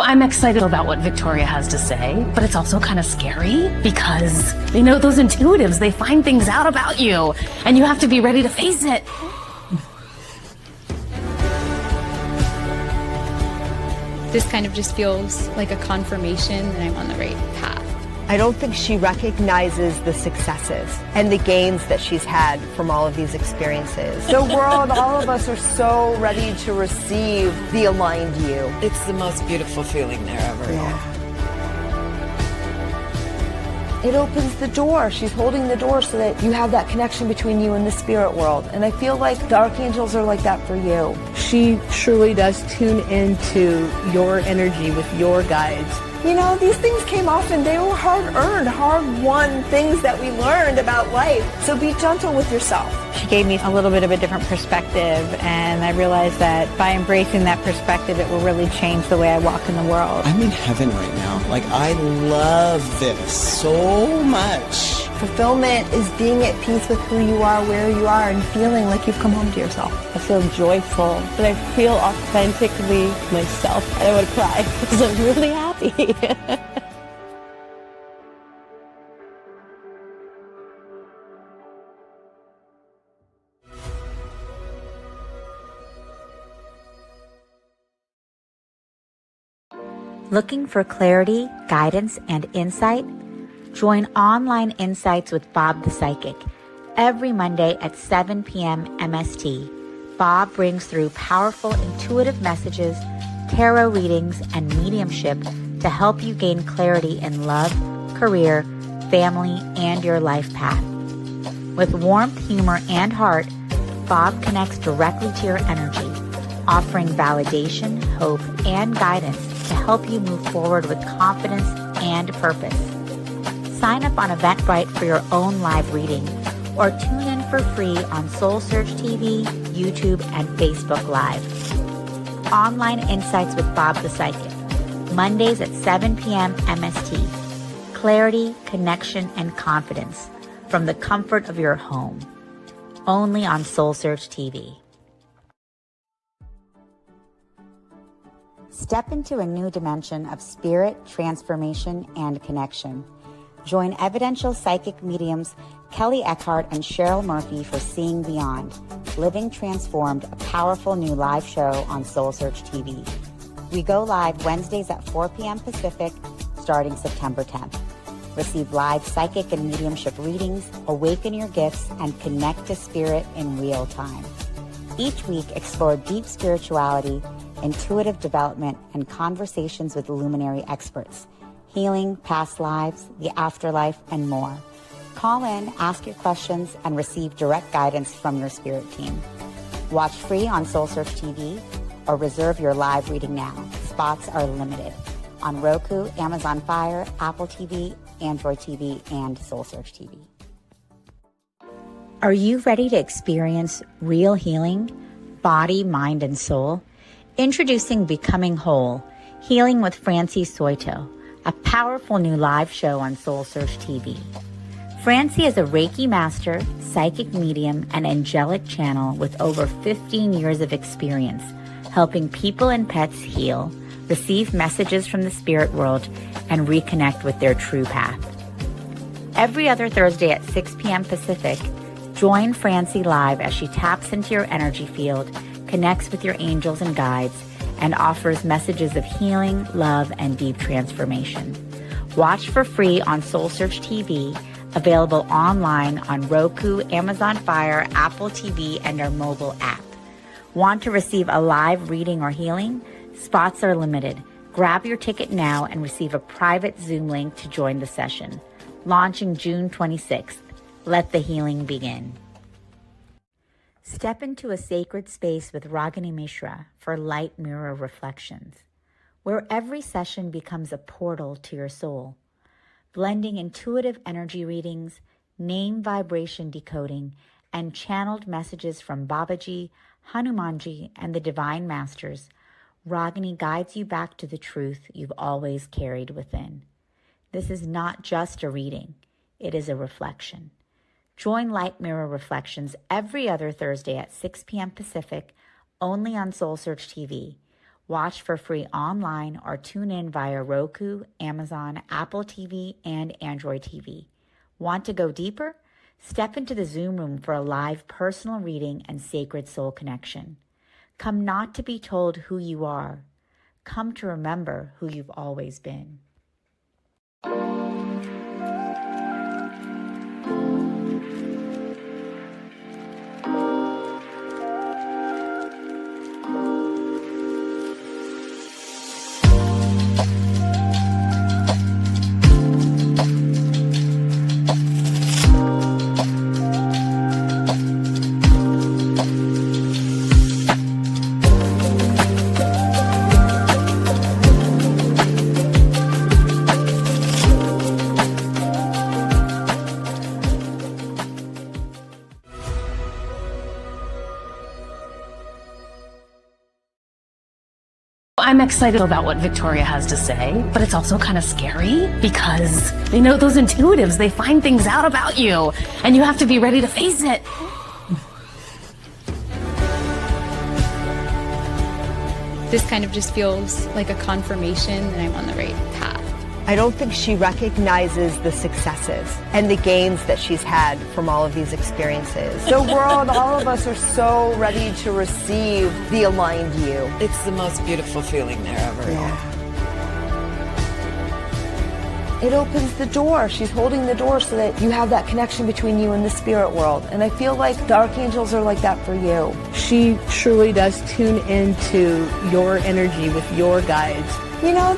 I'm excited about what Victoria has to say, but it's also kind of scary because, those intuitives, they find things out about you and you have to be ready to face it. This kind of just feels like a confirmation that I'm on the right path. I don't think she recognizes the successes and the gains that she's had from all of these experiences. The world, all of us are so ready to receive the aligned you. It's the most beautiful feeling there ever. Yeah. It opens the door. She's holding the door so that you have that connection between you and the spirit world. And I feel like the archangels are like that for you. She truly does tune into your energy with your guides. These things came off and they were hard-earned, hard-won things that we learned about life. So be gentle with yourself. She gave me a little bit of a different perspective, and I realized that by embracing that perspective, it will really change the way I walk in the world. I'm in heaven right now. I love this so much. Fulfillment is being at peace with who you are, where you are, and feeling like you've come home to yourself. I feel joyful, and I feel authentically myself. I would cry because I'm really happy. Looking for clarity, guidance, and insight? Join Online Insights with Bob the Psychic every Monday at 7 p.m. MST. Bob brings through powerful intuitive messages, tarot readings, and mediumship to help you gain clarity in love, career, family, and your life path. With warmth, humor, and heart, Bob connects directly to your energy, offering validation, hope, and guidance to help you move forward with confidence and purpose. Sign up on Eventbrite for your own live reading, or tune in for free on SoulSearch TV, YouTube, and Facebook Live. Online Insights with Bob the Psychic, Mondays at 7 p.m. MST. Clarity, connection, and confidence from the comfort of your home. Only on SoulSearch TV. Step into a new dimension of spirit, transformation, and connection. Join evidential psychic mediums Kelly Eckhart and Cheryl Murphy for Seeing Beyond, Living Transformed, a powerful new live show on SoulSearch TV. We go live Wednesdays at 4 p.m. Pacific, starting September 10th. Receive live psychic and mediumship readings, awaken your gifts, and connect to spirit in real time. Each week, explore deep spirituality, intuitive development, and conversations with luminary experts, healing, past lives, the afterlife, and more. Call in, ask your questions, and receive direct guidance from your spirit team. Watch free on SoulSearch TV or reserve your live reading now. Spots are limited on Roku, Amazon Fire, Apple TV, Android TV, and SoulSearch TV. Are you ready to experience real healing, body, mind, and soul? Introducing Becoming Whole, Healing with Francie Soito, a powerful new live show on SoulSearch TV. Francie is a Reiki master, psychic medium, and angelic channel with over 15 years of experience helping people and pets heal, receive messages from the spirit world, and reconnect with their true path. Every other Thursday at 6 p.m. Pacific, join Francie live as she taps into your energy field, connects with your angels and guides, and offers messages of healing, love, and deep transformation. Watch for free on SoulSearch TV, available online on Roku, Amazon Fire, Apple TV, and our mobile app. Want to receive a live reading or healing? Spots are limited. Grab your ticket now and receive a private Zoom link to join the session. Launching June 26th. Let the healing begin. Step into a sacred space with Ragini Mishra for Light Mirror Reflections, where every session becomes a portal to your soul, blending intuitive energy readings, name vibration decoding, and channeled messages from Babaji, Hanumanji, and the Divine Masters. Ragini guides you back to the truth you've always carried within. This is not just a reading, it is a reflection. Join Light Mirror Reflections every other Thursday at 6 p.m. Pacific, only on SoulSearch TV, Watch for free online or tune in via Roku, Amazon, Apple TV, and Android TV. Want to go deeper? Step into the Zoom room for a live personal reading and sacred soul connection. Come not to be told who you are. Come to remember who you've always been. I'm excited about what Victoria has to say, but it's also kind of scary because, those intuitives, they find things out about you and you have to be ready to face it. This kind of just feels like a confirmation that I'm on the right path. I don't think she recognizes the successes and the gains that she's had from all of these experiences. The world, all of us are so ready to receive the aligned you. It's the most beautiful feeling there ever. Yeah. It opens the door. She's holding the door so that you have that connection between you and the spirit world. And I feel like the archangels are like that for you. She truly does tune into your energy with your guides.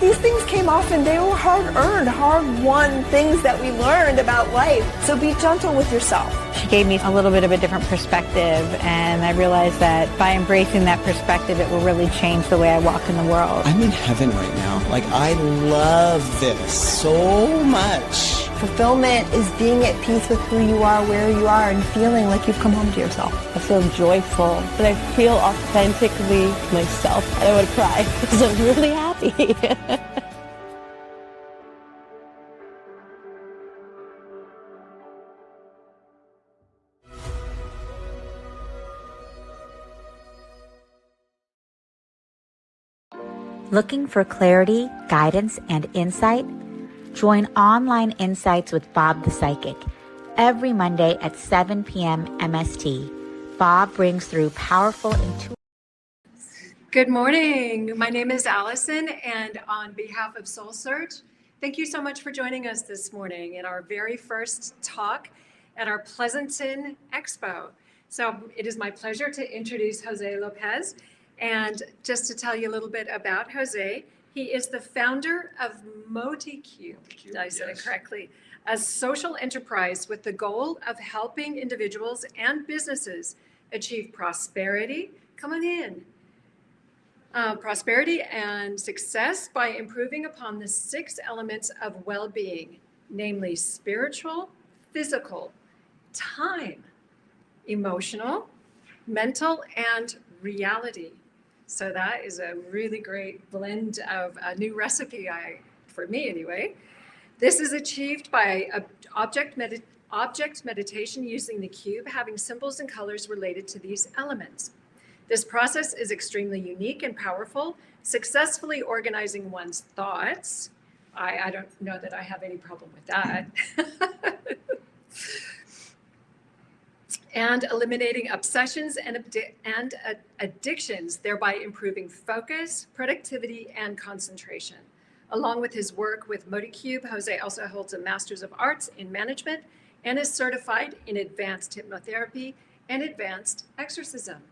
These things came off and they were hard-earned, hard-won things that we learned about life. So be gentle with yourself. She gave me a little bit of a different perspective, and I realized that by embracing that perspective, it will really change the way I walk in the world. I'm in heaven right now. Like, I love this so much. Fulfillment is being at peace with who you are, where you are, and feeling like you've come home to yourself. I feel joyful, and I feel authentically myself. And I want to cry because I'm really happy. Looking for clarity, guidance, and insight? Join Online Insights with Bob the Psychic every Monday at 7 p.m. MST. Bob brings through powerful intuition. Good morning. My name is Allison, and on behalf of SoulSearch, thank you so much for joining us this morning in our very first talk at our Pleasanton Expo. So it is my pleasure to introduce Jose Lopez. And just to tell you a little bit about Jose, he is the founder of MotiCube, did I say it correctly, a social enterprise with the goal of helping individuals and businesses achieve prosperity, come on in, prosperity and success by improving upon the 6 elements of well-being, namely spiritual, physical, time, emotional, mental, and reality. So that is a really great blend of a new recipe, for me anyway. This is achieved by object meditation using the cube, having symbols and colors related to these elements. This process is extremely unique and powerful, successfully organizing one's thoughts. I don't know that I have any problem with that. And eliminating obsessions and addictions, thereby improving focus, productivity, and concentration. Along with his work with MotiCube, Jose also holds a Master's of Arts in Management and is certified in advanced hypnotherapy and advanced exorcism.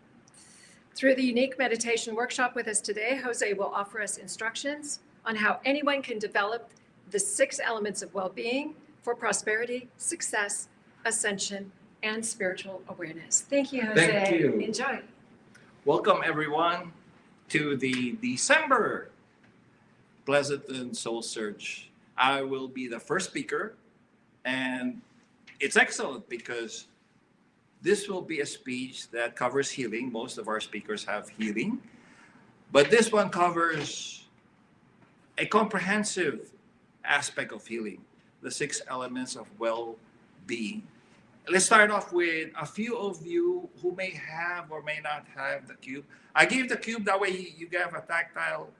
Through the unique meditation workshop with us today, Jose will offer us instructions on how anyone can develop the 6 elements of well-being for prosperity, success, ascension, and spiritual awareness. Thank you, Jose. Thank you. Enjoy. Welcome, everyone, to the December Pleasanton Soul Search. I will be the first speaker, and it's excellent because this will be a speech that covers healing. Most of our speakers have healing, but this one covers a comprehensive aspect of healing, the 6 elements of well-being. let's start off with a few of you who may have or may not have the cube. I gave the cube, that way you have a tactile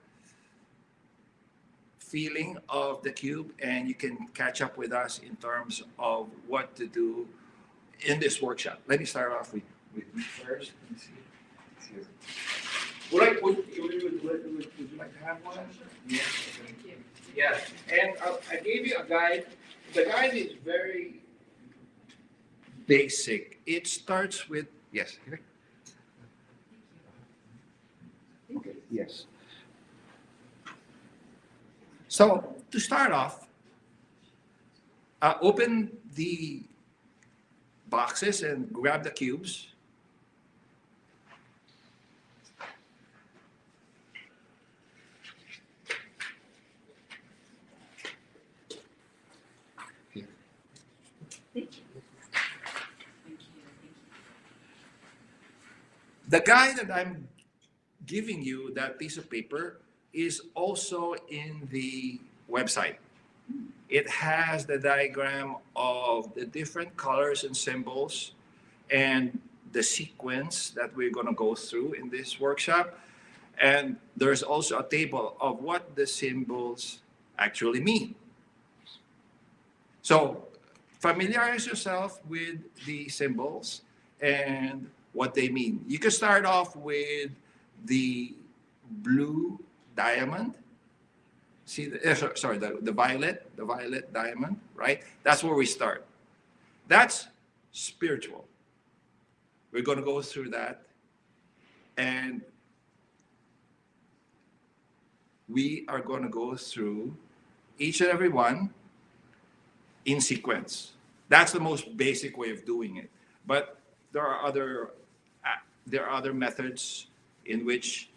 feeling of the cube, and you can catch up with us in terms of what to do in this workshop. Let me start off with me first. Let me see. Here. Would you like to have one? Yes. Yes. And I gave you a guide. The guide is very basic. It starts with, yes. Okay, yes. So to start off, open the boxes and grab the cubes. Here. The guide that I'm giving you, that piece of paper, is also in the website. It has the diagram of the different colors and symbols and the sequence that we're going to go through in this workshop. And there's also a table of what the symbols actually mean. So familiarize yourself with the symbols and what they mean. You can start off with the blue diamond. See, the violet diamond, right? That's where we start. That's spiritual. We're going to go through that. And we are going to go through each and every one in sequence. That's the most basic way of doing it. But there are other methods in which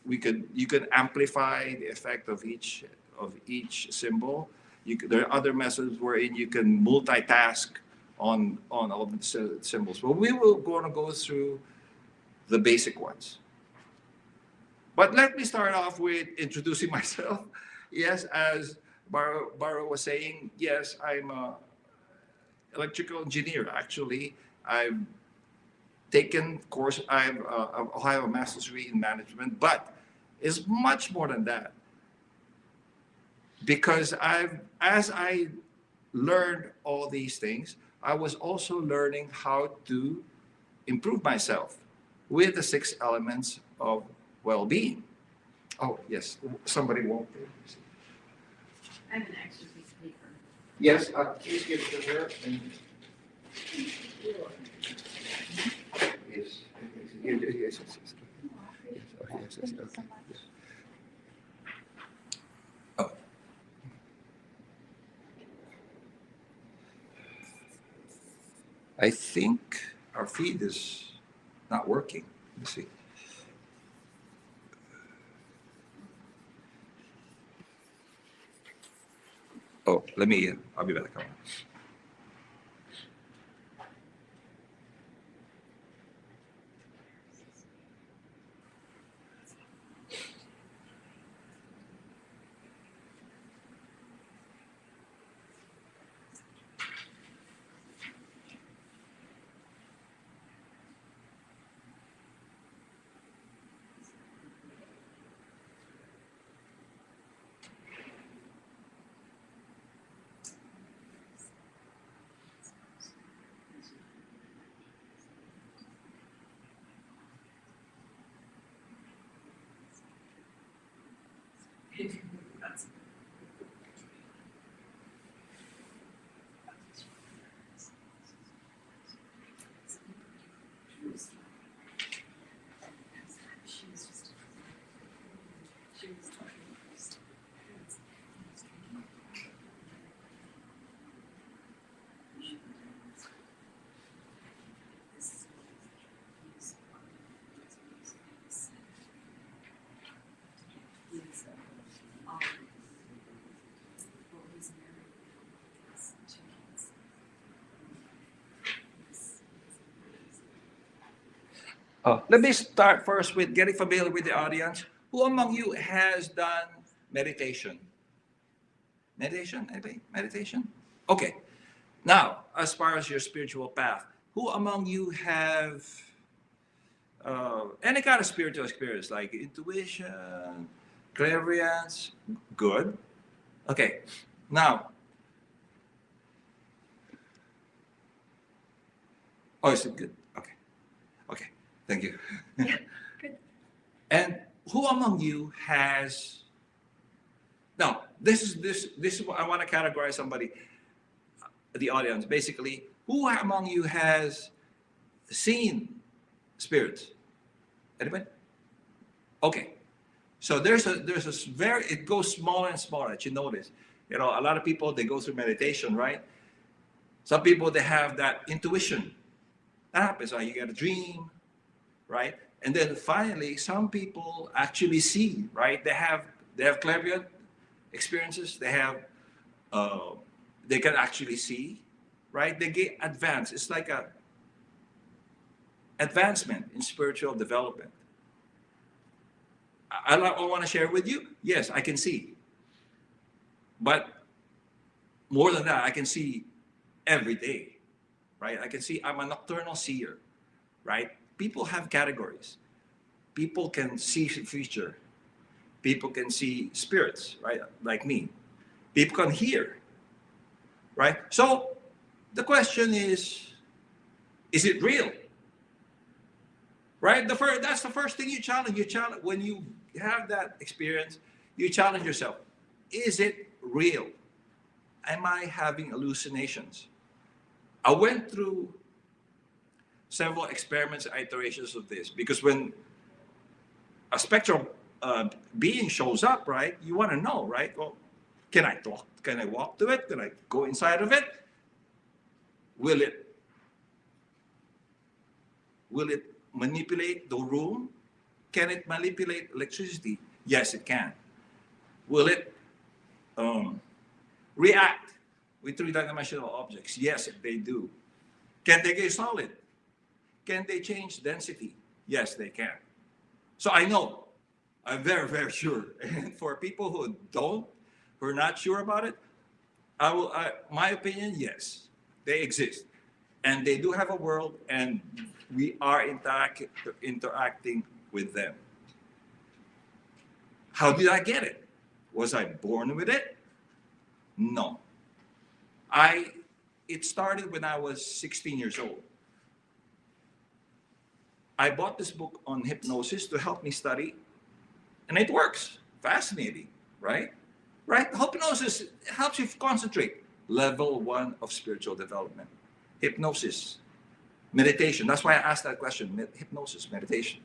you could amplify the effect of each symbol. There are other methods wherein you can multitask on all of the symbols. But we will going to go through the basic ones. But let me start off with introducing myself. Yes, as Baro was saying, yes, I'm an electrical engineer. Actually, I've taken course. I have a master's degree in management, but it's much more than that. Because as I learned all these things, I was also learning how to improve myself with the 6 elements of well-being. Oh, yes, somebody won't. I have an extra piece of paper. Yes, please give it to her. Yes. Oh. I think our feed is not working. Let's see. Oh, I'll be back. Let me start first with getting familiar with the audience. Who among you has done meditation? Meditation? Anybody? Meditation? Okay. Now, as far as your spiritual path, who among you have any kind of spiritual experience, like intuition, clairvoyance? Good. Okay. Now, oh, is it good? Okay. Okay. Thank you. Yeah, good. And who among you has? Now, this is what I want to categorize somebody, the audience. Basically, who among you has seen spirits? Anybody? Okay. So there's a very, it goes smaller and smaller. That you notice. You know, a lot of people, they go through meditation, right? Some people, they have that intuition. That happens. Like you get a dream, right? And then finally, some people actually see, right? They have clairvoyant experiences. They have, they can actually see, right? They get advanced. It's like a advancement in spiritual development. I want to share with you. Yes, I can see. But more than that, I can see every day, right? I can see, I'm a nocturnal seer, right? People have categories. People can see the future. People can see spirits, right? Like me. People can hear, right? So the question is it real? Right? That's the first thing you challenge. You challenge when you have that experience, you challenge yourself. Is it real? Am I having hallucinations? I went through several experiments, iterations of this, because when a spectral being shows up, right, you want to know, right? Well, can I talk? Can I walk to it? Can I go inside of it? Will it manipulate the room? Can it manipulate electricity? Yes, it can. Will it react with three-dimensional objects? Yes, they do. Can they get solid? Can they change density? Yes, they can. So I know, I'm very, very sure. And for people who are not sure about it, my opinion, yes, they exist. And they do have a world, and we are interacting with them. How did I get it? Was I born with it? No. It started when I was 16 years old. I bought this book on hypnosis to help me study, and it works. Fascinating, right? Right? Hypnosis helps you concentrate. Level 1 of spiritual development. Hypnosis, meditation. That's why I asked that question, hypnosis, meditation.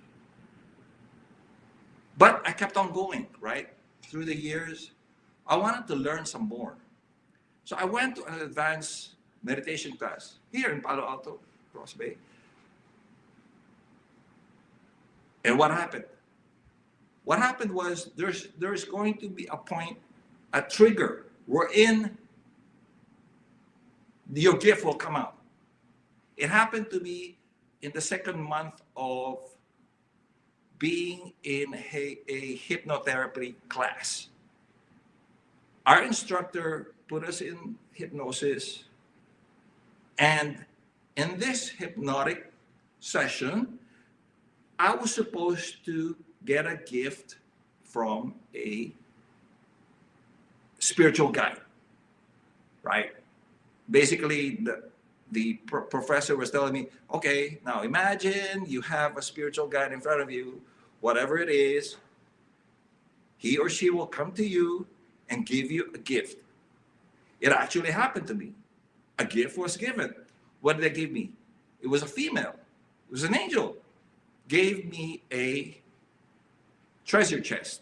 But I kept on going, right? Through the years, I wanted to learn some more. So I went to an advanced meditation class here in Palo Alto, Cross Bay. And what happened? What happened was there's going to be a point, a trigger, wherein your gift will come out. It happened to be in the second month of being in a hypnotherapy class. Our instructor put us in hypnosis, and in this hypnotic session, I was supposed to get a gift from a spiritual guide, right? Basically, the professor was telling me, okay, now imagine you have a spiritual guide in front of you, whatever it is, he or she will come to you and give you a gift. It actually happened to me. A gift was given. What did they give me? It was a female. It was an angel. Gave me a treasure chest.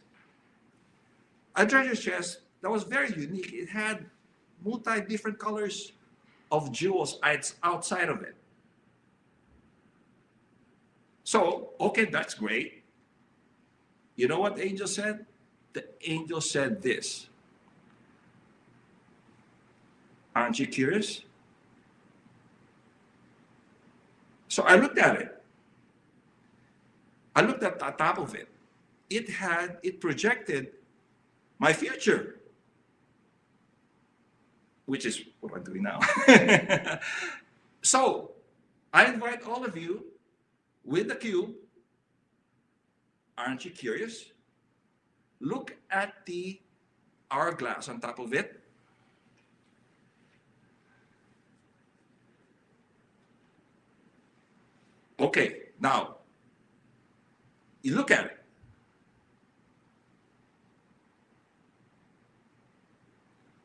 A treasure chest that was very unique. It had multi-different colors of jewels outside of it. So, okay, that's great. You know what the angel said? The angel said this. Aren't you curious? So I looked at it. I looked at the top of it. It projected my future. which is what I'm doing now. So I invite all of you with the cube. Aren't you curious? Look at the hourglass on top of it. Okay, now you look at it.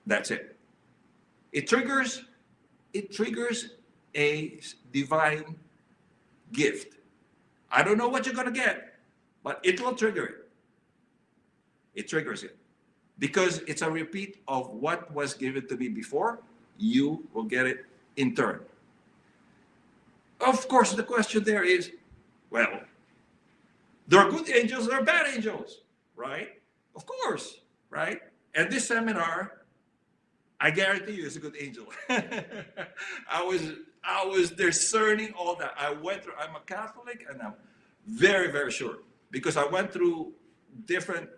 That's it. It triggers a divine gift. I don't know what you're going to get, but it will trigger it. It triggers it. Because it's a repeat of what was given to me before, you will get it in turn. Of course, the question there is, well, there are good angels, there are bad angels, right? Of course, right? And this seminar, I guarantee you, is a good angel. I was discerning all that. I'm a Catholic, and I'm very, very sure, because I went through different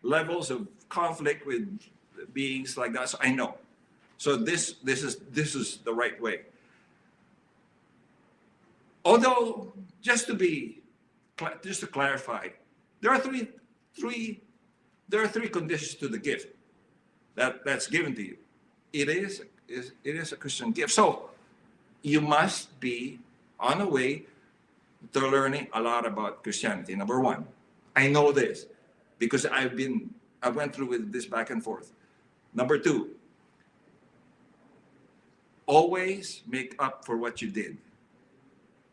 levels of conflict with beings like that, so I know. So this is the right way. Although, just to clarify, there are three conditions to the gift that's given to you. It is a Christian gift. So you must be on the way to learning a lot about Christianity. Number one, I know this because I went through with this back and forth. Number two, always make up for what you did.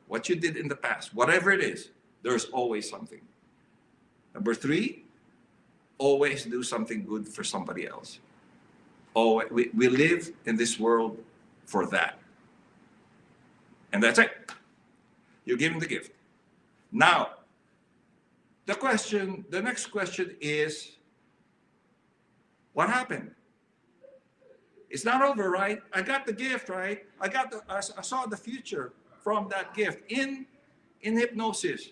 What you did in the past, whatever it is, there's always something. Number three, always do something good for somebody else. We live in this world for that. And that's it. You're given the gift. Now, the next question is, what happened? It's not over, right? I got the gift, right? I saw the future from that gift in hypnosis.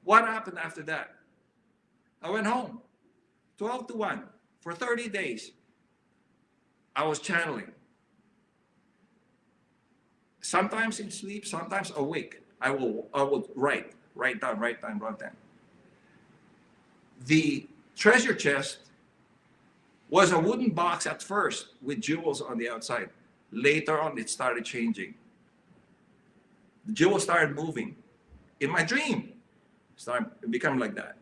What happened after that? I went home, 12 to 1, for 30 days. I was channeling. Sometimes in sleep, sometimes awake. I will write down. The treasure chest was a wooden box at first with jewels on the outside. Later on, it started changing. The jewels started moving. In my dream, it became like that.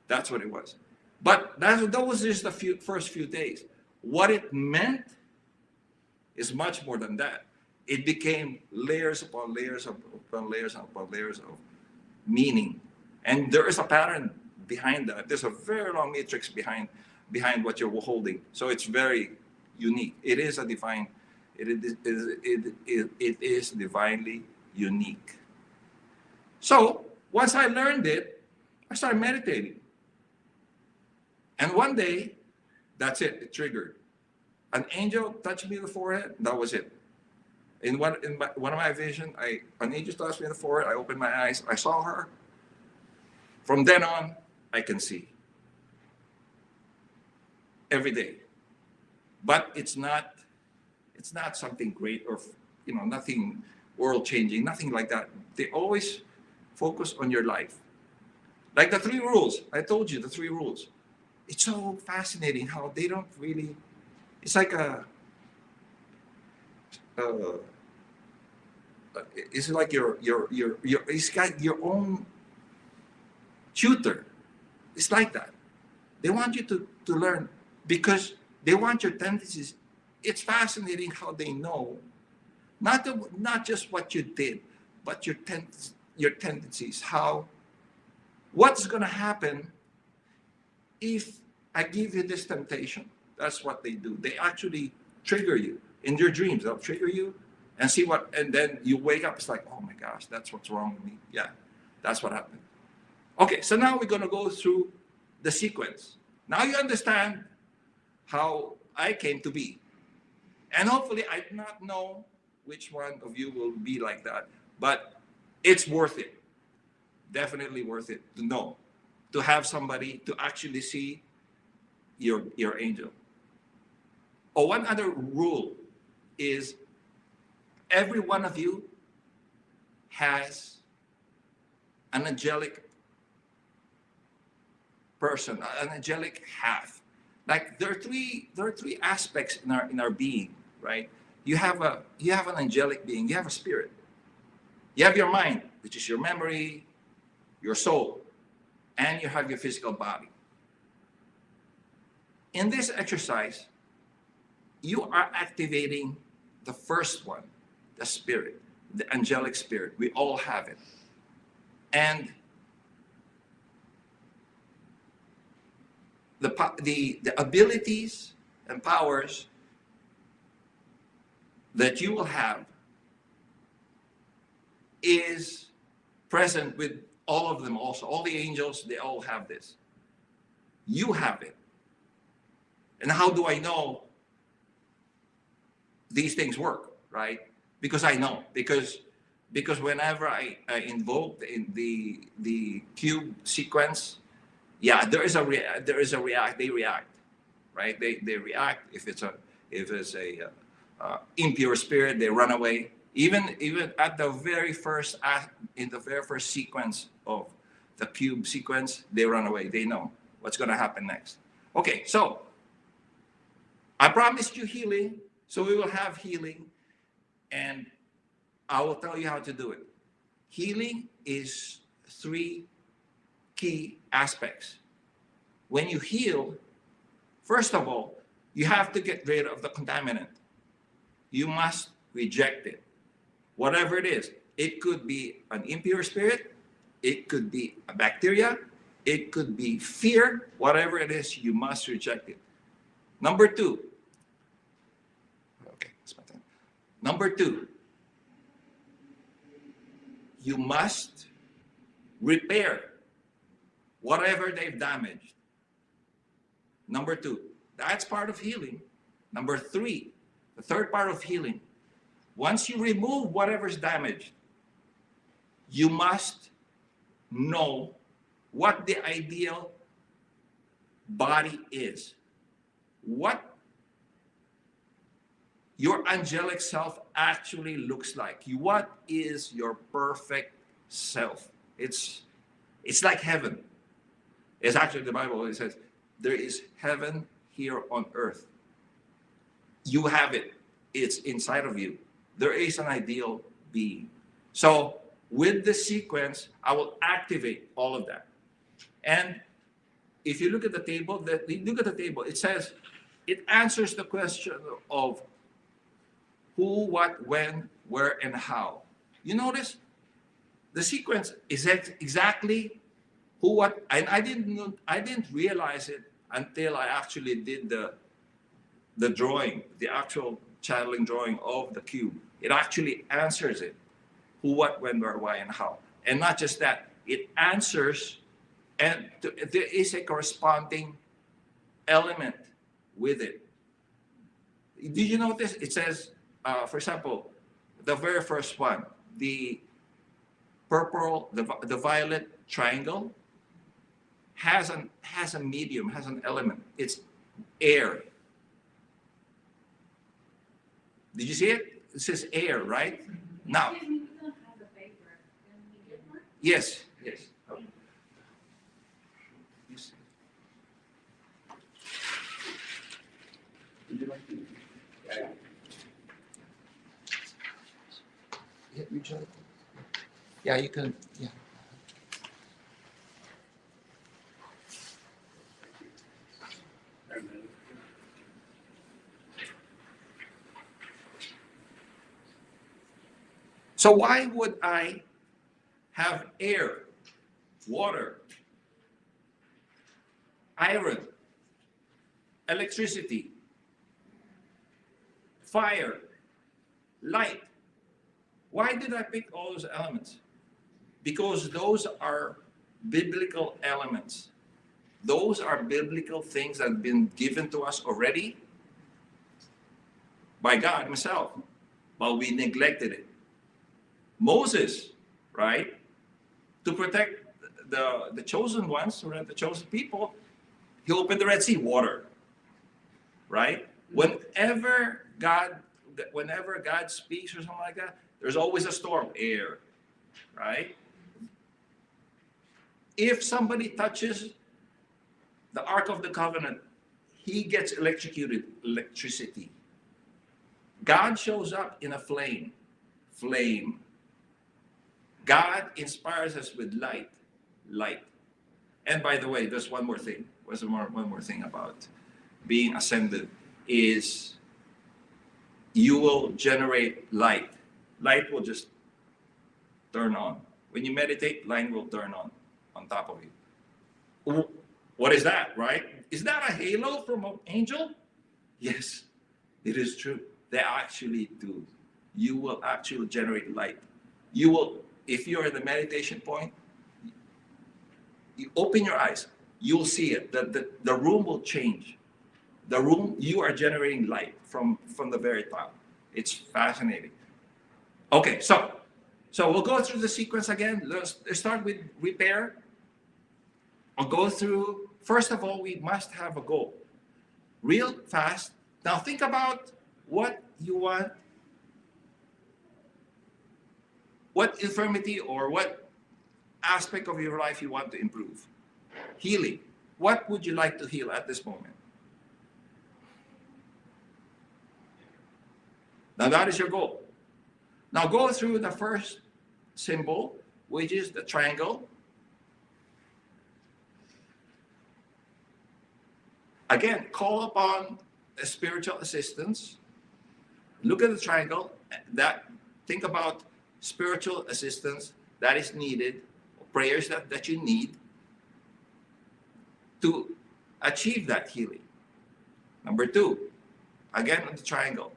That's what it was. But that was just the first few days. What it meant is much more than that. It became layers upon layers upon layers upon layers of meaning. And there is a pattern behind that. There's a very long matrix behind what you're holding. So it's very unique. It is divinely unique. So once I learned it, I started meditating. And one day, that's it. It triggered. An angel touched me on the forehead. That was it. In one of my visions, an angel touched me on the forehead. I opened my eyes. I saw her. From then on, I can see. Every day. But it's not something great or nothing world-changing, nothing like that. They always focus on your life. Like the 3 rules. I told you the 3 rules. It's so fascinating how they don't really, it's like it's like it's got your own tutor. It's like that. They want you to learn because they want your tendencies. It's fascinating how they know, not just what you did, but your tendencies. What's going to happen if I give you this temptation? That's what they do. They actually trigger you in your dreams. They'll trigger you and see and then you wake up. It's like, oh my gosh, that's what's wrong with me. Yeah, that's what happened. Okay, so now we're going to go through the sequence. Now you understand how I came to be. And hopefully I do not know which one of you will be like that, but it's worth it. Definitely worth it to know, to have somebody to actually see your angel. or one other rule is every one of you has an angelic person, an angelic half. Like there are three aspects in our being, right? You have an angelic being, you have a spirit. You have your mind, which is your memory, your soul, and you have your physical body. In this exercise, you are activating the first one, the spirit, the angelic spirit. We all have it. And the abilities and powers that you will have is present with all of them also. All the angels, they all have this. You have it. And how do I know these things work, right? Because I know. Because whenever I invoke the cube sequence, yeah, they react, right? They react. If it's a impure spirit, they run away. Even at the very first in the very first sequence of the cube sequence, they run away. They know what's going to happen next. Okay, so I promised you healing, so we will have healing, and I will tell you how to do it. Healing is 3 key aspects. When you heal, first of all, you have to get rid of the contaminant. You must reject it. Whatever it is, it could be an impure spirit, it could be a bacteria, it could be fear, whatever it is, you must reject it. Number 2. Okay, that's my time. Number 2, you must repair whatever they've damaged. Number 2, that's part of healing. Number 3, the third part of healing, once you remove whatever's damaged, you must know what the ideal body is. What your angelic self actually looks like. What is your perfect self? It's like heaven. It's actually the Bible. It says, there is heaven here on earth. You have it. It's inside of you. There is an ideal being. So with the sequence, I will activate all of that. And if you look at the table, it says, it answers the question of who, what, when, where, and how. You notice the sequence is exactly who, what, and I didn't realize it until I actually did the drawing, the actual channeling drawing of the cube. It actually answers it. Who, what, when, where, why, and how. And not just that, it answers, and there is a corresponding element with it. Did you notice? It says, for example, the very first one, the purple, the violet triangle has a medium, has an element. It's air. Did you see it? It says air, right? Now. Yes, yes. Okay. Would you like to? Yeah, you try. Yeah, you can. Yeah. So why would I have air, water, iron, electricity, fire, light? Why did I pick all those elements? Because those are biblical elements. Those are biblical things that have been given to us already by God himself, but we neglected it. Moses, right, to protect the chosen ones, right, the chosen people, he opened the Red Sea, water, right? Whenever God speaks or something like that, there's always a storm, air, right? If somebody touches the Ark of the Covenant, he gets electrocuted, electricity. God shows up in a flame. God inspires us with light. And by the way, there's one more thing. One more thing about being ascended is you will generate light. Light will just turn on. When you meditate, light will turn on top of you. What is that, right? Is that a halo from an angel? Yes, it is true. They actually do. You will actually generate light. You will, if you're in the meditation point, you open your eyes, you'll see it. The room will change. The room, you are generating light from the very top. It's fascinating. Okay, so we'll go through the sequence again. Let's start with repair. I'll go through, first of all, we must have a goal. Real fast. Now think about what you want, what infirmity or what aspect of your life you want to improve. Healing. What would you like to heal at this moment? Now that is your goal. Now go through the first symbol, which is the triangle. Again, call upon a spiritual assistance. Look at the triangle. Think about spiritual assistance that is needed, prayers that you need to achieve that healing. Number 2, again on the triangle.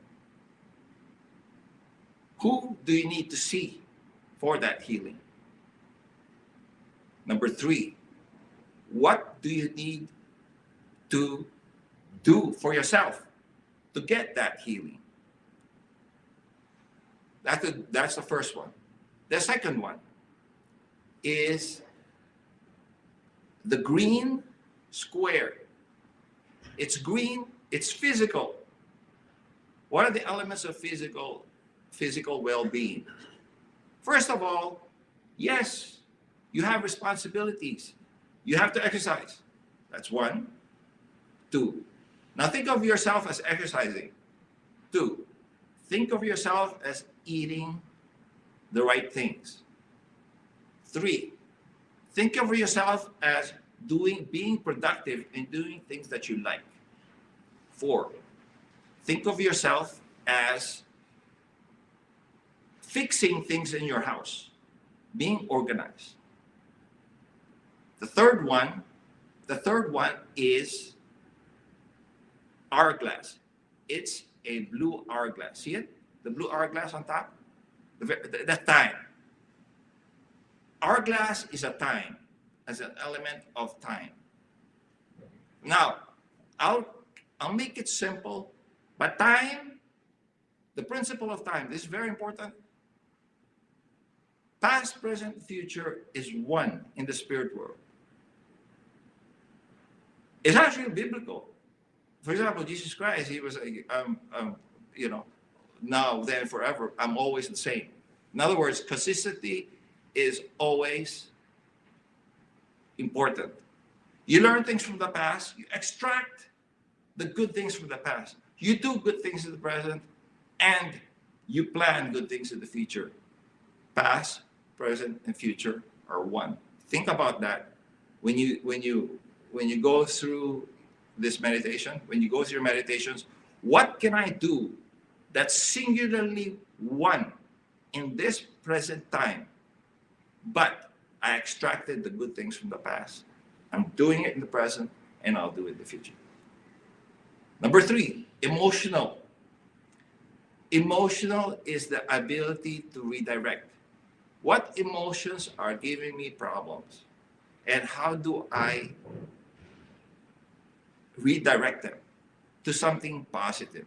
Who do you need to see for that healing? Number 3, what do you need to do for yourself to get that healing? That's the first one. The second one is the green square. It's green, it's physical. What are the elements of physical well-being? First of all, yes, you have responsibilities. You have to exercise. That's 1. 2. Now think of yourself as exercising. 2. Think of yourself as eating the right things. 3. Think of yourself as being productive and doing things that you like. 4. Think of yourself as fixing things in your house, being organized. The third one is hourglass. It's a blue hourglass. See it? The blue hourglass on top? The time. Hourglass is a time, as an element of time. Now, I'll make it simple, but time, the principle of time, this is very important. Past, present, future is one in the spirit world. It's actually biblical. For example, Jesus Christ, he was, now, then, forever, I'm always the same. In other words, consistency is always important. You learn things from the past, you extract the good things from the past. You do good things in the present, and you plan good things in the future. Past, present, and future are one. Think about that when you go through this meditation, when you go through your meditations. What can I do that's singularly one in this present time? But I extracted the good things from the past. I'm doing it in the present, and I'll do it in the future. Number 3, emotional. Emotional is the ability to redirect. What emotions are giving me problems? And how do I redirect them to something positive?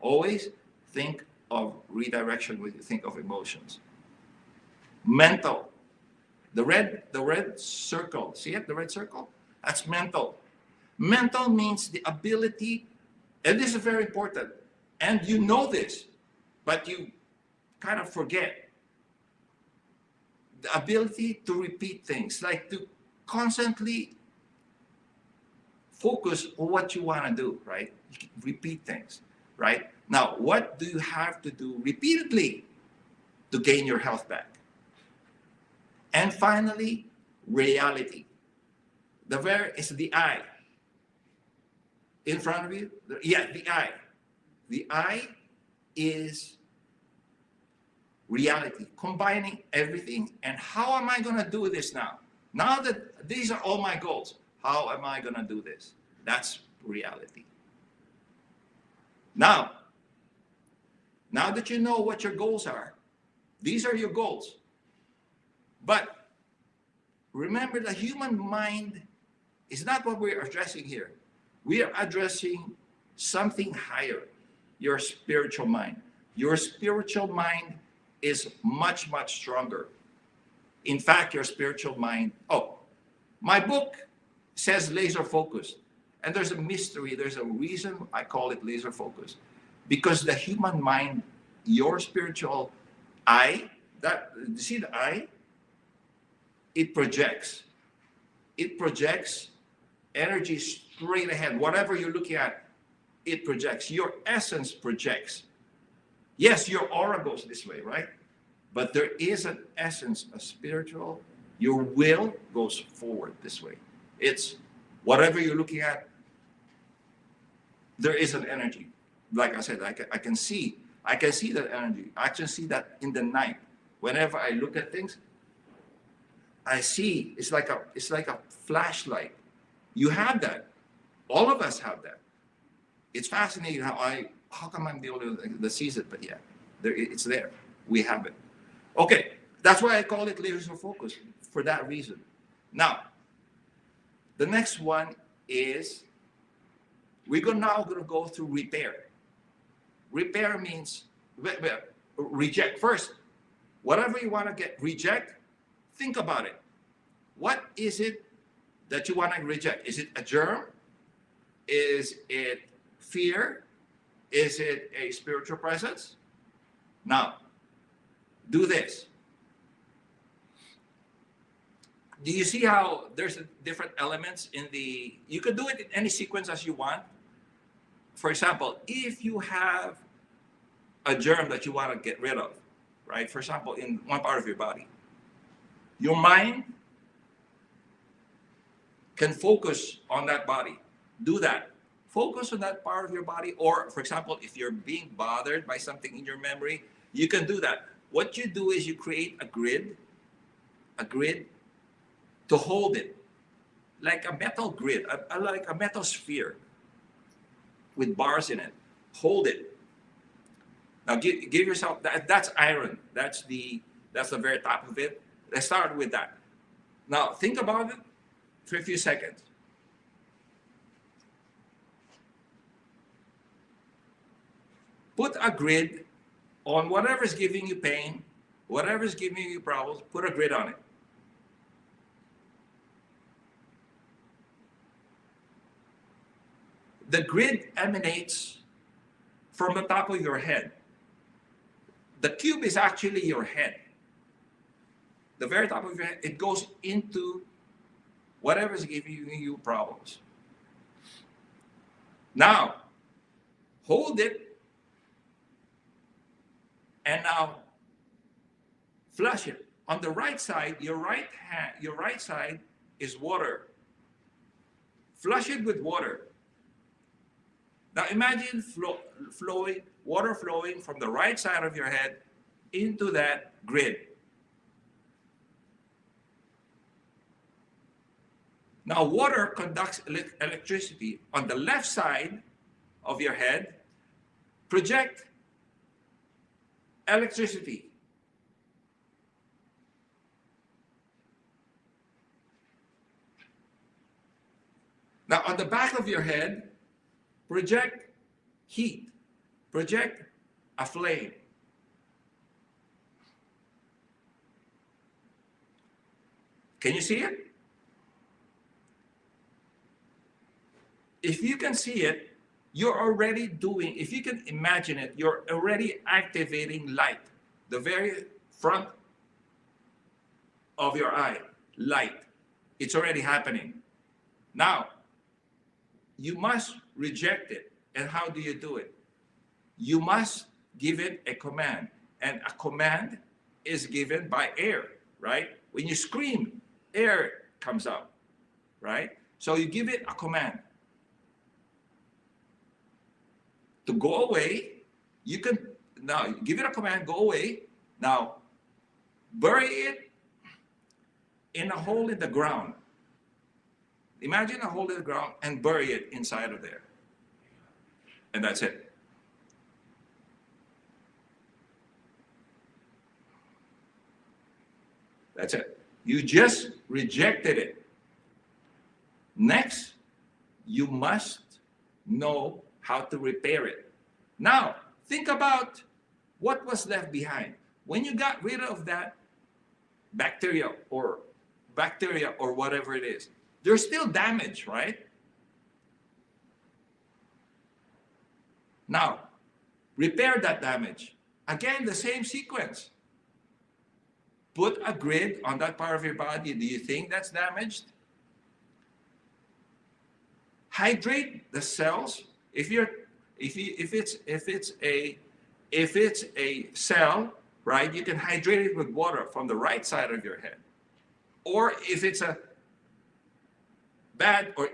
Always think of redirection when you think of emotions. Mental. The red circle. See it? The red circle? That's mental. Mental means the ability And this is very important. And you know this, but you kind of forget. The ability to repeat things, like to constantly focus on what you want to do, right? Repeat things, right? Now, what do you have to do repeatedly to gain your health back? And finally, reality. Is the eye. In front of you? Yeah, the eye. The eye is reality, combining everything. And how am I going to do this now? Now that these are all my goals, how am I going to do this? That's reality. Now that you know what your goals are, these are your goals. But remember, the human mind is not what we're addressing here. We are addressing something higher, your spiritual mind. Your spiritual mind is much, much stronger. In fact, your spiritual mind, my book says laser focused. And there's a mystery, there's a reason I call it laser focused. Because the human mind, your spiritual eye, you see the eye? It projects. It projects energy straight ahead. Whatever you're looking at, it projects. Your essence projects. Yes, your aura goes this way, right? But there is an essence, a spiritual. Your will goes forward this way. It's whatever you're looking at, there is an energy. Like I said, I can see that energy. I can see that in the night. Whenever I look at things, I see it's like a flashlight. You have that. All of us have that. It's fascinating how come I'm the only one that sees it, but yeah, it's there. We have it. Okay, that's why I call it laser focus, for that reason. Now, the next one is we're now going to go through repair. Repair means reject. First, whatever you want to reject, think about it. What is it that you want to reject? Is it a germ? Is it fear? Is it a spiritual presence? Now, do this. Do you see how there's different elements in you can do it in any sequence as you want. For example, if you have a germ that you want to get rid of, right? For example, in one part of your body, your mind can focus on that body. Do that. Focus on that part of your body. Or, for example, if you're being bothered by something in your memory, you can do that. What you do is you create a grid to hold it, like a metal grid, like a metal sphere with bars in it. Hold it. Now give yourself that's iron. That's the very top of it. Let's start with that. Now think about it for a few seconds. Put a grid on whatever's giving you pain, whatever's giving you problems, put a grid on it. The grid emanates from the top of your head. The cube is actually your head. The very top of your head, it goes into whatever's giving you problems. Now, hold it, and now flush it. On the right side, your right side is water. Flush it with water. Now imagine water flowing from the right side of your head into that grid. Now water conducts electricity. On the left side of your head, project electricity. Now on the back of your head, project heat, project a flame. Can you see it? If you can see it, you're already doing, if you can imagine it, you're already activating light. The very front of your eye, light. It's already happening. Now, you must reject it. And how do you do it? You must give it a command. And a command is given by air, right? When you scream, air comes out, right? So you give it a command to go away. You can now give it a command, go away. Now, bury it in a hole in the ground. Imagine a hole in the ground and bury it inside of there. And that's it. That's it. You just rejected it. Next, you must know how to repair it. Now, think about what was left behind. When you got rid of that bacteria or whatever it is, there's still damage, right? Now, repair that damage. Again, the same sequence. Put a grid on that part of your body. Do you think that's damaged? Hydrate the cells. If it's a cell, right, you can hydrate it with water from the right side of your head. Or if it's a bad or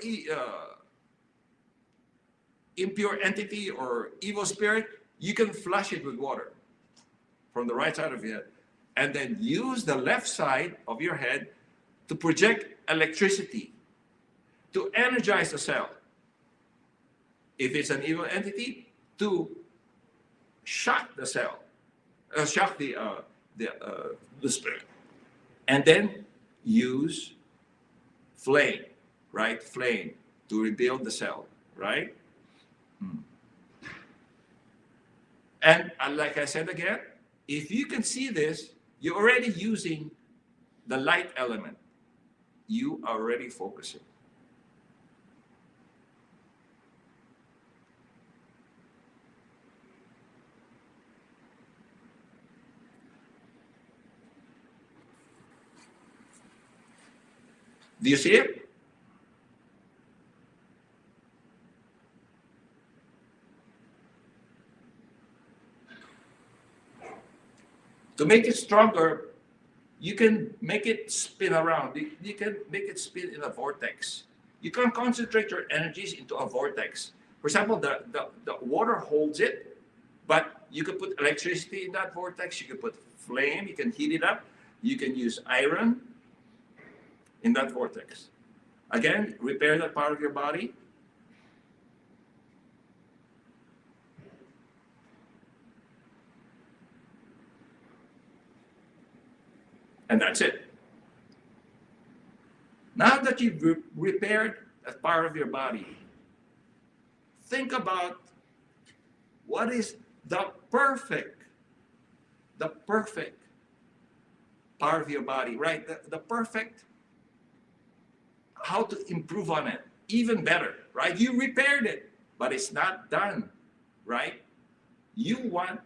impure entity or evil spirit, you can flush it with water from the right side of your head. And then use the left side of your head to project electricity, to energize the cell. If it's an evil entity, to shock the cell, shock the spirit. And then use flame, right? Flame to rebuild the cell, right? And like I said again, if you can see this, you're already using the light element. You are already focusing. Do you see it? To make it stronger, you can make it spin around. You can make it spin in a vortex. You can concentrate your energies into a vortex. For example, the water holds it, but you can put electricity in that vortex. You can put flame. You can heat it up. You can use iron in that vortex. Again, repair that part of your body. And that's it. Now that you've repaired a part of your body, think about what is the perfect part of your body, right? The perfect, how to improve on it, even better, right? You repaired it, but it's not done, right? You want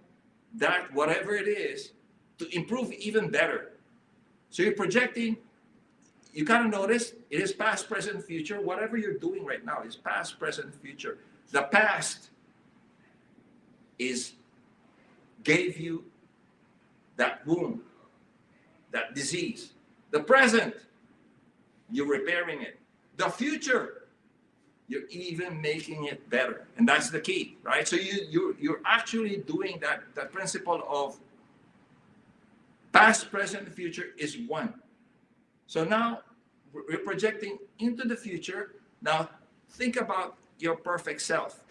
that, whatever it is, to improve even better. So you're projecting, you kind of notice it is past, present, future. Whatever you're doing right now is past, present, future. The past gave you that wound, that disease. The present, you're repairing it. The future, you're even making it better. And that's the key, right? So you're actually doing that principle of past, present, future is one. So now we're projecting into the future. Now think about your perfect self.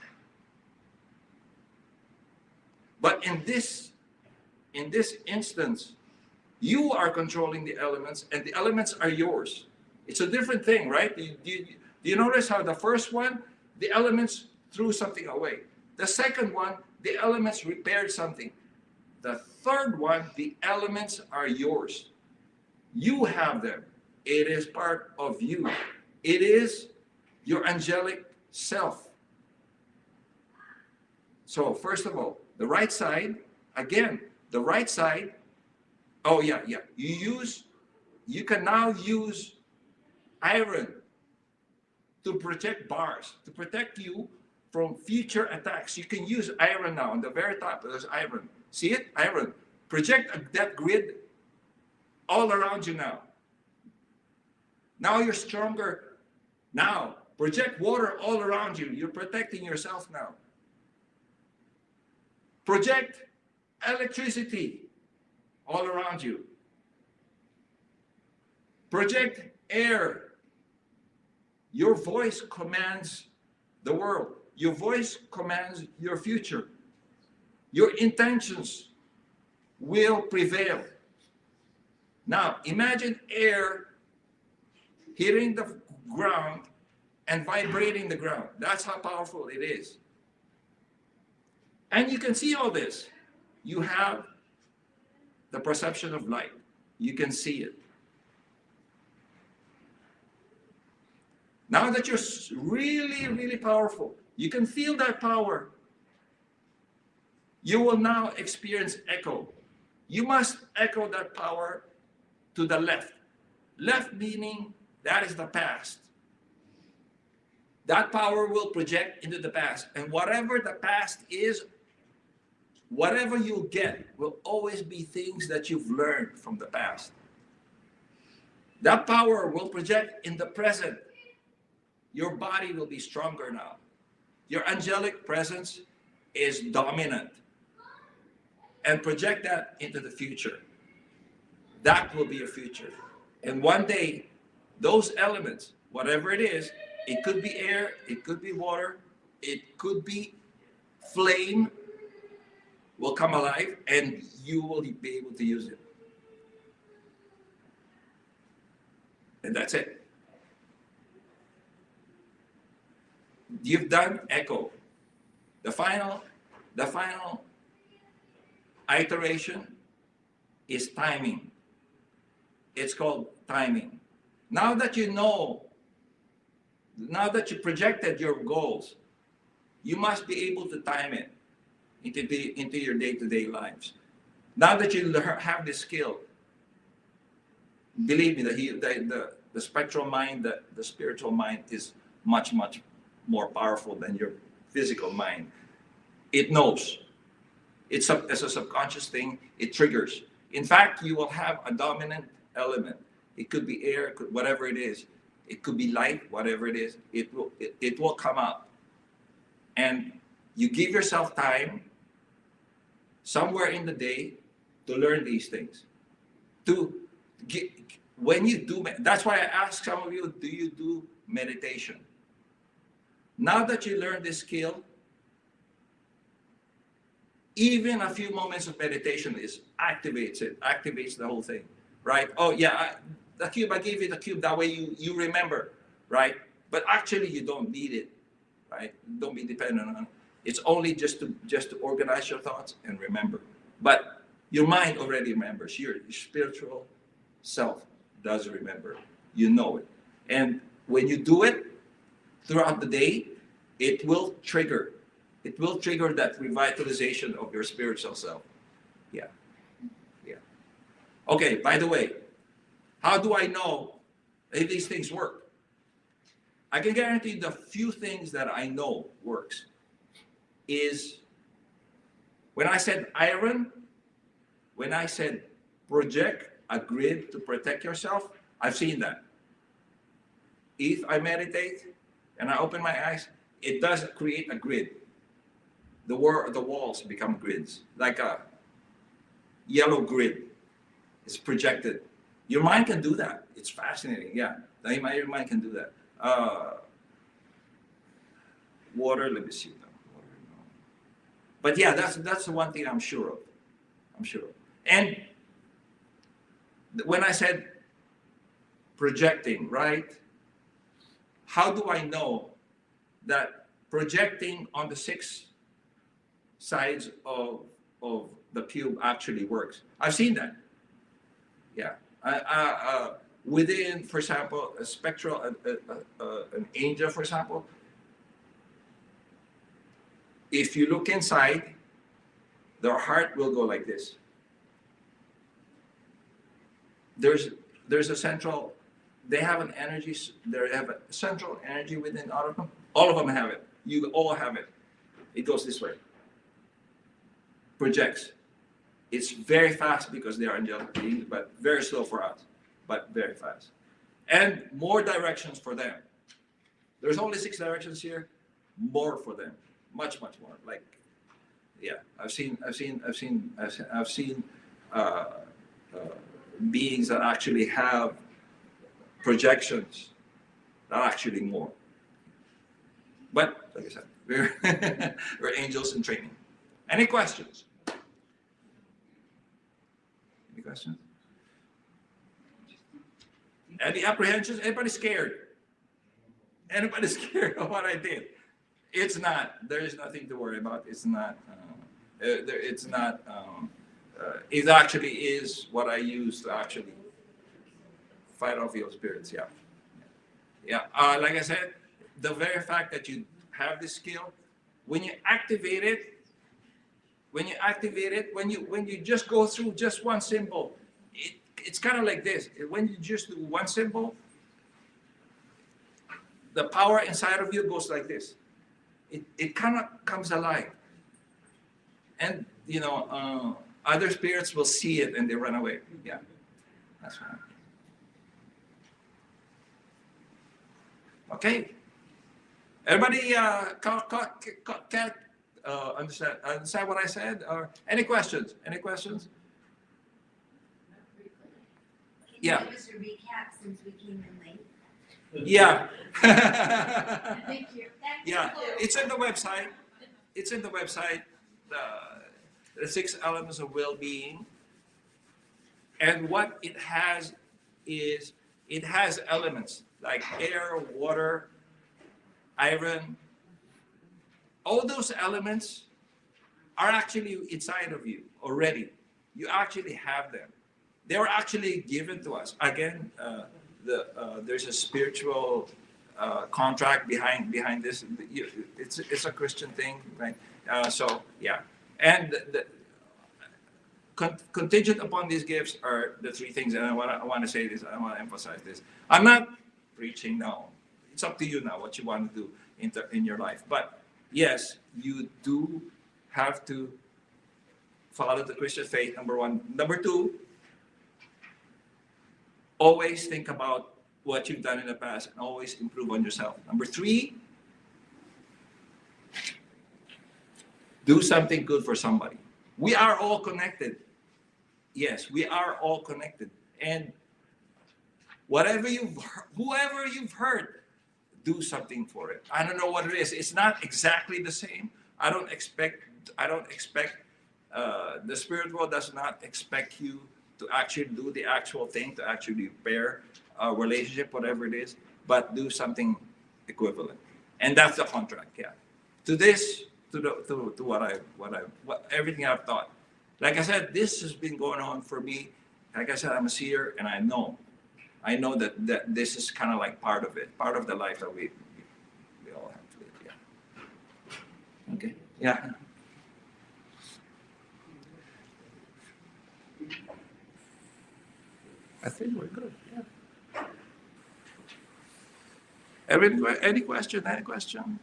But in this instance, you are controlling the elements, and the elements are yours. It's a different thing, right? Do you notice how the first one, the elements threw something away. The second one, the elements repaired something. The third one, the elements are yours. You have them. It is part of you. It is your angelic self. So first of all, the right side, again, the right side, oh yeah, you can now use iron to protect bars, to protect you from future attacks. You can use iron now. On the very top, there's iron. See it? Iron. Project that grid all around you now. Now you're stronger. Now, project water all around you. You're protecting yourself now. Project electricity all around you. Project air. Your voice commands the world. Your voice commands your future. Your intentions will prevail. Now, imagine air hitting the ground and vibrating the ground. That's how powerful it is. And you can see all this. You have the perception of light. You can see it. Now that you're really, really powerful, you can feel that power. You will now experience echo. You must echo that power to the left. Left meaning that is the past. That power will project into the past. And whatever the past is, whatever you'll get will always be things that you've learned from the past. That power will project in the present. Your body will be stronger now. Your angelic presence is dominant. And project that into the future. That will be your future. And one day, those elements, whatever it is, it could be air, it could be water, it could be flame, will come alive and you will be able to use it. And that's it. You've done echo. The final iteration is timing. It's called timing. Now that you know, now that you projected your goals, you must be able to time it into your day-to-day lives. Now that you have this skill, believe me, the spectral mind, the spiritual mind is much, much more powerful than your physical mind. It knows. It's a subconscious thing. It triggers. In fact, you will have a dominant element. It could be air, whatever it is. It could be light, whatever it is. It will come out. And you give yourself time somewhere in the day to learn these things. When you do, that's why I ask some of you, do you do meditation? Now that you learn this skill, even a few moments of meditation activates the whole thing, right? Oh yeah, the cube, I gave you the cube, that way you remember, right? But actually you don't need it, right? Don't be dependent on it. It's only just to organize your thoughts and remember. But your mind already remembers. Your spiritual self does remember. You know it. And when you do it throughout the day, it will trigger that revitalization of your spiritual self. Yeah. Okay, by the way, how do I know if these things work? I can guarantee the few things that I know works is when I said iron, when I said project a grid to protect yourself, I've seen that. If I meditate and I open my eyes, it does create a grid. The walls become grids, like a yellow grid. It's projected. Your mind can do that. It's fascinating. Yeah, your mind can do that. Water, let me see. But yeah, that's the one thing I'm sure of. And when I said projecting, right? How do I know that projecting on the 6 sides of the cube actually works? I've seen that. Yeah. Within, for example, a spectral, an angel, for example, if you look inside, their heart will go like this. There's a central, they have an energy, they have a central energy within all of them. All of them have it. You all have it. It goes this way. Projects. It's very fast because they are angelic beings, but very slow for us, but very fast. And more directions for them. There's only 6 directions here, more for them, much more. Like, yeah, I've seen beings that actually have projections that are actually more. But like I said, we're angels in training. Any questions? Any questions? Any apprehensions? Anybody scared? Anybody scared of what I did? It's not. There is nothing to worry about. It's not. It's not. It actually is what I use to actually fight off evil spirits. Yeah. Yeah. Like I said, the very fact that you have this skill, when you activate it, when you just go through just one symbol, it's kind of like this. When you just do one symbol, the power inside of you goes like this. It kind of comes alive. And, you know, other spirits will see it and they run away. Yeah, that's right. Okay. Everybody can understand what I said? Or any questions? Any questions? Yeah. Give us a recap since we came in late. Yeah. Thank you. Yeah, it's in the website. It's in the website. The 6 elements of well-being. And what it has is, it has elements like air, water, iron. All those elements are actually inside of you already. You actually have them. They were actually given to us. Again, there's a spiritual contract behind this. It's a Christian thing, right? So yeah, and contingent upon these gifts are the 3 things. And I want to say this. I want to emphasize this. I'm not preaching now. It's up to you now what you want to do in your life. But yes, you do have to follow the Christian faith. Number 1. Number 2. Always think about what you've done in the past and always improve on yourself. Number 3, do something good for somebody. We are all connected. Yes, we are all connected. And whoever you've hurt, do something for it. I don't know what it is. It's not exactly the same. I don't expect, the spirit world does not expect you to actually do the actual thing, to actually repair a relationship, whatever it is, but do something equivalent. And that's the contract, yeah. To this, to what everything I've thought. Like I said, this has been going on for me. Like I said, I'm a seer, and I know that this is kind of like part of it, part of the life that we all have to live, yeah. Okay, yeah. I think we're good. Yeah. Any question? Any question?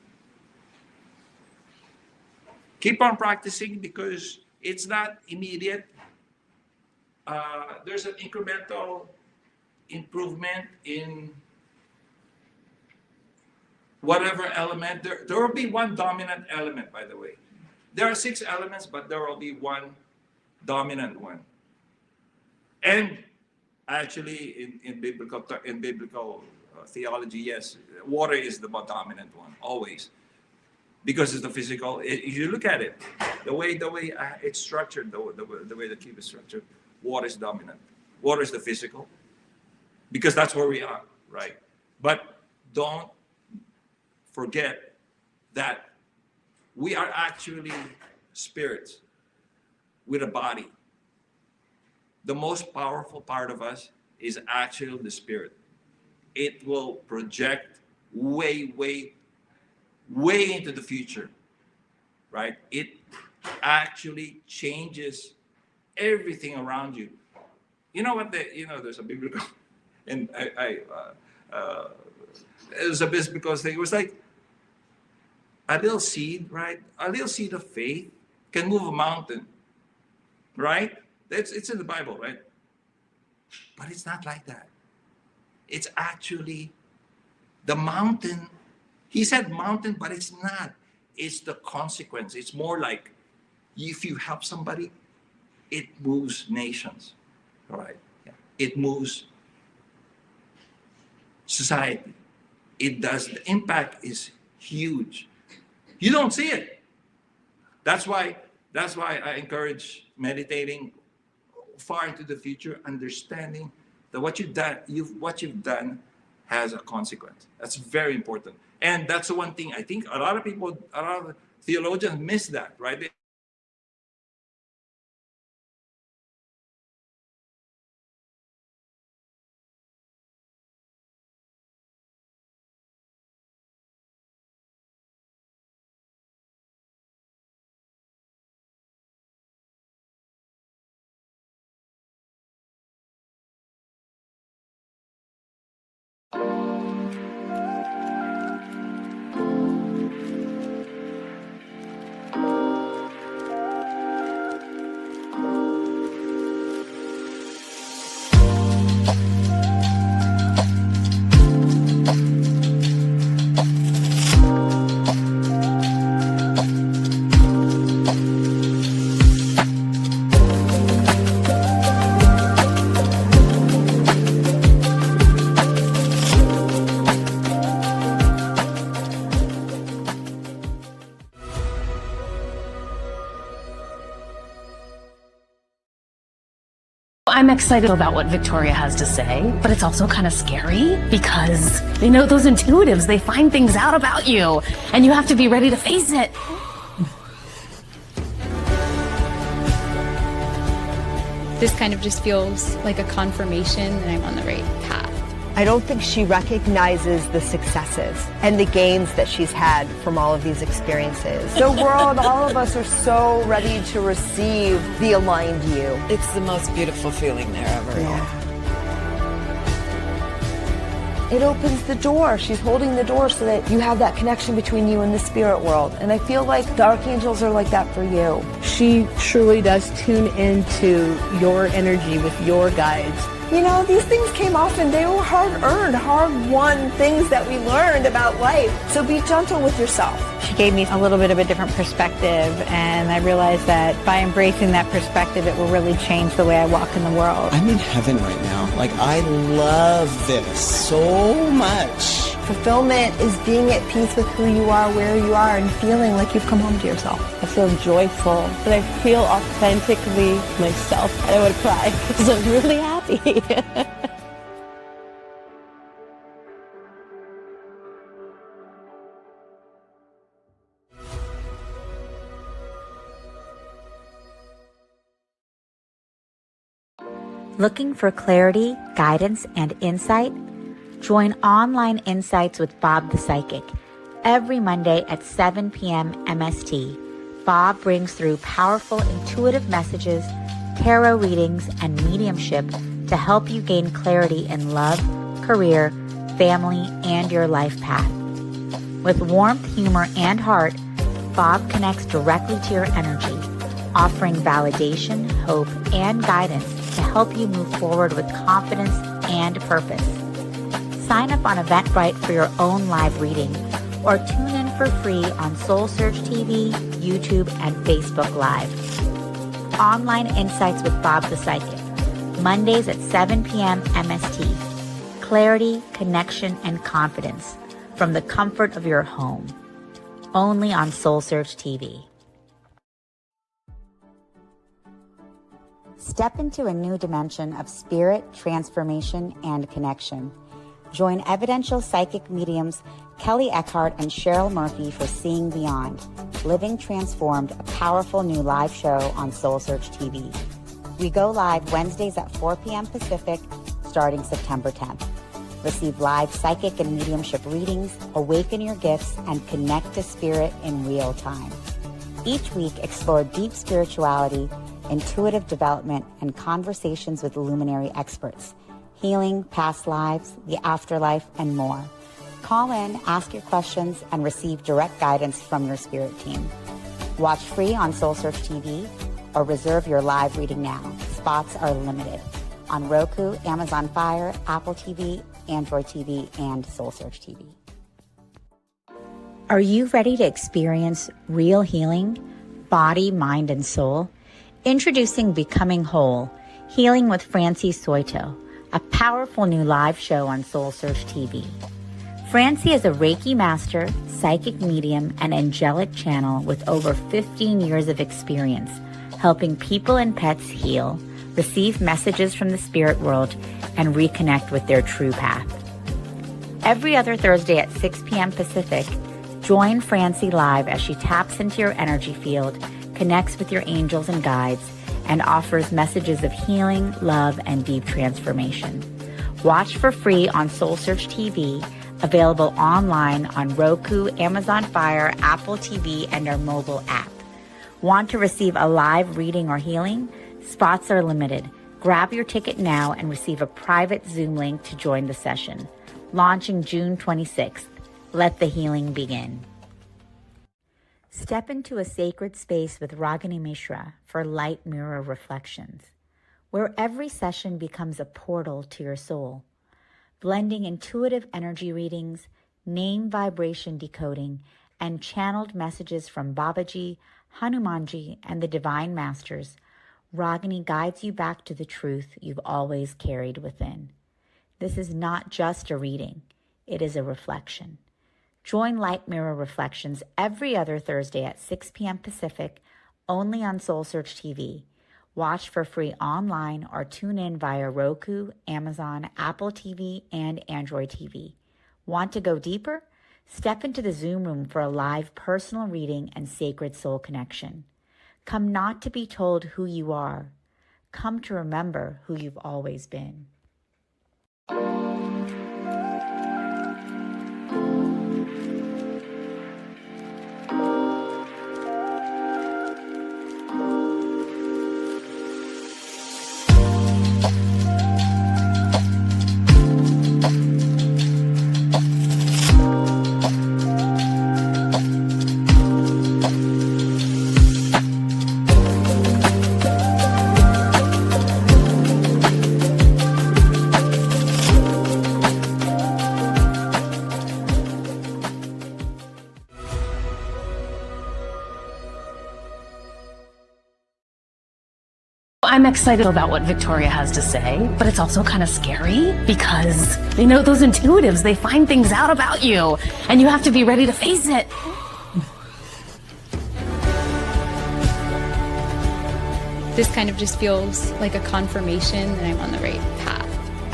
Keep on practicing because it's not immediate. There's an incremental improvement in whatever element. There will be one dominant element, by the way. There are 6 elements, but there will be one dominant one. And actually, in biblical theology, yes, water is the more dominant one, always, because it's the physical. If you look at it, the way it's structured, the way the cube is structured, water is dominant. Water is the physical, because that's where we are, right? But don't forget that we are actually spirits with a body. The most powerful part of us is actually the spirit. It will project way into the future. right? It actually changes everything around you. You know what? There's a biblical, and it was a bit because it was like a little seed, right? A little seed of faith can move a mountain, right? It's in the Bible, right? But it's not like that. It's actually the mountain. He said mountain, but it's not. It's the consequence. It's more like if you help somebody, it moves nations, right? Yeah. It moves society. It does. The impact is huge. You don't see it. That's why I encourage meditating far into the future, understanding that what you've done has a consequence. That's very important. And that's the one thing I think a lot of theologians miss that, right? I'm excited about what Victoria has to say, but it's also kind of scary because, those intuitives, they find things out about you and you have to be ready to face it. This kind of just feels like a confirmation that I'm on the right path. I don't think she recognizes the successes and the gains that she's had from all of these experiences. The world, all of us are so ready to receive the aligned you. It's the most beautiful feeling there ever. Yeah. It opens the door. She's holding the door so that you have that connection between you and the spirit world. And I feel like the archangels are like that for you. She truly does tune into your energy with your guides. These things came off and they were hard-earned, hard-won things that we learned about life. So be gentle with yourself. She gave me a little bit of a different perspective, and I realized that by embracing that perspective, it will really change the way I walk in the world. I'm in heaven right now. Like, I love this so much. Fulfillment is being at peace with who you are, where you are, and feeling like you've come home to yourself. I feel joyful, but I feel authentically myself. And I would cry because I'm really happy. Looking for clarity, guidance, and insight? Join Online Insights with Bob the Psychic every Monday at 7 p.m. MST. Bob brings through powerful intuitive messages, tarot readings, and mediumship to help you gain clarity in love, career, family, and your life path. With warmth, humor, and heart, Bob connects directly to your energy, offering validation, hope, and guidance to help you move forward with confidence and purpose. Sign up on Eventbrite for your own live reading or tune in for free on SoulSearch TV, YouTube, and Facebook Live. Online Insights with Bob the Psychic, Mondays at 7 p.m. MST. Clarity, connection, and confidence from the comfort of your home. Only on SoulSearch TV. Step into a new dimension of spirit, transformation, and connection. Join evidential psychic mediums Kelly Eckhart and Cheryl Murphy for Seeing Beyond, Living Transformed, a powerful new live show on SoulSearch TV. We go live Wednesdays at 4 p.m. Pacific, starting September 10th. Receive live psychic and mediumship readings, awaken your gifts, and connect to spirit in real time. Each week, explore deep spirituality, intuitive development, and conversations with luminary experts, healing, past lives, the afterlife, and more. Call in, ask your questions, and receive direct guidance from your spirit team. Watch free on SoulSearch TV or reserve your live reading now. Spots are limited on Roku, Amazon Fire, Apple TV, Android TV, and SoulSearch TV. Are you ready to experience real healing, body, mind, and soul? Introducing Becoming Whole, Healing with Francie Soito, a powerful new live show on SoulSearch TV. Francie is a Reiki master, psychic medium, and angelic channel with over 15 years of experience helping people and pets heal, receive messages from the spirit world, and reconnect with their true path. Every other Thursday at 6 p.m. Pacific, join Francie live as she taps into your energy field, connects with your angels and guides, and offers messages of healing, love, and deep transformation. Watch for free on SoulSearch TV, available online on Roku, Amazon Fire, Apple TV, and our mobile app. Want to receive a live reading or healing? Spots are limited. Grab your ticket now and receive a private Zoom link to join the session. Launching June 26th. Let the healing begin. Step into a sacred space with Ragini Mishra for light mirror reflections, where every session becomes a portal to your soul, blending intuitive energy readings, name vibration decoding, and channeled messages from Babaji, Hanumanji, and the Divine Masters. Ragini guides you back to the truth you've always carried within. This is not just a reading, it is a reflection. Join Light Mirror Reflections every other Thursday at 6 p.m. Pacific, only on SoulSearch TV. Watch for free online or tune in via Roku, Amazon, Apple TV, and Android TV. Want to go deeper? Step into the Zoom room for a live personal reading and sacred soul connection. Come not to be told who you are. Come to remember who you've always been. I'm excited about what Victoria has to say, but it's also kind of scary because, those intuitives, they find things out about you and you have to be ready to face it. This kind of just feels like a confirmation that I'm on the right path.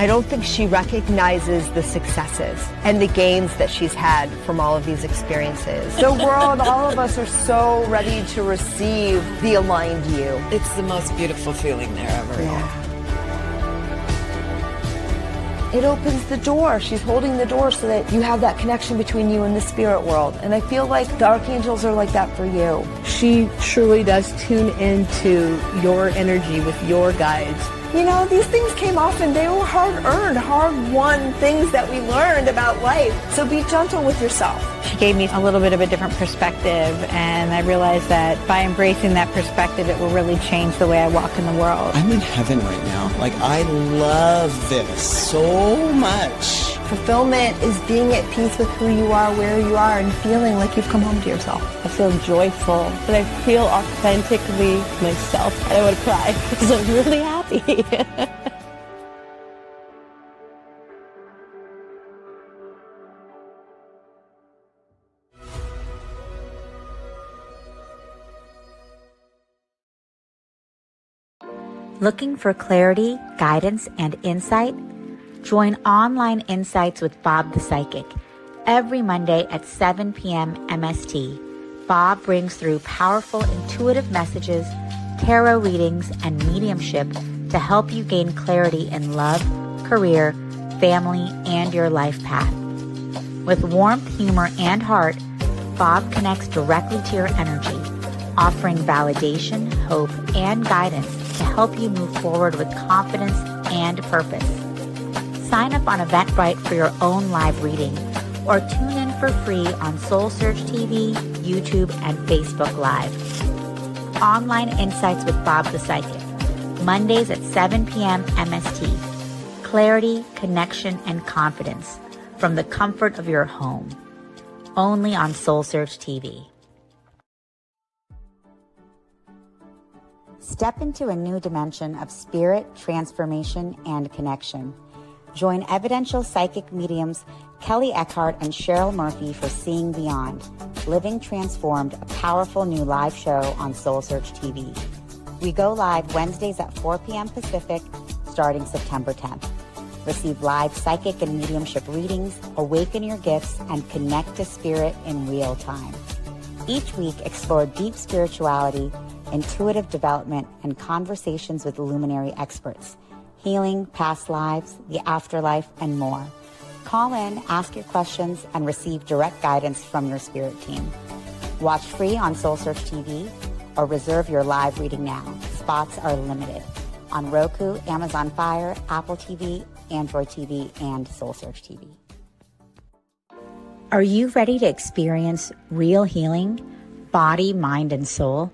I don't think she recognizes the successes and the gains that she's had from all of these experiences. The world, all of us are so ready to receive the aligned you. It's the most beautiful feeling there ever. Yeah. It opens the door. She's holding the door so that you have that connection between you and the spirit world. And I feel like the archangels are like that for you. She truly does tune into your energy with your guides. These things came off and they were hard-earned, hard-won things that we learned about life. So be gentle with yourself. She gave me a little bit of a different perspective, and I realized that by embracing that perspective, it will really change the way I walk in the world. I'm in heaven right now. I love this so much. Fulfillment is being at peace with who you are, where you are, and feeling like you've come home to yourself. I feel joyful, and I feel authentically myself. And I would cry because I'm really happy. Looking for clarity, guidance, and insight? Join Online Insights with Bob the Psychic every Monday at 7 p.m. MST. Bob brings through powerful intuitive messages, tarot readings, and mediumship to help you gain clarity in love, career, family, and your life path. With warmth, humor, and heart, Bob connects directly to your energy, offering validation, hope, and guidance to help you move forward with confidence and purpose. Sign up on Eventbrite for your own live reading, or tune in for free on SoulSearch TV, YouTube, and Facebook Live. Online Insights with Bob the Psychic, Mondays at 7 p.m. MST. Clarity, connection, and confidence from the comfort of your home. Only on SoulSearch TV. Step into a new dimension of spirit, transformation, and connection. Join evidential psychic mediums Kelly Eckhart and Cheryl Murphy for Seeing Beyond, Living Transformed, a powerful new live show on SoulSearch TV. We go live Wednesdays at 4 p.m. Pacific, starting September 10th. Receive live psychic and mediumship readings, awaken your gifts, and connect to spirit in real time. Each week, explore deep spirituality, intuitive development, and conversations with luminary experts, healing, past lives, the afterlife, and more. Call in, ask your questions, and receive direct guidance from your spirit team. Watch free on SoulSearch TV or reserve your live reading now. Spots are limited on Roku, Amazon Fire, Apple TV, Android TV, and SoulSearch TV. Are you ready to experience real healing, body, mind, and soul?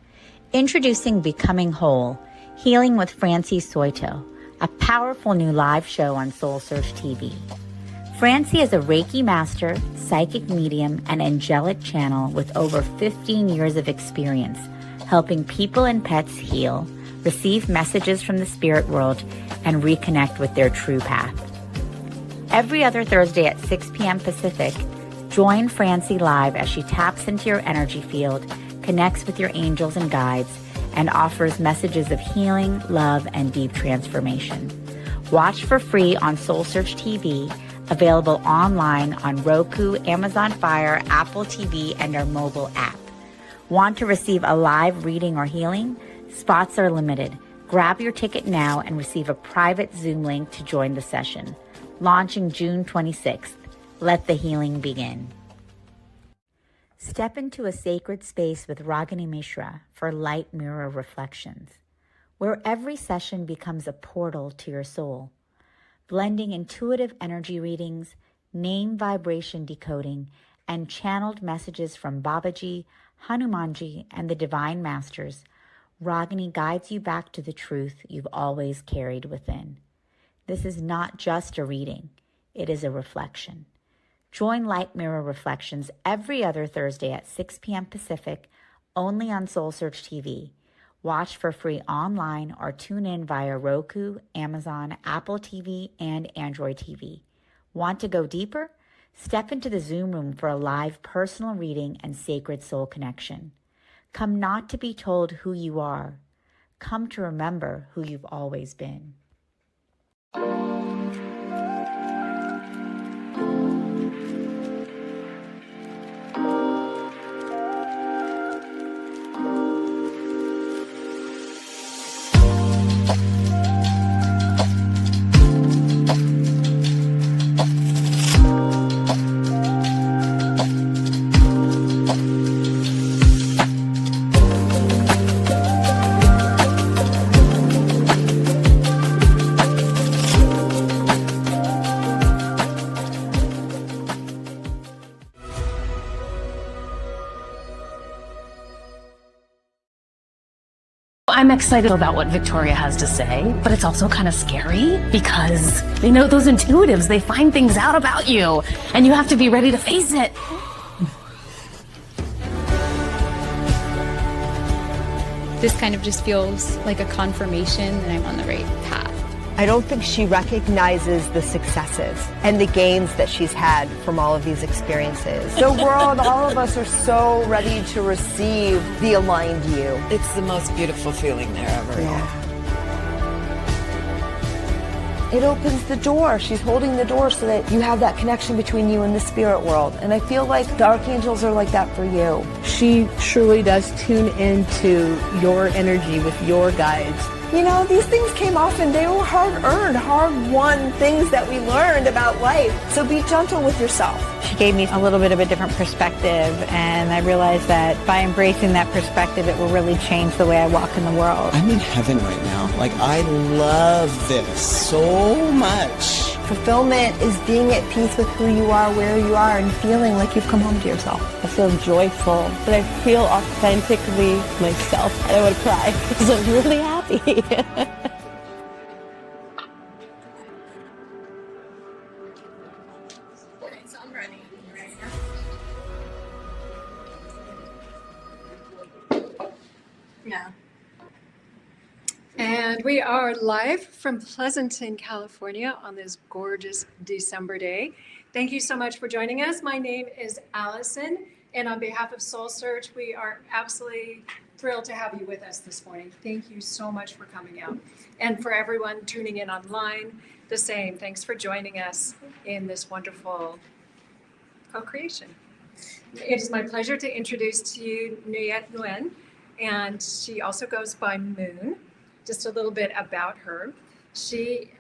Introducing Becoming Whole, Healing with Francie Soito, a powerful new live show on SoulSearch TV. Francie is a Reiki master, psychic medium, and angelic channel with over 15 years of experience helping people and pets heal, receive messages from the spirit world, and reconnect with their true path. Every other Thursday at 6 p.m. Pacific, join Francie live as she taps into your energy field, connects with your angels and guides, and offers messages of healing, love, and deep transformation. Watch for free on SoulSearch TV, available online on Roku, Amazon Fire, Apple TV, and our mobile app. Want to receive a live reading or healing? Spots are limited. Grab your ticket now and receive a private Zoom link to join the session. Launching June 26th. Let the healing begin. Step into a sacred space with Ragini Mishra for Light Mirror Reflections, where every session becomes a portal to your soul, blending intuitive energy readings, name vibration decoding, and channeled messages from Babaji, Hanumanji, and the Divine Masters. Ragini guides you back to the truth you've always carried within. This is not just a reading, it is a reflection. Join Light Mirror Reflections every other Thursday at 6 p.m. Pacific, only on SoulSearch TV. Watch for free online or tune in via Roku, Amazon, Apple TV, and Android TV. Want to go deeper? Step into the Zoom room for a live personal reading and sacred soul connection. Come not to be told who you are. Come to remember who you've always been. I'm excited about what Victoria has to say, but it's also kind of scary because, those intuitives, they find things out about you and you have to be ready to face it. This kind of just feels like a confirmation that I'm on the right path. I don't think she recognizes the successes and the gains that she's had from all of these experiences. The world, all of us are so ready to receive the aligned you. It's the most beautiful feeling there ever. Yeah. It opens the door. She's holding the door so that you have that connection between you and the spirit world. And I feel like the archangels are like that for you. She truly does tune into your energy with your guides. These things came off and they were hard-earned, hard-won things that we learned about life. So be gentle with yourself. She gave me a little bit of a different perspective, and I realized that by embracing that perspective, it will really change the way I walk in the world. I'm in heaven right now. Like, I love this so much. Fulfillment is being at peace with who you are, where you are, and feeling like you've come home to yourself. I feel joyful, but I feel authentically myself. And I want to cry because I'm really happy. Yeah. And we are live from Pleasanton, California on this gorgeous December day. Thank you so much for joining us. My name is Allison, and on behalf of SoulSearch, we are absolutely thrilled to have you with us this morning. Thank you so much for coming out. And for everyone tuning in online, the same. Thanks for joining us in this wonderful co-creation. It is my pleasure to introduce to you Nuyet Nguyen, and she also goes by Moon. Just a little bit about her. She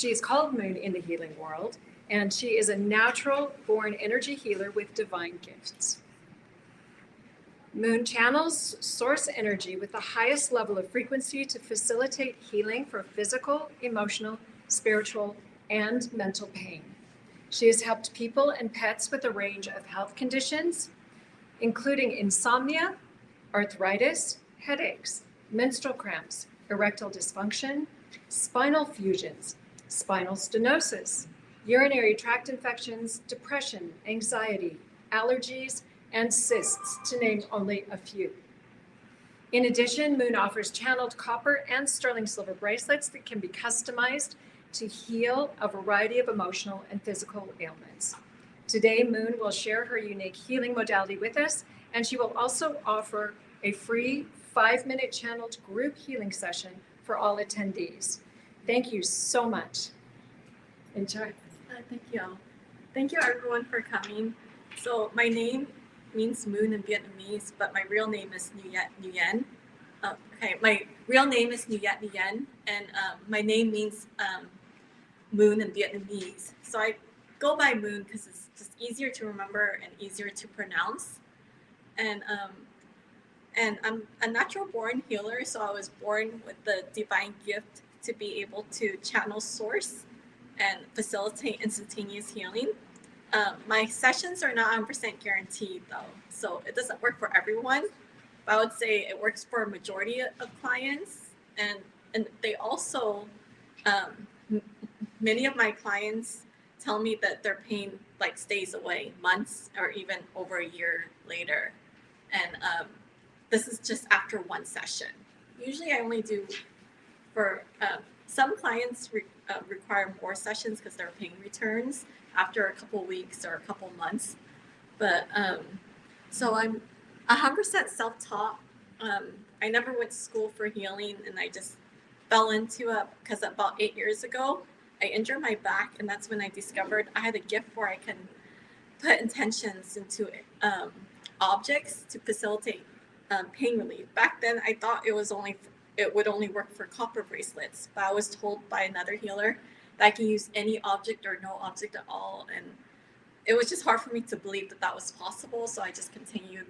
is called Moon in the healing world, and she is a natural-born energy healer with divine gifts. Moon channels source energy with the highest level of frequency to facilitate healing for physical, emotional, spiritual, and mental pain. She has helped people and pets with a range of health conditions, including insomnia, arthritis, headaches, menstrual cramps, erectile dysfunction, spinal fusions, spinal stenosis, urinary tract infections, depression, anxiety, allergies, and cysts, to name only a few. In addition, Moon offers channeled copper and sterling silver bracelets that can be customized to heal a variety of emotional and physical ailments. Today, Moon will share her unique healing modality with us, and she will also offer a free 5-minute channeled group healing session for all attendees. Thank you so much. Enjoy. Thank you. Thank you everyone for coming. So my name means moon in Vietnamese, but my real name is Nuyet Nguyen. My real name is Nuyet Nguyen, and my name means moon in Vietnamese. So I go by Moon because it's just easier to remember and easier to pronounce. And I'm a natural born healer, so I was born with the divine gift to be able to channel source and facilitate instantaneous healing. My sessions are not 100% guaranteed though, so it doesn't work for everyone, but I would say it works for a majority of clients. And they also, many of my clients tell me that their pain like stays away months or even over a year later. And this is just after one session. Usually I only do for, some clients require more sessions because their pain returns after a couple weeks or a couple months. But so I'm 100% self-taught. I never went to school for healing, and I just fell into it because about 8 years ago, I injured my back, and that's when I discovered I had a gift where I can put intentions into objects to facilitate pain relief. Back then, I thought it would only work for copper bracelets, but I was told by another healer that I can use any object or no object at all, and it was just hard for me to believe that that was possible. So I just continued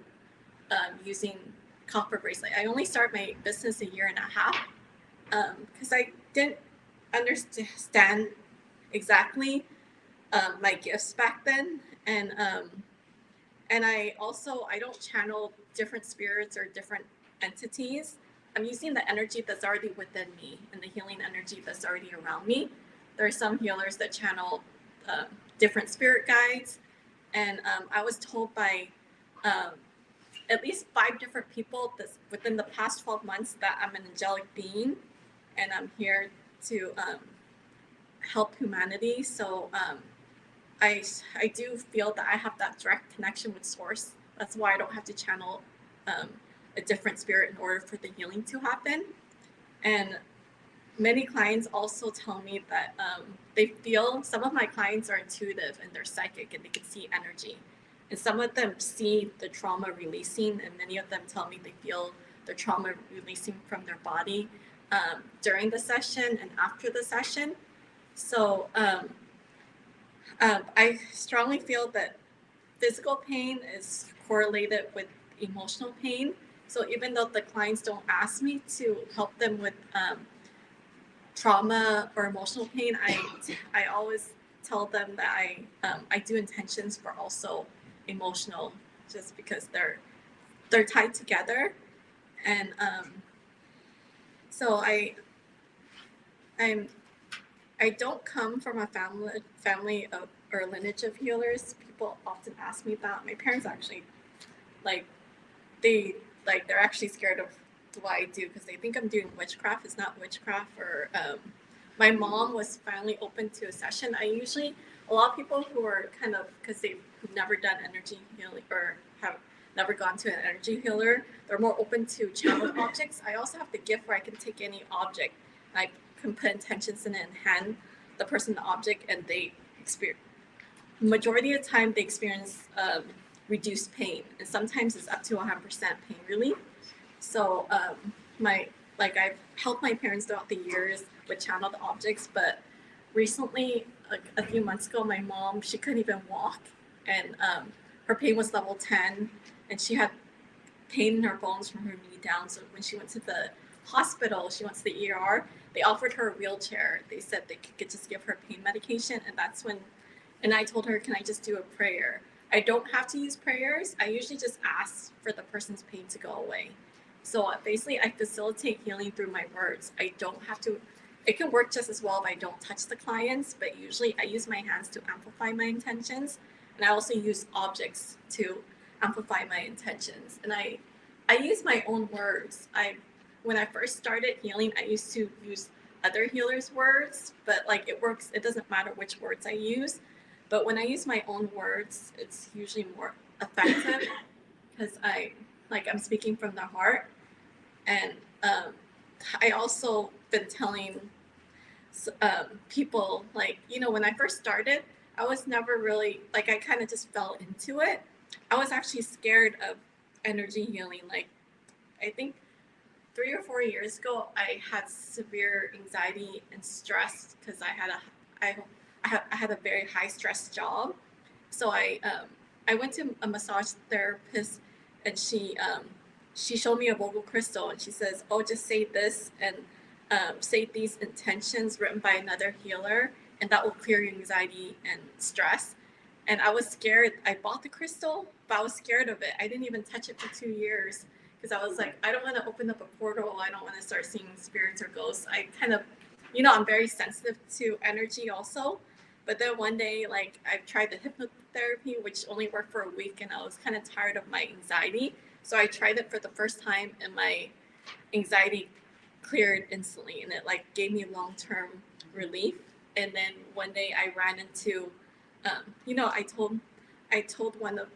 using copper bracelet. I only started my business 1.5 years because I didn't understand exactly my gifts back then, and I don't channel different spirits or different entities. I'm using the energy that's already within me and the healing energy that's already around me. There are some healers that channel different spirit guides, and I was told by at least 5 different people within the past 12 months that I'm an angelic being, and I'm here to help humanity. So I do feel that I have that direct connection with Source. That's why I don't have to channel a different spirit in order for the healing to happen. And many clients also tell me that they feel, some of my clients are intuitive and they're psychic and they can see energy. And some of them see the trauma releasing, and many of them tell me they feel the trauma releasing from their body during the session and after the session. So I strongly feel that physical pain is correlated with emotional pain. So even though the clients don't ask me to help them with trauma or emotional pain, I always tell them that I do intentions for also emotional, just because they're tied together. And so I don't come from a family of or lineage of healers. People often ask me that. My parents actually they're actually scared of what I do because they think I'm doing witchcraft. It's not witchcraft. Or my mom was finally open to a session. A lot of people who are kind of, because they've never done energy healing or have never gone to an energy healer, they're more open to channeled objects. I also have the gift where I can take any object, I can put intentions in it and hand the person the object, and they experience, majority of the time they experience reduced pain, and sometimes it's up to 100% pain relief. So I've helped my parents throughout the years with channeled objects, but recently, a few months ago, my mom, she couldn't even walk, and her pain was level 10, and she had pain in her bones from her knee down. So when she went to the hospital, she went to the ER, they offered her a wheelchair. They said they could just give her pain medication, and that's when, and I told her, can I just do a prayer? I don't have to use prayers. I usually just ask for the person's pain to go away. So basically, I facilitate healing through my words. I don't have to, it can work just as well if I don't touch the clients, but usually I use my hands to amplify my intentions. And I also use objects to amplify my intentions. And I use my own words. When I first started healing, I used to use other healers' words, but it works. It doesn't matter which words I use. But when I use my own words, it's usually more effective because I'm speaking from the heart. And I also been telling people, when I first started, I was never really, I kind of just fell into it. I was actually scared of energy healing. I think 3 or 4 years ago, I had severe anxiety and stress because I had a very high stress job. So I went to a massage therapist, and she showed me a vocal crystal, and she says, oh, just say this and say these intentions written by another healer, and that will clear your anxiety and stress. And I was scared. I bought the crystal, but I was scared of it. I didn't even touch it for 2 years because I was I don't want to open up a portal. I don't want to start seeing spirits or ghosts. I kind of, I'm very sensitive to energy also. But then one day, I tried the hypnotherapy, which only worked for a week, and I was kind of tired of my anxiety. So I tried it for the first time, and my anxiety cleared instantly, and it gave me long-term relief. And then one day I ran into, I told one of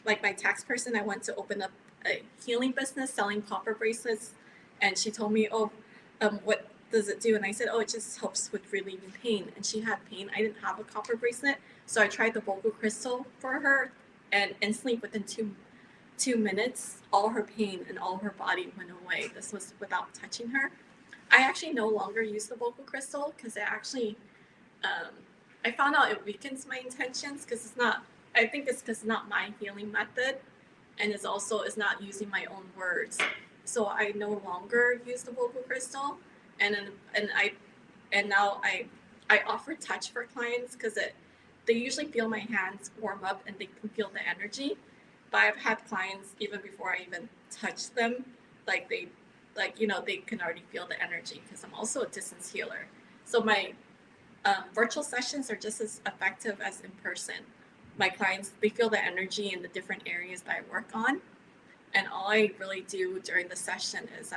my tax person I went to open up a healing business selling copper bracelets, and she told me, what does it do? And I said, it just helps with relieving pain. And she had pain. I didn't have a copper bracelet, so I tried the vocal crystal for her, and instantly within two minutes, all her pain and all her body went away. This was without touching her. I actually no longer use the vocal crystal because it actually, I found out it weakens my intentions because I think it's because it's not my healing method, and it's not using my own words. So I no longer use the vocal crystal, and now I offer touch for clients because they usually feel my hands warm up and they can feel the energy. But I've had clients even before I even touch them, they can already feel the energy because I'm also a distance healer. So my virtual sessions are just as effective as in person. My clients, they feel the energy in the different areas that I work on. And all I really do during the session is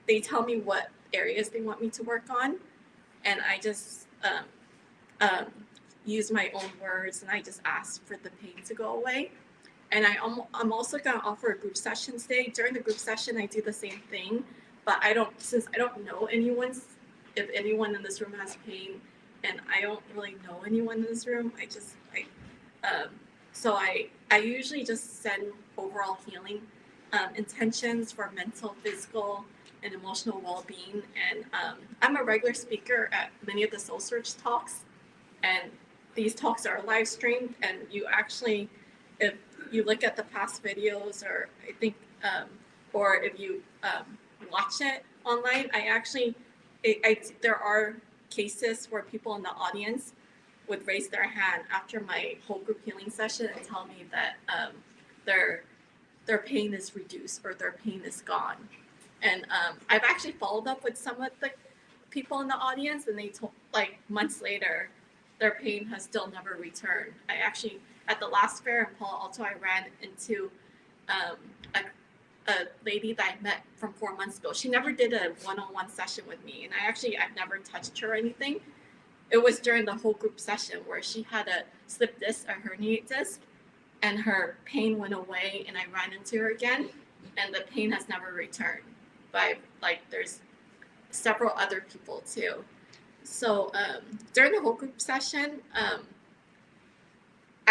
they tell me what areas they want me to work on. And I just use my own words, and I just ask for the pain to go away. And I'm also going to offer a group session today. During the group session, I do the same thing, but since I don't know if anyone in this room has pain, and I don't really know anyone in this room, I usually just send overall healing intentions for mental, physical, and emotional well-being. And I'm a regular speaker at many of the SoulSearch talks. And these talks are live streamed, and you actually, if you look at the past videos, or I think, or if you watch it online, there are cases where people in the audience would raise their hand after my whole group healing session and tell me that their pain is reduced or their pain is gone. And I've actually followed up with some of the people in the audience, and they told, like, months later, their pain has still never returned. I actually, at the last fair in Palo Alto, I ran into a lady that I met from 4 months ago. She never did a one-on-one session with me, and I've never touched her or anything. It was during the whole group session where she had a slip disc, a herniated disc, and her pain went away, and I ran into her again, and the pain has never returned. But there's several other people too. So during the whole group session, I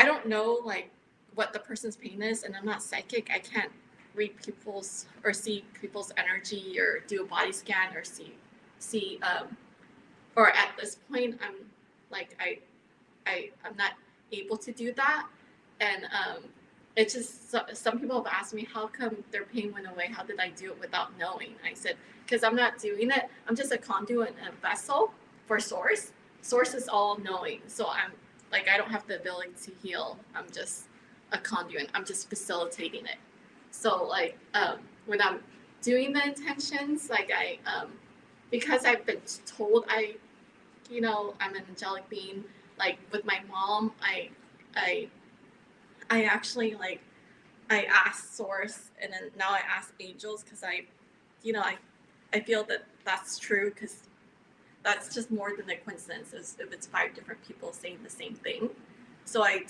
don't know what the person's pain is, and I'm not psychic. I can't read people's or see people's energy or do a body scan or see or at this point I'm not able to do that. And it's just some people have asked me, how come their pain went away? How did I do it without knowing? I said, because I'm not doing it. I'm just a conduit and a vessel for source. Source is all knowing. So I'm I don't have the ability to heal. I'm just a conduit. I'm just facilitating it. So when I'm doing the intentions, because I've been told I'm an angelic being, with my mom, I actually I asked source, and then now I ask angels, because I feel that that's true, because that's just more than a coincidence if it's 5 different people saying the same thing. So I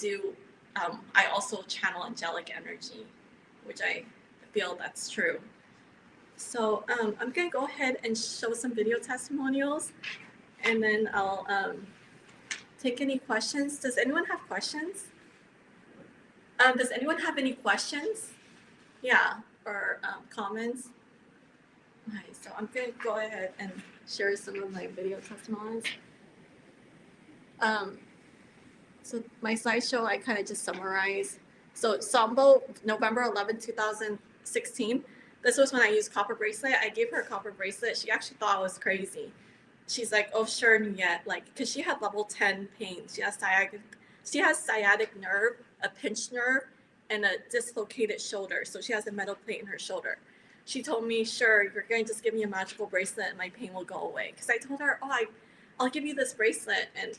also channel angelic energy, which I feel that's true. So I'm gonna go ahead and show some video testimonials, and then I'll take any questions. Does anyone have questions? Does anyone have any questions? Yeah, or comments? Okay, so I'm gonna go ahead and share some of my video testimonies. So my slideshow, I kind of just summarize. So Sambo, November 11, 2016. This was when I used copper bracelet. I gave her a copper bracelet. She actually thought I was crazy. She's like, oh, sure, yet, because she had level 10 pain. She has sciatic nerve, a pinched nerve, and a dislocated shoulder. So she has a metal plate in her shoulder. She told me, sure, you're going to just give me a magical bracelet and my pain will go away. Because I told her, I'll give you this bracelet. And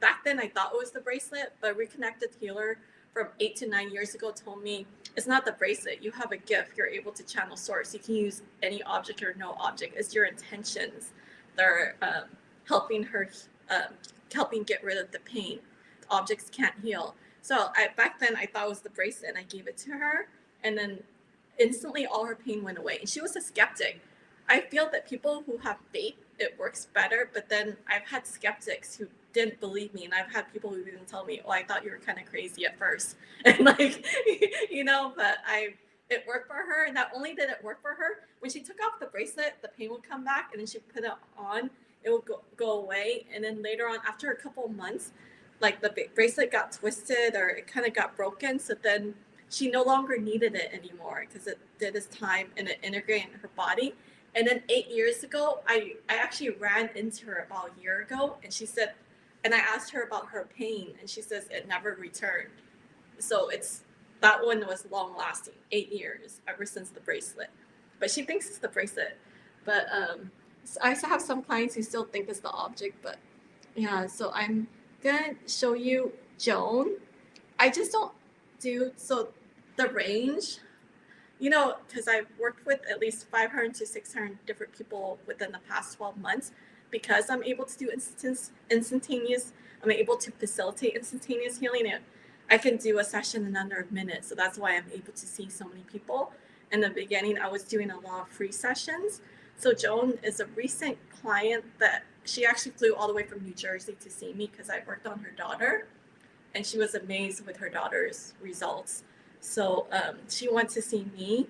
back then I thought it was the bracelet, but a reconnected healer from 8 to 9 years ago told me, it's not the bracelet. You have a gift. You're able to channel source. You can use any object or no object. It's your intentions that are helping get rid of the pain. Objects can't heal. So back then I thought it was the bracelet, and I gave it to her, and then instantly all her pain went away. And she was a skeptic. I feel that people who have faith, it works better, but then I've had skeptics who didn't believe me, and I've had people who didn't tell me, I thought you were kind of crazy at first. And but it worked for her. And not only did it work for her, when she took off the bracelet, the pain would come back, and then she put it on, it would go away. And then later on, after a couple of months, the bracelet got twisted, or it kind of got broken. So then she no longer needed it anymore, because it did its time and it integrated in her body. And then 8 years ago, I actually ran into her about a year ago, and she said, and I asked her about her pain, and she says it never returned. So that one was long lasting, 8 years, ever since the bracelet. But she thinks it's the bracelet. But so I have some clients who still think it's the object, but yeah, so I'm gonna show you Joan. I just don't do, so the range, because I've worked with at least 500 to 600 different people within the past 12 months, because I'm able to do instantaneous, I'm able to facilitate instantaneous healing. I can do a session in under a minute. So that's why I'm able to see so many people. In the beginning, I was doing a lot of free sessions. So Joan is a recent client that she actually flew all the way from New Jersey to see me, because I worked on her daughter, and she was amazed with her daughter's results. So she went to see me,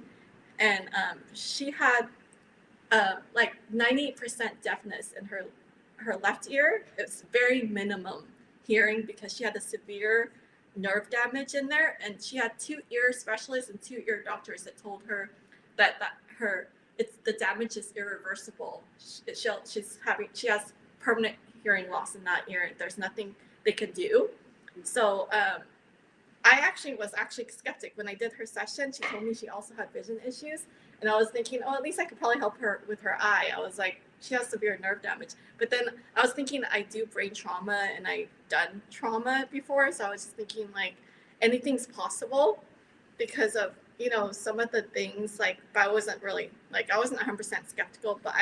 and she had 98% deafness in her left ear. It's very minimum hearing because she had a severe nerve damage in there, and she had 2 ear specialists and 2 ear doctors that told her that the damage is irreversible. She has permanent hearing loss in that ear. There's nothing they could do. So I was skeptic when I did her session. She told me she also had vision issues, and I was thinking, oh, at least I could probably help her with her eye. I was like, she has severe nerve damage. But then I was thinking, I do brain trauma and I've done trauma before, so I was just thinking like anything's possible because of, you know, some of the things. Like, but I wasn't 100% skeptical, but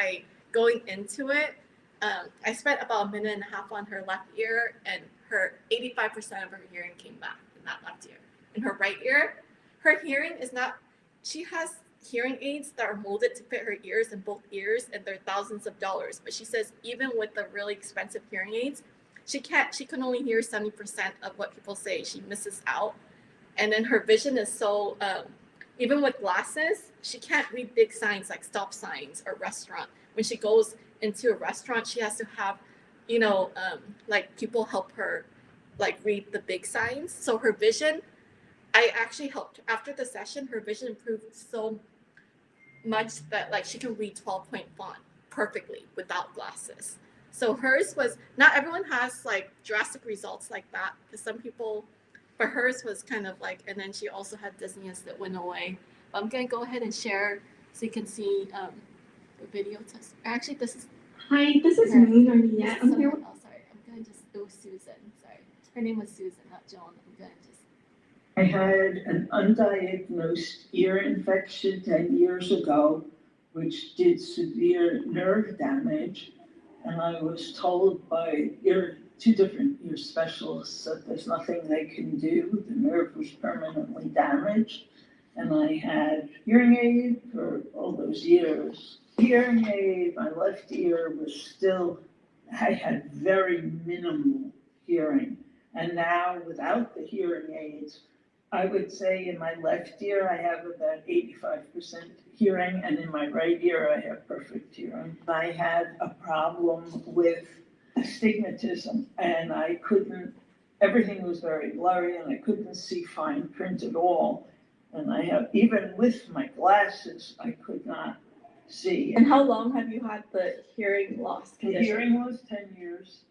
going into it, I spent about 1.5 minutes on her left ear, and her 85% of her hearing came back in that left ear. In her right ear, her hearing is not, she has hearing aids that are molded to fit her ears in both ears, and they're thousands of dollars. But she says even with the really expensive hearing aids, she can only hear 70% of what people say. She misses out. And then her vision is so, even with glasses, she can't read big signs like stop signs or restaurant. When she goes into a restaurant, she has to have, you know, like people help her like read the big signs. So her vision, I actually helped. After the session, her vision improved so much that like she can read 12-point font perfectly without glasses. So hers was, not everyone has like drastic results like that, because some people, but hers was kind of like, and then she also had dizziness that went away. But I'm gonna go ahead and share so you can see the video test. Actually, this is Hi, this is Moon or Nia. I'm here. Oh, sorry. I'm gonna just do Susan. Sorry, her name was Susan, not Joan. I'm gonna just. I had an undiagnosed ear infection 10 years ago, which did severe nerve damage. And I was told by 2 different ear specialists that there's nothing they can do. The nerve was permanently damaged. And I had hearing aid for all those years. Hearing aid, my left ear was still, I had very minimal hearing. And now without the hearing aids, I would say in my left ear, I have about 85% hearing, and in my right ear, I have perfect hearing. I had a problem with astigmatism, and I couldn't, everything was very blurry, and I couldn't see fine print at all. And I have, even with my glasses, I could not see. And how long have you had the hearing loss condition? The hearing loss 10 years.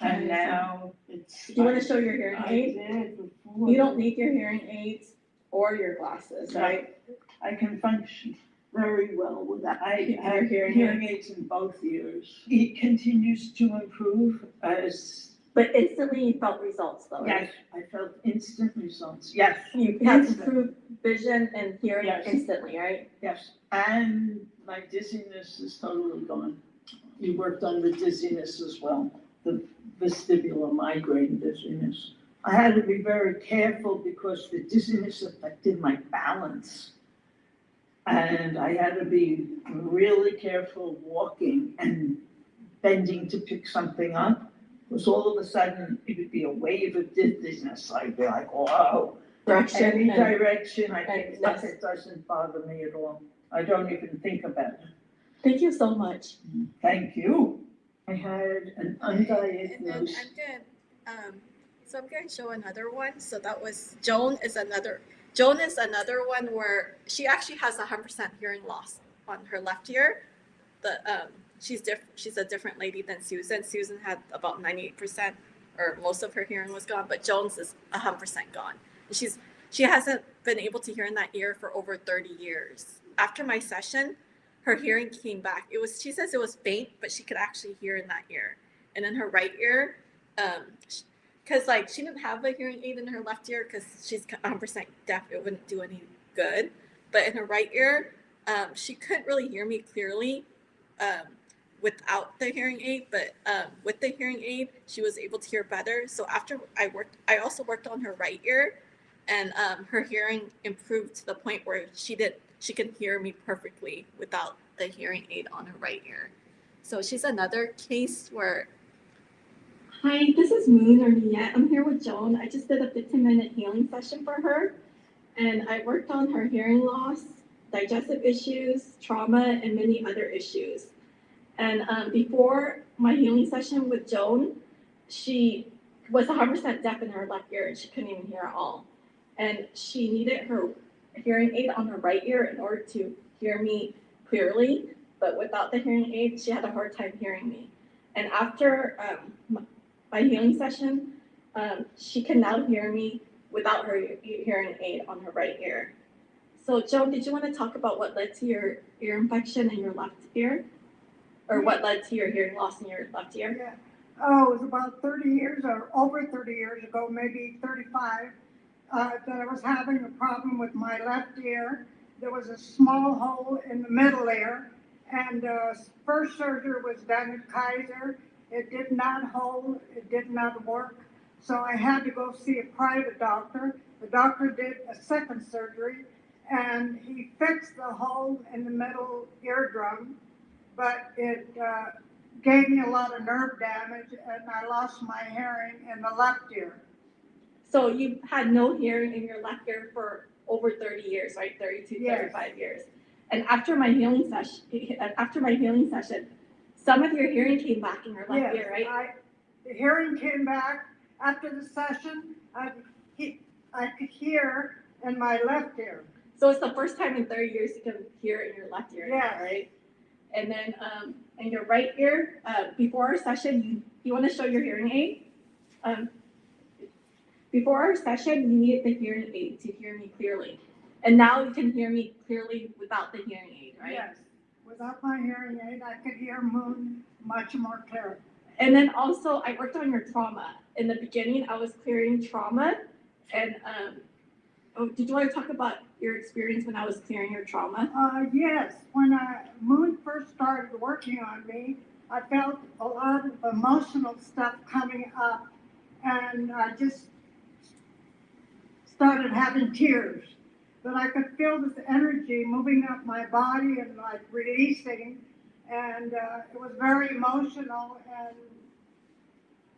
And now it's. Do you want to show your hearing aid? I did before. You don't need your hearing aids or your glasses, right? I can function very well with that. I Your have hearing hearing aids in both ears. It continues to improve as. But instantly you felt results though, right? Yes, I felt instant results. Yes. You had improved vision and hearing instantly, right? Yes. And my dizziness is totally gone. You worked on the dizziness as well, the vestibular migraine dizziness. I had to be very careful because the dizziness affected my balance. And I had to be really careful walking and bending to pick something up. Because all of a sudden it would be a wave of dizziness. I'd be like, whoa. Any direction I pick up, it doesn't bother me at all. I don't even think about it. Thank you so much. Thank you. I had an undiagnosed. And then so I'm going to show another one. So that was Joan is another one where she actually has 100% hearing loss on her left ear. She's a different lady than Susan. Susan had about 98% or most of her hearing was gone, but Joan's is 100% gone. And she hasn't been able to hear in that ear for over 30 years. After my session, her hearing came back. She says it was faint, but she could actually hear in that ear. And in her right ear, because like she didn't have a hearing aid in her left ear because she's 100% deaf, it wouldn't do any good. But in her right ear, she couldn't really hear me clearly without the hearing aid, but with the hearing aid, she was able to hear better. So after I also worked on her right ear, and her hearing improved to the point where she can hear me perfectly without the hearing aid on her right ear. So she's another case where. Hi, this is Moon or Nia. I'm here with Joan. I just did a 15-minute healing session for her, and I worked on her hearing loss, digestive issues, trauma, and many other issues. And before my healing session with Joan, was 100% deaf in her left ear and she couldn't even hear at all. And she needed her hearing aid on her right ear in order to hear me clearly, but without the hearing aid, she had a hard time hearing me. And after my healing session, she can now hear me without her hearing aid on her right ear. So Joan, did you want to talk about what led to your ear infection in your left ear? Or what led to your hearing loss in your left ear? Yeah. Oh, it was about 30 years or over 30 years ago, maybe 35, that I was having a problem with my left ear. There was a small hole in the middle ear, and first surgery was done at Kaiser. It did not hold, it did not work. So I had to go see a private doctor. The doctor did a second surgery, and he fixed the hole in the middle eardrum, but it gave me a lot of nerve damage, and I lost my hearing in the left ear. So you had no hearing in your left ear for over 30 years, right? 32, Yes. 35 years. And after my healing session, some of your hearing came back in your left ear, right? The hearing came back after the session. I could hear in my left ear. So it's the first time in 30 years you can hear in your left ear, Yes. now, right? And then in your right ear, before our session, you want to show your hearing aid? Before our session, you needed the hearing aid to hear me clearly. And now you can hear me clearly without the hearing aid, right? Yes. Without my hearing aid, I could hear Moon much more clear. And then also, I worked on your trauma. In the beginning, I was clearing trauma. And did you want to talk about your experience when I was clearing your trauma? Yes. When Moon first started working on me, I felt a lot of emotional stuff coming up, and I just started having tears. But I could feel this energy moving up my body and like releasing, and it was very emotional, and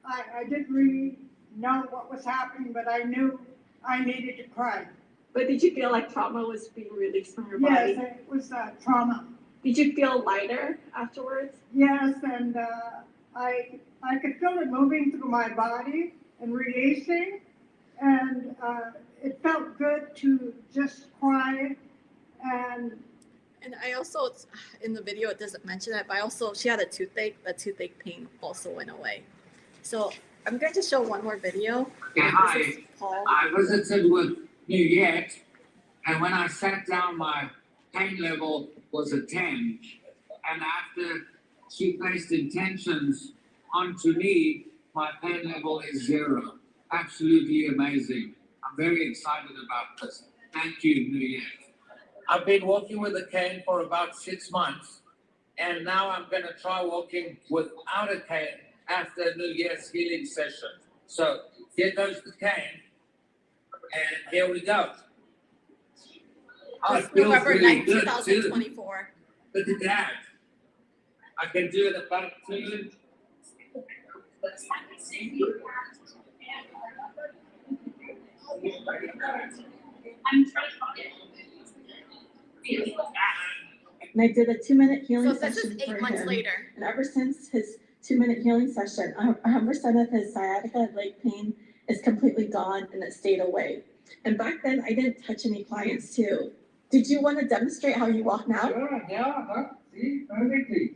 I didn't really know what was happening, but I knew I needed to cry. But did you feel like trauma was being released from your body? Yes, it was trauma. Did you feel lighter afterwards? Yes, and I could feel it moving through my body and releasing, and it felt good to just cry. And I also, in the video it doesn't mention it, but she had a toothache. The toothache pain also went away. So I'm going to show one more video. Yeah, hi. I visited with Juliette, and when I sat down, my pain level was a 10. And after she placed intentions onto me, my pain level is 0. Absolutely amazing. I'm very excited about this. Thank you, Juliette. I've been walking with a cane for about 6 months, and now I'm going to try walking without a cane after New Year's healing session. So here goes the cane, and here we go. Oh, it feels November really 9th, good 2024. too. Look at that. I can do it about 2. And I did a 2-minute healing So this session is 8 for months him. later. And ever since his 2-minute healing session, 100% of his sciatica leg pain is completely gone, and it stayed away. And back then, I didn't touch any clients too. Did you want to demonstrate how you walk now? Sure, yeah, see, perfectly.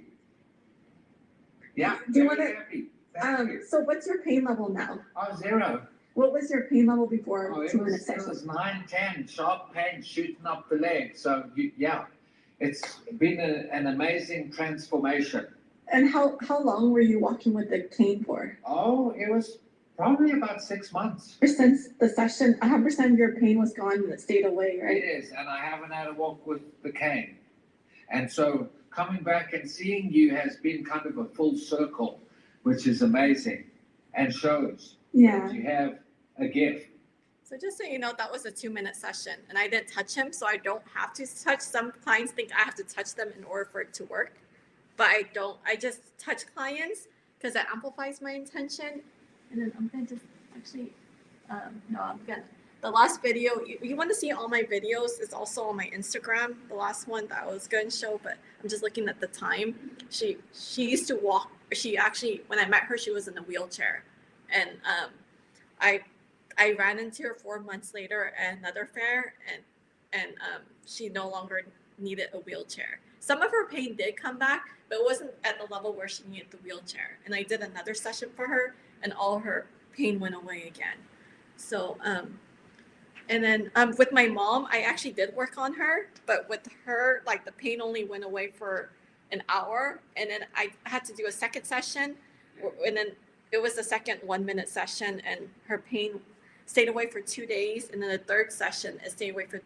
Yeah, Do you want happy. to? So what's your pain level now? Oh, 0. What was your pain level before Oh, it 2-minute was session? 9, 10, sharp pain shooting up the leg. So, yeah, it's been an amazing transformation. And how long were you walking with the cane for? Oh, it was probably about 6 months. Since the session, 100% of your pain was gone and it stayed away, right? It is, and I haven't had a walk with the cane. And so coming back and seeing you has been kind of a full circle, which is amazing and shows that you have a gift. So just so you know, that was a 2-minute session, and I didn't touch him, so I don't have to touch. Some clients think I have to touch them in order for it to work, but I don't. I just touch clients because that amplifies my intention. And then I'm gonna just actually, no, I'm gonna. The last video, you want to see all my videos, is also on my Instagram. The last one that I was going to show, but I'm just looking at the time. She used to walk. She actually, when I met her, she was in a wheelchair, and I ran into her 4 months later at another fair, and she no longer needed a wheelchair. Some of her pain did come back, but it wasn't at the level where she needed the wheelchair. And I did another session for her, and all her pain went away again. So, and then with my mom, I actually did work on her, but with her, like the pain only went away for an hour, and then I had to do a second session, and then it was the second 1 minute session, and her pain stayed away for 2 days, and then the third session it stayed away for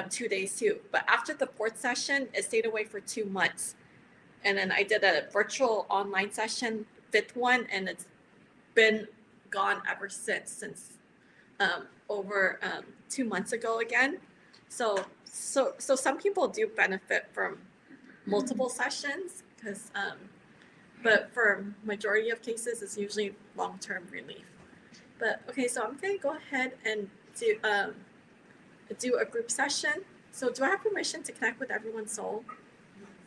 2 days too. But after the fourth session, it stayed away for 2 months, and then I did a virtual online session, fifth one, and it's been gone ever since over 2 months ago again. So some people do benefit from multiple sessions, because but for majority of cases it's usually long-term relief. But okay, so I'm gonna go ahead and do a group session. So do I have permission to connect with everyone's soul?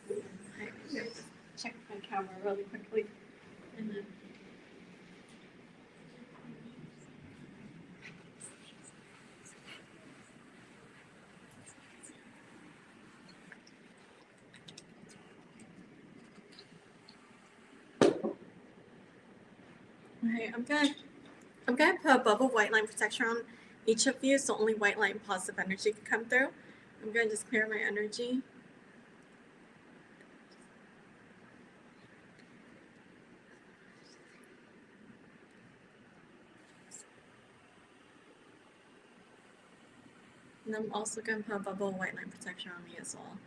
Okay, check my camera really quickly, and then okay, I'm gonna put a bubble white line protection on each of you, so only white light and positive energy can come through. I'm gonna just clear my energy. And I'm also gonna put a bubble white line protection on me as well.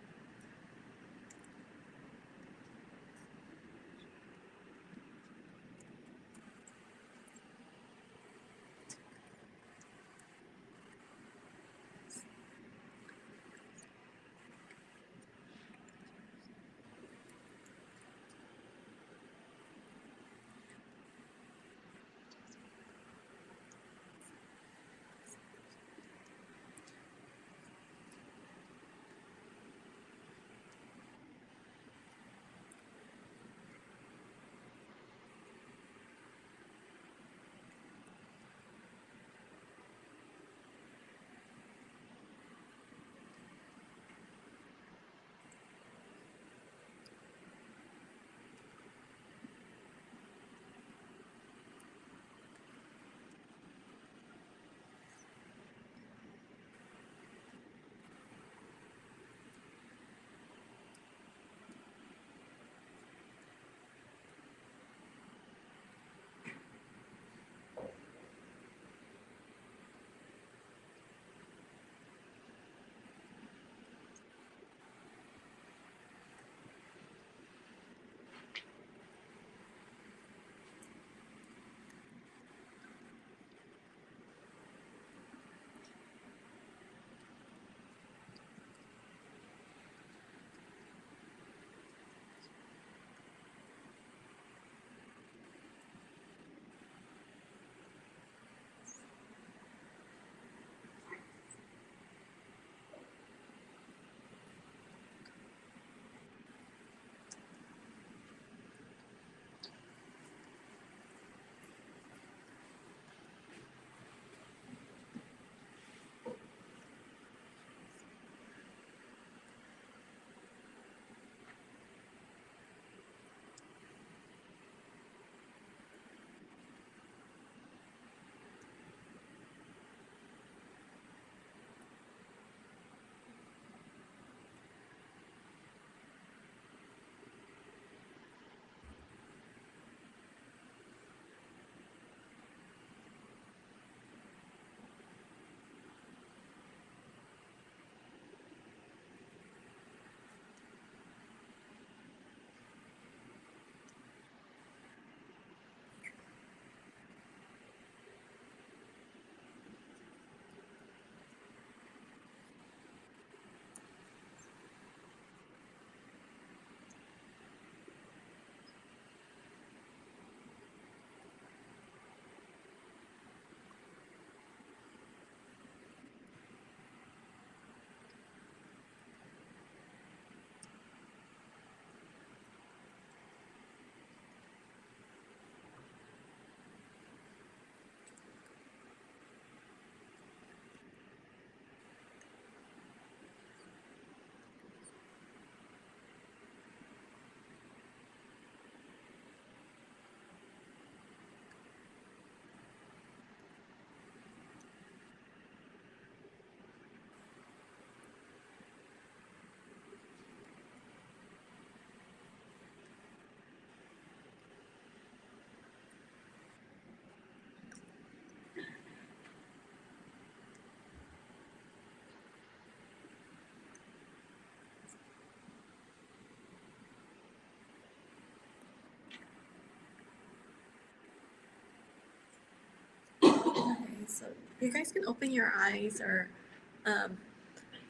you guys can open your eyes, or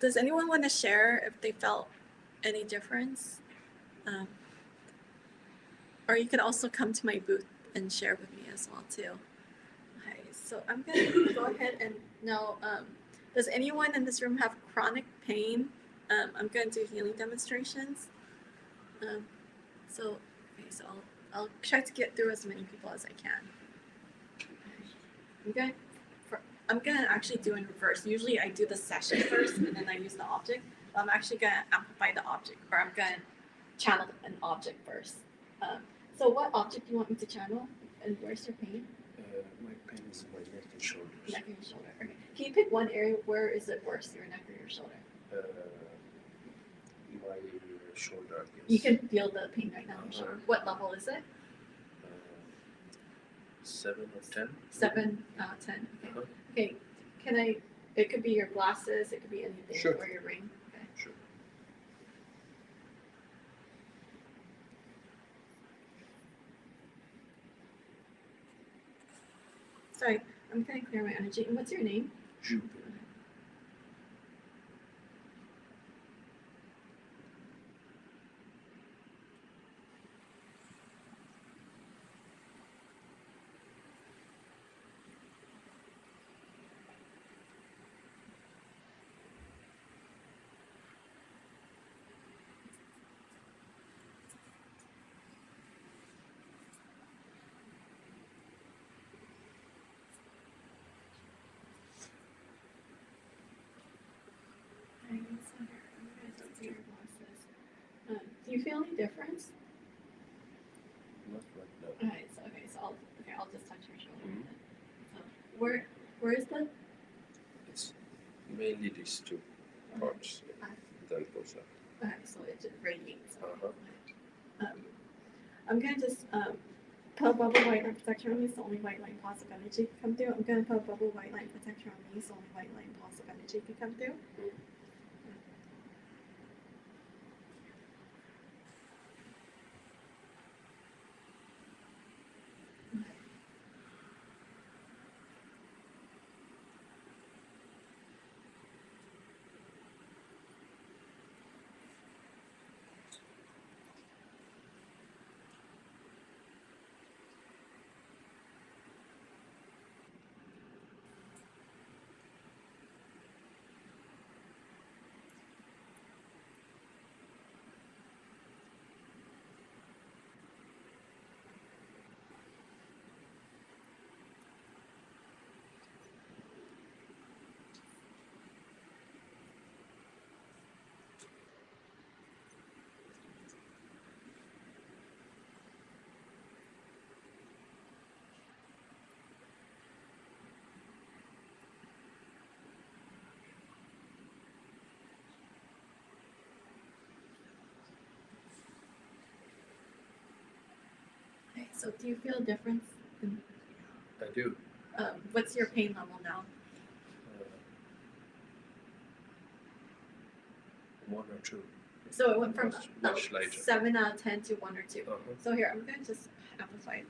does anyone want to share if they felt any difference? Or you could also come to my booth and share with me as well too. Okay, so I'm gonna go ahead and now, does anyone in this room have chronic pain? I'm going to do healing demonstrations. So I'll try to get through as many people as I can. I'm gonna actually do in reverse. Usually I do the session first and then I use the object. But I'm actually gonna amplify the object, or I'm gonna channel an object first. So what object do you want me to channel, and where's your pain? My pain is my neck and shoulders. Neck and shoulder. Okay. Can you pick one area? Where is it worse, your neck or your shoulder? My shoulder. Yes. You can feel the pain right now. I'm sure. What level is it? 7 or 10. 7 out of 10. Okay. Okay. Can I? It could be your glasses. It could be anything. Sure. Or your ring. Okay. Sure. Sorry, I'm gonna clear my energy. And what's your name? Jude. Do you feel any difference? Not right now. I'll just touch your shoulder. Where is the? It's mainly these two parts. Then goes up. Okay, so it just radiates. I'm gonna just put a bubble white light protector on me, so only white light positive energy can come through. I'm gonna put a bubble white light protector on me, so only white light positive energy can come through. Okay, so do you feel a difference? I do. What's your pain level now? 1 or 2. So it went from much lighter. 7 out of 10 to 1 or 2. So here, I'm going to just amplify it.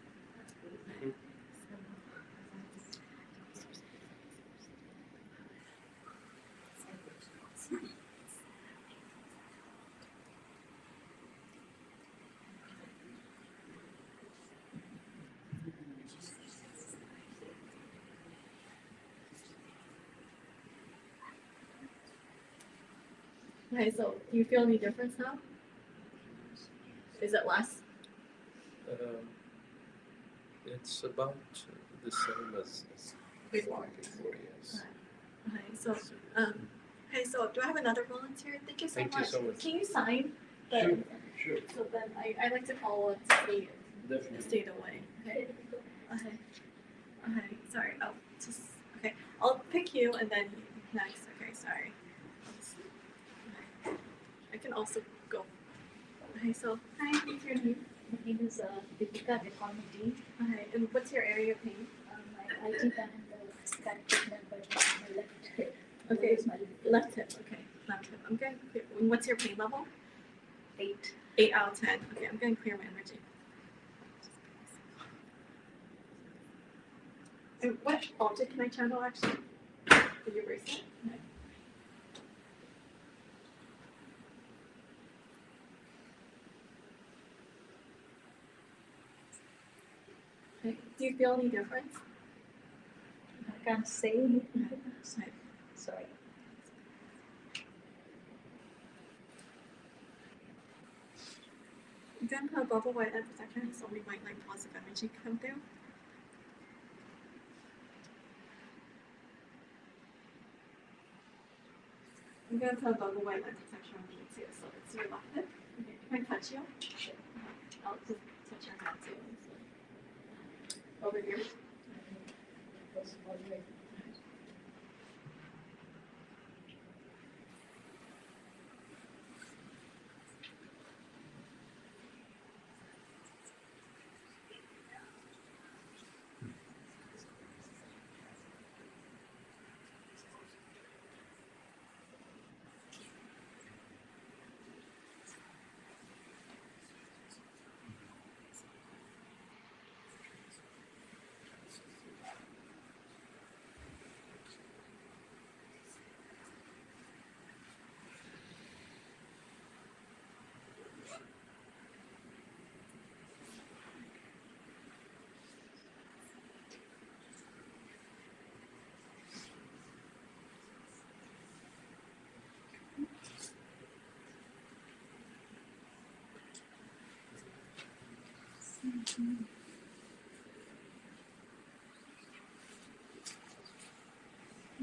Okay, so do you feel any difference now? Is it less? It's about the same as Before. Yes. Okay, so do I have another volunteer? Thank you so Thank you much. so much. Can you sign? Sure. So then I like to follow up to see Definitely. the state away. Okay. Sorry. I'll pick you and then next. Okay, sorry. I can also go. Okay, so hi, what's your name? My name is Deepika Deformity. Okay, and what's your area of pain? My IT band got treatment by my left hip. Okay, left hip. Okay, left hip. I'm going to clear. What's your pain level? 8. 8 out of 10. Okay, I'm going to clear my energy. And what object can I channel actually? Did you erase it? Okay. Do you feel any difference? I can't say anything. Sorry. Then her bubble white light protection is only white light positive energy come through. I'm going to put a bubble white light protection on you too, so it's your left hip. Okay, can I touch you? Sure. I'll just touch your hand too. Over here.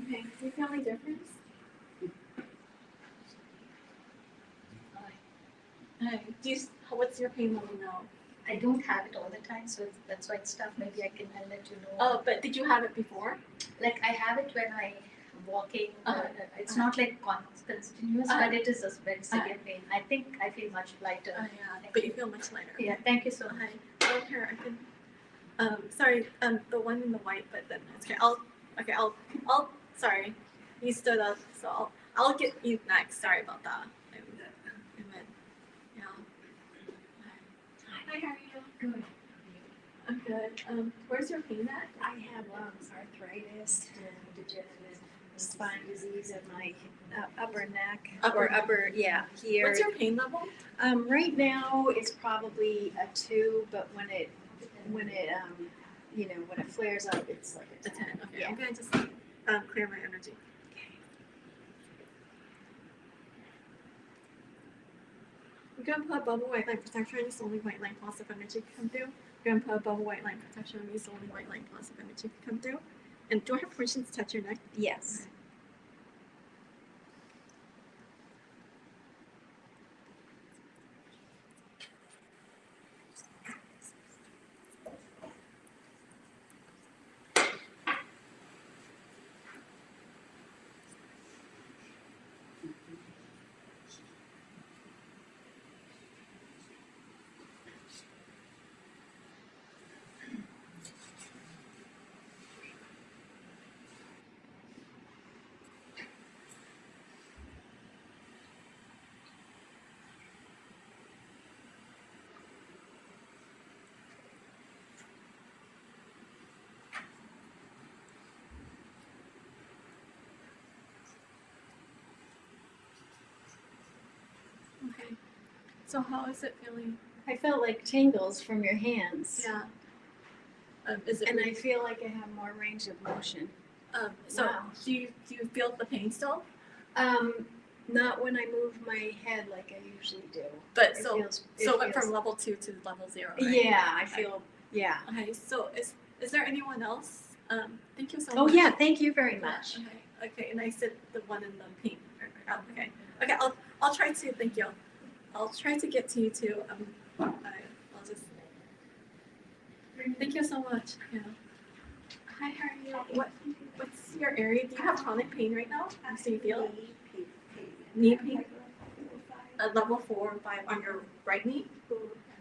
Okay, do you feel any difference? What's your pain level now? I don't have it all the time, so that's why it's tough. Maybe I'll let you know. Oh, but did you have it before? Like I have it when I'm walking. It's not like continuous, but it is a very severe pain. I think I feel much lighter. Yeah, but you feel much lighter. Yeah, thank you so much. Oh, here I can. Sorry, the one in the white, but then okay. I'll. Sorry, you stood up, so I'll get you next. Sorry about that. Yeah. Hi, how are you? Good. I'm good. Where's your pain at? I have arthritis and degenerative spine disease in my upper neck here. What's your pain level? Right now it's probably a 2, but when it flares up, it's like a 10. Okay, Yeah. I'm gonna just clear my energy. I'm gonna put a bubble white light protection on you, so only white light positive energy can come through. I'm gonna put a bubble white light protection on you, so only white light positive energy can come through. And do I have permission to touch your neck? Yes. Okay. So how is it feeling? I felt like tingles from your hands. Yeah. Is it? And really- I feel like I have more range of motion. So Wow. do you feel the pain still? Not when I move my head like I usually do. But It so feels- it it went feels- from level 2 to level 0. Right? Yeah, I feel. Yeah. Okay. So is there anyone else? Thank you so Oh much. yeah, thank you very much. Okay. Okay. And I said the one in the pink. Oh, okay. Okay. I'll try to. Thank you. I'll try to get to you too. I'll just. Thank you so much. Yeah. Hi. How are you? What's your area? Do you have chronic pain right now? So you feel knee pain? Level 4 or 5 on your right knee?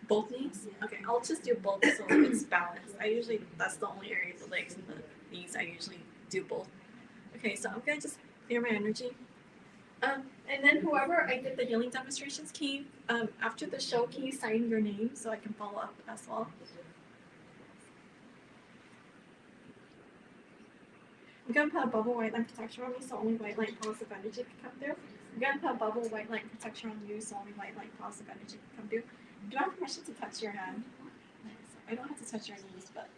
Both knees? Okay, I'll just do both so it's balanced. That's the only area of the legs and the knees I usually do both. Okay, so I'm gonna just clear my energy. And then whoever I did the healing demonstrations, after the show, can you sign your name so I can follow up as well? I'm gonna put a bubble white light protection on me so only white light positive energy can come through. I'm gonna put a bubble white light protection on you so only white light positive energy can come through. Do I have permission to touch your hand? I don't have to touch your knees, but.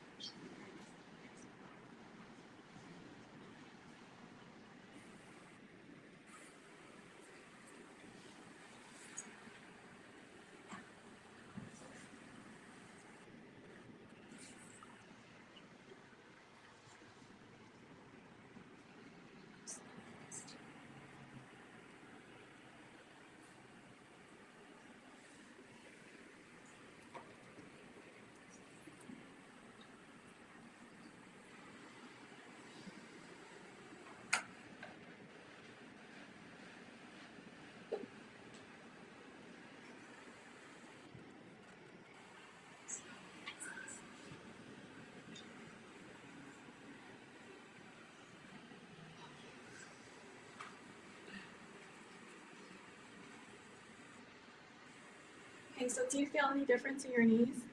Okay, so do you feel any difference in your knees?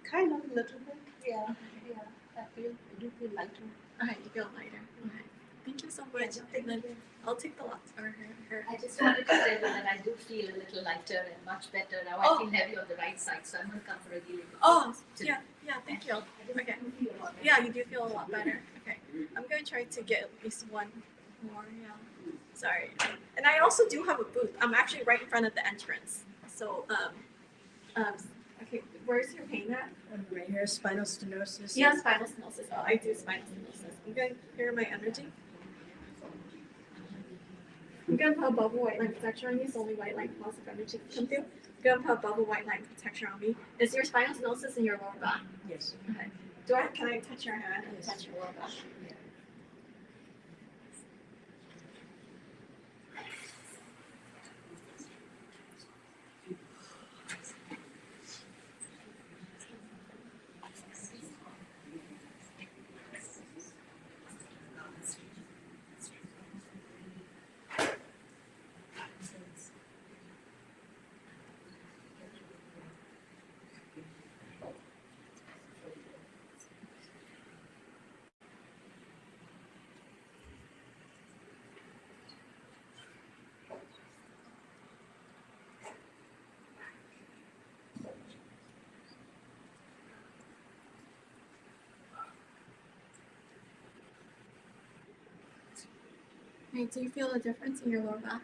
Kind of, a little bit, yeah. I do feel lighter. Okay, you feel lighter. Okay. Thank you so much. I'll take the lots or her. I just wanted to tell you that I do feel a little lighter and much better. Now I feel heavy on the right side, so I'm going to come for a healing. Yeah, thank you. Okay. Yeah, you do feel a lot better. Okay. I'm going to try to get at least one more, yeah. Sorry. And I also do have a booth. I'm actually right in front of the entrance. So, okay, where's your pain at? Right here, spinal stenosis. Yeah, spinal stenosis. Oh, I do spinal stenosis. I'm going to hear my energy. I'm going to put a bubble white light protection on you, so only white light positive energy can come through. I'm going to put a bubble white light protection on me. Is your spinal stenosis in your lower back? Yes. Okay. Can I touch your hand and touch your lower back? Yeah. Right, do you feel a difference in your lower back?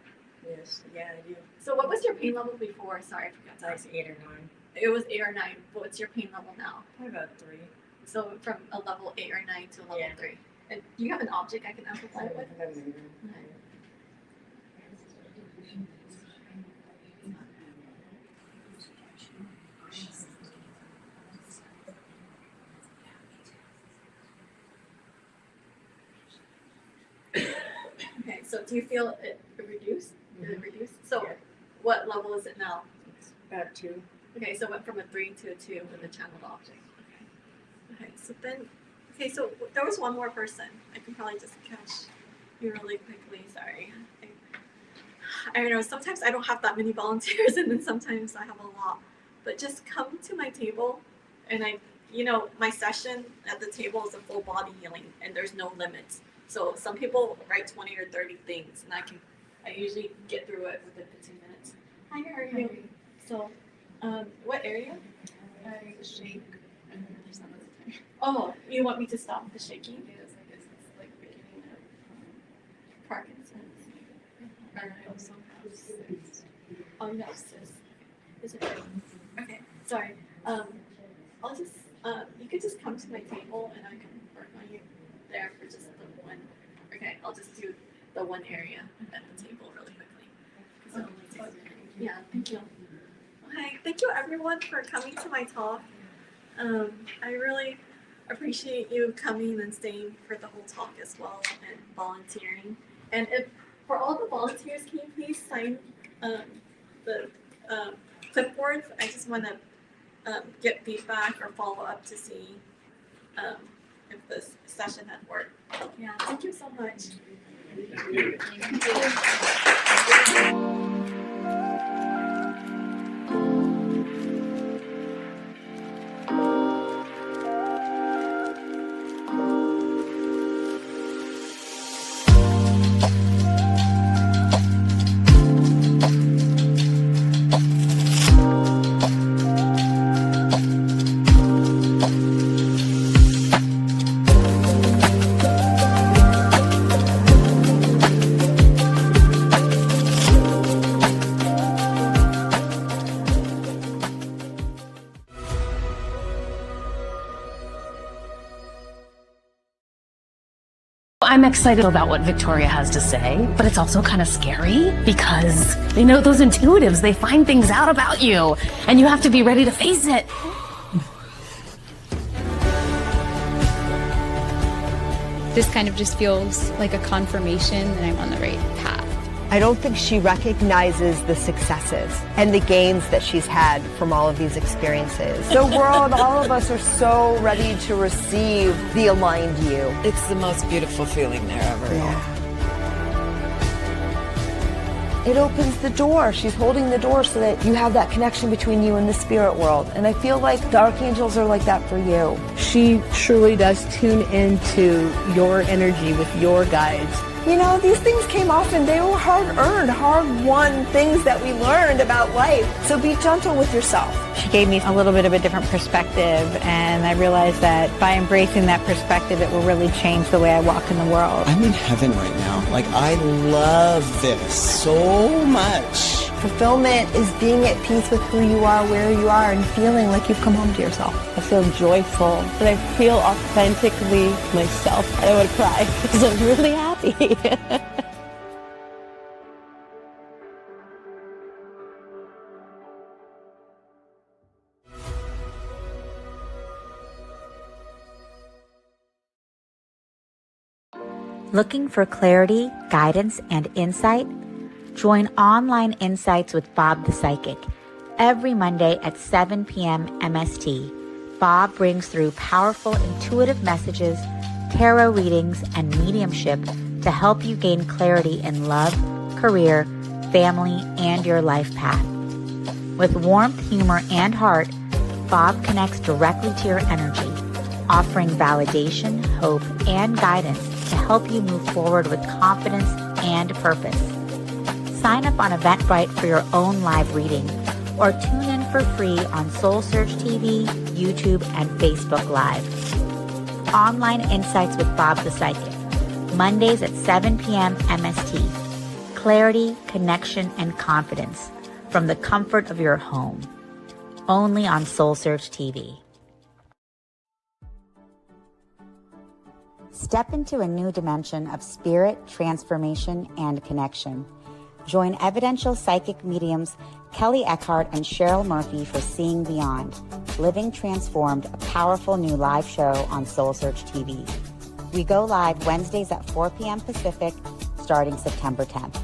Yes, yeah, I do. So what was your pain level before? Sorry, I forgot to ask. 8 or 9. It was 8 or 9. What's your pain level now? Probably about 3. So from a level 8 or 9 to a level 3. And do you have an object I can amplify it with? Okay. Okay, so do you feel it reduced? Did it reduce? So what level is it now? It's about 2. Okay, so it went from a 3 to a 2 with the channeled object. Okay, so then, so there was one more person. I can probably just catch you really quickly. Sorry. I don't know, sometimes I don't have that many volunteers and then sometimes I have a lot. But just come to my table and my session at the table is a full body healing and there's no limits. So some people write 20 or 30 things and I usually get through it within 15 minutes. Hi, how are you? So, what area? I shake some of the time. Oh, you want me to stop the shaking? Yes, I guess it's like beginning of Parkinson's. and I also have cysts. Oh, you have cysts. Is it right? Okay, sorry. I'll just, you could just come to my table and I can work on you there for just the one. Okay, I'll just do the one area at the table really quickly. Yeah, thank you. Okay, thank you everyone for coming to my talk. I really appreciate you coming and staying for the whole talk as well and volunteering. And if for all the volunteers, can you please sign the clipboards? I just want to get feedback or follow up to see if this session had worked. Yeah, thank you so much. Thank you. I'm excited about what Victoria has to say, but it's also kind of scary because, those intuitives, they find things out about you and you have to be ready to face it. This kind of just feels like a confirmation that I'm on the right path. I don't think she recognizes the successes and the gains that she's had from all of these experiences. The world, all of us are so ready to receive the aligned you. It's the most beautiful feeling there ever. Yeah. It opens the door. She's holding the door so that you have that connection between you and the spirit world. And I feel like the archangels are like that for you. She truly does tune into your energy with your guides. These things came off and they were hard-earned, hard-won things that we learned about life. So be gentle with yourself. She gave me a little bit of a different perspective, and I realized that by embracing that perspective, it will really change the way I walk in the world. I'm in heaven right now. Like, I love this so much. Fulfillment is being at peace with who you are, where you are, and feeling like you've come home to yourself. I feel joyful, but I feel authentically myself. I want to cry because I'm really happy. Looking for clarity, guidance, and insight? Join Online Insights with Bob the Psychic every Monday at 7 p.m. MST. Bob brings through powerful, intuitive messages, tarot readings, and mediumship to help you gain clarity in love, career, family, and your life path. With warmth, humor, and heart, Bob connects directly to your energy, offering validation, hope, and guidance to help you move forward with confidence and purpose. Sign up on Eventbrite for your own live reading or tune in for free on SoulSearch TV, YouTube, and Facebook Live. Online Insights with Bob the Psychic, Mondays at 7 p.m. MST. Clarity, connection, and confidence from the comfort of your home. Only on SoulSearch TV. Step into a new dimension of spirit, transformation, and connection. Join evidential psychic mediums Kelly Eckhart and Cheryl Murphy for Seeing Beyond, Living Transformed, a powerful new live show on SoulSearch TV. We go live Wednesdays at 4 p.m. Pacific, starting September 10th.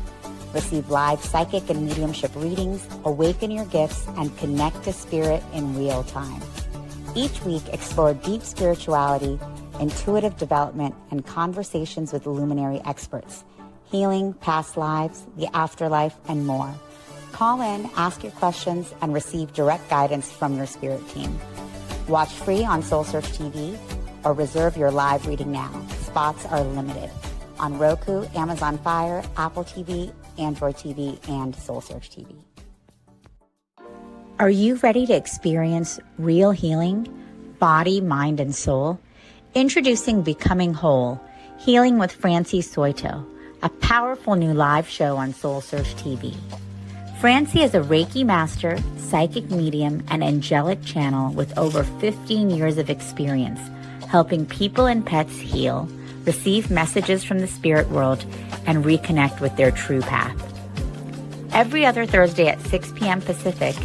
Receive live psychic and mediumship readings, awaken your gifts, and connect to spirit in real time. Each week, explore deep spirituality, intuitive development, and conversations with luminary experts. Healing, past lives, the afterlife, and more. Call in, ask your questions, and receive direct guidance from your spirit team. Watch free on SoulSearch TV or reserve your live reading now. Spots are limited on Roku, Amazon Fire, Apple TV, Android TV, and SoulSearch TV. Are you ready to experience real healing, body, mind, and soul? Introducing Becoming Whole, Healing with Francie Soito, a powerful new live show on SoulSearch TV. Francie is a Reiki master, psychic medium, and angelic channel with over 15 years of experience helping people and pets heal, receive messages from the spirit world, and reconnect with their true path. Every other Thursday at 6 p.m. Pacific,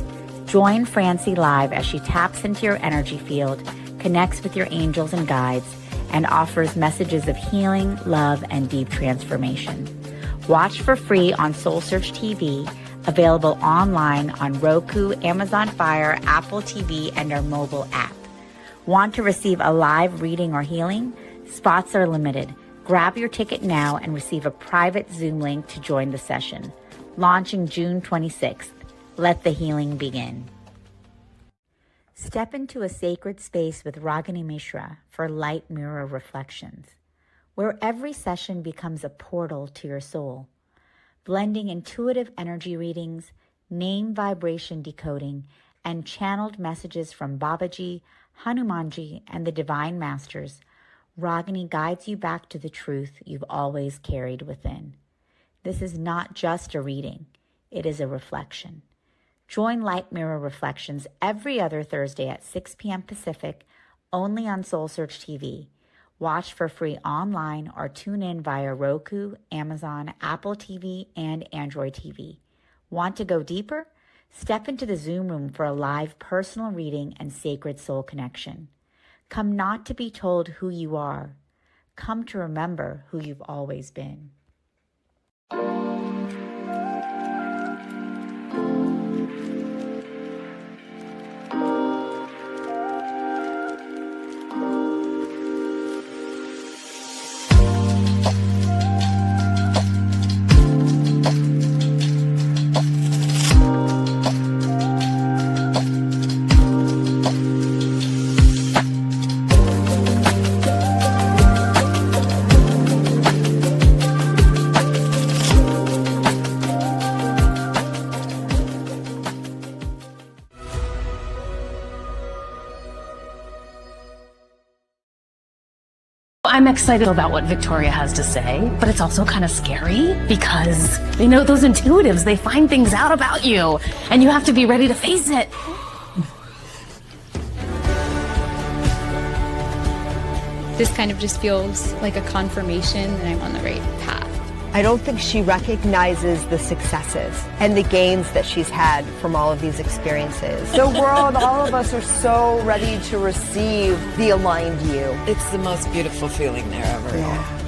join Francie live as she taps into your energy field, connects with your angels and guides, and offers messages of healing, love, and deep transformation. Watch for free on SoulSearch TV, available online on Roku, Amazon Fire, Apple TV, and our mobile app. Want to receive a live reading or healing? Spots are limited. Grab your ticket now and receive a private Zoom link to join the session. Launching June 26th. Let the healing begin. Step into a sacred space with Ragini Mishra for Light Mirror Reflections, where every session becomes a portal to your soul. Blending intuitive energy readings, name vibration decoding, and channeled messages from Babaji, Hanumanji, and the Divine Masters, Ragini guides you back to the truth you've always carried within. This is not just a reading, it is a reflection. Join Light Mirror Reflections every other Thursday at 6 p.m. Pacific, only on SoulSearch TV, Watch for free online or tune in via Roku, Amazon, Apple TV, and Android TV. Want to go deeper? Step into the Zoom room for a live personal reading and sacred soul connection. Come not to be told who you are. Come to remember who you've always been. I'm excited about what Victoria has to say, but it's also kind of scary because, those intuitives, they find things out about you and you have to be ready to face it. This kind of just feels like a confirmation that I'm on the right path. I don't think she recognizes the successes and the gains that she's had from all of these experiences. The world, all of us are so ready to receive the aligned you. It's the most beautiful feeling there ever. Yeah.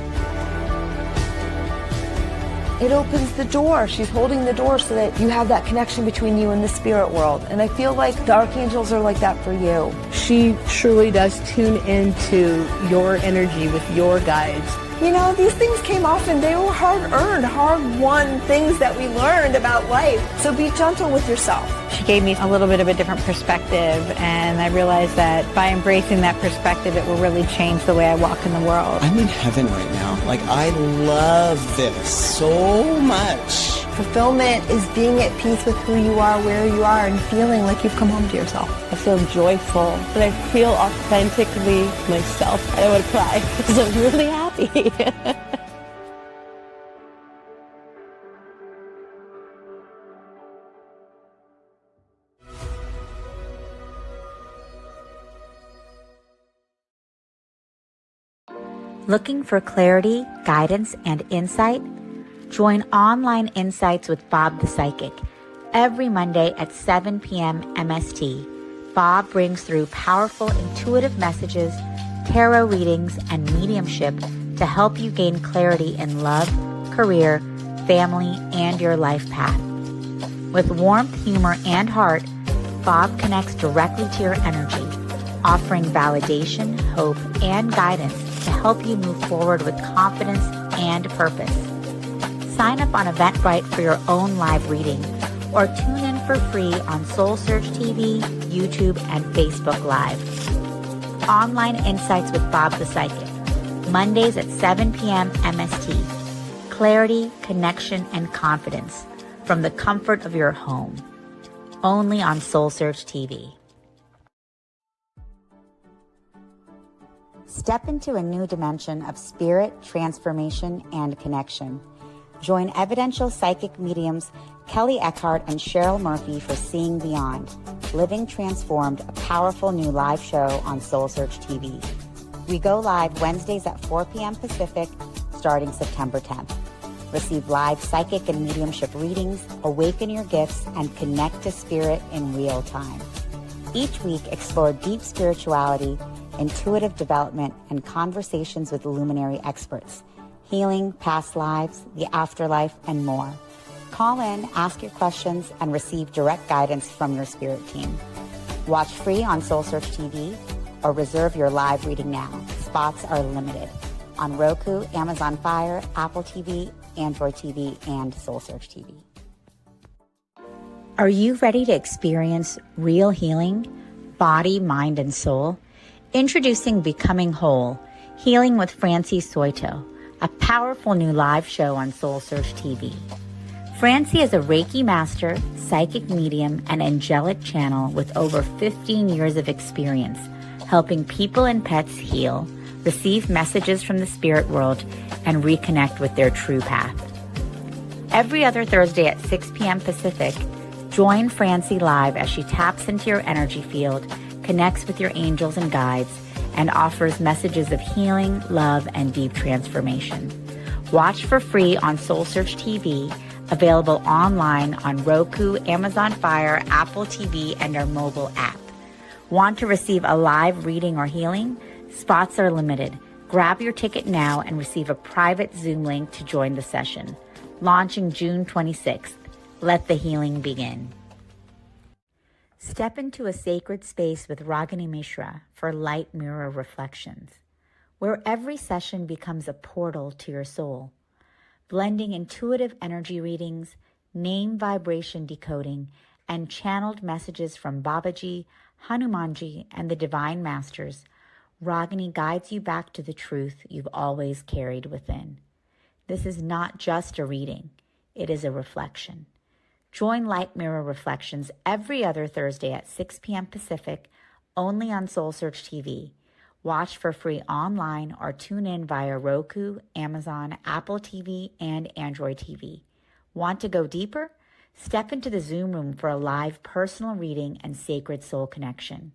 It opens the door. She's holding the door so that you have that connection between you and the spirit world. And I feel like the archangels are like that for you. She truly does tune into your energy with your guides. These things came off and they were hard-earned, hard-won things that we learned about life. So be gentle with yourself. She gave me a little bit of a different perspective, and I realized that by embracing that perspective, it will really change the way I walk in the world. I'm in heaven right now. I love this so much. Fulfillment is being at peace with who you are, where you are, and feeling like you've come home to yourself. I feel joyful, but I feel authentically myself. And I want to cry because I'm really happy. Looking for clarity, guidance, and insight? Join Online Insights with Bob the Psychic every Monday at 7 p.m. MST. Bob brings through powerful intuitive messages, tarot readings, and mediumship to help you gain clarity in love, career, family, and your life path. With warmth, humor, and heart, Bob connects directly to your energy, offering validation, hope, and guidance to help you move forward with confidence and purpose. Sign up on Eventbrite for your own live reading or tune in for free on SoulSearch TV, YouTube, and Facebook Live. Online Insights with Bob the Psychic, Mondays at 7 p.m. MST. Clarity, connection, and confidence from the comfort of your home. Only on SoulSearch TV. Step into a new dimension of spirit, transformation, and connection. Join evidential psychic mediums Kelly Eckhart and Cheryl Murphy for Seeing Beyond, Living Transformed, a powerful new live show on SoulSearch TV. We go live Wednesdays at 4 p.m. Pacific, starting September 10th. Receive live psychic and mediumship readings, awaken your gifts, and connect to spirit in real time. Each week, explore deep spirituality, intuitive development, and conversations with luminary experts. Healing, past lives, the afterlife, and more. Call in, ask your questions, and receive direct guidance from your spirit team. Watch free on SoulSearch TV or reserve your live reading now. Spots are limited on Roku, Amazon Fire, Apple TV, Android TV, and SoulSearch TV. Are you ready to experience real healing, body, mind, and soul? Introducing Becoming Whole, Healing with Francie Soito, a powerful new live show on SoulSearch TV. Francie is a Reiki master, psychic medium, and angelic channel with over 15 years of experience helping people and pets heal, receive messages from the spirit world, and reconnect with their true path. Every other Thursday at 6 p.m. Pacific, join Francie live as she taps into your energy field, connects with your angels and guides, and offers messages of healing, love, and deep transformation. Watch for free on SoulSearch TV, available online on Roku, Amazon Fire, Apple TV, and our mobile app. Want to receive a live reading or healing? Spots are limited. Grab your ticket now and receive a private Zoom link to join the session. Launching June 26th. Let the healing begin. Step into a sacred space with Ragini Mishra for light mirror reflections, where every session becomes a portal to your soul, blending intuitive energy readings, name vibration decoding, and channeled messages from Babaji, Hanumanji, and the Divine Masters. Ragini guides you back to the truth you've always carried within. This is not just a reading, it is a reflection. Join Light Mirror Reflections every other Thursday at 6 p.m. Pacific, only on SoulSearch TV. Watch for free online or tune in via Roku, Amazon, Apple TV, and Android TV. Want to go deeper? Step into the Zoom room for a live personal reading and sacred soul connection.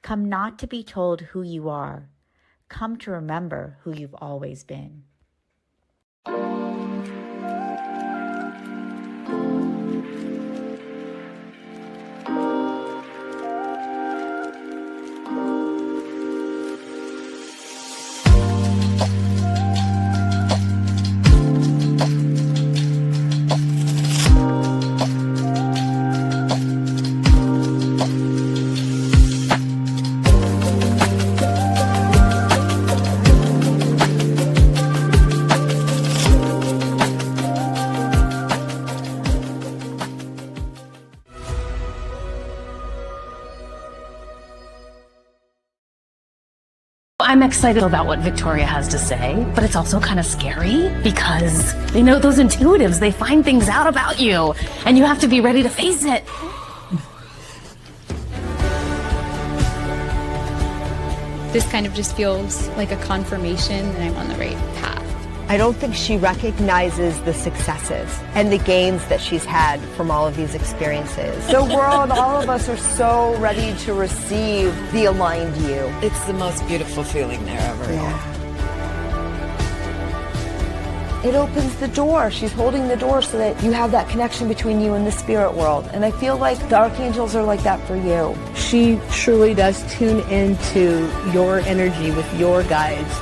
Come not to be told who you are. Come to remember who you've always been. I'm excited about what Victoria has to say, but it's also kind of scary because, those intuitives, they find things out about you and you have to be ready to face it. This kind of just feels like a confirmation that I'm on the right path. I don't think she recognizes the successes and the gains that she's had from all of these experiences. The world, all of us are so ready to receive the aligned you. It's the most beautiful feeling there ever. Yeah. It opens the door. She's holding the door so that you have that connection between you and the spirit world. And I feel like the archangels are like that for you. She truly does tune into your energy with your guides.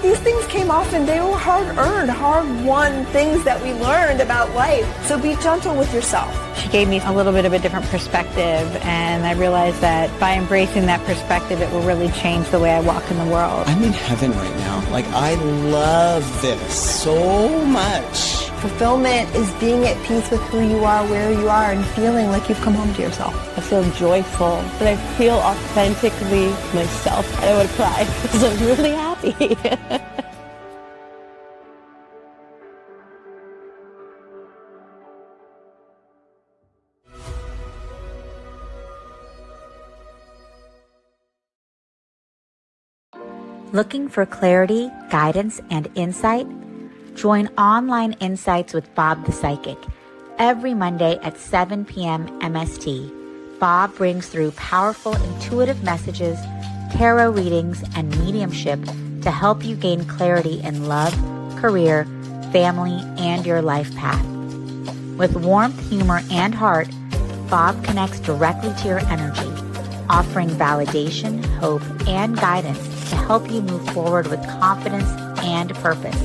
These things came off and they were hard-earned, hard-won things that we learned about life. So be gentle with yourself. She gave me a little bit of a different perspective, and I realized that by embracing that perspective, it will really change the way I walk in the world. I'm in heaven right now. I love this so much. Fulfillment is being at peace with who you are, where you are, and feeling like you've come home to yourself. I feel joyful, and I feel authentically myself. I would cry because I'm really happy. Looking for clarity, guidance, and insight? Join Online Insights with Bob the Psychic every Monday at 7 p.m. MST. Bob brings through powerful, intuitive messages, tarot readings, and mediumship to help you gain clarity in love, career, family, and your life path. With warmth, humor, and heart, Bob connects directly to your energy, offering validation, hope, and guidance to help you move forward with confidence and purpose.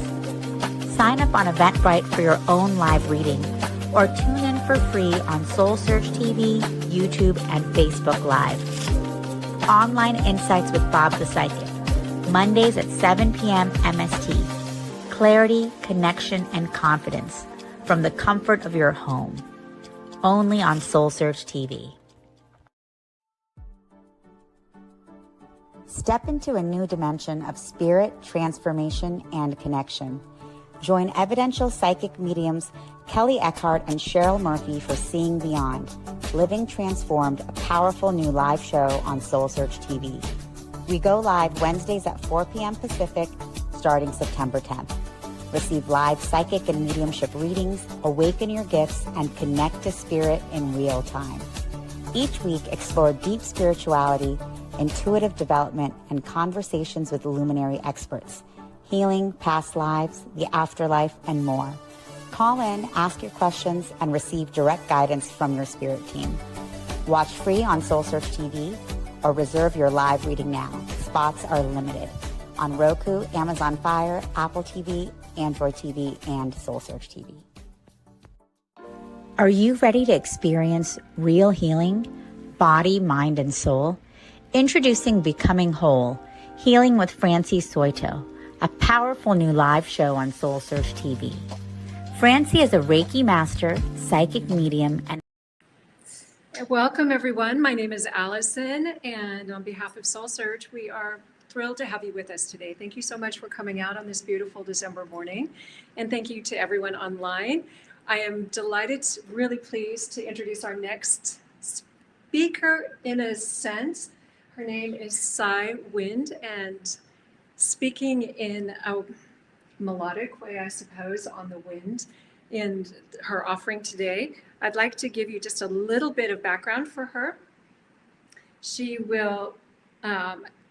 Sign up on Eventbrite for your own live reading, or tune in for free on SoulSearch TV, YouTube, and Facebook Live. Online Insights with Bob the Psychic, Mondays at 7 p.m. MST. Clarity, connection, and confidence from the comfort of your home. Only on SoulSearch TV. Step into a new dimension of spirit, transformation, and connection. Join evidential psychic mediums Kelly Eckhart and Cheryl Murphy for Seeing Beyond, Living Transformed, a powerful new live show on SoulSearch TV. We go live Wednesdays at 4 p.m. Pacific, starting September 10th. Receive live psychic and mediumship readings, awaken your gifts, and connect to spirit in real time. Each week, explore deep spirituality, intuitive development, and conversations with luminary experts, healing, past lives, the afterlife, and more. Call in, ask your questions, and receive direct guidance from your spirit team. Watch free on SoulSearch TV or reserve your live reading now. Spots are limited on Roku, Amazon Fire, Apple TV, Android TV, and SoulSearch TV. Are you ready to experience real healing, body, mind, and soul? Introducing Becoming Whole, Healing with Francie Soito, a powerful new live show on SoulSearch TV. Francie is a Reiki master, psychic medium, and Welcome, everyone. My name is Allison, and on behalf of SoulSearch, we are thrilled to have you with us today. Thank you so much for coming out on this beautiful December morning, and thank you to everyone online. I am delighted, really pleased to introduce our next speaker in a sense. Her name is Sai Wind, and speaking in a melodic way, I suppose, on the wind in her offering today, I'd like to give you just a little bit of background for her. She will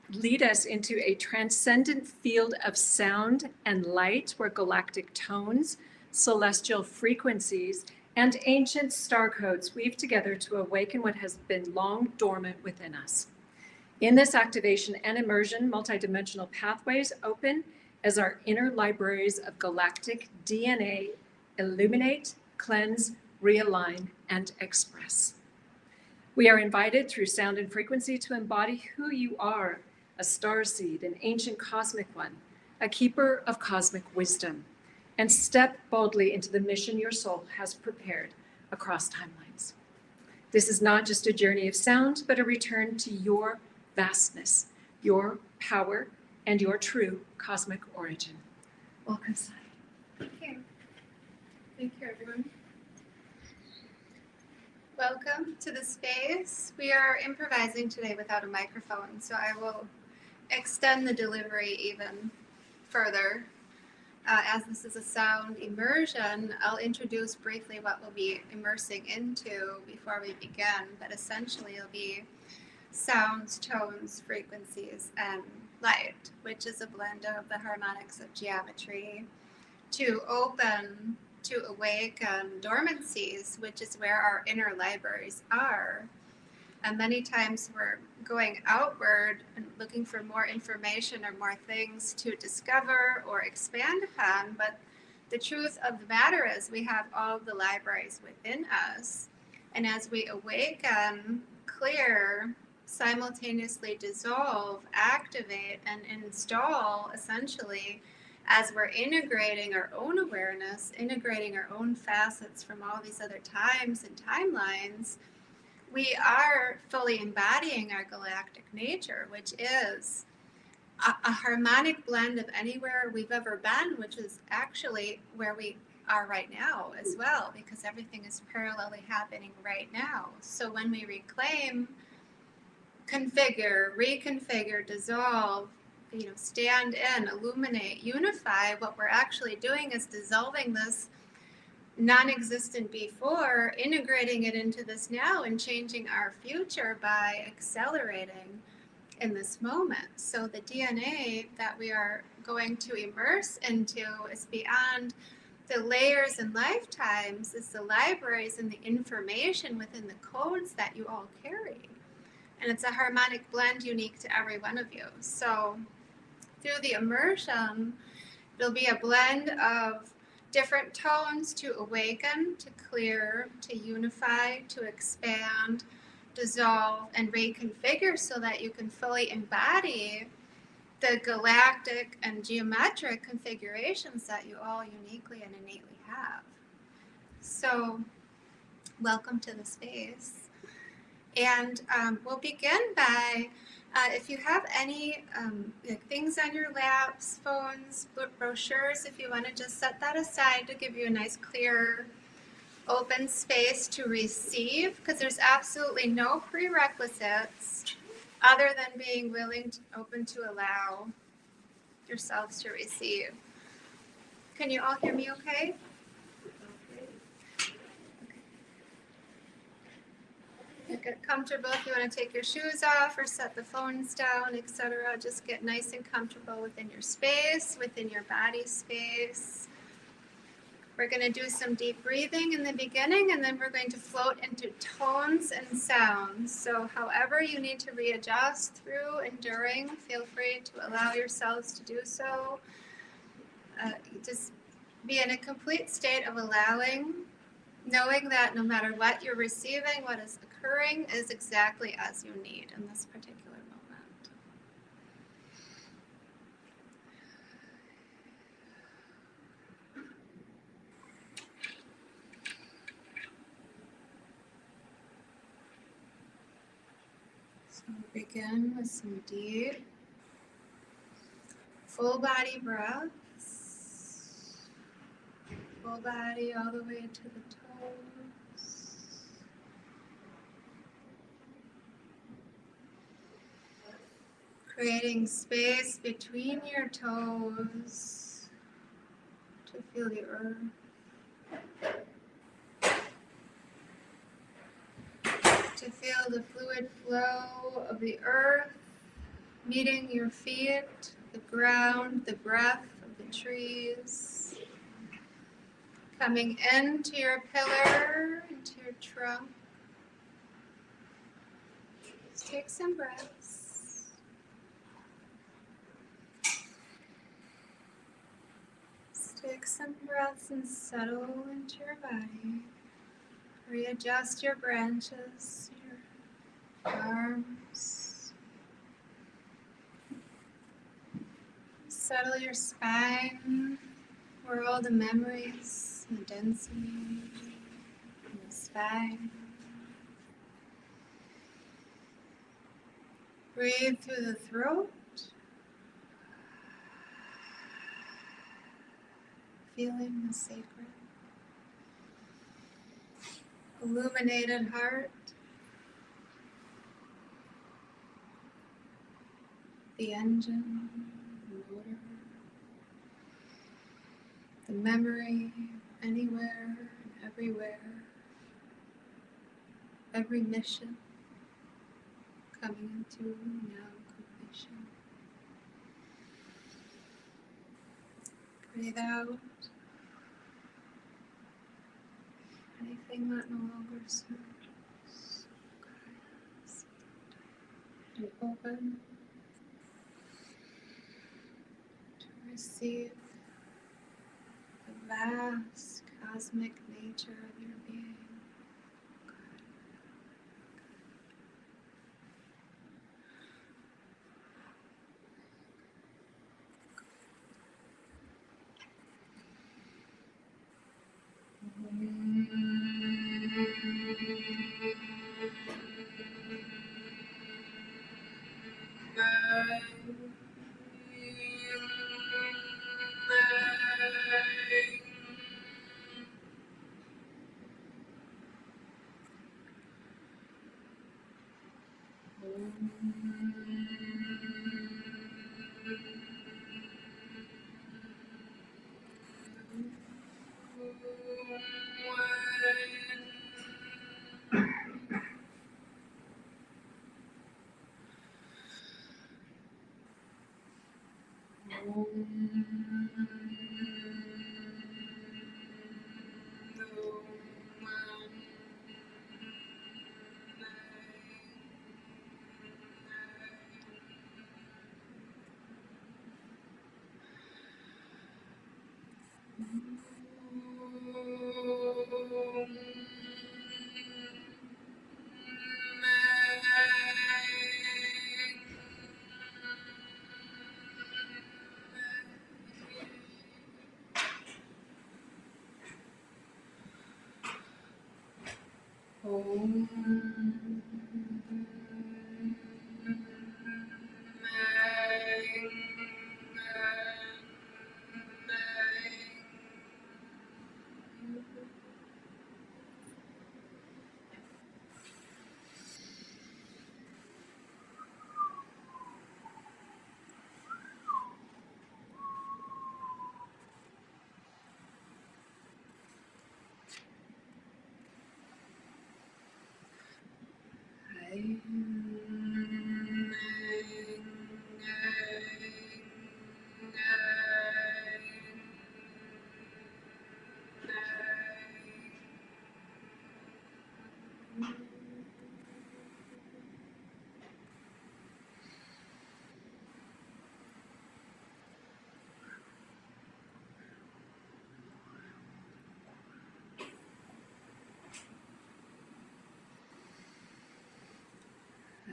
lead us into a transcendent field of sound and light where galactic tones, celestial frequencies, and ancient star codes weave together to awaken what has been long dormant within us. In this activation and immersion, multidimensional pathways open as our inner libraries of galactic DNA illuminate, cleanse, realign, and express. We are invited through sound and frequency to embody who you are, a starseed, an ancient cosmic one, a keeper of cosmic wisdom, and step boldly into the mission your soul has prepared across timelines. This is not just a journey of sound, but a return to your vastness, your power, and your true cosmic origin. Welcome, Sai. Thank you. Thank you, everyone. Welcome to the space. We are improvising today without a microphone, so I will extend the delivery even further. As this is a sound immersion, I'll introduce briefly what we'll be immersing into before we begin, but essentially it'll be sounds, tones, frequencies, and light, which is a blend of the harmonics of geometry to open, to awaken dormancies, which is where our inner libraries are. And many times we're going outward and looking for more information or more things to discover or expand upon. But the truth of the matter is we have all of the libraries within us. And as we awaken, clear, simultaneously dissolve, activate, and install, essentially, as we're integrating our own awareness, integrating our own facets from all these other times and timelines, we are fully embodying our galactic nature, which is a harmonic blend of anywhere we've ever been, which is actually where we are right now as well, because everything is parallelly happening right now. So when we reclaim, configure, reconfigure, dissolve, stand in, illuminate, unify, what we're actually doing is dissolving this non-existent before, integrating it into this now, and changing our future by accelerating in this moment. So the DNA that we are going to immerse into is beyond the layers and lifetimes, is the libraries and the information within the codes that you all carry. And it's a harmonic blend unique to every one of you. So through the immersion, there'll be a blend of different tones to awaken, to clear, to unify, to expand, dissolve, and reconfigure so that you can fully embody the galactic and geometric configurations that you all uniquely and innately have. So welcome to the space. And we'll begin by, if you have any things on your laps, phones, brochures, if you want to just set that aside to give you a nice, clear, open space to receive, because there's absolutely no prerequisites other than being willing, open to allow yourselves to receive. Can you all hear me okay? Get comfortable if you want to take your shoes off or set the phones down, etc. Just get nice and comfortable within your space, within your body space. We're going to do some deep breathing in the beginning, and then we're going to float into tones and sounds. So however you need to readjust through and during, feel free to allow yourselves to do so. Just be in a complete state of allowing, knowing that no matter what you're receiving, what is occurring is exactly as you need in this particular moment. So we'll begin with some deep, full body breaths. Full body all the way to the toes. Creating space between your toes to feel the earth. To feel the fluid flow of the earth meeting your feet, the ground, the breath of the trees. Coming into your pillar, into your trunk. Just take some breaths. Just take some breaths and settle into your body. Readjust your branches, your arms. Settle your spine, where all the memories, the density in the spine. Breathe through the throat. Feeling the sacred, illuminated heart. The engine, the motor, the memory, anywhere and everywhere, every mission coming into now completion. Breathe out anything that no longer serves. And open to receive the vast cosmic nature of your being.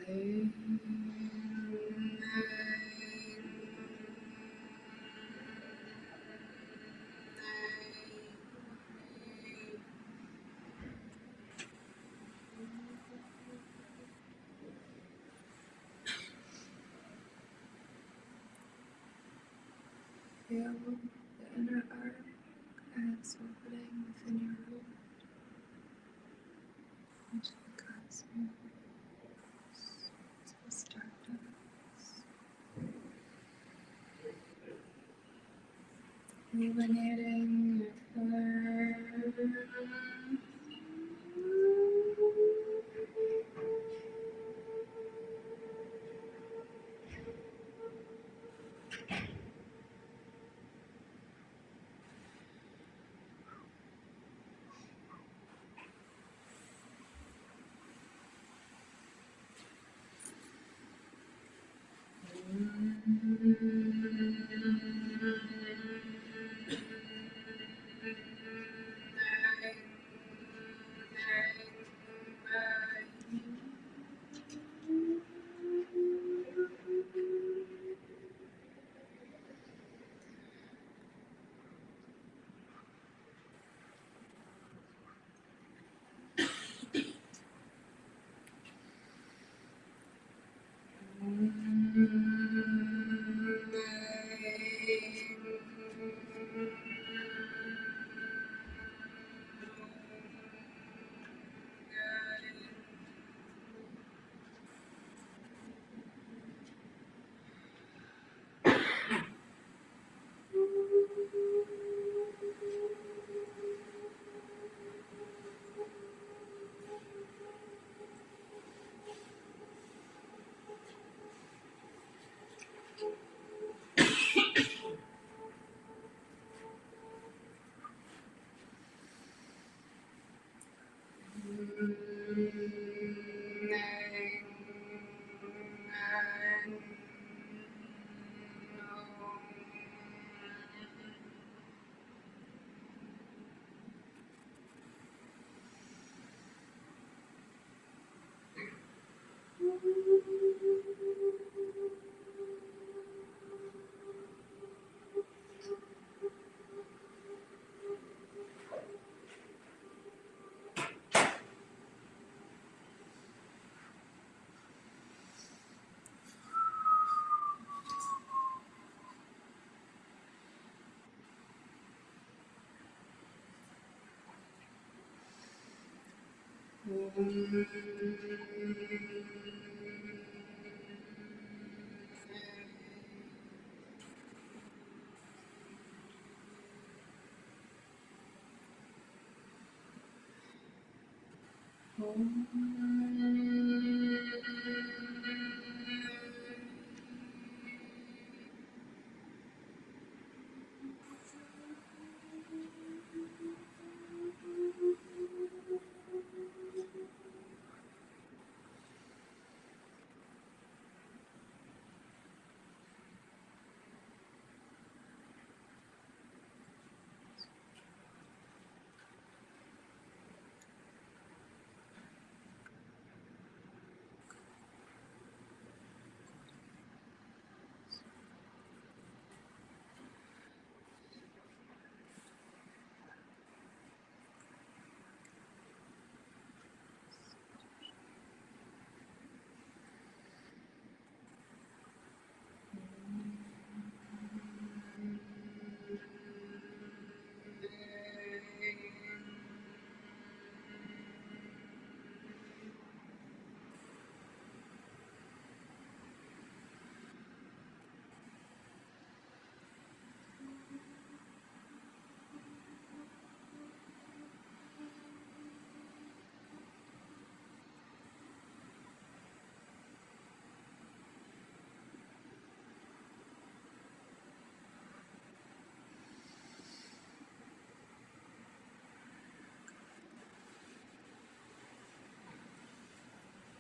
Feel the inner arc as opening within your root into the cosmos, to the stardust, illuminating your third.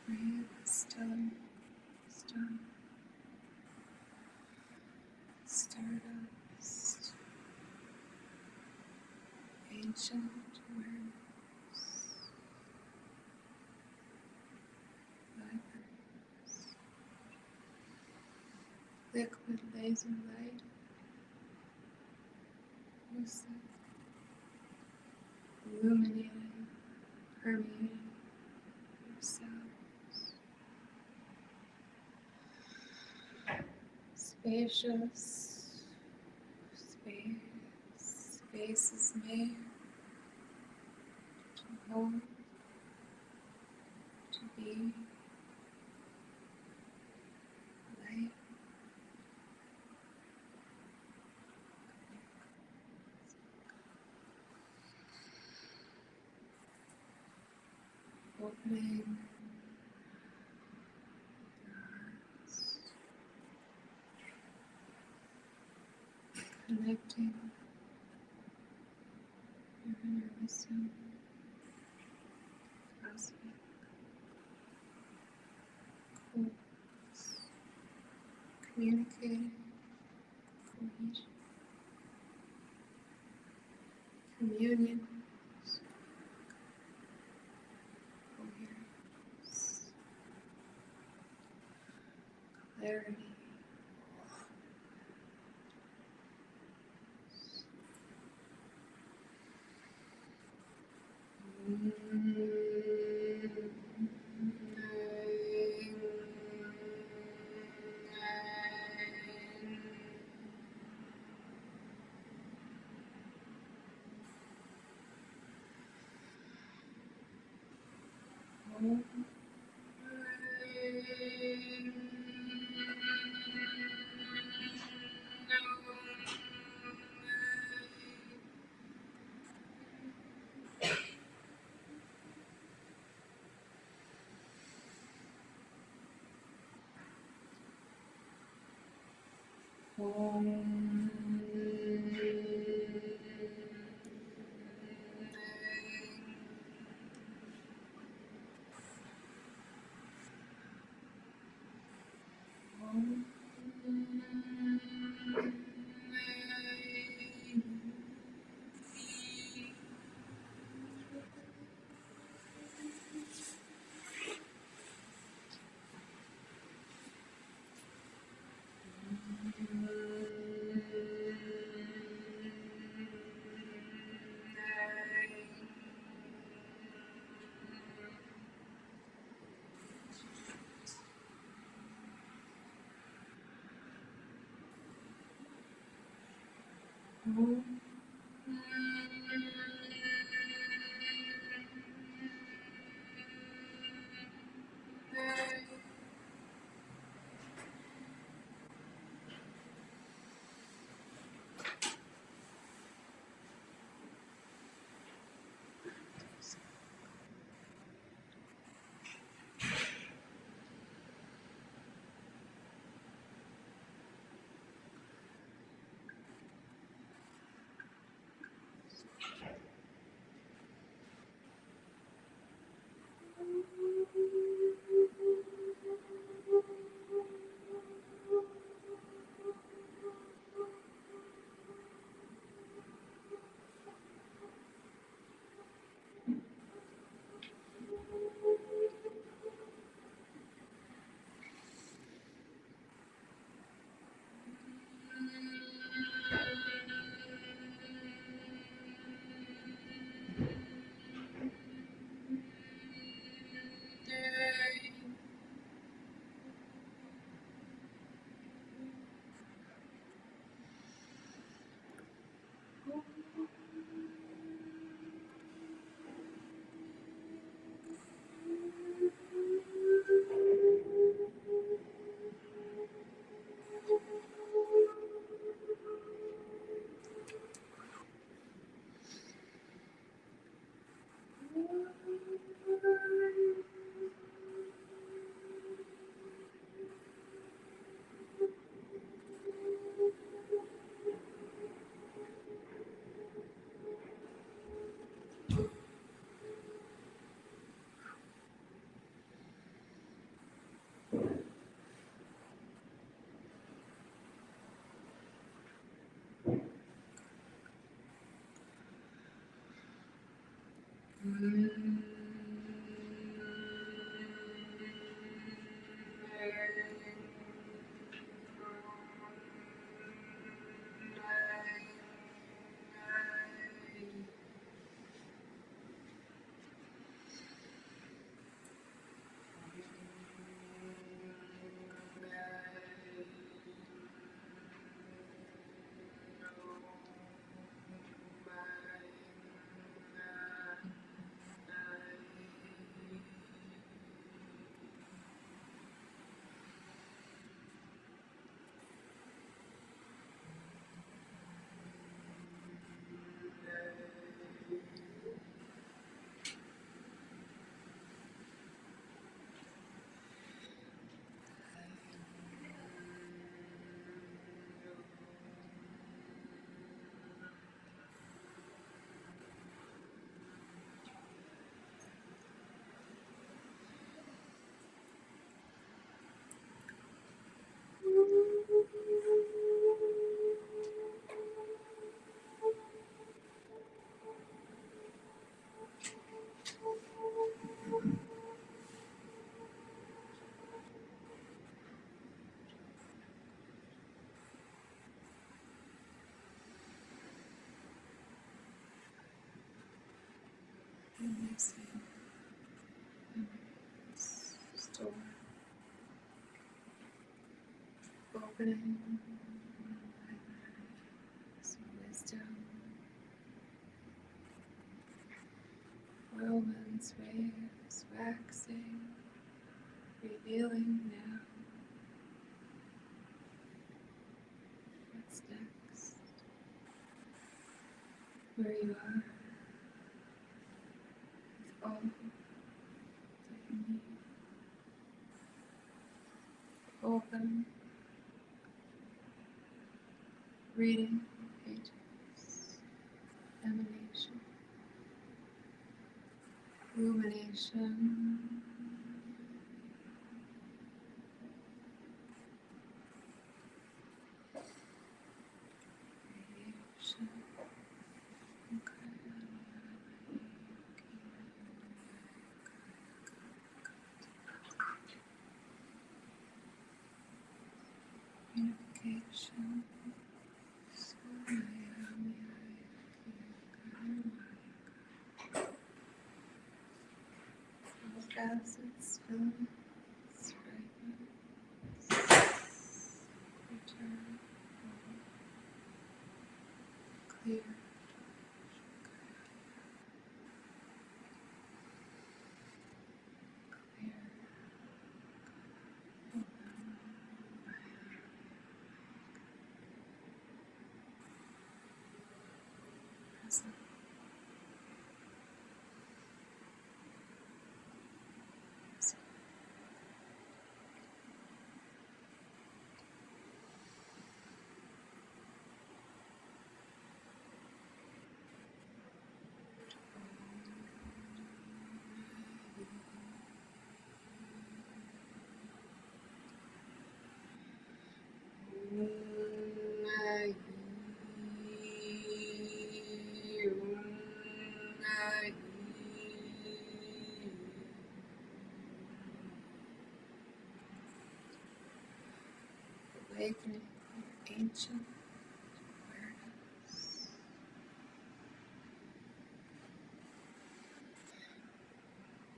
Breathe still, stardust, ancient awareness, vibrant. liquid laser light, lucid, illuminating, permeating your cells. Spacious space is made to hold, to be light. Opening your hearts, connecting your inner wisdom, cosmic codes, communicating, cohesion, communion, coherence, clarity. releasing memories, store, opening some wisdom, whirlwinds, waves, waxing, revealing now. What's next? Where you are is all that you need. Open, reading pages, emanation, illumination, radiation. Unification. Acids, filaments, fragments, return, clear, clear, present. Awakening your ancient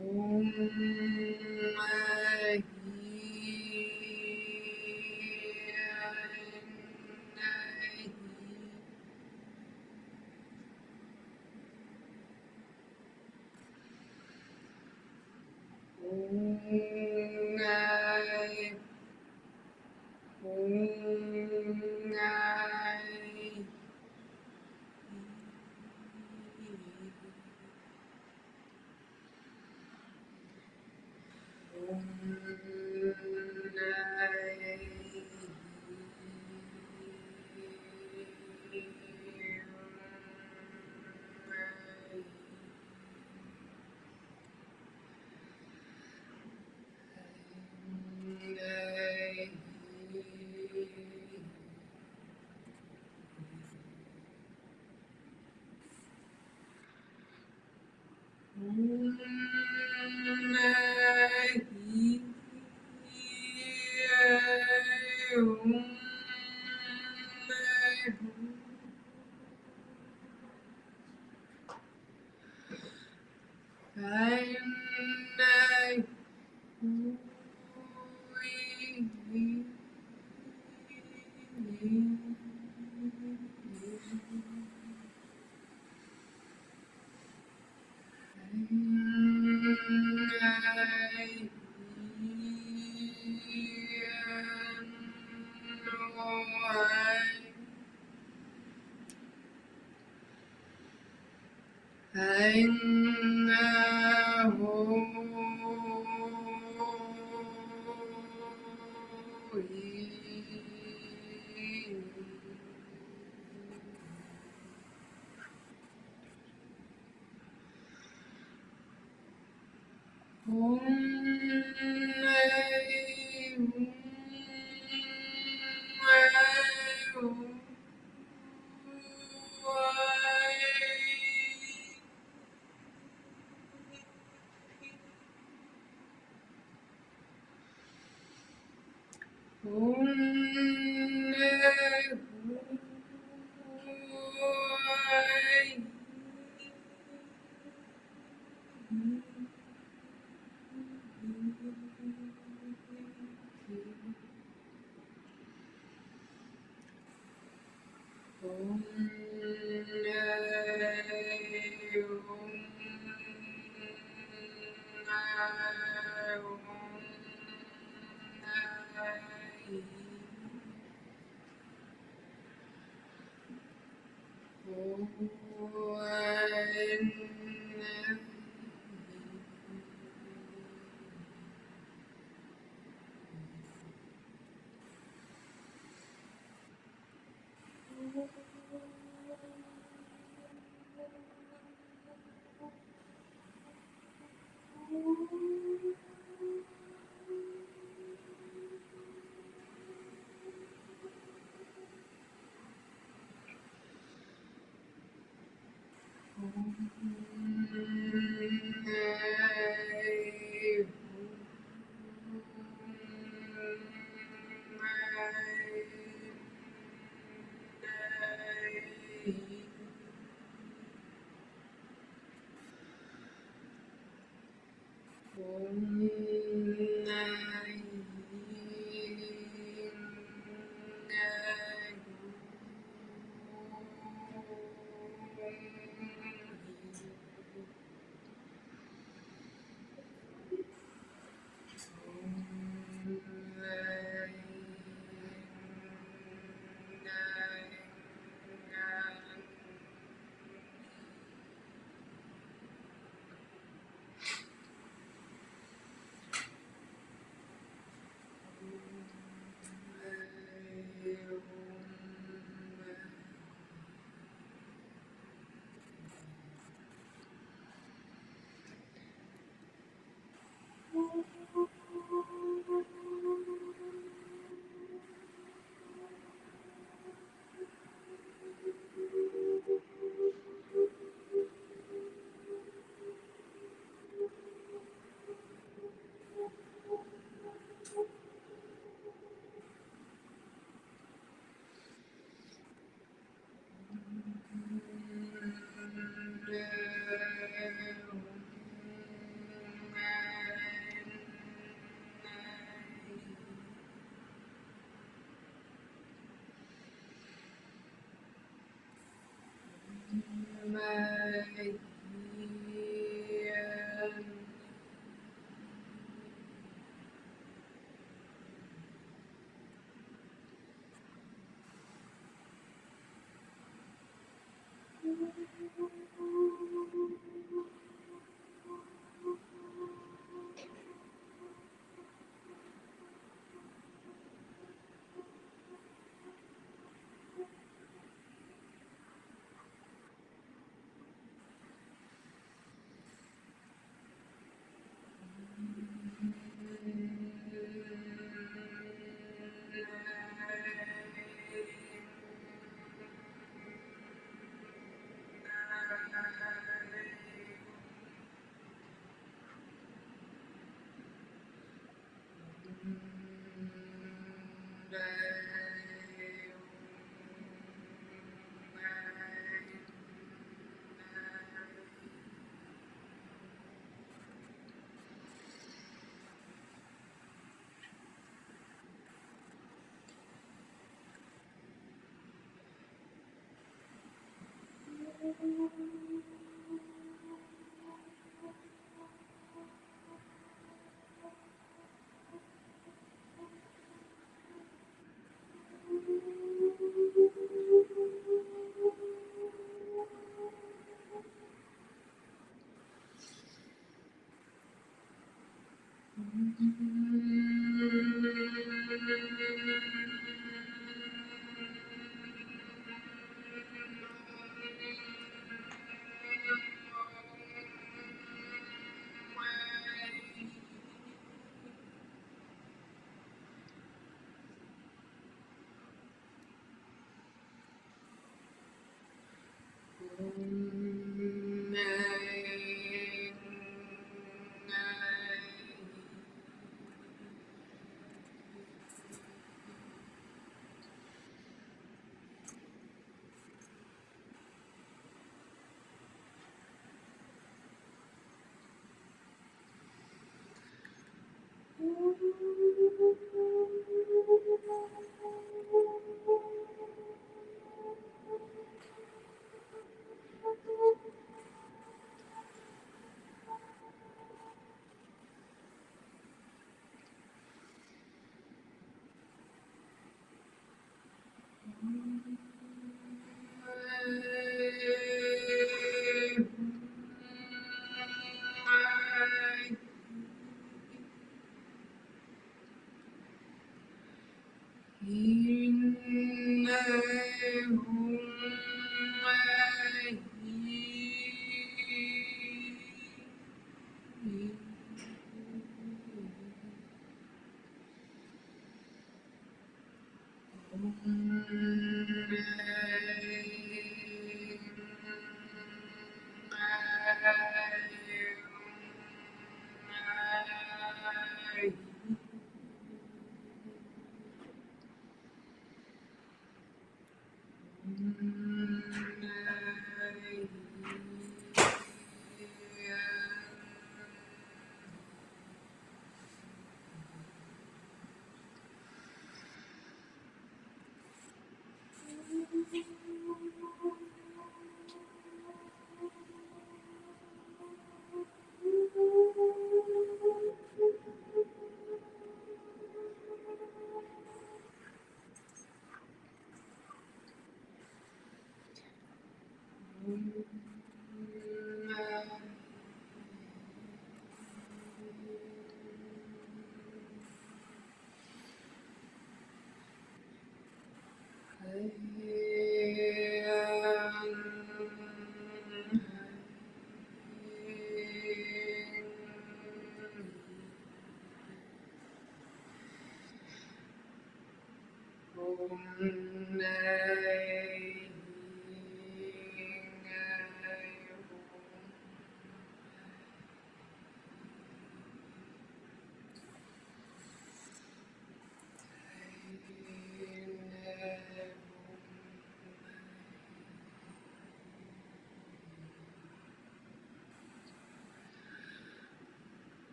awareness.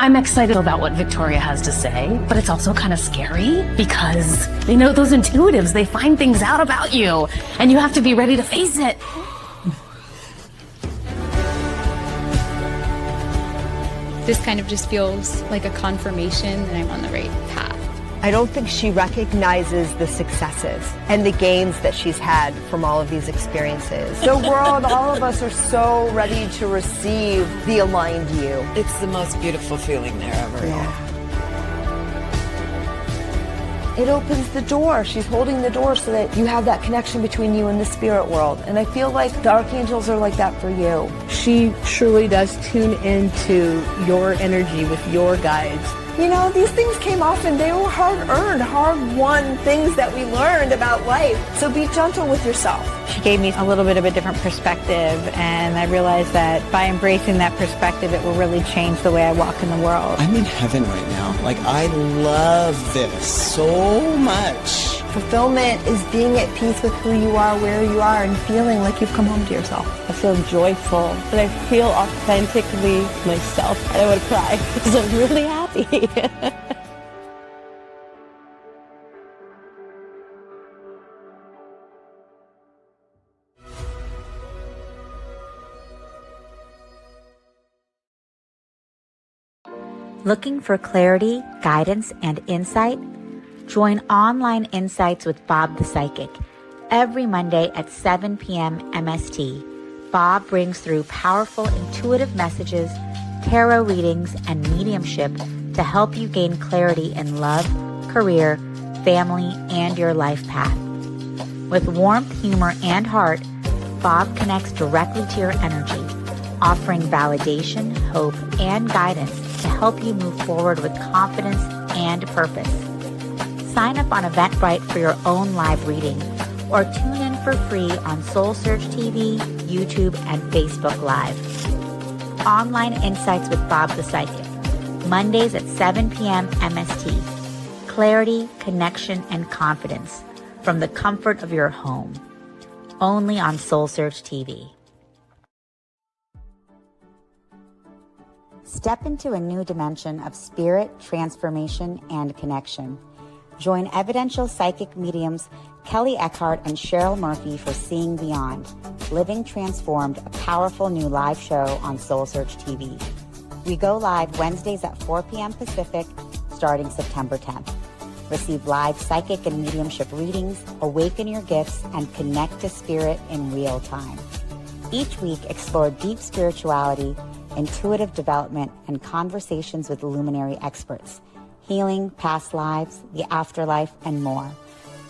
I'm excited about what Victoria has to say, but it's also kind of scary because, those intuitives, they find things out about you and you have to be ready to face it. This kind of just feels like a confirmation that I'm on the right path. I don't think she recognizes the successes and the gains that she's had from all of these experiences. The world, all of us are so ready to receive the aligned you. It's the most beautiful feeling there ever. Yeah. It opens the door. She's holding the door so that you have that connection between you and the spirit world. And I feel like the archangels are like that for you. She truly does tune into your energy with your guides You know, these things came off and they were hard-earned, hard-won things that we learned about life. So be gentle with yourself. She gave me a little bit of a different perspective, and I realized that by embracing that perspective, it will really change the way I walk in the world. I'm in heaven right now. Like, I love this so much. Fulfillment is being at peace with who you are, where you are, and feeling like you've come home to yourself. I feel joyful, but I feel authentically myself. And I want to cry because I'm really happy. Looking for clarity, guidance, and insight? Join Online Insights with Bob the Psychic every Monday at 7 p.m. MST. Bob brings through powerful, intuitive messages, tarot readings, and mediumship to help you gain clarity in love, career, family, and your life path. With warmth, humor, and heart, Bob connects directly to your energy, offering validation, hope, and guidance to help you move forward with confidence and purpose. Sign up on Eventbrite for your own live reading, or tune in for free on SoulSearch TV, YouTube, and Facebook Live. Online Insights with Bob the Psychic, Mondays at 7 p.m. MST. Clarity, connection, and confidence from the comfort of your home. Only on SoulSearch TV. Step into a new dimension of spirit, transformation, and connection. Join evidential psychic mediums Kelly Eckhart and Cheryl Murphy for Seeing Beyond, Living Transformed, a powerful new live show on SoulSearch TV. We go live Wednesdays at 4 p.m. Pacific, starting September 10th. Receive live psychic and mediumship readings, awaken your gifts, and connect to spirit in real time. Each week, explore deep spirituality, intuitive development, and conversations with luminary experts. Healing, past lives, the afterlife, and more.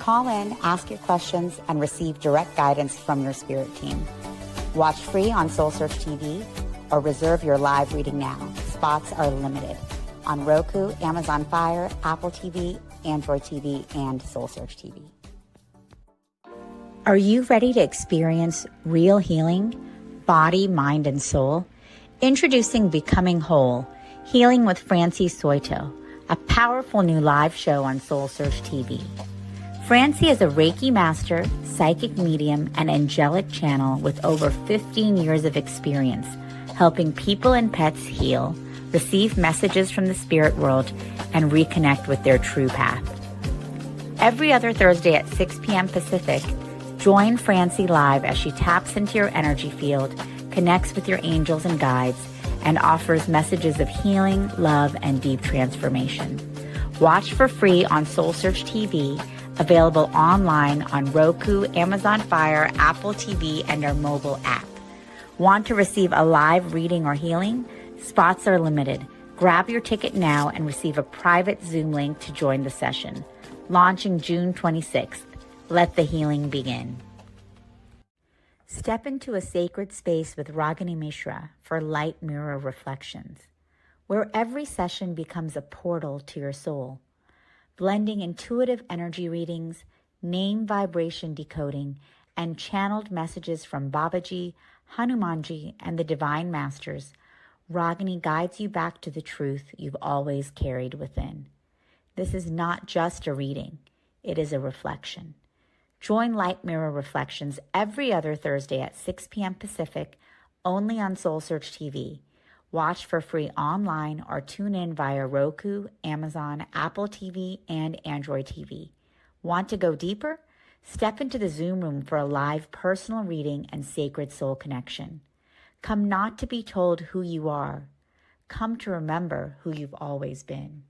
Call in, ask your questions, and receive direct guidance from your spirit team. Watch free on SoulSearch TV or reserve your live reading now. Spots are limited on Roku, Amazon Fire, Apple TV, Android TV, and SoulSearch TV. Are you ready to experience real healing, body, mind, and soul? Introducing Becoming Whole, Healing with Francie Soito, a powerful new live show on SoulSearch TV. Francie is a Reiki master, psychic medium, and angelic channel with over 15 years of experience helping people and pets heal, receive messages from the spirit world, and reconnect with their true path. Every other Thursday at 6 p.m. Pacific, join Francie live as she taps into your energy field, connects with your angels and guides, and offers messages of healing, love, and deep transformation. Watch for free on SoulSearch TV, available online on Roku, Amazon Fire, Apple TV, and our mobile app. Want to receive a live reading or healing? Spots are limited. Grab your ticket now and receive a private Zoom link to join the session. Launching June 26th. Let the healing begin. Step into a sacred space with Ragini Mishra for Light Mirror Reflections, where every session becomes a portal to your soul, blending intuitive energy readings, name vibration decoding, and channeled messages from Babaji, Hanumanji, and the Divine Masters. Ragini guides you back to the truth you've always carried within. This is not just a reading, it is a reflection. Join Light Mirror Reflections every other Thursday at 6 p.m. Pacific, only on SoulSearch TV. Watch for free online or tune in via Roku, Amazon, Apple TV, and Android TV. Want to go deeper? Step into the Zoom room for a live personal reading and sacred soul connection. Come not to be told who you are. Come to remember who you've always been.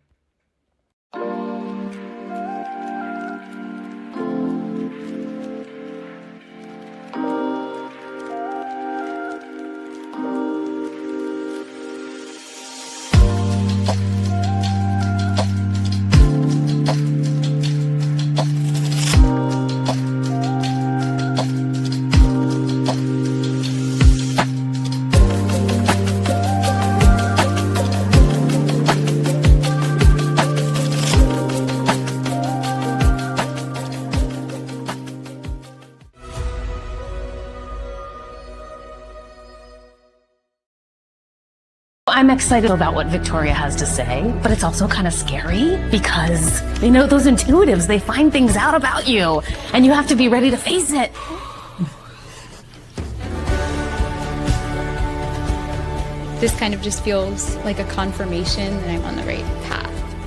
I'm excited about what Victoria has to say, but it's also kind of scary because those intuitives, they find things out about you and you have to be ready to face it. This kind of just feels like a confirmation that I'm on the right path.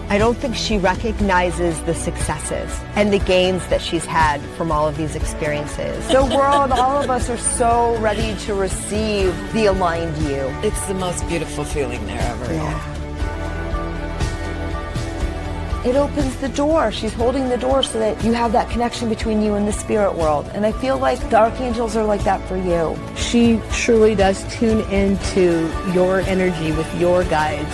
I don't think she recognizes the successes and the gains that she's had from all of these experiences. The world, all of us are so ready to receive the aligned you. It's the most beautiful feeling there ever. Yeah. It opens the door. She's holding the door so that you have that connection between you and the spirit world. And I feel like the archangels are like that for you. She truly does tune into your energy with your guides.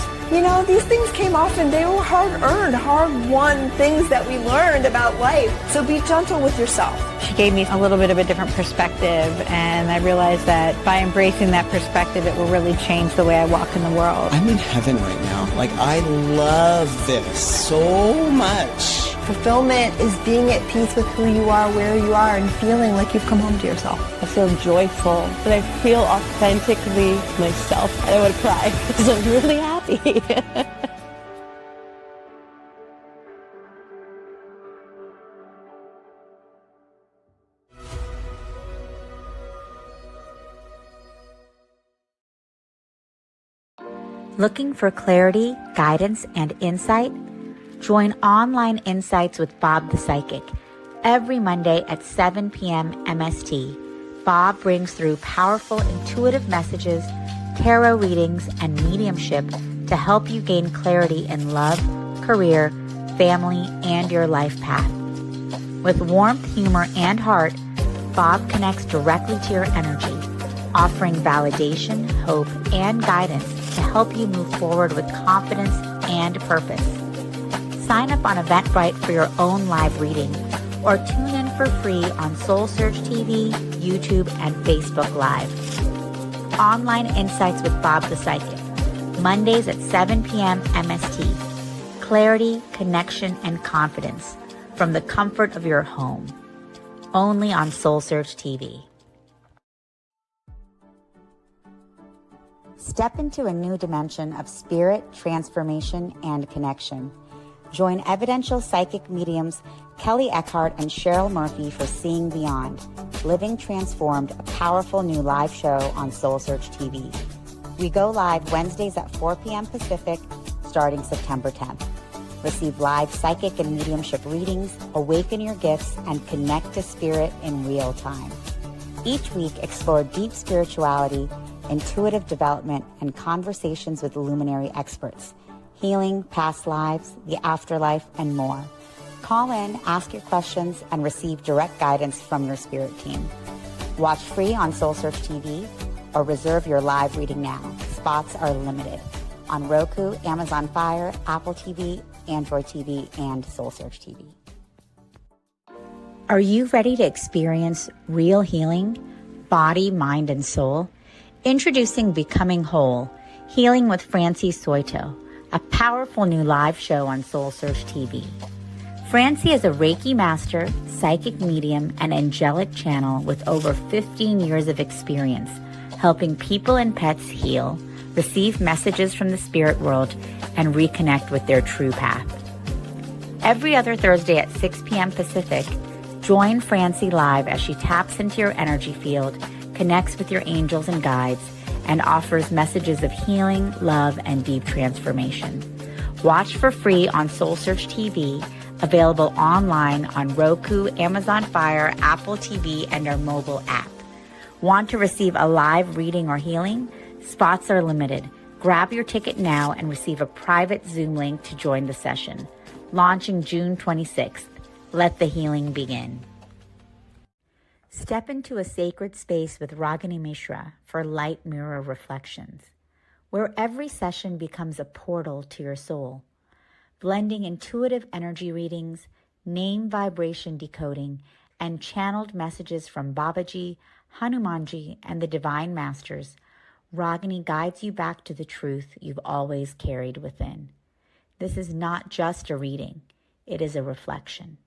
These things came off and they were hard-earned, hard-won things that we learned about life. So be gentle with yourself. She gave me a little bit of a different perspective, and I realized that by embracing that perspective, it will really change the way I walk in the world. I'm in heaven right now. Like, I love this so much. Fulfillment is being at peace with who you are, where you are, and feeling like you've come home to yourself. I feel joyful, but I feel authentically myself. And I want to cry because I'm really happy. Looking for clarity, guidance, and insight? Join Online Insights with Bob the Psychic every Monday at 7 p.m. MST. Bob brings through powerful intuitive messages, tarot readings, and mediumship to help you gain clarity in love, career, family, and your life path. With warmth, humor, and heart, Bob connects directly to your energy, offering validation, hope, and guidance to help you move forward with confidence and purpose. Sign up on Eventbrite for your own live reading or tune in for free on SoulSearch TV, YouTube, and Facebook Live. Online Insights with Bob the Psychic, Mondays at 7 p.m. MST. Clarity, connection, and confidence from the comfort of your home. Only on SoulSearch TV. Step into a new dimension of spirit, transformation, and connection. Join evidential psychic mediums Kelly Eckhart and Cheryl Murphy for Seeing Beyond, Living Transformed, a powerful new live show on SoulSearch TV. We go live Wednesdays at 4 p.m. Pacific, starting September 10th. Receive live psychic and mediumship readings, awaken your gifts, and connect to spirit in real time. Each week, explore deep spirituality, intuitive development, and conversations with luminary experts. Healing, past lives, the afterlife, and more. Call in, ask your questions, and receive direct guidance from your spirit team. Watch free on SoulSearch TV or reserve your live reading now. Spots are limited on Roku, Amazon Fire, Apple TV, Android TV, and SoulSearch TV. Are you ready to experience real healing, body, mind, and soul? Introducing Becoming Whole, Healing with Francie Soito, a powerful new live show on SoulSearch TV. Francie is a Reiki master, psychic medium, and angelic channel with over 15 years of experience helping people and pets heal, receive messages from the spirit world, and reconnect with their true path. Every other Thursday at 6 p.m. Pacific, join Francie live as she taps into your energy field, connects with your angels and guides, and offers messages of healing, love, and deep transformation. Watch for free on SoulSearch TV, available online on Roku, Amazon Fire, Apple TV, and our mobile app. Want to receive a live reading or healing? Spots are limited. Grab your ticket now and receive a private Zoom link to join the session. Launching June 26th. Let the healing begin. Step into a sacred space with Ragini Mishra for Light Mirror Reflections, where every session becomes a portal to your soul, blending intuitive energy readings, name vibration decoding, and channeled messages from Babaji, Hanumanji, and the Divine Masters. Ragini guides you back to the truth you've always carried within. This is not just a reading, it is a reflection.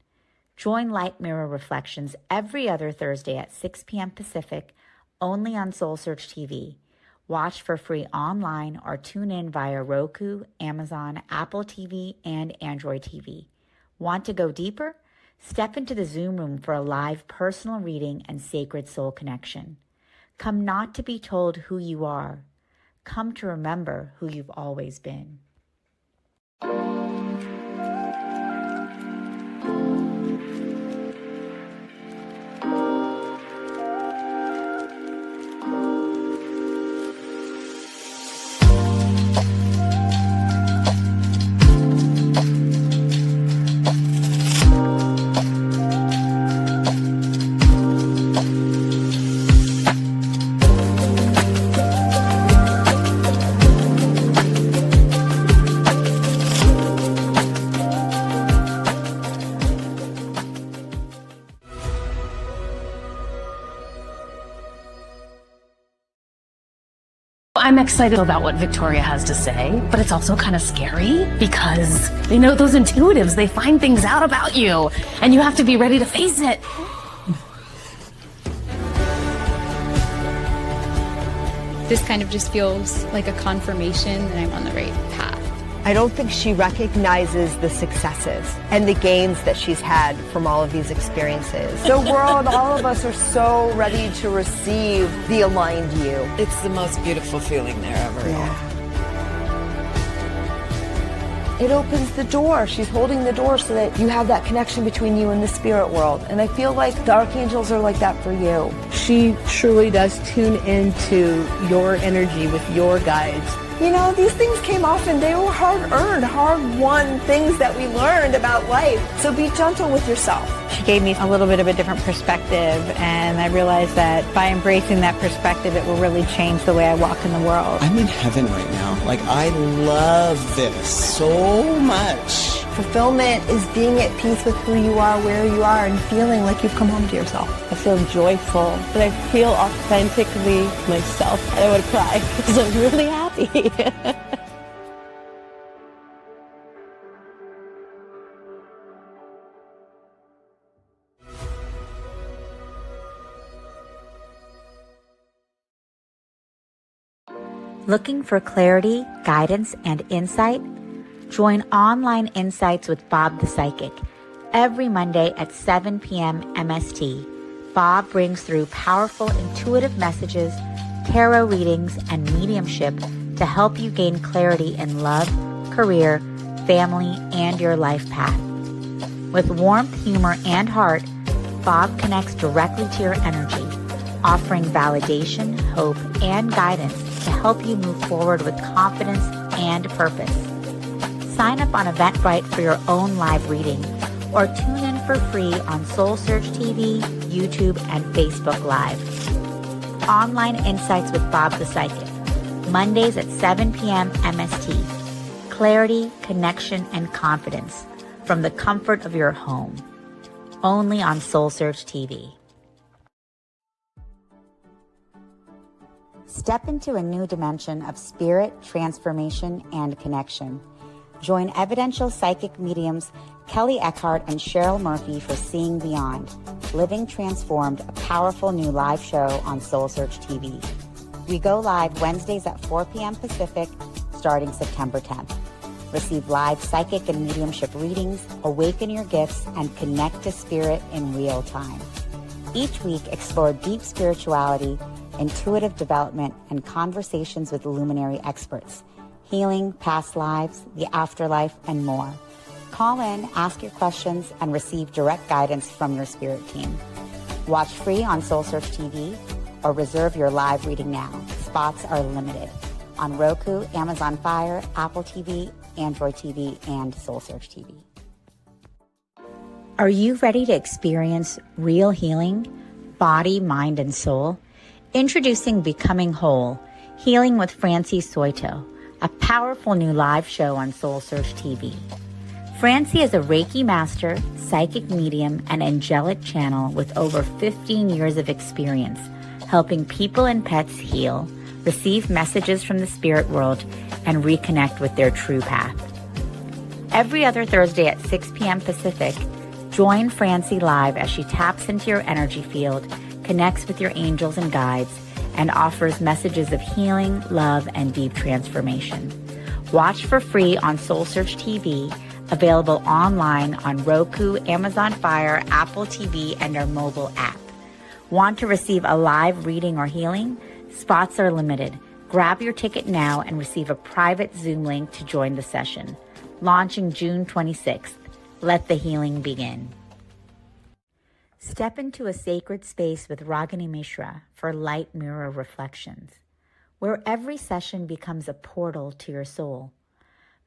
Join Light Mirror Reflections every other Thursday at 6 p.m. Pacific, only on SoulSearch TV. Watch for free online or tune in via Roku, Amazon, Apple TV, and Android TV. Want to go deeper? Step into the Zoom room for a live personal reading and sacred soul connection. Come not to be told who you are. Come to remember who you've always been. I'm excited about what Victoria has to say, but it's also kind of scary because those intuitives, they find things out about you and you have to be ready to face it. This kind of just feels like a confirmation that I'm on the right path. I don't think she recognizes the successes and the gains that she's had from all of these experiences. The world, all of us are so ready to receive the aligned you. It's the most beautiful feeling there ever. Yeah. It opens the door. She's holding the door so that you have that connection between you and the spirit world. And I feel like the archangels are like that for you. She truly does tune into your energy with your guides. These things came off and they were hard-earned, hard-won things that we learned about life. So be gentle with yourself. She gave me a little bit of a different perspective, and I realized that by embracing that perspective, it will really change the way I walk in the world. I'm in heaven right now. I love this so much. Fulfillment is being at peace with who you are, where you are, and feeling like you've come home to yourself. I feel joyful, but I feel authentically myself. I would cry because I'm really happy. Looking for clarity, guidance, and insight? Join Online Insights with Bob the Psychic every Monday at 7 p.m. MST. Bob brings through powerful intuitive messages, tarot readings, and mediumship to help you gain clarity in love, career, family, and your life path. With warmth, humor, and heart, Bob connects directly to your energy, offering validation, hope, and guidance to help you move forward with confidence and purpose. Sign up on Eventbrite for your own live reading or tune in for free on SoulSearch TV, YouTube, and Facebook Live. Online Insights with Bob the Psychic, Mondays at 7 p.m. MST. Clarity, connection, and confidence from the comfort of your home. Only on SoulSearch TV. Step into a new dimension of spirit, transformation, and connection. Join evidential psychic mediums Kelly Eckhart and Cheryl Murphy for Seeing Beyond, Living Transformed, a powerful new live show on SoulSearch TV. We go live Wednesdays at 4 p.m. Pacific, starting September 10th. Receive live psychic and mediumship readings, awaken your gifts, and connect to spirit in real time. Each week, explore deep spirituality, intuitive development, and conversations with luminary experts. Healing, past lives, the afterlife, and more. Call in, ask your questions, and receive direct guidance from your spirit team. Watch free on SoulSearch TV or reserve your live reading now. Spots are limited on Roku, Amazon Fire, Apple TV, Android TV, and SoulSearch TV. Are you ready to experience real healing, body, mind, and soul? Introducing Becoming Whole, Healing with Francie Soito, a powerful new live show on SoulSearch TV. Francie is a Reiki master, psychic medium, and angelic channel with over 15 years of experience helping people and pets heal, receive messages from the spirit world, and reconnect with their true path. Every other Thursday at 6 p.m. Pacific, join Francie live as she taps into your energy field, connects with your angels and guides, and offers messages of healing, love, and deep transformation. Watch for free on SoulSearch TV, available online on Roku, Amazon Fire, Apple TV, and our mobile app. Want to receive a live reading or healing? Spots are limited. Grab your ticket now and receive a private Zoom link to join the session. Launching June 26th. Let the healing begin. Step into a sacred space with Ragini Mishra for light mirror reflections, where every session becomes a portal to your soul,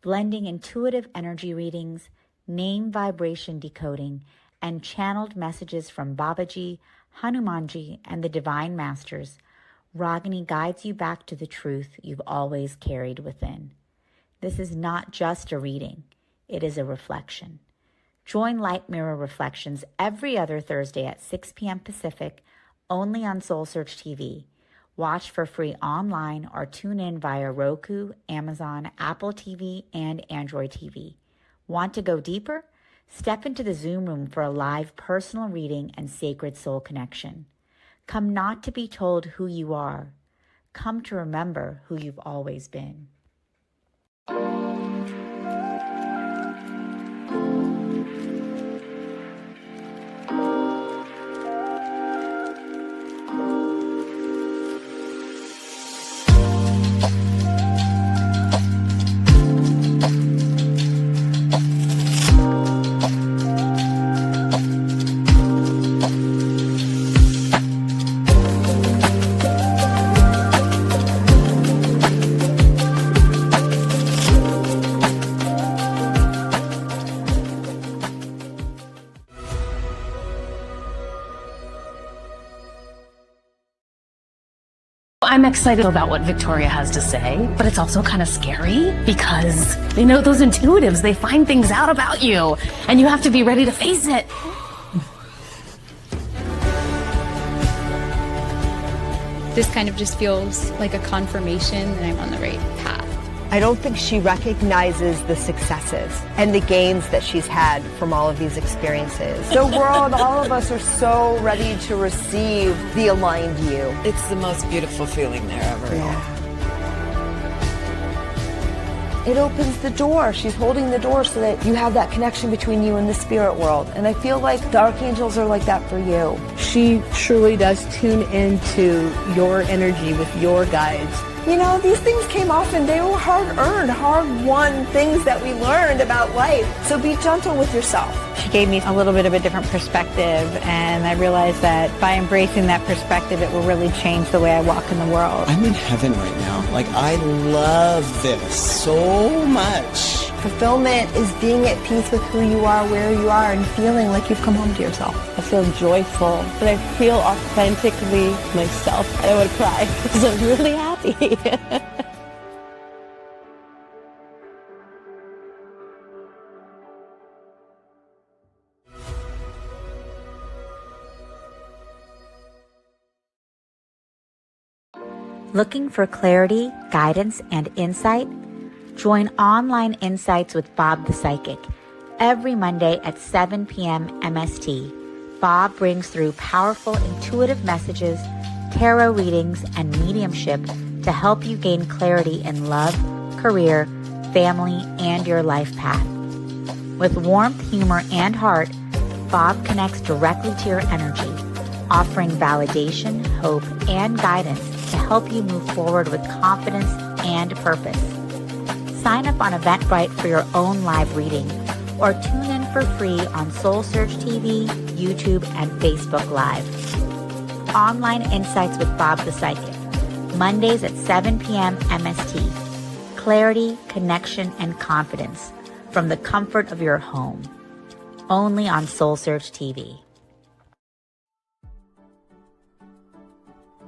blending intuitive energy readings, name vibration decoding, and channeled messages from Babaji, Hanumanji, and the Divine Masters. Ragini guides you back to the truth you've always carried within. This is not just a reading, it is a reflection. Join Light Mirror Reflections every other Thursday at 6 p.m. Pacific, only on SoulSearch TV. Watch for free online or tune in via Roku, Amazon, Apple TV, and Android TV. Want to go deeper? Step into the Zoom room for a live personal reading and sacred soul connection. Come not to be told who you are. Come to remember who you've always been. I'm excited about what Victoria has to say, but it's also kind of scary because they know those intuitives, they find things out about you, and you have to be ready to face it. This kind of just feels like a confirmation that I'm on the right path. I don't think she recognizes the successes and the gains that she's had from all of these experiences. The world, all of us are so ready to receive the aligned you. It's the most beautiful feeling there ever. Yeah. It opens the door. She's holding the door so that you have that connection between you and the spirit world. And I feel like the archangels are like that for you. She truly does tune into your energy with your guides. You know, these things came off and they were hard-earned, hard-won things that we learned about life. So be gentle with yourself. She gave me a little bit of a different perspective, and I realized that by embracing that perspective, it will really change the way I walk in the world. I'm in heaven right now. Like, I love this so much. Fulfillment is being at peace with who you are, where you are, and feeling like you've come home to yourself. I feel joyful, but I feel authentically myself. And I want to cry because I'm really happy. Looking for clarity, guidance, and insight? Join Online Insights with Bob the Psychic every Monday at 7 p.m. MST. Bob brings through powerful intuitive messages, tarot readings, and mediumship to help you gain clarity in love, career, family, and your life path. With warmth, humor, and heart, Bob connects directly to your energy, offering validation, hope, and guidance to help you move forward with confidence and purpose. Sign up on Eventbrite for your own live reading, or tune in for free on SoulSearch TV, YouTube, and Facebook Live. Online Insights with Bob the Psychic, Mondays at 7 p.m. MST. Clarity, connection, and confidence from the comfort of your home. Only on SoulSearch TV.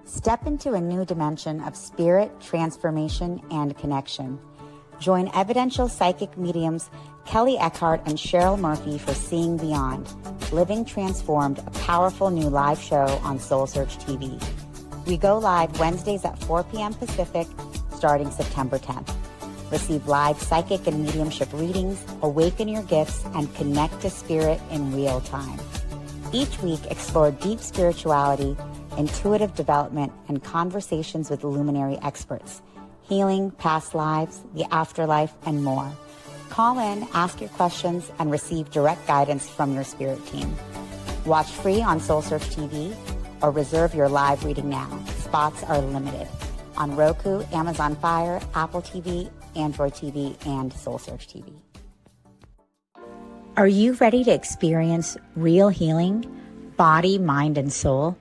Step into a new dimension of spirit, transformation, and connection. Join evidential psychic mediums Kelly Eckhart and Cheryl Murphy for Seeing Beyond, Living Transformed, a powerful new live show on SoulSearch TV. We go live Wednesdays at 4 p.m. Pacific, starting September 10th. Receive live psychic and mediumship readings, awaken your gifts, and connect to spirit in real time. Each week, explore deep spirituality, intuitive development, and conversations with luminary experts, healing, past lives, the afterlife, and more. Call in, ask your questions, and receive direct guidance from your spirit team. Watch free on SoulSearch TV or reserve your live reading now. Spots are limited on Roku, Amazon Fire, Apple TV, Android TV, and SoulSearch TV. Are you ready to experience real healing, body, mind, and soul?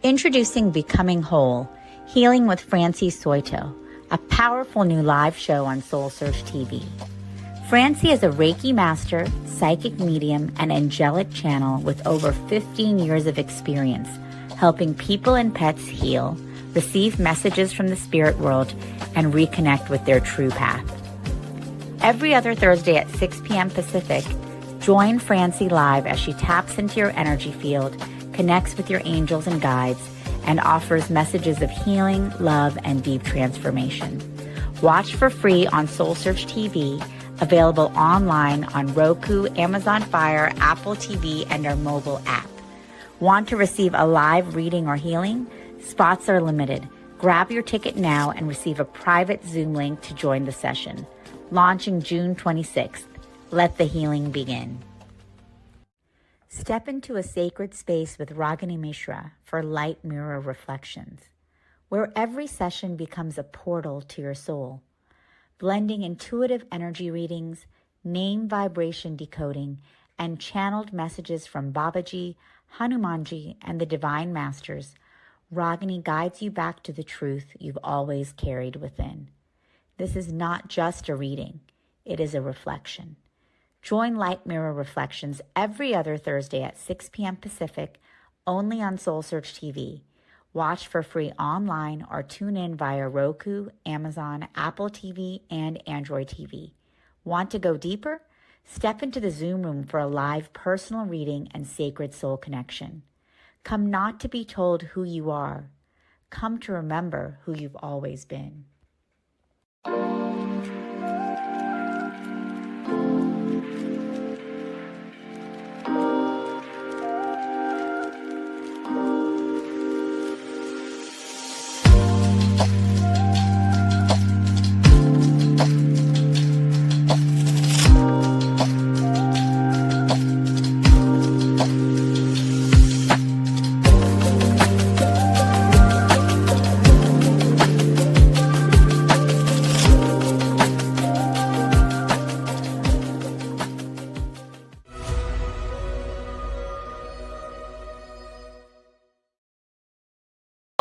Introducing Becoming Whole, Healing with Francie Soito, a powerful new live show on SoulSearch TV. Francie is a Reiki master, psychic medium, and angelic channel with over 15 years of experience helping people and pets heal, receive messages from the spirit world, and reconnect with their true path. Every other Thursday at 6 p.m. Pacific, join Francie live as she taps into your energy field, connects with your angels and guides, and offers messages of healing, love, and deep transformation. Watch for free on SoulSearch TV, available online on Roku, Amazon Fire, Apple TV, and our mobile app. Want to receive a live reading or healing? Spots are limited. Grab your ticket now and receive a private Zoom link to join the session. Launching June 26th. Let the healing begin. Step into a sacred space with Ragini Mishra for light mirror reflections, where every session becomes a portal to your soul, blending intuitive energy readings, name vibration decoding, and channeled messages from Babaji, Hanumanji, and the Divine Masters. Ragini guides you back to the truth you've always carried within. This is not just a reading, it is a reflection. Join Light Mirror Reflections every other Thursday at 6 p.m. Pacific, only on SoulSearch TV. Watch for free online or tune in via Roku, Amazon, Apple TV, and Android TV. Want to go deeper? Step into the Zoom room for a live personal reading and sacred soul connection. Come not to be told who you are. Come to remember who you've always been.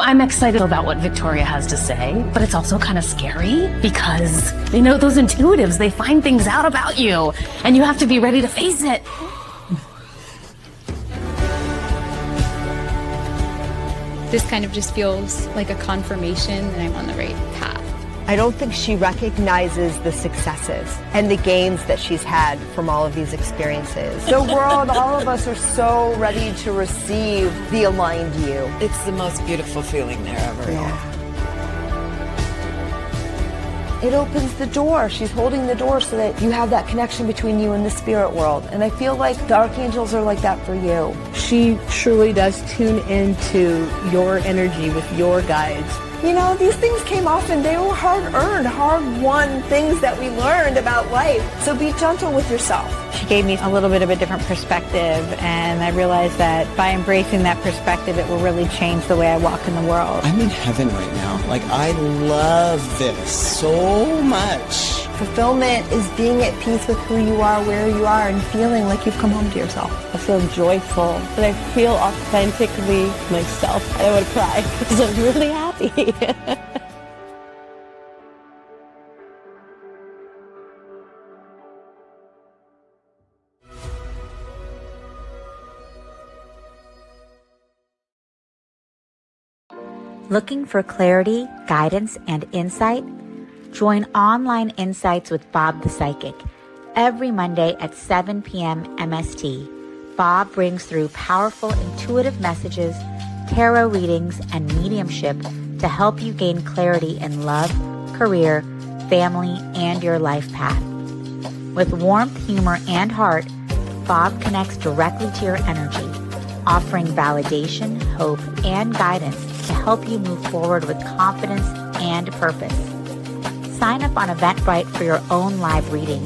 I'm excited about what Victoria has to say, but it's also kind of scary because they know those intuitives, they find things out about you and you have to be ready to face it. This kind of just feels like a confirmation that I'm on the right path. I don't think she recognizes the successes and the gains that she's had from all of these experiences. The world, all of us are so ready to receive the aligned you. It's the most beautiful feeling there ever. Yeah. It opens the door. She's holding the door so that you have that connection between you and the spirit world. And I feel like the archangels are like that for you. She truly does tune into your energy with your guides. You know, these things came off and they were hard-earned, hard-won things that we learned about life. So be gentle with yourself. She gave me a little bit of a different perspective, and I realized that by embracing that perspective, it will really change the way I walk in the world. I'm in heaven right now. Like, I love this so much. Fulfillment is being at peace with who you are, where you are, and feeling like you've come home to yourself. I feel joyful, and I feel authentically myself. I would cry because I'm really happy. Looking for clarity, guidance, and insight? Join Online Insights with Bob the Psychic every Monday at 7 p.m. MST. Bob brings through powerful intuitive messages, tarot readings, and mediumship to help you gain clarity in love, career, family, and your life path. With warmth, humor, and heart, Bob connects directly to your energy, offering validation, hope, and guidance to help you move forward with confidence and purpose. Sign up on Eventbrite for your own live reading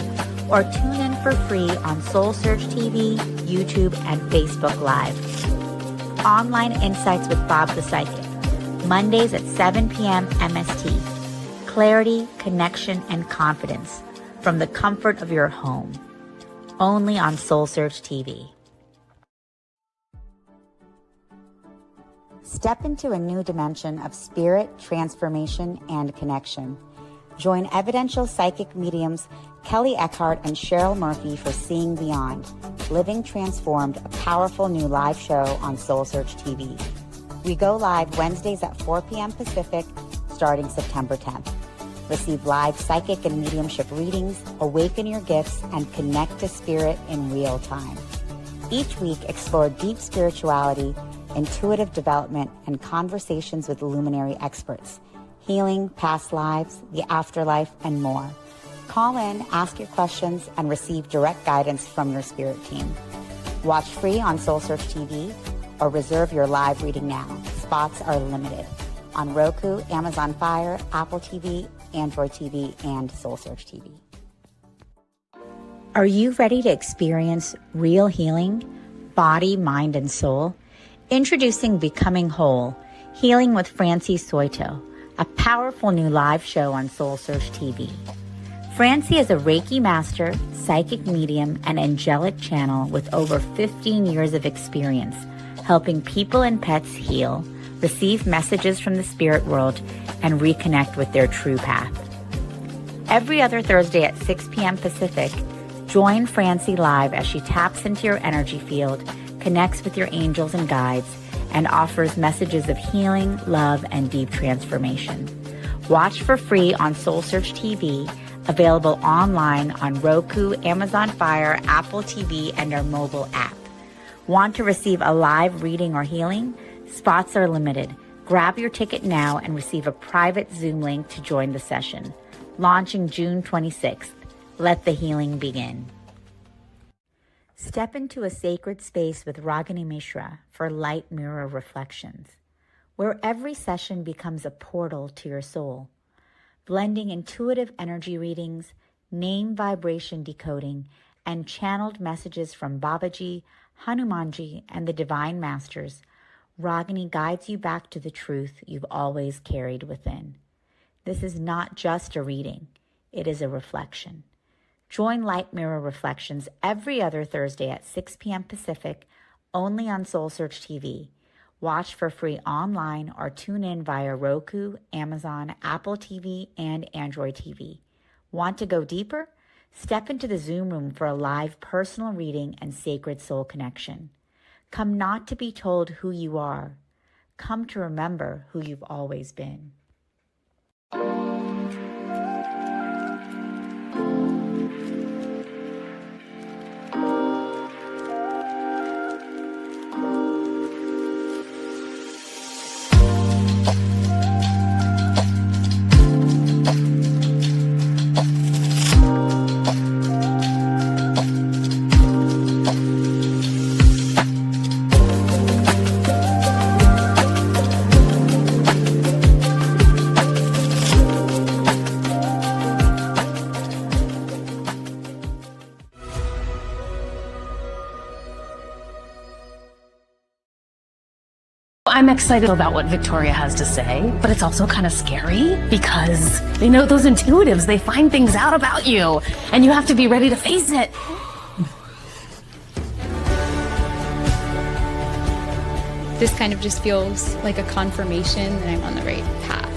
or tune in for free on SoulSearch TV, YouTube, and Facebook Live. Online Insights with Bob the Psychic, Mondays at 7 p.m. MST. Clarity, connection, and confidence from the comfort of your home. Only on SoulSearch TV. Step into a new dimension of spirit, transformation, and connection. Join evidential psychic mediums Kelly Eckhart and Cheryl Murphy for Seeing Beyond, Living Transformed, a powerful new live show on SoulSearch TV. We go live Wednesdays at 4 p.m. Pacific, starting September 10th. Receive live psychic and mediumship readings, awaken your gifts, and connect to spirit in real time. Each week, explore deep spirituality, intuitive development, and conversations with luminary experts, healing, past lives, the afterlife, and more. Call in, ask your questions, and receive direct guidance from your spirit team. Watch free on SoulSearch TV or reserve your live reading now. Spots are limited on Roku, Amazon Fire, Apple TV, Android TV, and SoulSearch TV. Are you ready to experience real healing, body, mind, and soul? Introducing Becoming Whole, Healing with Francie Soito, a powerful new live show on SoulSearch TV. Francie is a Reiki master, psychic medium, and angelic channel with over 15 years of experience helping people and pets heal, receive messages from the spirit world, and reconnect with their true path. Every other Thursday at 6 p.m. Pacific, join Francie live as she taps into your energy field, connects with your angels and guides, and offers messages of healing, love, and deep transformation. Watch for free on SoulSearch TV, available online on Roku, Amazon Fire, Apple TV, and our mobile app. Want to receive a live reading or healing? Spots are limited. Grab your ticket now and receive a private Zoom link to join the session. Launching June 26th. Let the healing begin. Step into a sacred space with Ragini Mishra for light mirror reflections, where every session becomes a portal to your soul, blending intuitive energy readings, name vibration decoding, and channeled messages from Babaji, Hanumanji, and the Divine Masters. Ragini guides you back to the truth you've always carried within. This is not just a reading, it is a reflection. Join Light Mirror Reflections every other Thursday at 6 p.m. Pacific, only on SoulSearch TV. Watch for free online or tune in via Roku, Amazon, Apple TV, and Android TV. Want to go deeper? Step into the Zoom room for a live personal reading and sacred soul connection. Come not to be told who you are. Come to remember who you've always been. I'm excited about what Victoria has to say, but it's also kind of scary because they know those intuitives, they find things out about you, and you have to be ready to face it. This kind of just feels like a confirmation that I'm on the right path.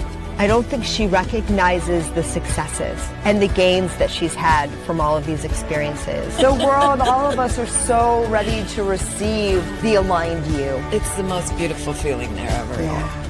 I don't think she recognizes the successes and the gains that she's had from all of these experiences. The world, all of us are so ready to receive the aligned you. It's the most beautiful feeling there ever. Yeah.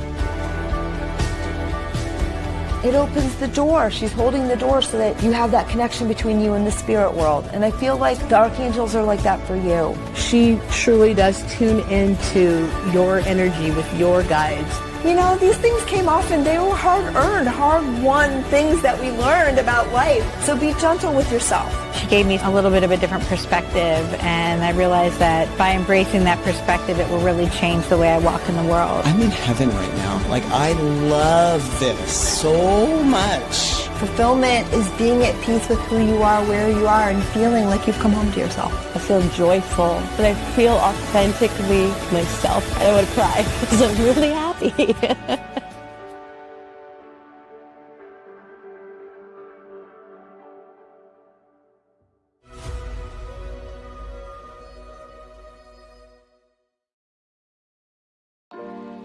It opens the door. She's holding the door so that you have that connection between you and the spirit world. And I feel like the archangels are like that for you. she truly does tune into your energy with your guides. You know, these things came off and they were hard-earned, hard-won things that we learned about life. So be gentle with yourself. She gave me a little bit of a different perspective, and I realized that by embracing that perspective, it will really change the way I walk in the world. I'm in heaven right now. Like, I love this so much. Fulfillment is being at peace with who you are, where you are, and feeling like you've come home to yourself. I feel joyful, but I feel authentically myself. I don't want to cry because I'm really happy.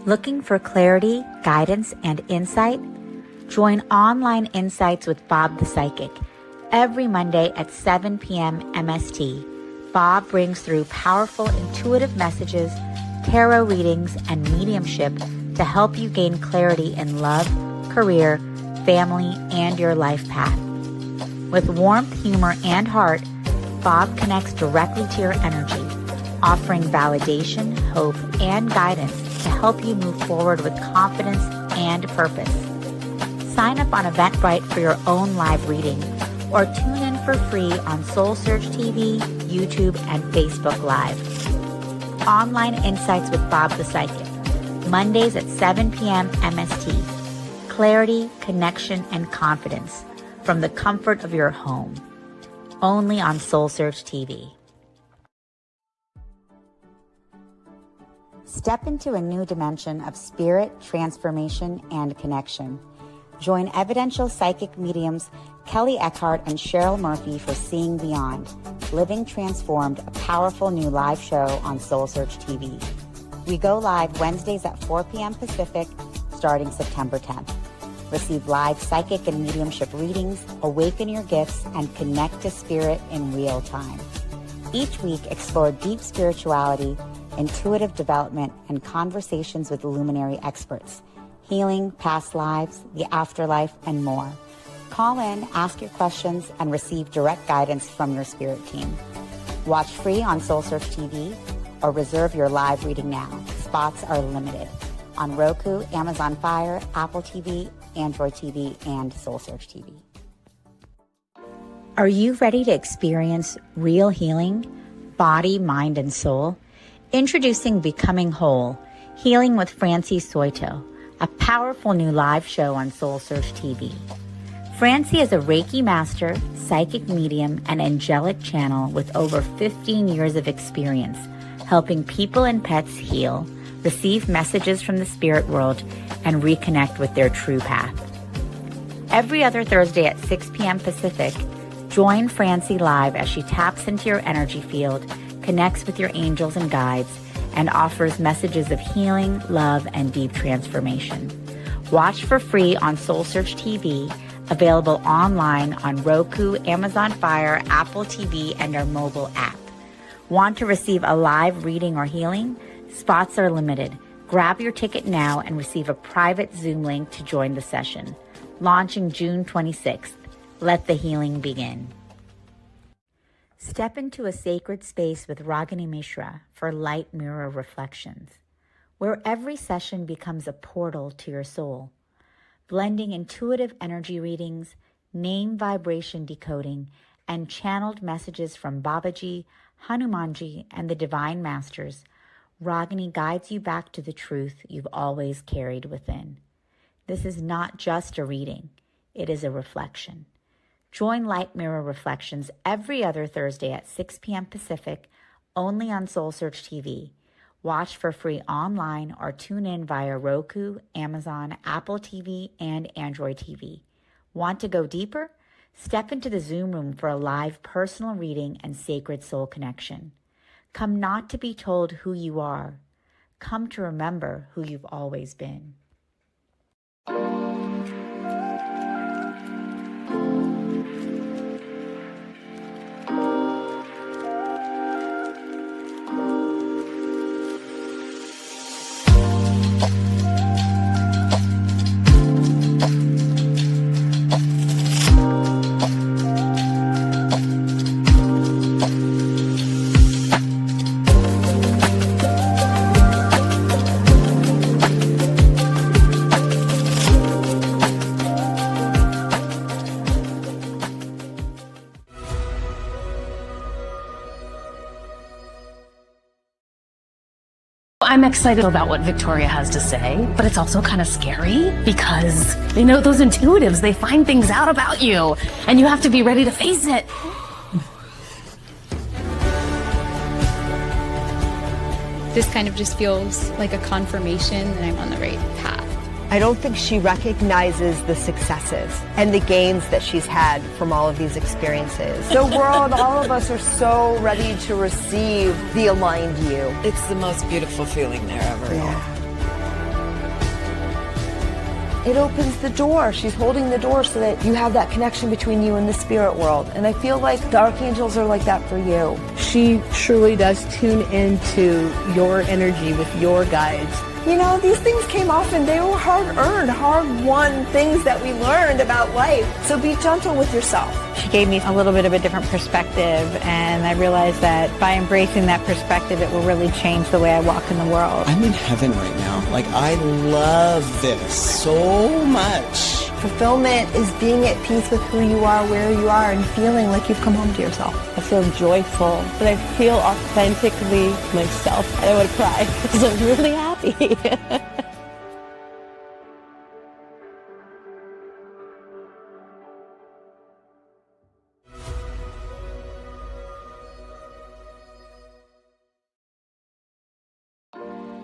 Looking for clarity, guidance, and insight? Join Online Insights with Bob the Psychic every Monday at 7 p.m. MST. Bob brings through powerful, intuitive messages, tarot readings, and mediumship to help you gain clarity in love, career, family, and your life path. With warmth, humor, and heart, Bob connects directly to your energy, offering validation, hope, and guidance to help you move forward with confidence and purpose. Sign up on Eventbrite for your own live reading, or tune in for free on SoulSearch TV, YouTube, and Facebook Live. Online Insights with Bob the Psychic, Mondays at 7 p.m. MST. Clarity, connection, and confidence from the comfort of your home. Only on SoulSearch TV. Step into a new dimension of spirit, transformation, and connection. Join evidential psychic mediums Kelly Eckhart and Cheryl Murphy for Seeing Beyond, Living Transformed, a powerful new live show on SoulSearch TV. We go live Wednesdays at 4 p.m. Pacific, starting September 10th. Receive live psychic and mediumship readings, awaken your gifts, and connect to spirit in real time. Each week, explore deep spirituality, intuitive development, and conversations with luminary experts, healing, past lives, the afterlife, and more. Call in, ask your questions, and receive direct guidance from your spirit team. Watch free on SoulSearch TV or reserve your live reading now. Spots are limited on Roku, Amazon Fire, Apple TV, Android TV, and SoulSearch TV. Are you ready to experience real healing, body, mind, and soul? Introducing Becoming Whole, Healing with Francie Soito, a powerful new live show on SoulSearch TV. Francie is a Reiki master, psychic medium, and angelic channel with over 15 years of experience helping people and pets heal, receive messages from the spirit world, and reconnect with their true path. Every other Thursday at 6 p.m. Pacific, join Francie live as she taps into your energy field, connects with your angels and guides, and offers messages of healing, love, and deep transformation. Watch for free on SoulSearch TV, available online on Roku, Amazon Fire, Apple TV, and our mobile app. Want to receive a live reading or healing? Spots are limited. Grab your ticket now and receive a private Zoom link to join the session. Launching June 26th. Let the healing begin. Step into a sacred space with Ragini Mishra for Light Mirror Reflections, where every session becomes a portal to your soul, blending intuitive energy readings, name vibration decoding, and channeled messages from Babaji, Hanumanji, and the Divine Masters. Ragini guides you back to the truth you've always carried within. This is not just a reading, it is a reflection. Join Light Mirror Reflections every other Thursday at 6 p.m. Pacific, only on SoulSearch TV. Watch for free online or tune in via Roku, Amazon, Apple TV, and Android TV. Want to go deeper? Step into the Zoom room for a live personal reading and sacred soul connection. Come not to be told who you are. Come to remember who you've always been. I'm excited about what Victoria has to say, but it's also kind of scary because they know those intuitives, they find things out about you and you have to be ready to face it. This kind of just feels like a confirmation that I'm on the right path. I don't think she recognizes the successes and the gains that she's had from all of these experiences. The world, all of us are so ready to receive the aligned you. It's the most beautiful feeling there ever. Yeah. It opens the door. She's holding the door so that you have that connection between you and the spirit world. And I feel like the archangels are like that for you. She truly does tune into your energy with your guides. You know, these things came off and they were hard-earned, hard-won things that we learned about life. So be gentle with yourself. She gave me a little bit of a different perspective, and I realized that by embracing that perspective, it will really change the way I walk in the world. I'm in heaven right now. Like, I love this so much. Fulfillment is being at peace with who you are, where you are, and feeling like you've come home to yourself. I feel joyful, but I feel authentically myself. And I would cry because I'm really happy.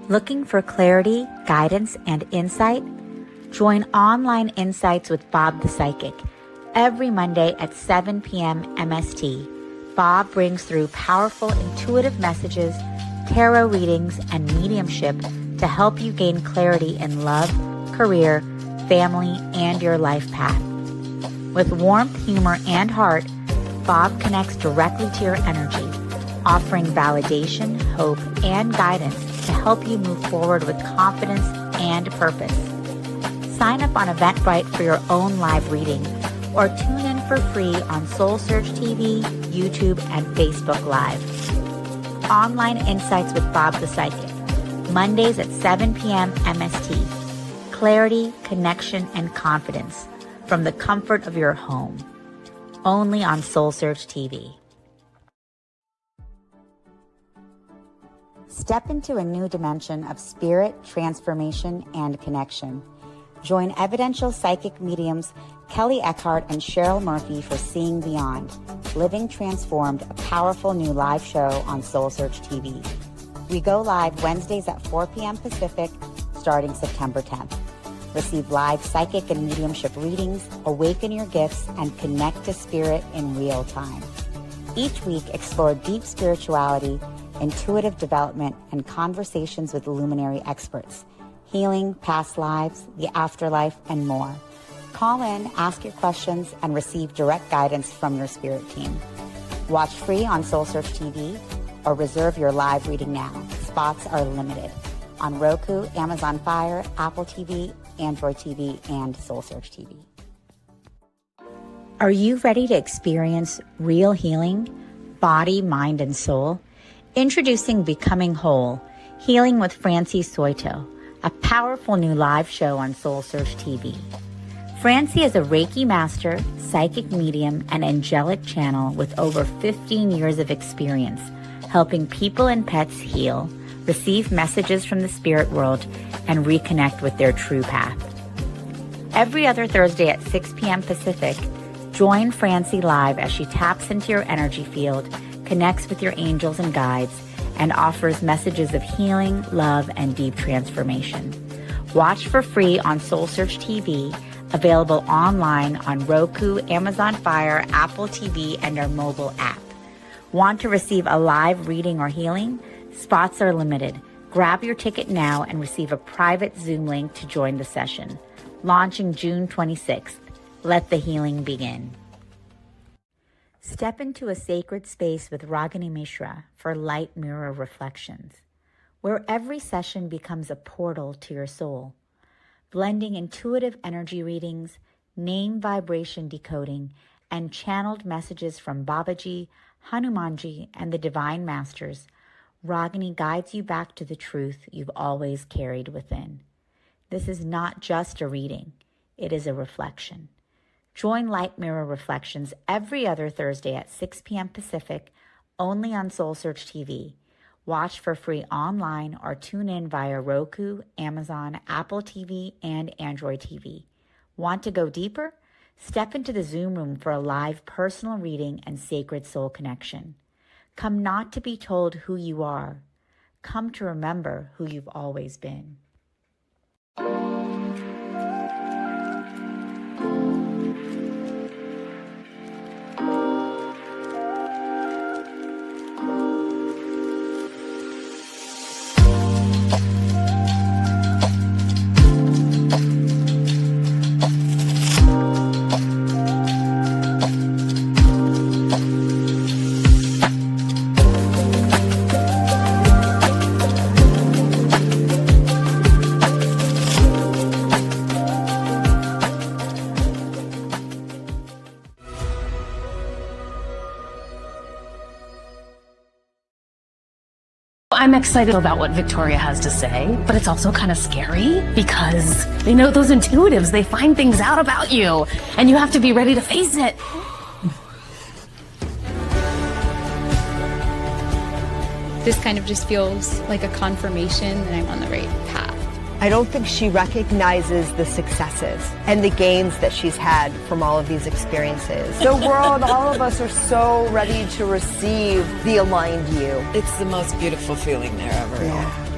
Looking for clarity, guidance, and insight? Join Online Insights with Bob the Psychic every Monday at 7 p.m. MST. Bob brings through powerful intuitive messages, tarot readings, and mediumship to help you gain clarity in love, career, family, and your life path. With warmth, humor, and heart, Bob connects directly to your energy, offering validation, hope, and guidance to help you move forward with confidence and purpose. Sign up on Eventbrite for your own live reading or tune in for free on SoulSearch TV, YouTube, and Facebook Live. Online Insights with Bob the Psychic, Mondays at 7 p.m. MST. Clarity, connection, and confidence from the comfort of your home. Only on SoulSearch TV. Step into a new dimension of spirit, transformation, and connection. Join evidential psychic mediums Kelly Eckhart and Cheryl Murphy for Seeing Beyond, Living Transformed, a powerful new live show on SoulSearch TV. We go live Wednesdays at 4 p.m. Pacific, starting September 10th. Receive live psychic and mediumship readings, awaken your gifts, and connect to spirit in real time. Each week, explore deep spirituality, intuitive development, and conversations with luminary experts. Healing, past lives, the afterlife, and more. Call in, ask your questions, and receive direct guidance from your spirit team. Watch free on SoulSearch TV or reserve your live reading now. Spots are limited on Roku, Amazon Fire, Apple TV, Android TV, and SoulSearch TV. Are you ready to experience real healing, body, mind, and soul? Introducing Becoming Whole, Healing with Francie Soito, a powerful new live show on SoulSearch TV. Francie is a Reiki master, psychic medium, and angelic channel with over 15 years of experience helping people and pets heal, receive messages from the spirit world, and reconnect with their true path. Every other Thursday at 6 p.m. Pacific, join Francie live as she taps into your energy field, connects with your angels and guides, and offers messages of healing, love, and deep transformation. Watch for free on SoulSearch TV, available online on Roku, Amazon Fire, Apple TV, and our mobile app. Want to receive a live reading or healing? Spots are limited. Grab your ticket now and receive a private Zoom link to join the session. Launching June 26th. Let the healing begin. Step into a sacred space with Ragini Mishra for Light Mirror Reflections, where every session becomes a portal to your soul, blending intuitive energy readings, name vibration decoding, and channeled messages from Babaji, Hanumanji, and the Divine Masters. Ragini guides you back to the truth you've always carried within. This is not just a reading, it is a reflection. Join Light Mirror Reflections every other Thursday at 6 p.m. Pacific, only on SoulSearch TV, Watch for free online or tune in via Roku, Amazon, Apple TV, and Android TV. Want to go deeper? Step into the Zoom room for a live personal reading and sacred soul connection. Come not to be told who you are. Come to remember who you've always been. I'm excited about what Victoria has to say, but it's also kind of scary because they know those intuitives, they find things out about you, and you have to be ready to face it. This kind of just feels like a confirmation that I'm on the right path. I don't think she recognizes the successes and the gains that she's had from all of these experiences. The world, all of us are so ready to receive the aligned you. It's the most beautiful feeling there ever. Yeah.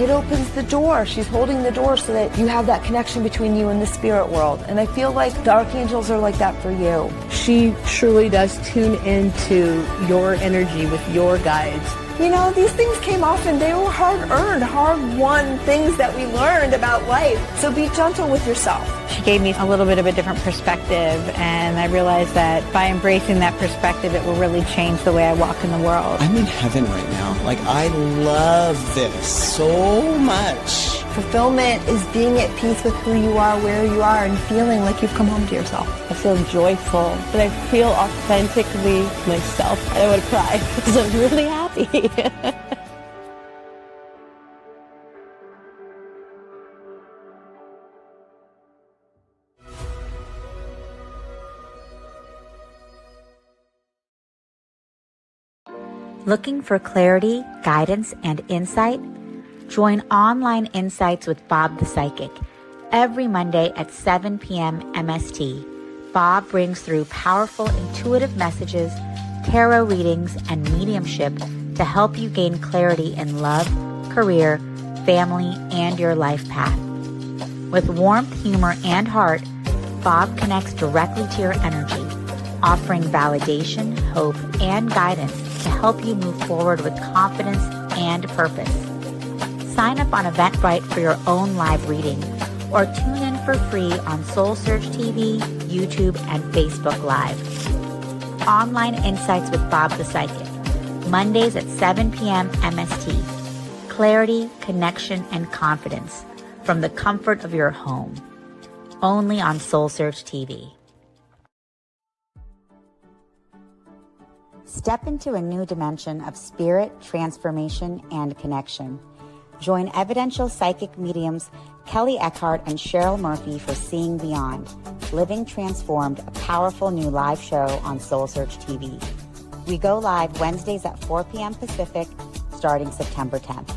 It opens the door. She's holding the door so that you have that connection between you and the spirit world. And I feel like the archangels are like that for you. She truly does tune into your energy with your guides. You know, these things came off and they were hard-earned, hard-won things that we learned about life. So be gentle with yourself. She gave me a little bit of a different perspective, and I realized that by embracing that perspective, it will really change the way I walk in the world. I'm in heaven right now. Like, I love this so much. Fulfillment is being at peace with who you are, where you are, and feeling like you've come home to yourself. I feel joyful, but I feel authentically myself. I would cry because I'm really happy. Looking for clarity, guidance, and insight? Join Online Insights with Bob the Psychic every Monday at 7 p.m. MST. Bob brings through powerful intuitive messages, tarot readings, and mediumship to help you gain clarity in love, career, family, and your life path. With warmth, humor, and heart, Bob connects directly to your energy, offering validation, hope, and guidance to help you move forward with confidence and purpose. Sign up on Eventbrite for your own live reading or tune in for free on SoulSearch TV, YouTube, and Facebook Live. Online Insights with Bob the Psychic, Mondays at 7 p.m. MST. Clarity, connection, and confidence from the comfort of your home. Only on SoulSearch TV. Step into a new dimension of spirit, transformation, and connection. Join evidential psychic mediums Kelly Eckhart and Cheryl Murphy for Seeing Beyond, Living Transformed, a powerful new live show on SoulSearch TV. We go live Wednesdays at 4 p.m. Pacific, starting September 10th.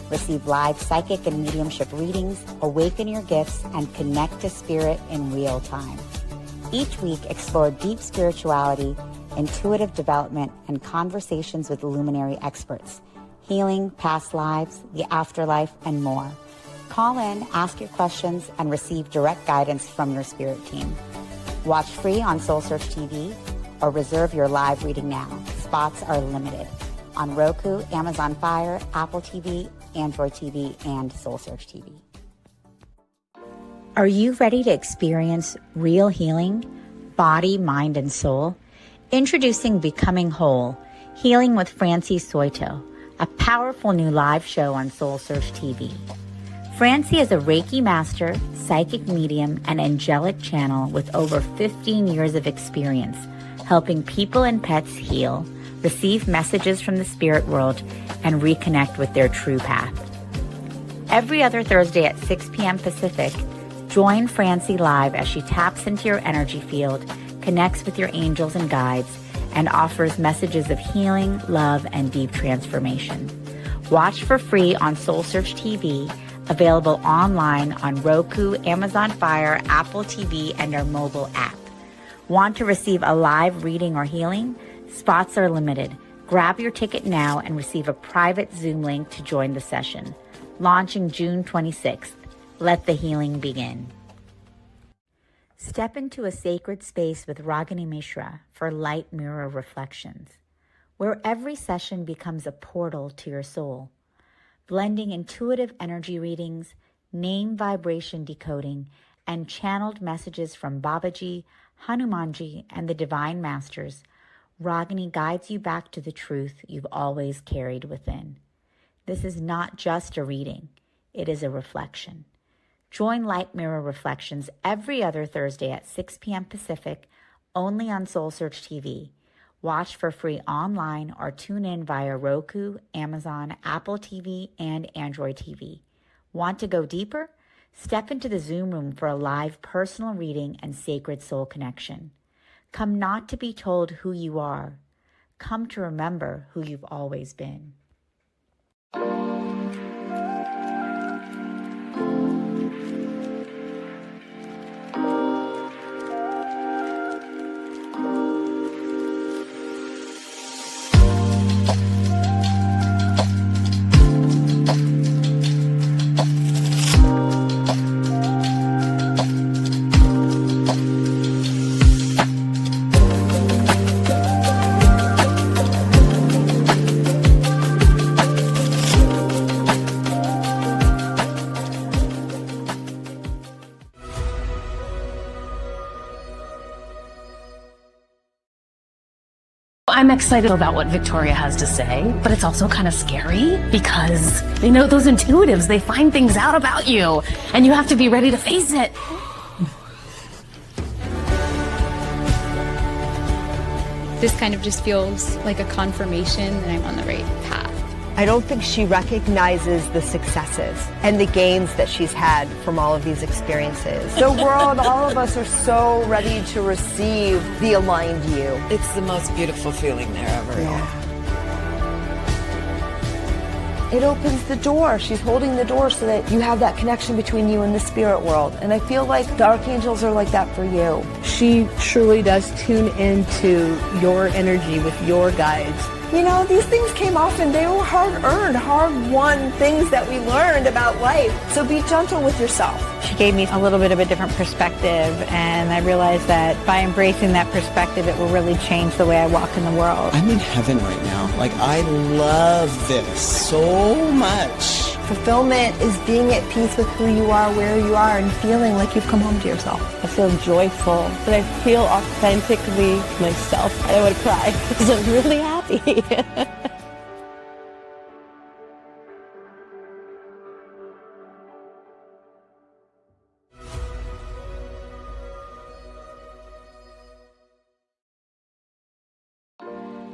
Receive live psychic and mediumship readings, awaken your gifts, and connect to spirit in real time. Each week, explore deep spirituality, intuitive development, and conversations with luminary experts. Healing, past lives, the afterlife, and more. Call in, ask your questions, and receive direct guidance from your spirit team. Watch free on SoulSearch TV or reserve your live reading now. Spots are limited on Roku, Amazon Fire, Apple TV, Android TV, and SoulSearch TV. Are you ready to experience real healing, body, mind, and soul? Introducing Becoming Whole, Healing with Francie Soito, a powerful new live show on SoulSearch TV. Francie is a Reiki master, psychic medium, and angelic channel with over 15 years of experience helping people and pets heal, receive messages from the spirit world, and reconnect with their true path. Every other Thursday at 6 p.m. Pacific, join Francie live as she taps into your energy field, connects with your angels and guides, and offers messages of healing, love, and deep transformation. Watch for free on SoulSearch TV, available online on Roku, Amazon Fire, Apple TV, and our mobile app. Want to receive a live reading or healing? Spots are limited. Grab your ticket now and receive a private Zoom link to join the session. Launching June 26th. Let the healing begin. Step into a sacred space with Ragini Mishra for light mirror reflections, where every session becomes a portal to your soul, blending intuitive energy readings, name vibration decoding, and channeled messages from Babaji, Hanumanji, and the Divine Masters. Ragini guides you back to the truth you've always carried within. This is not just a reading, it is a reflection. Join Light Mirror Reflections every other Thursday at 6 p.m. Pacific, only on SoulSearch TV. Watch for free online or tune in via Roku, Amazon, Apple TV, and Android TV. Want to go deeper? Step into the Zoom room for a live personal reading and sacred soul connection. Come not to be told who you are. Come to remember who you've always been. I'm excited about what Victoria has to say, but it's also kind of scary because those intuitives, they find things out about you and you have to be ready to face it. This kind of just feels like a confirmation that I'm on the right path. I don't think she recognizes the successes and the gains that she's had from all of these experiences. The world, all of us are so ready to receive the aligned you. It's the most beautiful feeling there ever. Yeah. It opens the door. She's holding the door so that you have that connection between you and the spirit world. And I feel like the archangels are like that for you. She truly does tune into your energy with your guides. These things came off and they were hard-earned, hard-won things that we learned about life. So be gentle with yourself. She gave me a little bit of a different perspective, and I realized that by embracing that perspective, it will really change the way I walk in the world. I'm in heaven right now. I love this so much. Fulfillment is being at peace with who you are, where you are, and feeling like you've come home to yourself. I feel joyful, but I feel authentically myself. I would cry because I'm really happy.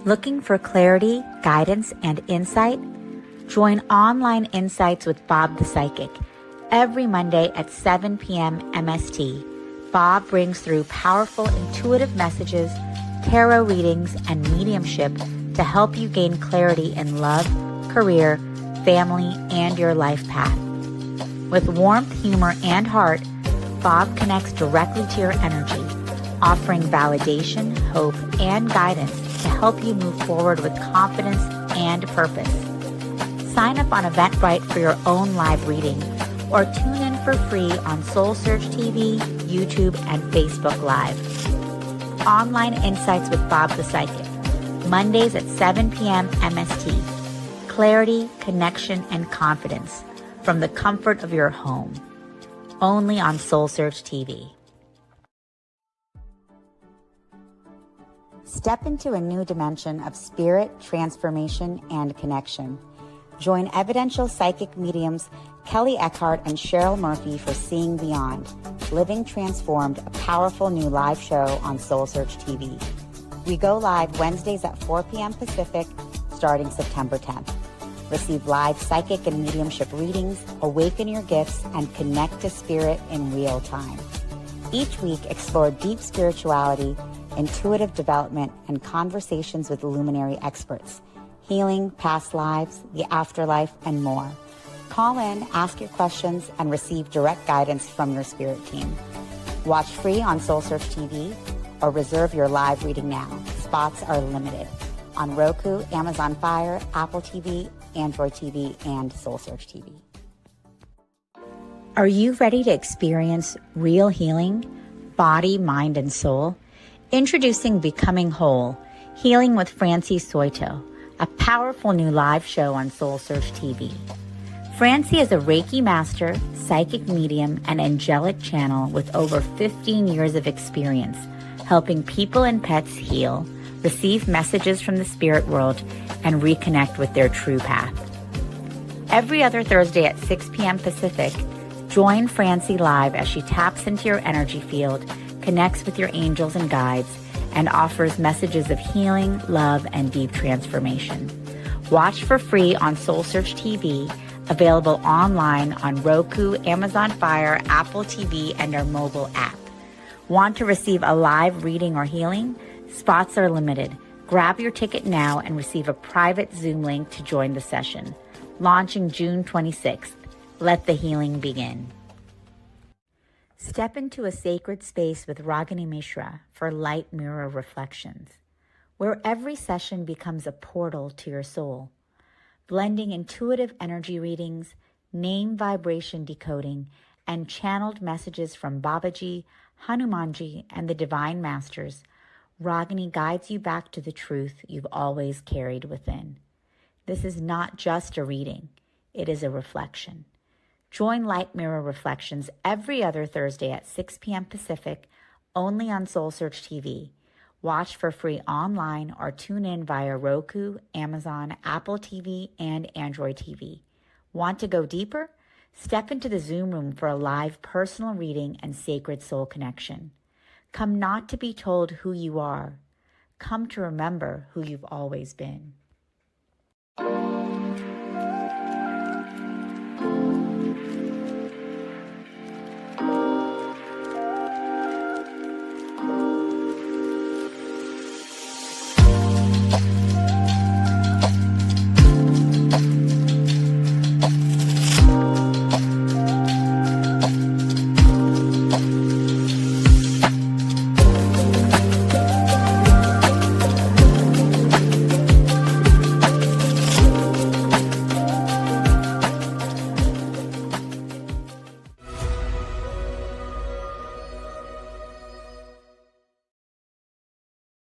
Looking for clarity, guidance, and insight? Join Online Insights with Bob the Psychic every Monday at 7 p.m. MST. Bob brings through powerful intuitive messages, tarot readings, and mediumship to help you gain clarity in love, career, family, and your life path. With warmth, humor, and heart, Bob connects directly to your energy, offering validation, hope, and guidance to help you move forward with confidence and purpose. Sign up on Eventbrite for your own live reading or tune in for free on SoulSearch TV, YouTube, and Facebook Live. Online Insights with Bob the Psychic, Mondays at 7 p.m. MST. Clarity, connection, and confidence from the comfort of your home. Only on SoulSearch TV. Step into a new dimension of spirit, transformation, and connection. Join evidential psychic mediums Kelly Eckhart and Cheryl Murphy for Seeing Beyond, Living Transformed, a powerful new live show on SoulSearch TV. We go live Wednesdays at 4 p.m. Pacific, starting September 10th. Receive live psychic and mediumship readings, awaken your gifts, and connect to spirit in real time. Each week, explore deep spirituality, intuitive development, and conversations with luminary experts, healing, past lives, the afterlife, and more. Call in, ask your questions, and receive direct guidance from your spirit team. Watch free on SoulSearch TV or reserve your live reading now. Spots are limited on Roku, Amazon Fire, Apple TV, Android TV, and SoulSearch TV. Are you ready to experience real healing, body, mind, and soul? Introducing Becoming Whole, Healing with Francie Soito, a powerful new live show on SoulSearch TV. Francie is a Reiki master, psychic medium, and angelic channel with over 15 years of experience helping people and pets heal, receive messages from the spirit world, and reconnect with their true path. Every other Thursday at 6 p.m. Pacific, join Francie live as she taps into your energy field, connects with your angels and guides, and offers messages of healing, love, and deep transformation. Watch for free on SoulSearch TV, available online on Roku, Amazon Fire, Apple TV, and our mobile app. Want to receive a live reading or healing? Spots are limited. Grab your ticket now and receive a private Zoom link to join the session. Launching June 26th. Let the healing begin. Step into a sacred space with Ragini Mishra for light mirror reflections, where every session becomes a portal to your soul, blending intuitive energy readings, name vibration decoding, and channeled messages from Babaji, Hanumanji, and the Divine Masters. Ragini guides you back to the truth you've always carried within. This is not just a reading, it is a reflection. Join Light Mirror Reflections every other Thursday at 6 p.m. Pacific, only on SoulSearch TV. Watch for free online or tune in via Roku, Amazon, Apple TV, and Android TV. Want to go deeper? Step into the Zoom room for a live personal reading and sacred soul connection. Come not to be told who you are. Come to remember who you've always been.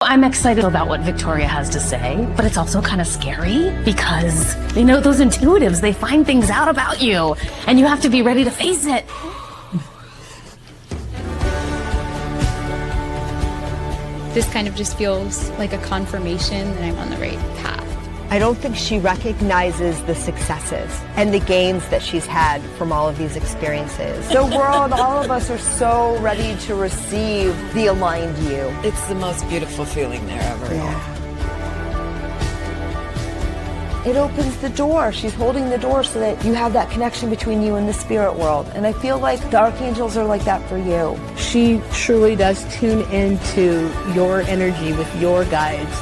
I'm excited about what Victoria has to say, but it's also kind of scary because those intuitives, they find things out about you and you have to be ready to face it. This kind of just feels like a confirmation that I'm on the right path. I don't think she recognizes the successes and the gains that she's had from all of these experiences. The world, all of us are so ready to receive the aligned you. It's the most beautiful feeling there ever. Yeah. It opens the door. She's holding the door so that you have that connection between you and the spirit world. And I feel like the archangels are like that for you. She truly does tune into your energy with your guides.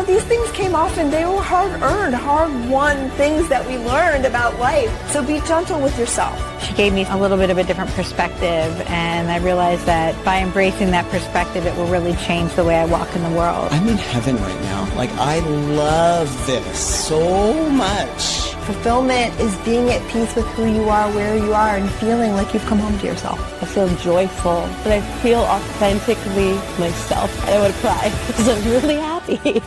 These things came off and they were hard-earned, hard-won things that we learned about life. So be gentle with yourself. She gave me a little bit of a different perspective, and I realized that by embracing that perspective, it will really change the way I walk in the world. I'm in heaven right now. I love this so much. Fulfillment is being at peace with who you are, where you are, and feeling like you've come home to yourself. I feel joyful, but I feel authentically myself. I would cry because I'm really happy.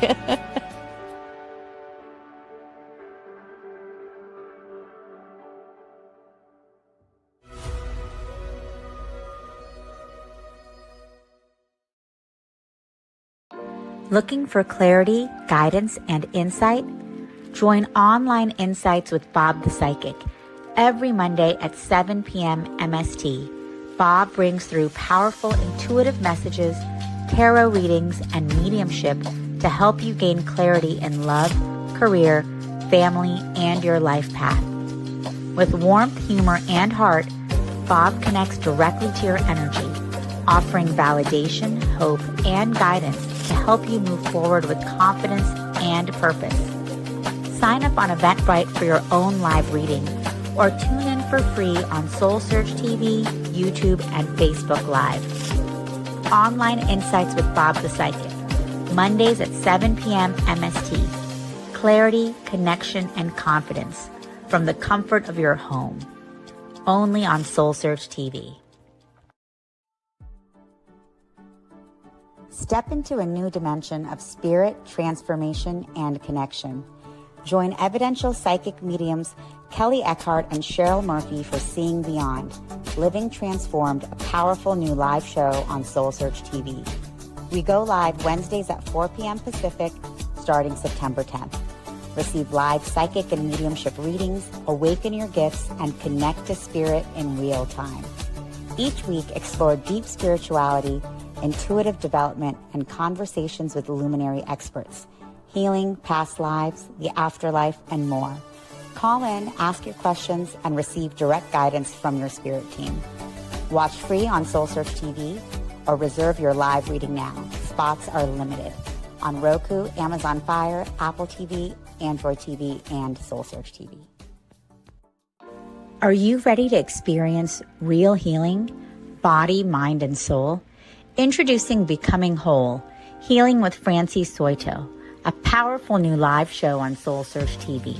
Looking for clarity, guidance, and insight? Join Online Insights with Bob the Psychic every Monday at 7 p.m. MST. Bob brings through powerful intuitive messages, tarot readings, and mediumship to help you gain clarity in love, career, family, and your life path. With warmth, humor, and heart, Bob connects directly to your energy, offering validation, hope, and guidance to help you move forward with confidence and purpose. Sign up on Eventbrite for your own live reading, or tune in for free on SoulSearch TV, YouTube, and Facebook Live. Online Insights with Bob the Psychic, Mondays at 7 p.m. MST. Clarity, connection, and confidence from the comfort of your home. Only on SoulSearch TV. Step into a new dimension of spirit, transformation, and connection. Join evidential psychic mediums Kelly Eckhart and Cheryl Murphy for Seeing Beyond, Living Transformed, a powerful new live show on SoulSearch TV. We go live Wednesdays at 4 p.m. Pacific, starting September 10th. Receive live psychic and mediumship readings, awaken your gifts, and connect to spirit in real time. Each week, explore deep spirituality, intuitive development, and conversations with luminary experts, healing, past lives, the afterlife, and more. Call in, ask your questions, and receive direct guidance from your spirit team. Watch free on SoulSearch TV or reserve your live reading now. Spots are limited on Roku, Amazon Fire, Apple TV, Android TV, and SoulSearch TV. Are you ready to experience real healing, body, mind, and soul? Introducing Becoming Whole, Healing with Francie Soito, a powerful new live show on SoulSearch TV.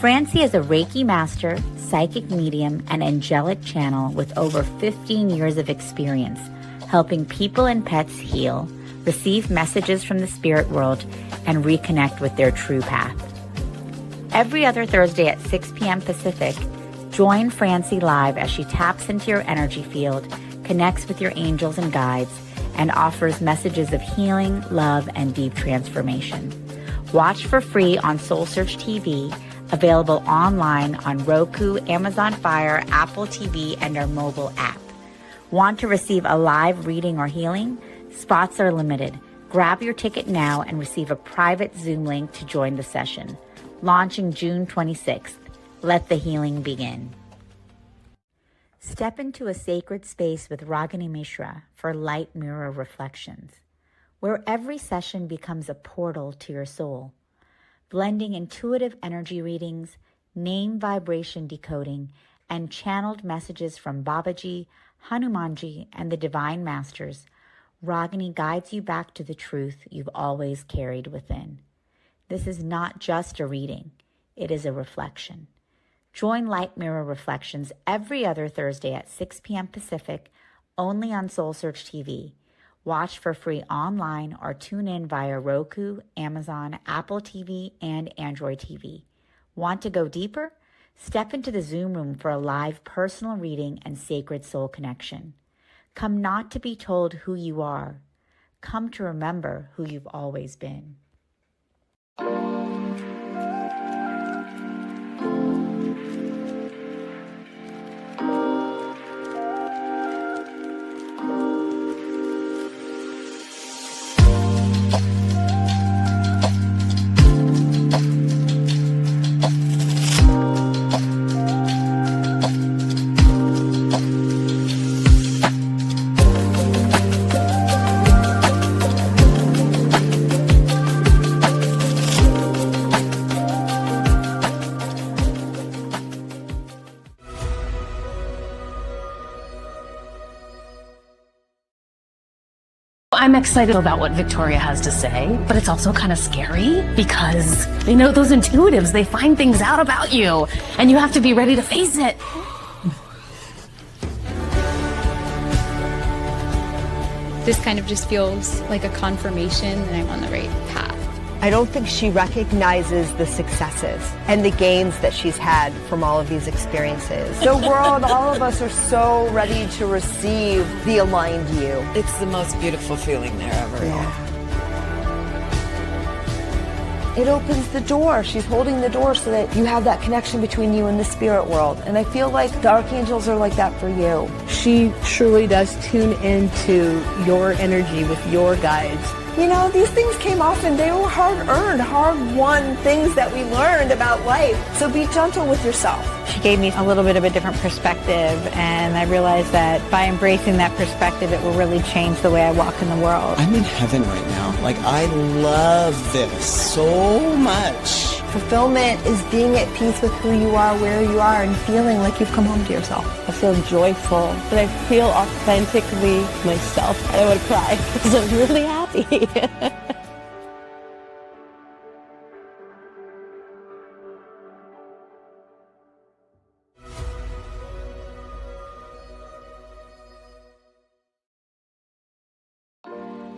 Francie is a Reiki master, psychic medium, and angelic channel with over 15 years of experience helping people and pets heal, receive messages from the spirit world, and reconnect with their true path. Every other Thursday at 6 p.m. Pacific, join Francie live as she taps into your energy field, connects with your angels and guides, and offers messages of healing, love, and deep transformation. Watch for free on SoulSearch TV, available online on Roku, Amazon Fire, Apple TV, and our mobile app. Want to receive a live reading or healing? Spots are limited. Grab your ticket now and receive a private Zoom link to join the session. Launching June 26th. Let the healing begin. Step into a sacred space with Ragini Mishra for Light Mirror Reflections, where every session becomes a portal to your soul, blending intuitive energy readings, name vibration decoding, and channeled messages from Babaji, Hanumanji, and the Divine Masters. Ragini guides you back to the truth you've always carried within. This is not just a reading, it is a reflection. Join Light Mirror Reflections every other Thursday at 6 p.m. Pacific, only on SoulSearch TV. Watch for free online or tune in via Roku, Amazon, Apple TV, and Android TV. Want to go deeper? Step into the Zoom room for a live personal reading and sacred soul connection. Come not to be told who you are. Come to remember who you've always been. I'm excited about what Victoria has to say, but it's also kind of scary because they know those intuitives, they find things out about you, and you have to be ready to face it. This kind of just feels like a confirmation that I'm on the right path. I don't think she recognizes the successes and the gains that she's had from all of these experiences. The world, all of us are so ready to receive the aligned you. It's the most beautiful feeling there ever. Yeah. It opens the door. She's holding the door so that you have that connection between you and the spirit world. And I feel like the archangels are like that for you. She truly does tune into your energy with your guides You know, these things came off and they were hard-earned, hard-won things that we learned about life. So be gentle with yourself. She gave me a little bit of a different perspective, and I realized that by embracing that perspective, it will really change the way I walk in the world. I'm in heaven right now. Like, I love this so much. Fulfillment is being at peace with who you are, where you are, and feeling like you've come home to yourself. I feel joyful, but I feel authentically myself. And I want to cry because I'm really happy.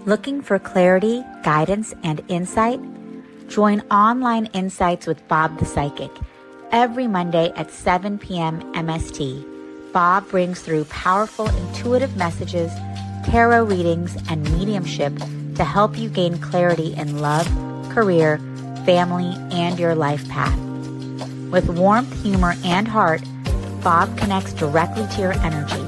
Looking for clarity, guidance, and insight? Join Online Insights with Bob the Psychic every Monday at 7 p.m. MST. Bob brings through powerful, intuitive messages, tarot readings, and mediumship to help you gain clarity in love, career, family, and your life path. With warmth, humor, and heart, Bob connects directly to your energy,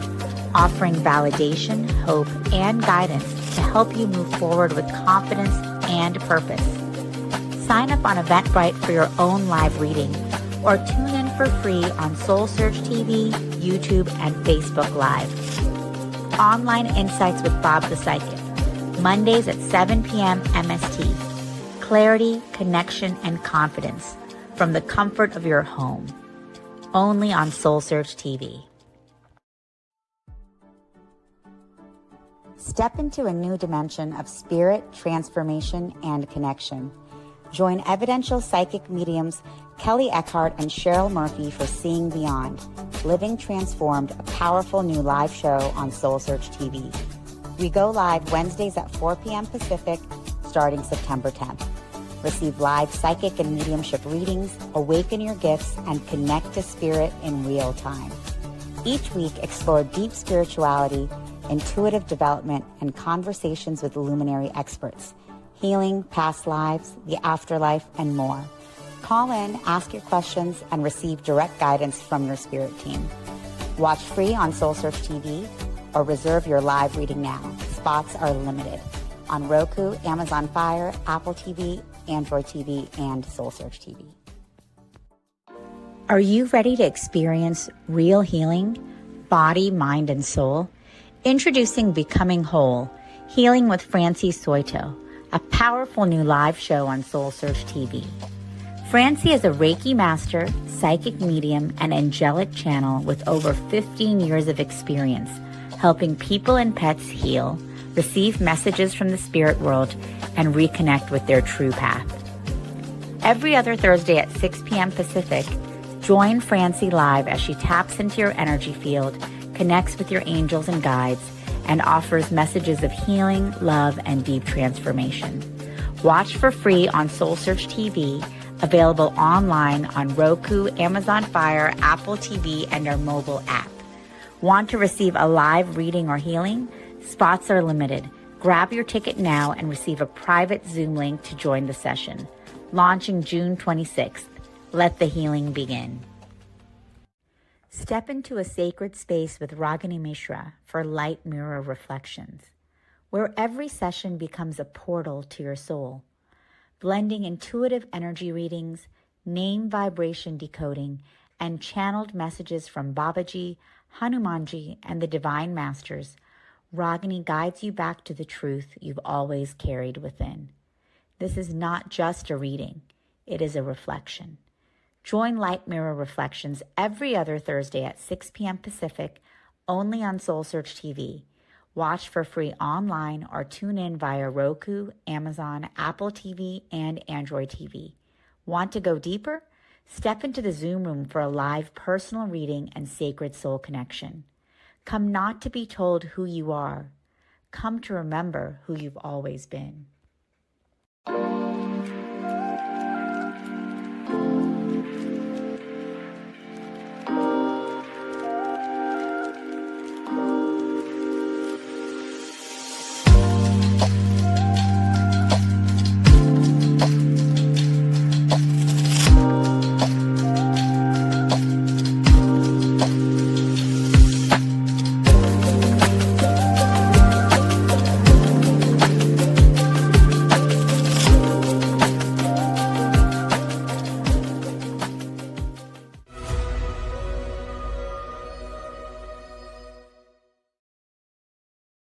offering validation, hope, and guidance to help you move forward with confidence and purpose. Sign up on Eventbrite for your own live reading, or tune in for free on SoulSearch TV, YouTube, and Facebook Live. Online Insights with Bob the Psychic, Mondays at 7 p.m. MST. Clarity, connection, and confidence from the comfort of your home. Only on SoulSearch TV. Step into a new dimension of spirit, transformation, and connection. Join evidential psychic mediums Kelly Eckhart and Cheryl Murphy for Seeing Beyond, Living Transformed, a powerful new live show on SoulSearch TV. We go live Wednesdays at 4 p.m. Pacific, starting September 10th. Receive live psychic and mediumship readings, awaken your gifts, and connect to spirit in real time. Each week, explore deep spirituality, intuitive development, and conversations with luminary experts, healing, past lives, the afterlife, and more. Call in, ask your questions, and receive direct guidance from your spirit team. Watch free on SoulSearch TV or reserve your live reading now. Spots are limited on Roku, Amazon Fire, Apple TV, Android TV, and SoulSearch TV. Are you ready to experience real healing, body, mind, and soul? Introducing Becoming Whole, Healing with Francie Soito, a powerful new live show on SoulSearch TV. Francie is a Reiki master, psychic medium, and angelic channel with over 15 years of experience helping people and pets heal, receive messages from the spirit world, and reconnect with their true path. Every other Thursday at 6 p.m. Pacific, join Francie live as she taps into your energy field, connects with your angels and guides, and offers messages of healing, love, and deep transformation. Watch for free on SoulSearch TV, available online on Roku, Amazon Fire, Apple TV, and our mobile app. Want to receive a live reading or healing? Spots are limited. Grab your ticket now and receive a private Zoom link to join the session. Launching June 26th. Let the healing begin. Step into a sacred space with Ragini Mishra for Light Mirror Reflections, where every session becomes a portal to your soul, blending intuitive energy readings, name vibration decoding, and channeled messages from Babaji, Hanumanji, and the Divine Masters. Ragini guides you back to the truth you've always carried within. This is not just a reading, it is a reflection. Join Light Mirror Reflections every other Thursday at 6 p.m. Pacific, only on SoulSearch TV. Watch for free online or tune in via Roku, Amazon, Apple TV, and Android TV. Want to go deeper? Step into the Zoom room for a live personal reading and sacred soul connection. Come not to be told who you are. Come to remember who you've always been.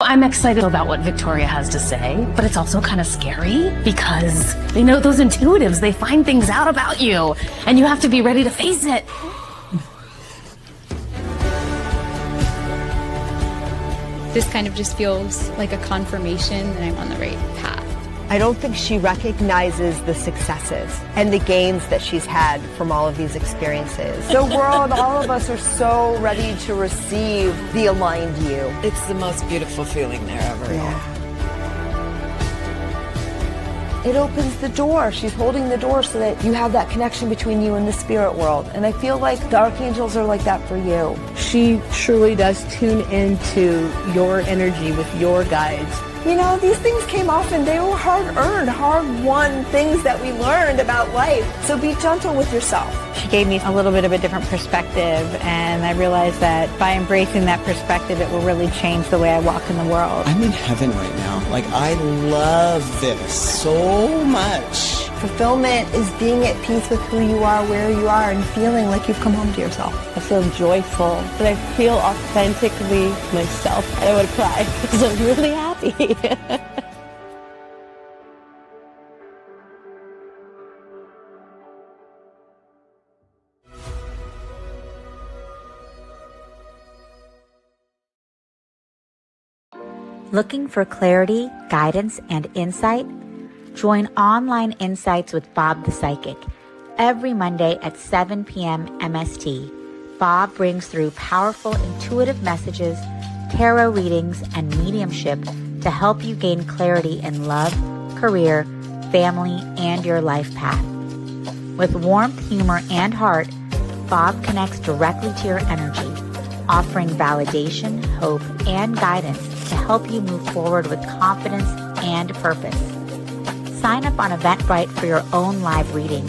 I'm excited about what Victoria has to say, but it's also kind of scary because those intuitives, they find things out about you and you have to be ready to face it. This kind of just feels like a confirmation that I'm on the right path. I don't think she recognizes the successes and the gains that she's had from all of these experiences. The world, all of us are so ready to receive the aligned you. It's the most beautiful feeling there ever. Yeah. It opens the door. She's holding the door so that you have that connection between you and the spirit world. And I feel like the archangels are like that for you. She truly does tune into your energy with your guides. These things came off and they were hard-earned, hard-won things that we learned about life. So be gentle with yourself. She gave me a little bit of a different perspective, and I realized that by embracing that perspective, it will really change the way I walk in the world. I'm in heaven right now. Like, I love this so much. Fulfillment is being at peace with who you are, where you are, and feeling like you've come home to yourself. I feel joyful, but I feel authentically myself. I would cry because I'm really happy. Looking for clarity, guidance, and insight? Join Online Insights with Bob the Psychic every Monday at 7 p.m. MST. Bob brings through powerful intuitive messages, tarot readings, and mediumship to help you gain clarity in love, career, family, and your life path. With warmth, humor, and heart, Bob connects directly to your energy, offering validation, hope, and guidance to help you move forward with confidence and purpose. Sign up on Eventbrite for your own live reading,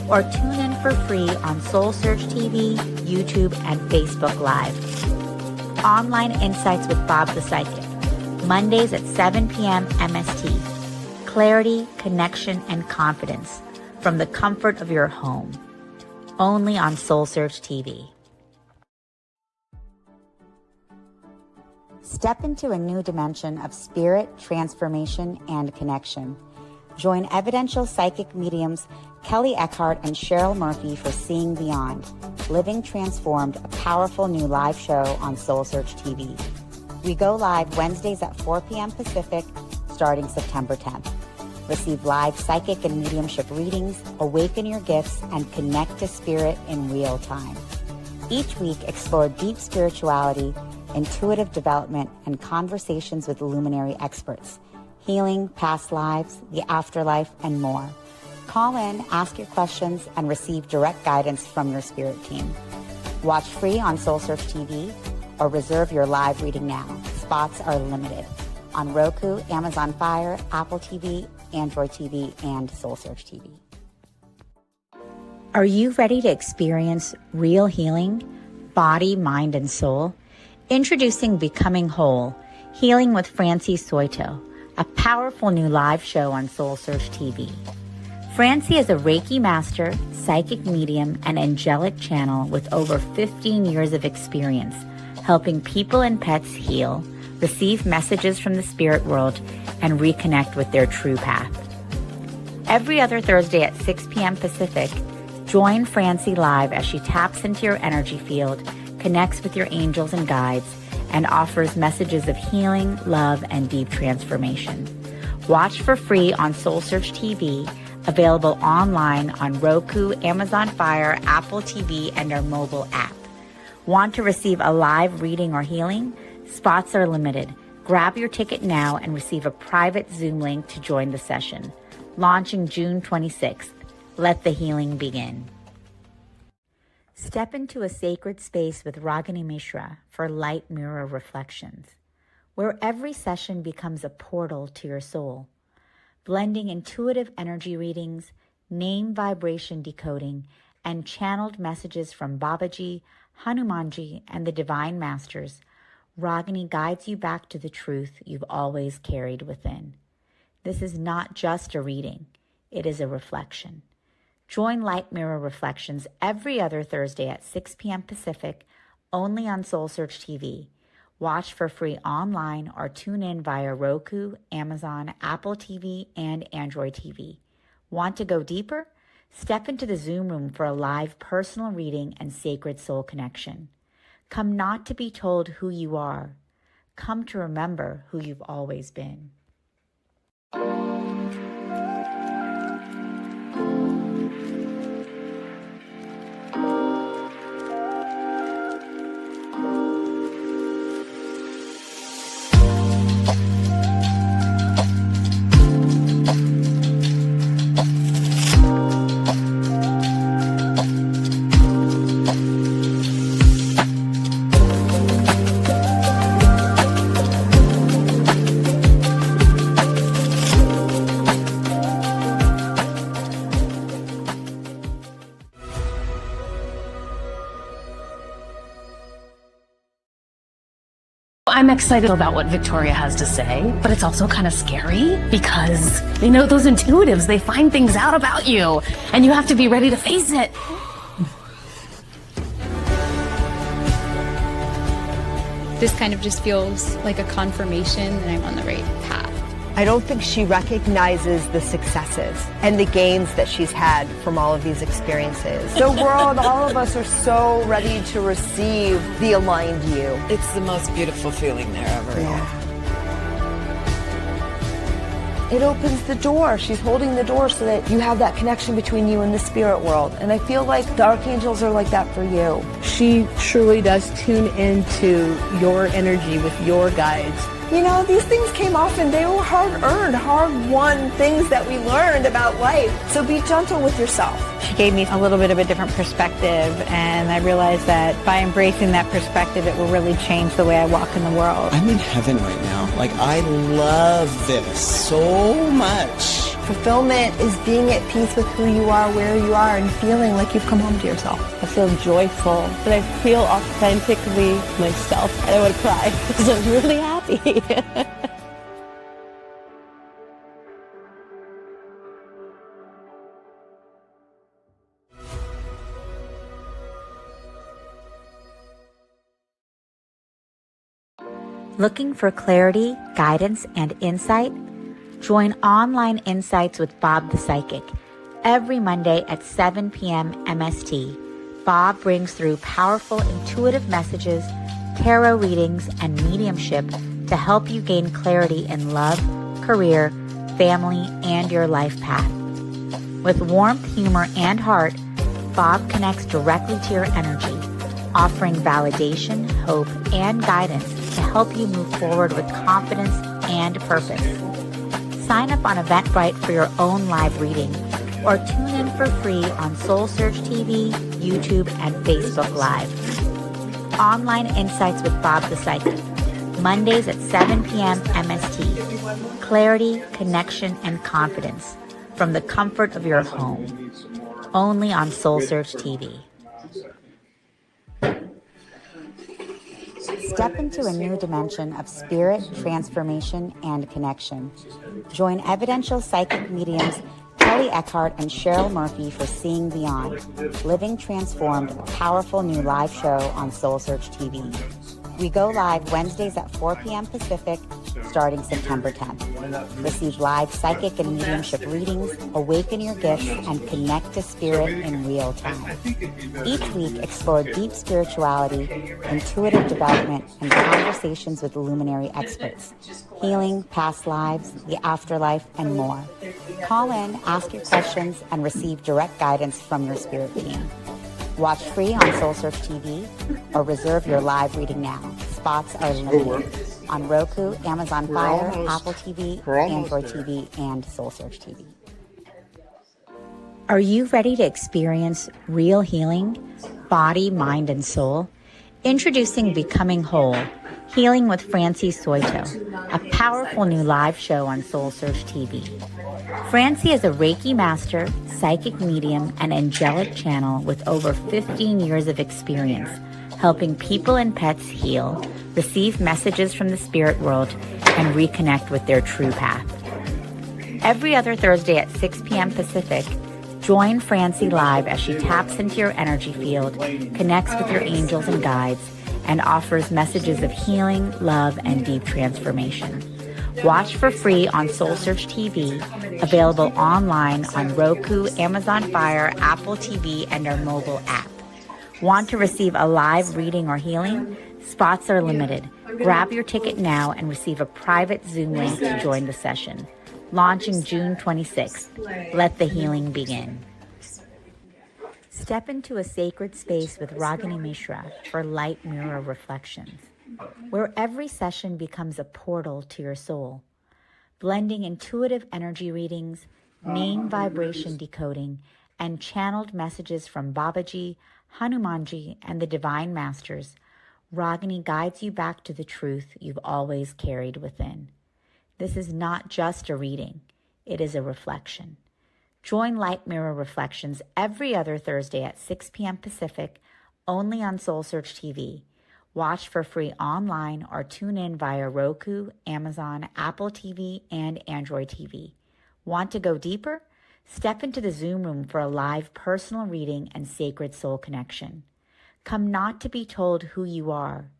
or tune in for free on SoulSearch TV, YouTube, and Facebook Live. Online Insights with Bob the Psychic, Mondays at 7 p.m. MST. Clarity, connection, and confidence from the comfort of your home. Only on SoulSearch TV. Step into a new dimension of spirit, transformation, and connection. Join evidential psychic mediums Kelly Eckhart and Cheryl Murphy for Seeing Beyond, Living Transformed, a powerful new live show on SoulSearch TV. We go live Wednesdays at 4 p.m. Pacific, starting September 10th. Receive live psychic and mediumship readings, awaken your gifts, and connect to spirit in real time. Each week, explore deep spirituality, intuitive development, and conversations with luminary experts, healing, past lives, the afterlife, and more. Call in, ask your questions, and receive direct guidance from your spirit team. Watch free on SoulSearch TV or reserve your live reading now. Spots are limited on Roku, Amazon Fire, Apple TV, Android TV, and SoulSearch TV. Are you ready to experience real healing, body, mind, and soul? Introducing Becoming Whole, Healing with Francie Soito, a powerful new live show on SoulSearch TV. Francie is a Reiki master, psychic medium, and angelic channel with over 15 years of experience helping people and pets heal, receive messages from the spirit world, and reconnect with their true path. Every other Thursday at 6 p.m. Pacific, join Francie live as she taps into your energy field, connects with your angels and guides, and offers messages of healing, love, and deep transformation. Watch for free on SoulSearch TV, available online on Roku, Amazon Fire, Apple TV, and our mobile app. Want to receive a live reading or healing? Spots are limited. Grab your ticket now and receive a private Zoom link to join the session. Launching June 26th. Let the healing begin. Step into a sacred space with Ragini Mishra for Light Mirror Reflections, where every session becomes a portal to your soul, blending intuitive energy readings, name vibration decoding, and channeled messages from Babaji, Hanumanji, and the Divine Masters. Ragini guides you back to the truth you've always carried within. This is not just a reading, it is a reflection. Join Light Mirror Reflections every other Thursday at 6 p.m. Pacific, only on SoulSearch TV. Watch for free online or tune in via Roku, Amazon, Apple TV, and Android TV. Want to go deeper? Step into the Zoom room for a live personal reading and sacred soul connection. Come not to be told who you are. Come to remember who you've always been. I'm excited about what Victoria has to say, but it's also kind of scary because those intuitives, they find things out about you and you have to be ready to face it. This kind of just feels like a confirmation that I'm on the right path. I don't think she recognizes the successes and the gains that she's had from all of these experiences. The world, all of us are so ready to receive the aligned you. It's the most beautiful feeling there ever. Yeah. It opens the door. She's holding the door so that you have that connection between you and the spirit world. And I feel like the archangels are like that for you. She truly does tune into your energy with your guides. You know, these things came off and they were hard-earned, hard-won things that we learned about life. So be gentle with yourself. She gave me a little bit of a different perspective, and I realized that by embracing that perspective, it will really change the way I walk in the world. I'm in heaven right now. Like, I love this so much. Fulfillment is being at peace with who you are, where you are, and feeling like you've come home to yourself. I feel joyful, but I feel authentically myself. And I want to cry because I'm really happy. Looking for clarity, guidance, and insight? Join Online Insights with Bob the Psychic every Monday at 7 p.m. MST. Bob brings through powerful intuitive messages, tarot readings, and mediumship to help you gain clarity in love, career, family, and your life path. With warmth, humor, and heart, Bob connects directly to your energy, offering validation, hope, and guidance to help you move forward with confidence and purpose. Sign up on Eventbrite for your own live reading, or tune in for free on SoulSearch TV, YouTube, and Facebook Live. Online Insights with Bob the Psychic, Mondays at 7 p.m. MST. Clarity, connection, and confidence from the comfort of your home. Only on SoulSearch TV. Step into a new dimension of spirit, transformation, and connection. Join evidential psychic mediums Kelly Eckhart and Cheryl Murphy for Seeing Beyond, Living Transformed, a powerful new live show on SoulSearch TV. We go live Wednesdays at 4 p.m. Pacific, starting September 10th. Receive live psychic and mediumship readings, awaken your gifts, and connect to spirit in real time. Each week, explore deep spirituality, intuitive development, and conversations with luminary experts, healing, past lives, the afterlife, and more. Call in, ask your questions, and receive direct guidance from your spirit team. Watch free on SoulSearch TV or reserve your live reading now. Spots are limited on Roku, Amazon Fire, Apple TV, Android TV, and SoulSearch TV. Are you ready to experience real healing, body, mind, and soul? Introducing Becoming Whole, Healing with Francie Soito, a powerful new live show on SoulSearch TV. Francie is a Reiki master, psychic medium, and angelic channel with over 15 years of experience, helping people and pets heal, receive messages from the spirit world, and reconnect with their true path. Every other Thursday at 6 p.m. Pacific, join Francie live as she taps into your energy field, connects with your angels and guides, and offers messages of healing, love, and deep transformation. Watch for free on SoulSearch TV, available online on Roku, Amazon Fire, Apple TV, and our mobile app. Want to receive a live reading or healing? Spots are limited. Grab your ticket now and receive a private Zoom link to join the session. Launching June 26th. Let the healing begin. Step into a sacred space with Ragini Mishra for light mirror reflections, where every session becomes a portal to your soul, blending intuitive energy readings, name vibration decoding, and channeled messages from Babaji, Hanumanji, and the Divine Masters. Ragini guides you back to the truth you've always carried within. This is not just a reading, it is a reflection. Join Light Mirror Reflections every other Thursday at 6 p.m. Pacific, only on SoulSearch TV. Watch for free online or tune in via Roku, Amazon, Apple TV, and Android TV. Want to go deeper? Step into the Zoom room for a live personal reading and sacred soul connection. Come not to be told who you are.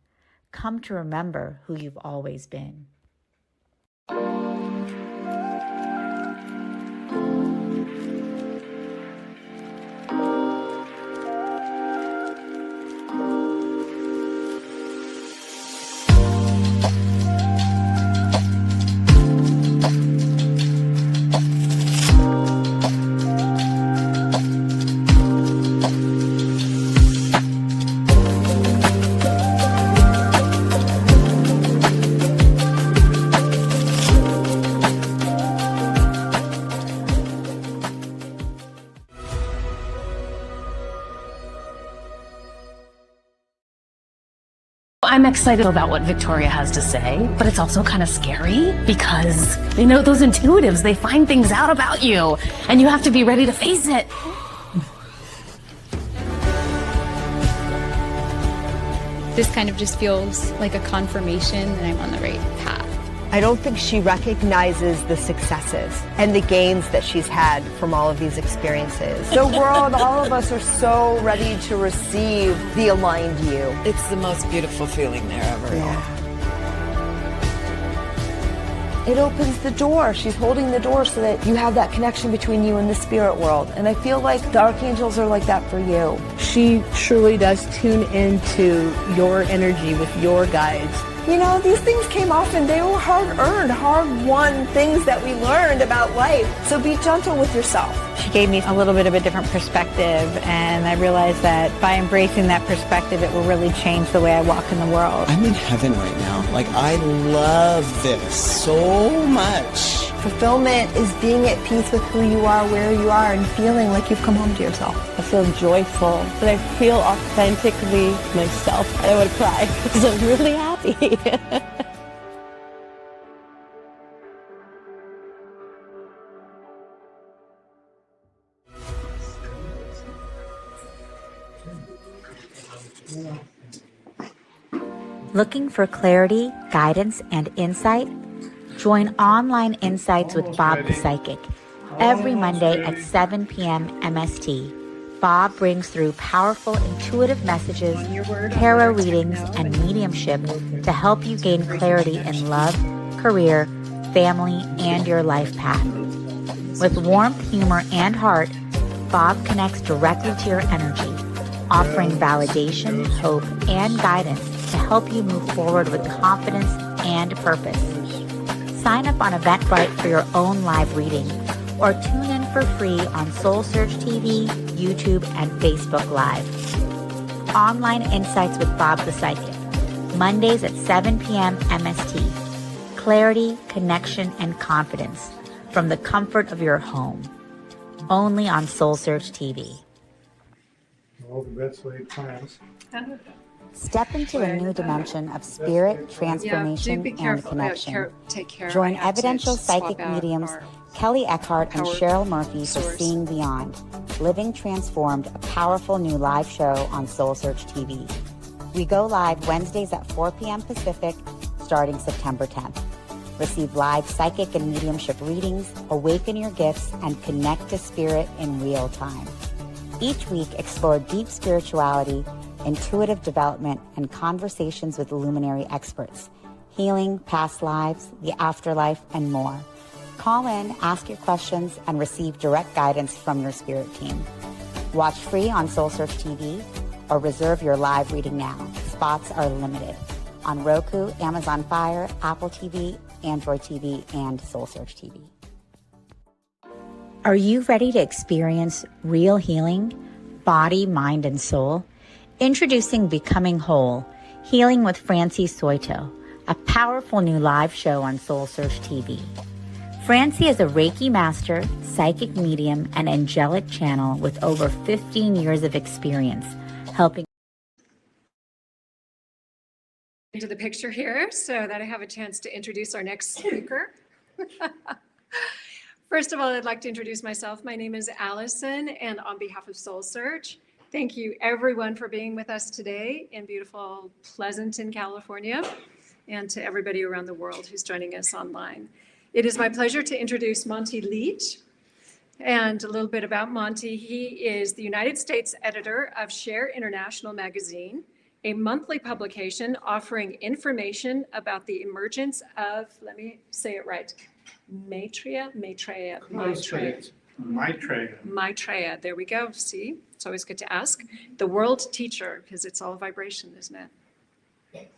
Come to remember who you've always been. I'm excited about what Victoria has to say, but it's also kind of scary because those intuitives, they find things out about you and you have to be ready to face it. This kind of just feels like a confirmation that I'm on the right path. I don't think she recognizes the successes and the gains that she's had from all of these experiences. The world, all of us are so ready to receive the aligned you. It's the most beautiful feeling there ever. Yeah. It opens the door. She's holding the door so that you have that connection between you and the spirit world. And I feel like the archangels are like that for you. She truly does tune into your energy with your guides. These things came off and they were hard-earned, hard-won things that we learned about life. So be gentle with yourself. She gave me a little bit of a different perspective, and I realized that by embracing that perspective, it will really change the way I walk in the world. I'm in heaven right now. I love this so much. Fulfillment is being at peace with who you are, where you are, and feeling like you've come home to yourself. I feel joyful, but I feel authentically myself. I would cry because I'm really happy. Looking for clarity, guidance, and insight? Join Online Insights with Bob the Psychic every Monday at 7 p.m. MST. Bob brings through powerful intuitive messages, tarot readings, and mediumship to help you gain clarity in love, career, family, and your life path. With warmth, humor, and heart, Bob connects directly to your energy, offering validation, hope, and guidance to help you move forward with confidence and purpose. Sign up on Eventbrite for your own live reading, or tune in for free on SoulSearch TV, YouTube, and Facebook Live. Online Insights with Bob the Psychic, Mondays at 7 p.m. MST. Clarity, connection, and confidence from the comfort of your home. Only on SoulSearch TV. All the best laid plans. Step into a new dimension of spirit, transformation, and connection. Join evidential psychic mediums Kelly Eckhart and Cheryl Murphy for Seeing Beyond, Living Transformed, a powerful new live show on SoulSearch TV. We go live Wednesdays at 4 p.m. Pacific, starting September 10th. Receive live psychic and mediumship readings, awaken your gifts, and connect to spirit in real time. Each week, explore deep spirituality, intuitive development, and conversations with luminary experts, healing, past lives, the afterlife, and more. Call in, ask your questions, and receive direct guidance from your spirit team. Watch free on SoulSearch TV or reserve your live reading now. Spots are limited on Roku, Amazon Fire, Apple TV, Android TV, and SoulSearch TV. Are you ready to experience real healing, body, mind, and soul? Introducing Becoming Whole, Healing with Francie Soito, a powerful new live show on SoulSearch TV. Francie is a Reiki master, psychic medium, and angelic channel with over 15 years of experience helping Into the picture here so that I have a chance to introduce our next speaker. First of all, I'd like to introduce myself. My name is Allison, and on behalf of SoulSearch, thank you everyone for being with us today in beautiful Pleasanton, California, and to everybody around the world who's joining us online. It is my pleasure to introduce Monty Leach. And a little bit about Monty. He is the United States editor of Share International magazine, a monthly publication offering information about the emergence of, let me say it right, Maitreya. There we go. See, it's always good to ask. The world teacher, because it's all vibration, isn't it?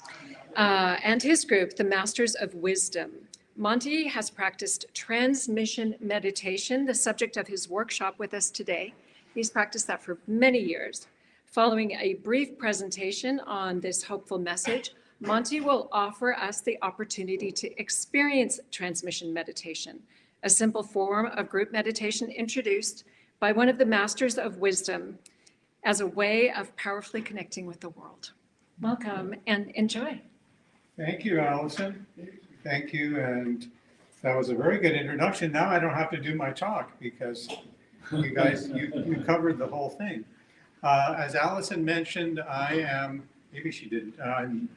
And his group, the Masters of Wisdom. Monty has practiced transmission meditation, the subject of his workshop with us today. He's practiced that for many years. Following a brief presentation on this hopeful message, Monty will offer us the opportunity to experience transmission meditation, a simple form of group meditation introduced by one of the Masters of Wisdom as a way of powerfully connecting with the world. Welcome and enjoy. Thank you, Allison. Thank you, and that was a very good introduction. Now I don't have to do my talk because you guys, you covered the whole thing. As Allison mentioned, I am, maybe she didn't, I'm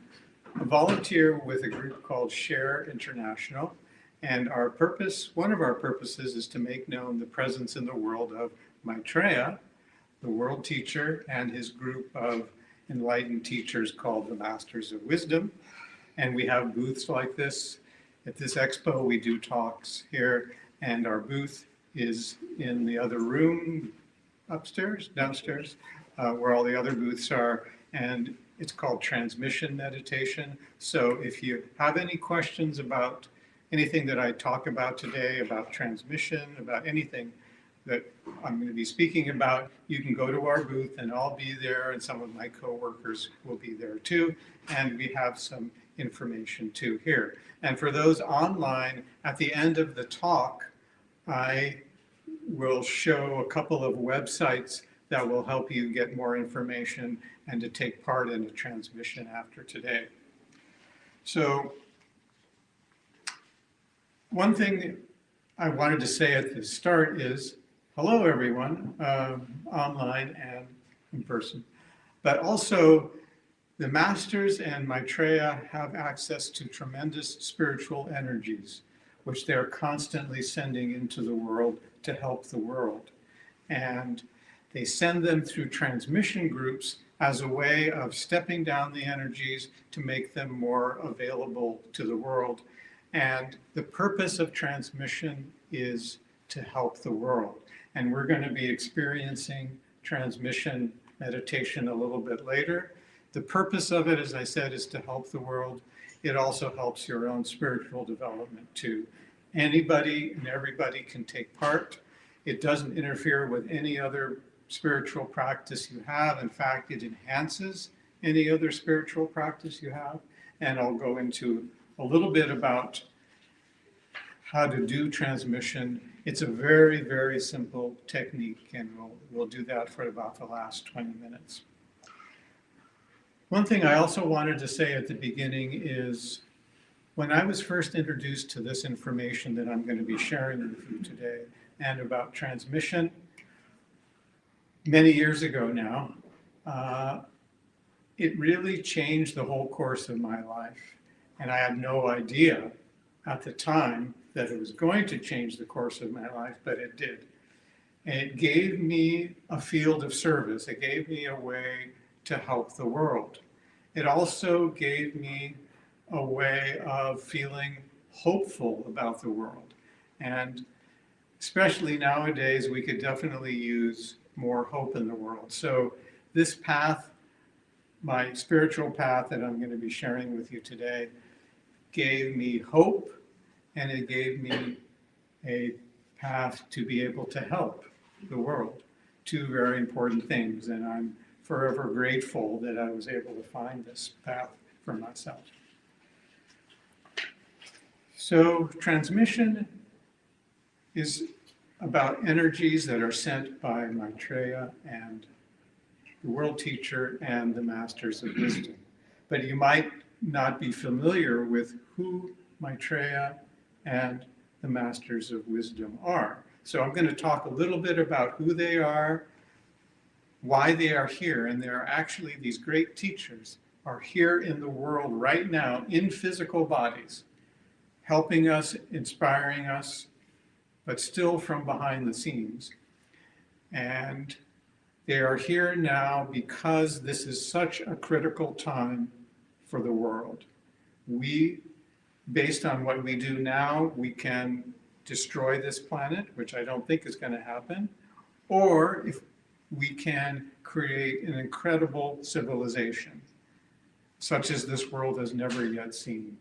a volunteer with a group called Share International, and our purpose, one of our purposes is to make known the presence in the world of Maitreya, the world teacher, and his group of enlightened teachers called the Masters of Wisdom. And we have booths like this. At this expo, we do talks here, and our booth is in the other room, upstairs, downstairs, where all the other booths are, and it's called Transmission Meditation. So if you have any questions about anything that I talk about today, about transmission, about anything that I'm going to be speaking about, you can go to our booth and I'll be there, and some of my coworkers will be there too, and we have some information too here. And for those online, at the end of the talk, I will show a couple of websites that will help you get more information and to take part in a transmission after today. So one thing I wanted to say at the start is, hello everyone, online and in person, but also the Masters and Maitreya have access to tremendous spiritual energies, which they're constantly sending into the world to help the world. And they send them through transmission groups as a way of stepping down the energies to make them more available to the world. And the purpose of transmission is to help the world. And we're going to be experiencing transmission meditation a little bit later. The purpose of it, as I said, is to help the world. It also helps your own spiritual development too. Anybody and everybody can take part. It doesn't interfere with any other spiritual practice you have. In fact, it enhances any other spiritual practice you have. And I'll go into a little bit about how to do transmission. It's a very, very simple technique, and we'll do that for about the last 20 minutes. One thing I also wanted to say at the beginning is, when I was first introduced to this information that I'm going to be sharing with you today, and about transmission, many years ago now, it really changed the whole course of my life. And I had no idea at the time that it was going to change the course of my life, but it did. And it gave me a field of service. It gave me a way to help the world. It also gave me a way of feeling hopeful about the world. And especially nowadays, we could definitely use more hope in the world. So this path, my spiritual path that I'm going to be sharing with you today, gave me hope, and it gave me a path to be able to help the world. Two very important things, and I'm forever grateful that I was able to find this path for myself. So transmission is about energies that are sent by Maitreya and the world teacher and the masters of wisdom. But you might not be familiar with who Maitreya and the masters of wisdom are. So I'm going to talk a little bit about who they are, why they are here, and they're actually, these great teachers are here in the world right now in physical bodies, helping us, inspiring us, but still from behind the scenes. And they are here now because this is such a critical time for the world. We, based on what we do now, we can destroy this planet, which I don't think is going to happen, or if we can create an incredible civilization, such as this world has never yet seen.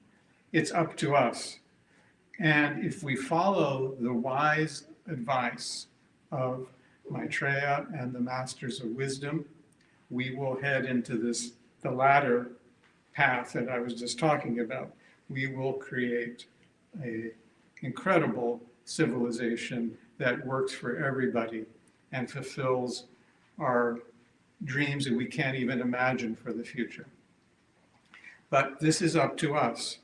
It's up to us. And if we follow the wise advice of Maitreya and the masters of wisdom, we will head into the latter path that I was just talking about. We will create an incredible civilization that works for everybody and fulfills our dreams that we can't even imagine for the future. But this is up to us.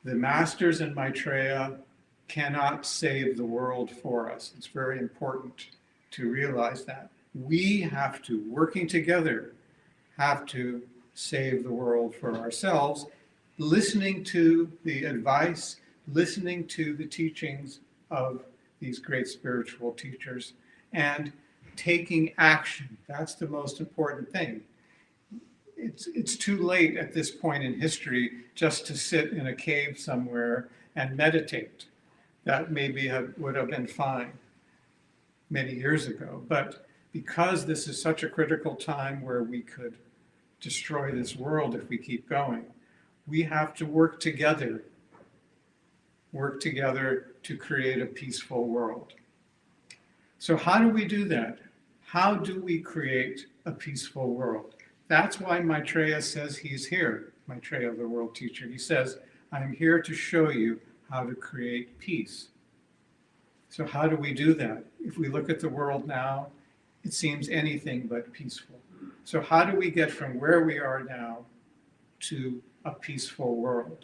The masters and Maitreya cannot save the world for us. It's very important to realize that. We have to, working together, have to save the world for ourselves, listening to the advice, listening to the teachings of these great spiritual teachers, and taking action. That's the most important thing. It's too late at this point in history just to sit in a cave somewhere and meditate. That maybe would have been fine many years ago. But because this is such a critical time where we could destroy this world if we keep going, we have to work together to create a peaceful world. So how do we do that? How do we create a peaceful world? That's why Maitreya says he's here, Maitreya, the world teacher. He says, I'm here to show you how to create peace. So how do we do that? If we look at the world now, it seems anything but peaceful. So how do we get from where we are now to a peaceful world,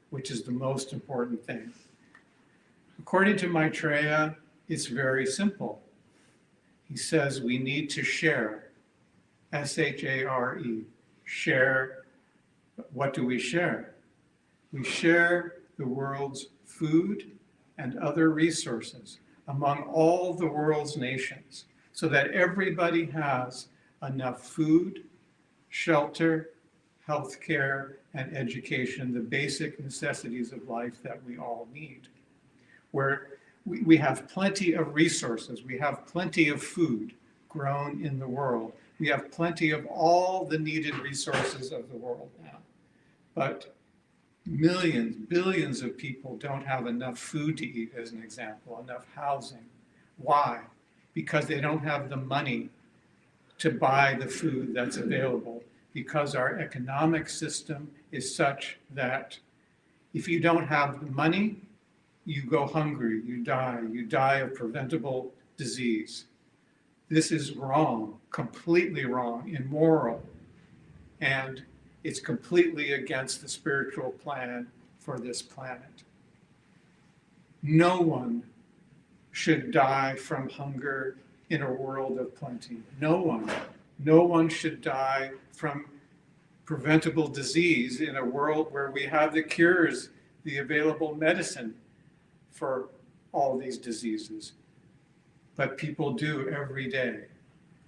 which is the most important thing? According to Maitreya, it's very simple. He says we need to share, S-H-A-R-E, share. What do we share? We share the world's food and other resources among all the world's nations so that everybody has enough food, shelter, health care, and education, the basic necessities of life that we all need. Where we have plenty of resources, we have plenty of food grown in the world, we have plenty of all the needed resources of the world now. But millions, billions of people don't have enough food to eat, as an example, enough housing. Why? Because they don't have the money to buy the food that's available, because our economic system is such that if you don't have the money, you go hungry, you die of preventable disease. This is wrong, completely wrong, immoral, and it's completely against the spiritual plan for this planet. No one should die from hunger in a world of plenty. No one. No one should die from preventable disease in a world where we have the cures, the available medicine for all these diseases. But people do every day.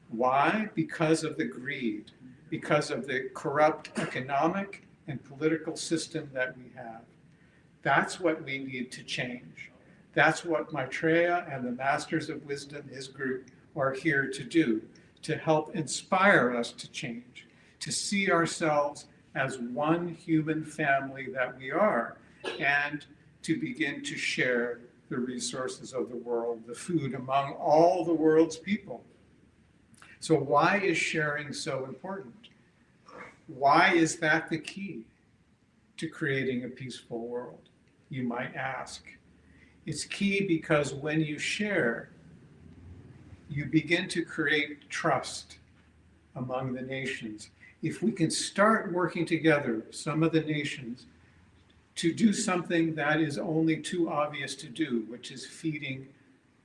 Why? Because of the greed. because of the corrupt economic and political system that we have. That's what we need to change. That's what Maitreya and the Masters of Wisdom, his group, are here to do, to help inspire us to change, to see ourselves as one human family that we are, and to begin to share the resources of the world, the food, among all the world's people. So why is sharing so important? Why is that the key to creating a peaceful world, you might ask? It's key because when you share, you begin to create trust among the nations. If we can start working together, some of the nations, to do something that is only too obvious to do, which is feeding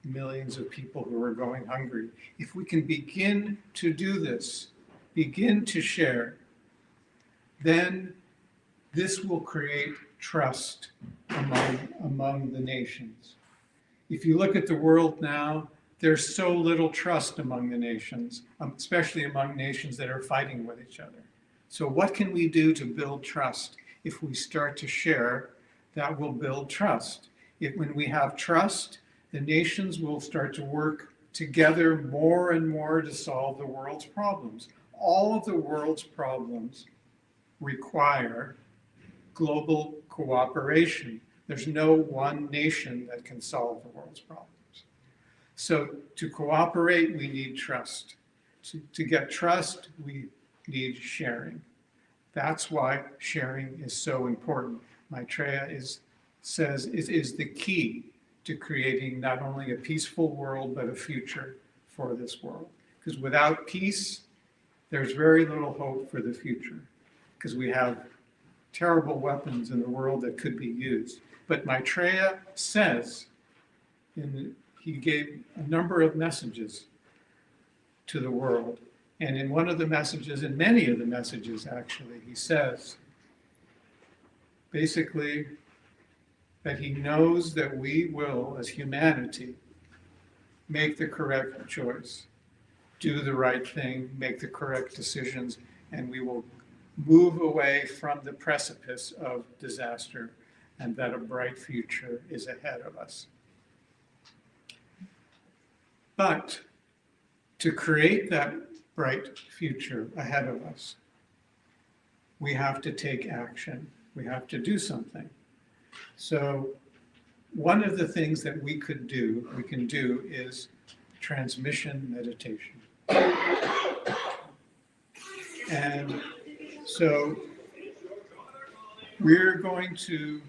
millions of people who are going hungry. If we can begin to do this, begin to share, then this will create trust among the nations. If you look at the world now, there's so little trust among the nations, especially among nations that are fighting with each other. So what can we do to build trust? If we start to share, that will build trust. When we have trust, the nations will start to work together more and more to solve the world's problems. All of the world's problems require global cooperation. There's no one nation that can solve the world's problems. So to cooperate, we need trust. To get trust, we need sharing. That's why sharing is so important. Maitreya says it is the key to creating not only a peaceful world, but a future for this world. Because without peace, there's very little hope for the future, because we have terrible weapons in the world that could be used. But Maitreya says, he gave a number of messages to the world. And in one of the messages, in many of the messages actually, he says, basically, that he knows that we will, as humanity, make the correct choice, do the right thing, make the correct decisions, and we will move away from the precipice of disaster, and that a bright future is ahead of us. But to create that bright future ahead of us, we have to take action. We have to do something. So one of the things that we can do is transmission meditation. And so we're going to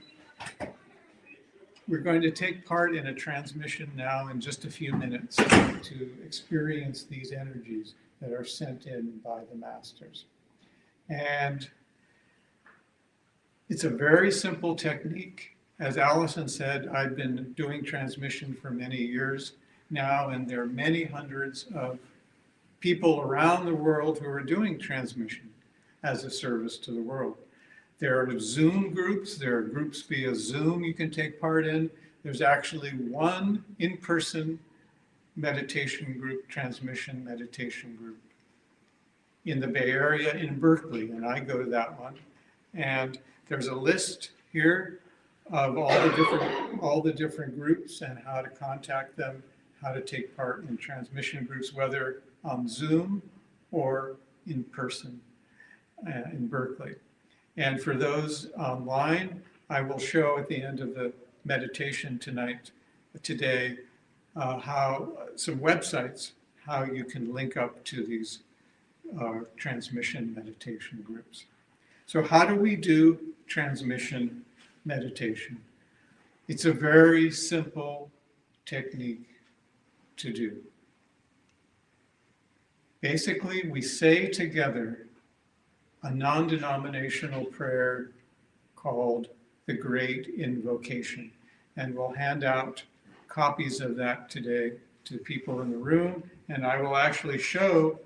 take part in a transmission now in just a few minutes to experience these energies that are sent in by the masters. And it's a very simple technique. As Allison said, I've been doing transmission for many years now, and there are many hundreds of people around the world who are doing transmission as a service to the world. There are Zoom groups, there are groups via Zoom you can take part in. There's actually one in-person meditation group, transmission meditation group in the Bay Area in Berkeley, and I go to that one. And there's a list here of all the different groups and how to contact them, how to take part in transmission groups, whether on Zoom or in person in Berkeley. And for those online, I will show at the end of the meditation today, how some websites, how you can link up to these transmission meditation groups. So how do we do transmission meditation? It's a very simple technique to do. Basically, we say together a non-denominational prayer called the Great Invocation. And we'll hand out copies of that today to people in the room. And I will actually show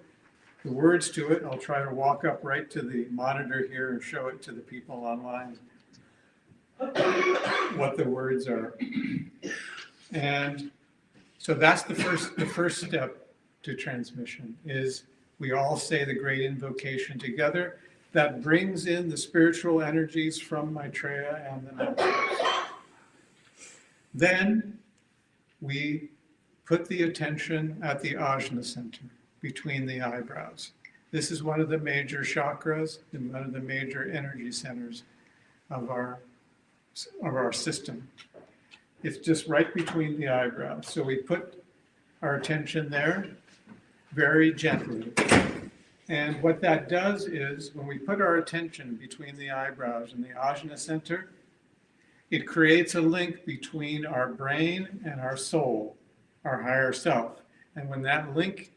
the words to it. I'll try to walk up right to the monitor here and show it to the people online what the words are. And so that's the first step to transmission, is We all say the great invocation together. That brings in the spiritual energies from Maitreya and the masters. Then we put the attention at the ajna center, between the eyebrows. This is one of the major chakras and one of the major energy centers of our system. It's just right between the eyebrows. So we put our attention there very gently. And what that does is when we put our attention between the eyebrows and the ajna center, it creates a link between our brain and our soul, our higher self. And when that link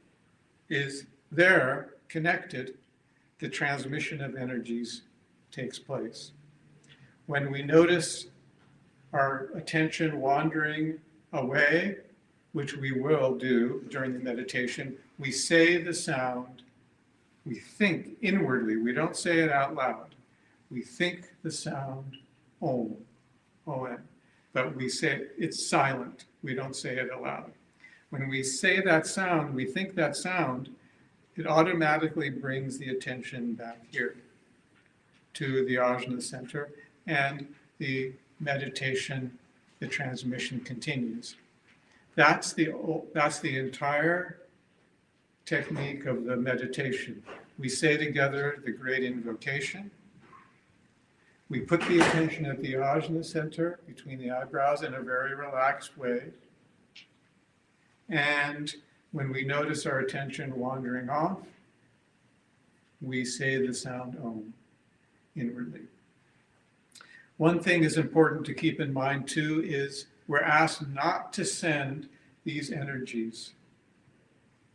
is there, connected, the transmission of energies takes place. When we notice our attention wandering away, which we will do during the meditation, we say the sound, we think inwardly, we don't say it out loud. We think the sound Om, O-M, but we say it's silent, we don't say it aloud. When we say that sound, we think that sound, it automatically brings the attention back here to the ajna center, and the meditation, the transmission continues. That's the entire technique of the meditation. We say together the great invocation. We put the attention at the ajna center between the eyebrows in a very relaxed way. And when we notice our attention wandering off, we say the sound Om inwardly. One thing is important to keep in mind too is we're asked not to send these energies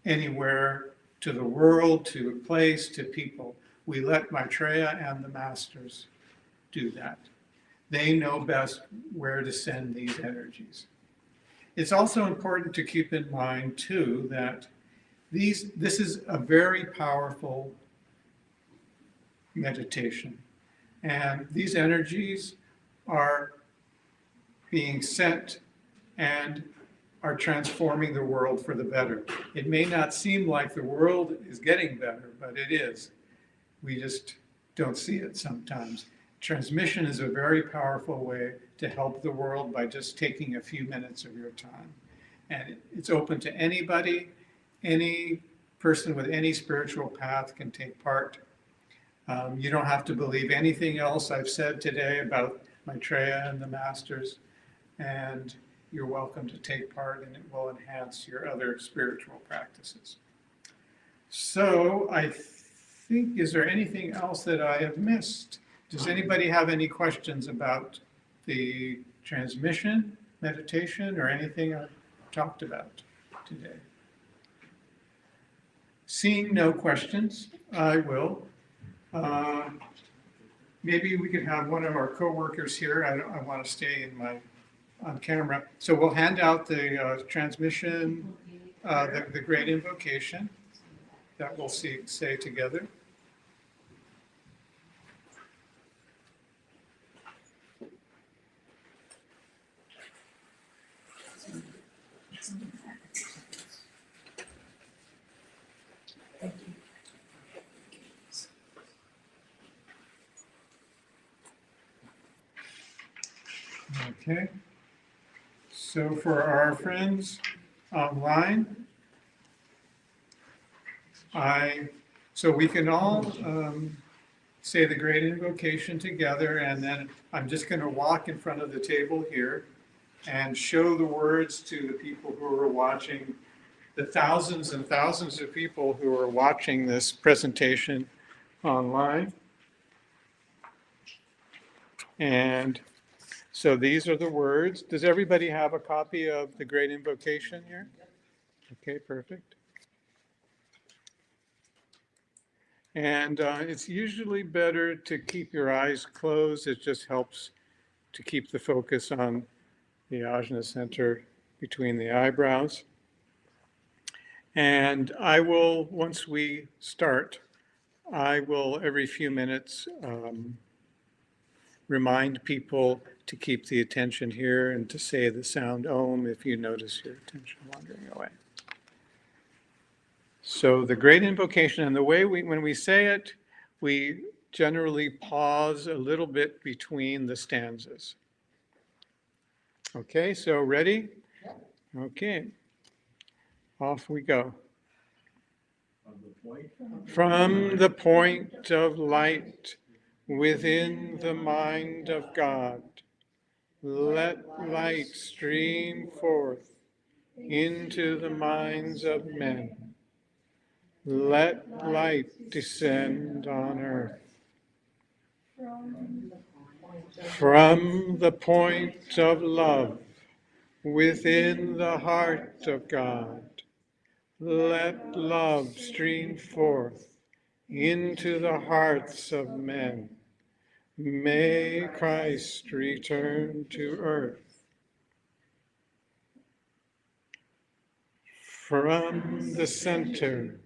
anywhere to the world, to a place, to people. We let Maitreya and the masters do that. They know best where to send these energies. It's also important to keep in mind too that this is a very powerful meditation. And these energies are being sent and are transforming the world for the better. It may not seem like the world is getting better, but it is. We just don't see it sometimes. Transmission is a very powerful way to help the world by just taking a few minutes of your time. And it's open to anybody. Any person with any spiritual path can take part. You don't have to believe anything else I've said today about Maitreya and the masters, and you're welcome to take part, and it will enhance your other spiritual practices. So I think, is there anything else that I have missed? Does anybody have any questions about the transmission, meditation, or anything I've talked about today? Seeing no questions, I will. Maybe we could have one of our co-workers here. I want to stay on camera. So we'll hand out the transmission, the great invocation that we'll say together. Okay, so for our friends online, so we can all say the great invocation together, and then I'm just going to walk in front of the table here and show the words to the people who are watching, the thousands and thousands of people who are watching this presentation online. And so these are the words. Does everybody have a copy of the great invocation here? Okay, perfect. And it's usually better to keep your eyes closed. It just helps to keep the focus on the ajna center between the eyebrows. And I will, once we start, I will every few minutes remind people to keep the attention here and to say the sound Om if you notice your attention wandering away. So the great invocation, and the way when we say it, we generally pause a little bit between the stanzas. Okay, so ready? Okay, off we go. From the point of light within the mind of God, let light stream forth into the minds of men. Let light descend on earth. From the point of love within the heart of God, let love stream forth into the hearts of men. May Christ return to earth. From the center,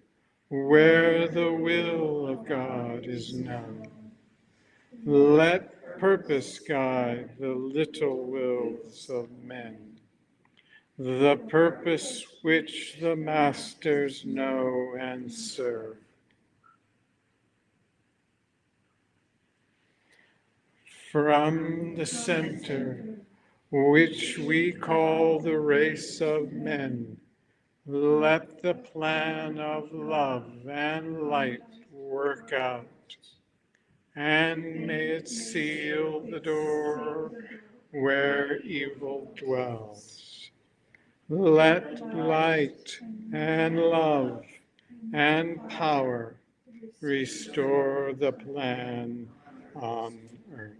where the will of God is known, let purpose guide the little wills of men, the purpose which the masters know and serve. From the center, which we call the race of men, let the plan of love and light work out, and may it seal the door where evil dwells. Let light and love and power restore the plan on earth.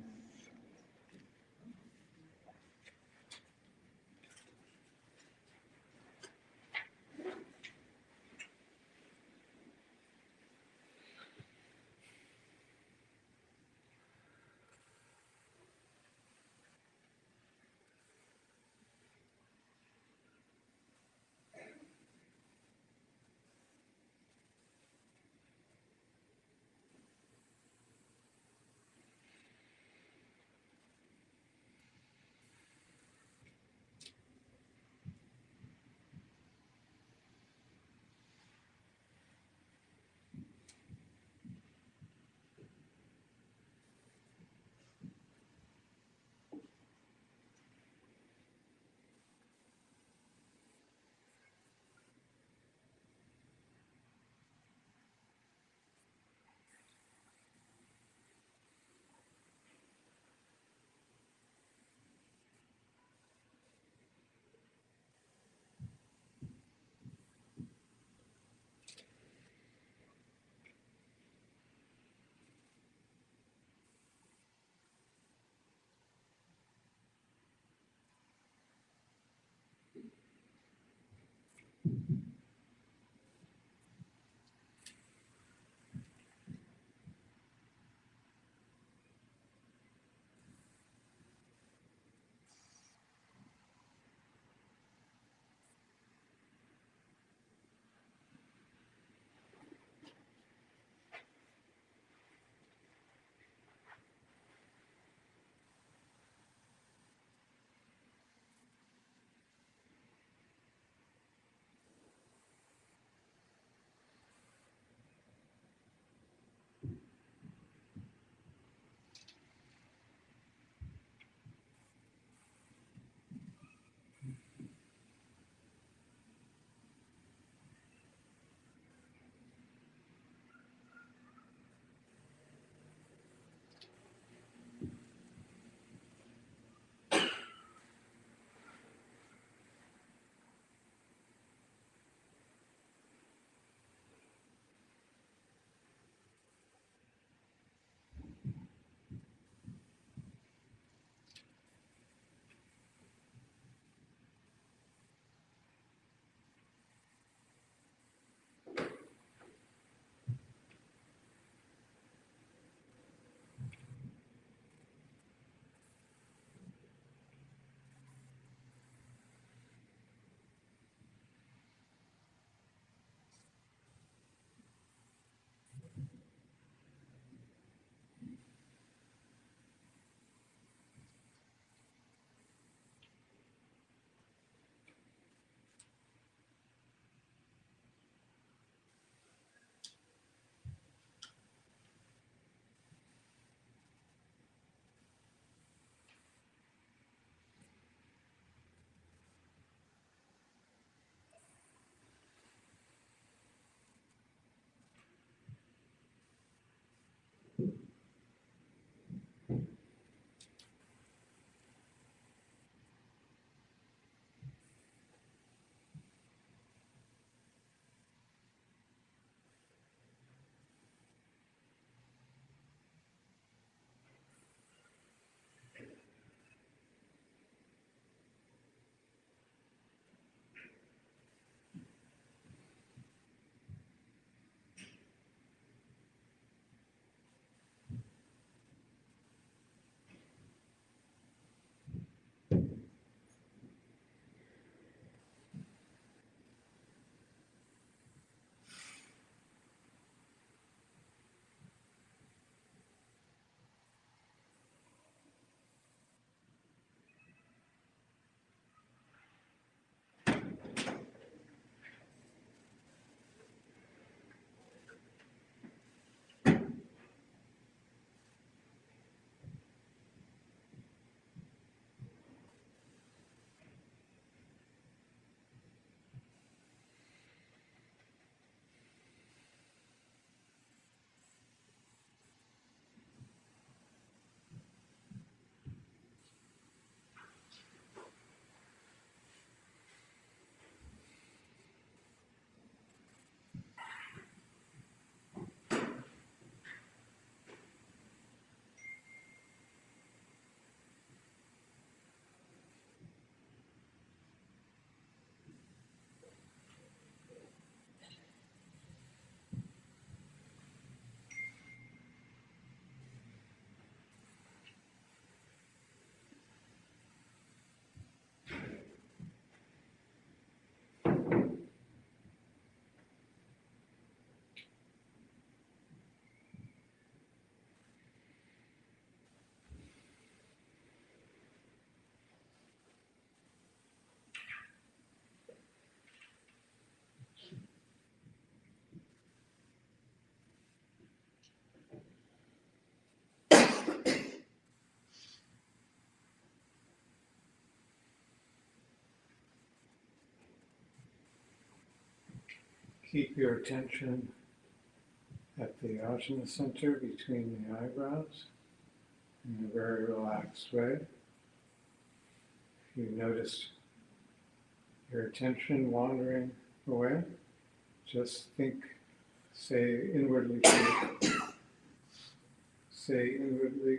Keep your attention at the ajna center between the eyebrows in a very relaxed way. If you notice your attention wandering away, just think, say inwardly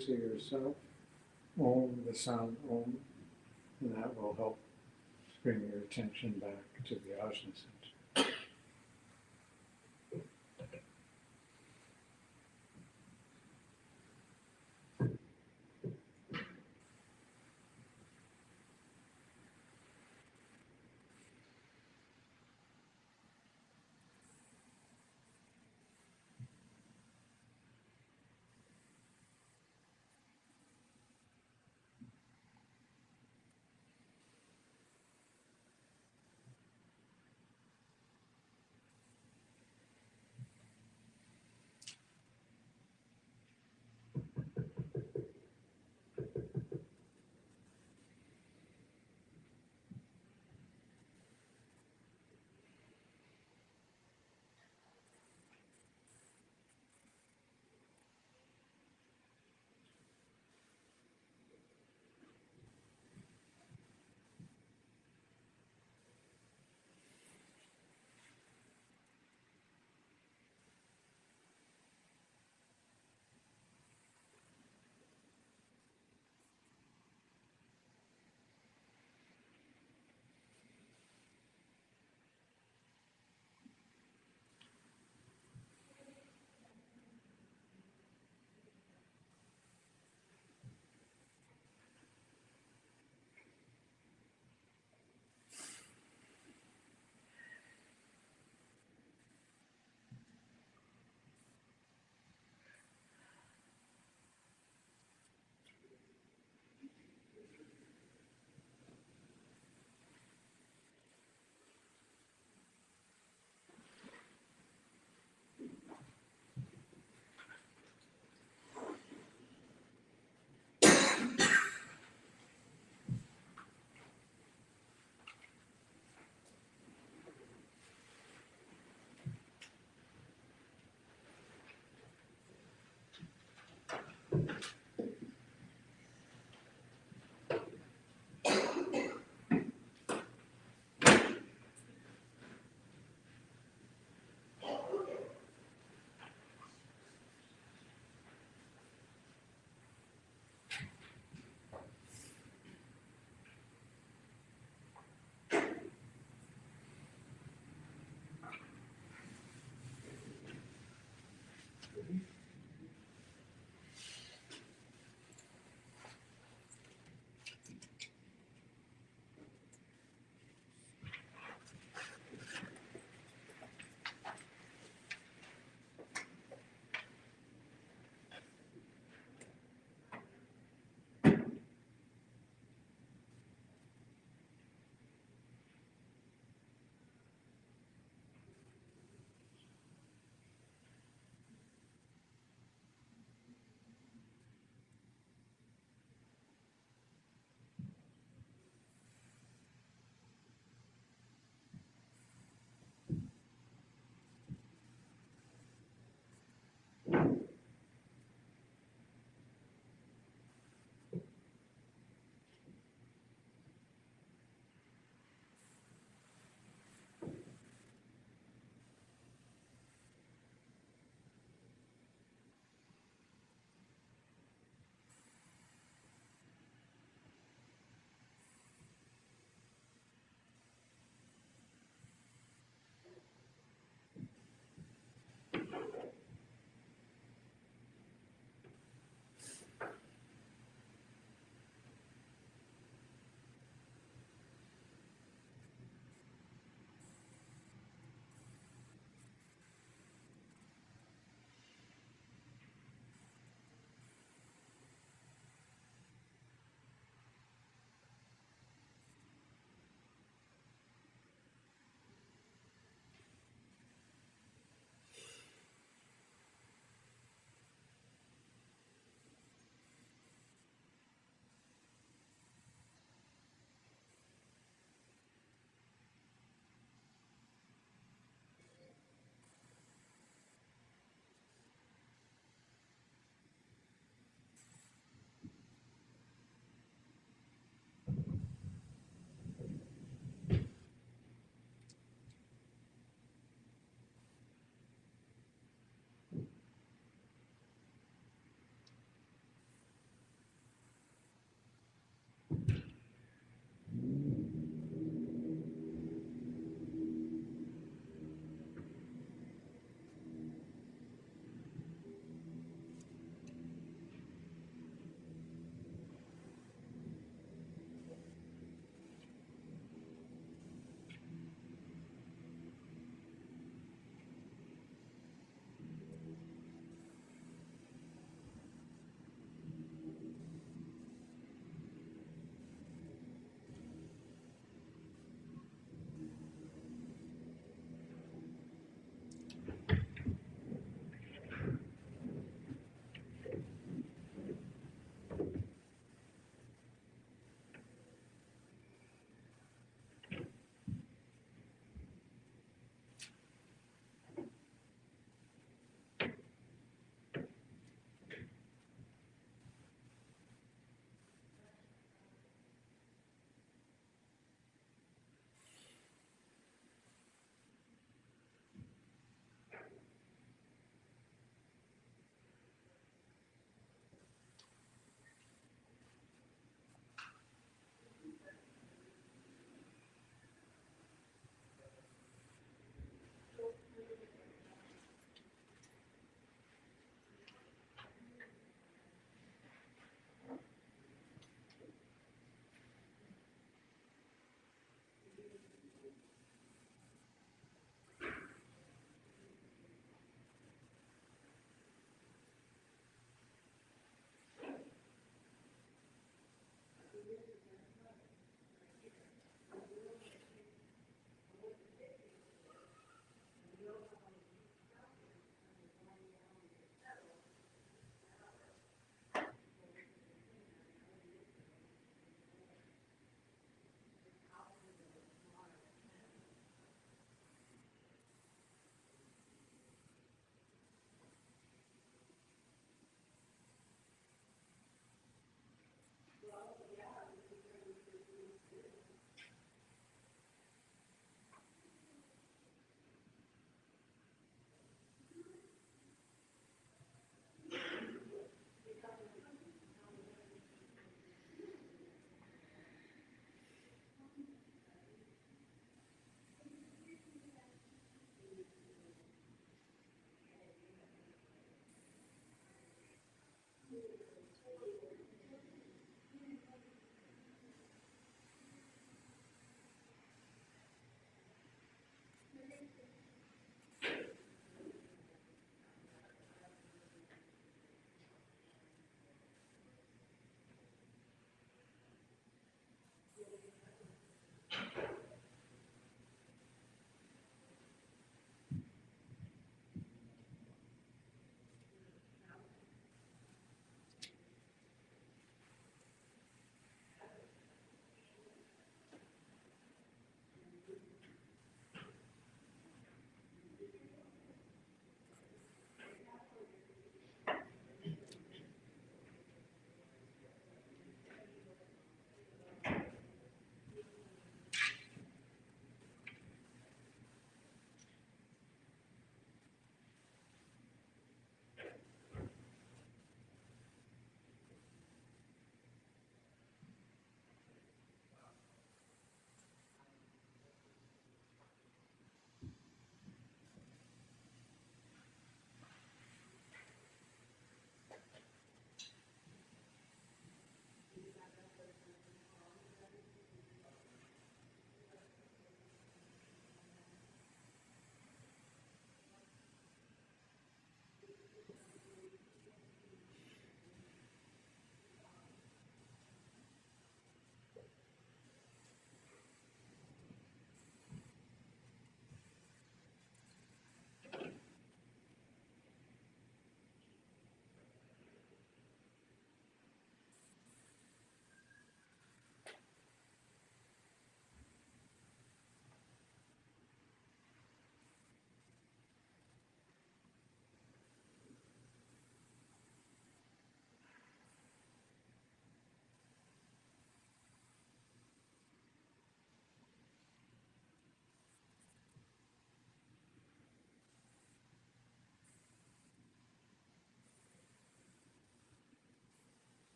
to yourself, Om, the sound Om, and that will help bring your attention back to the ajna center.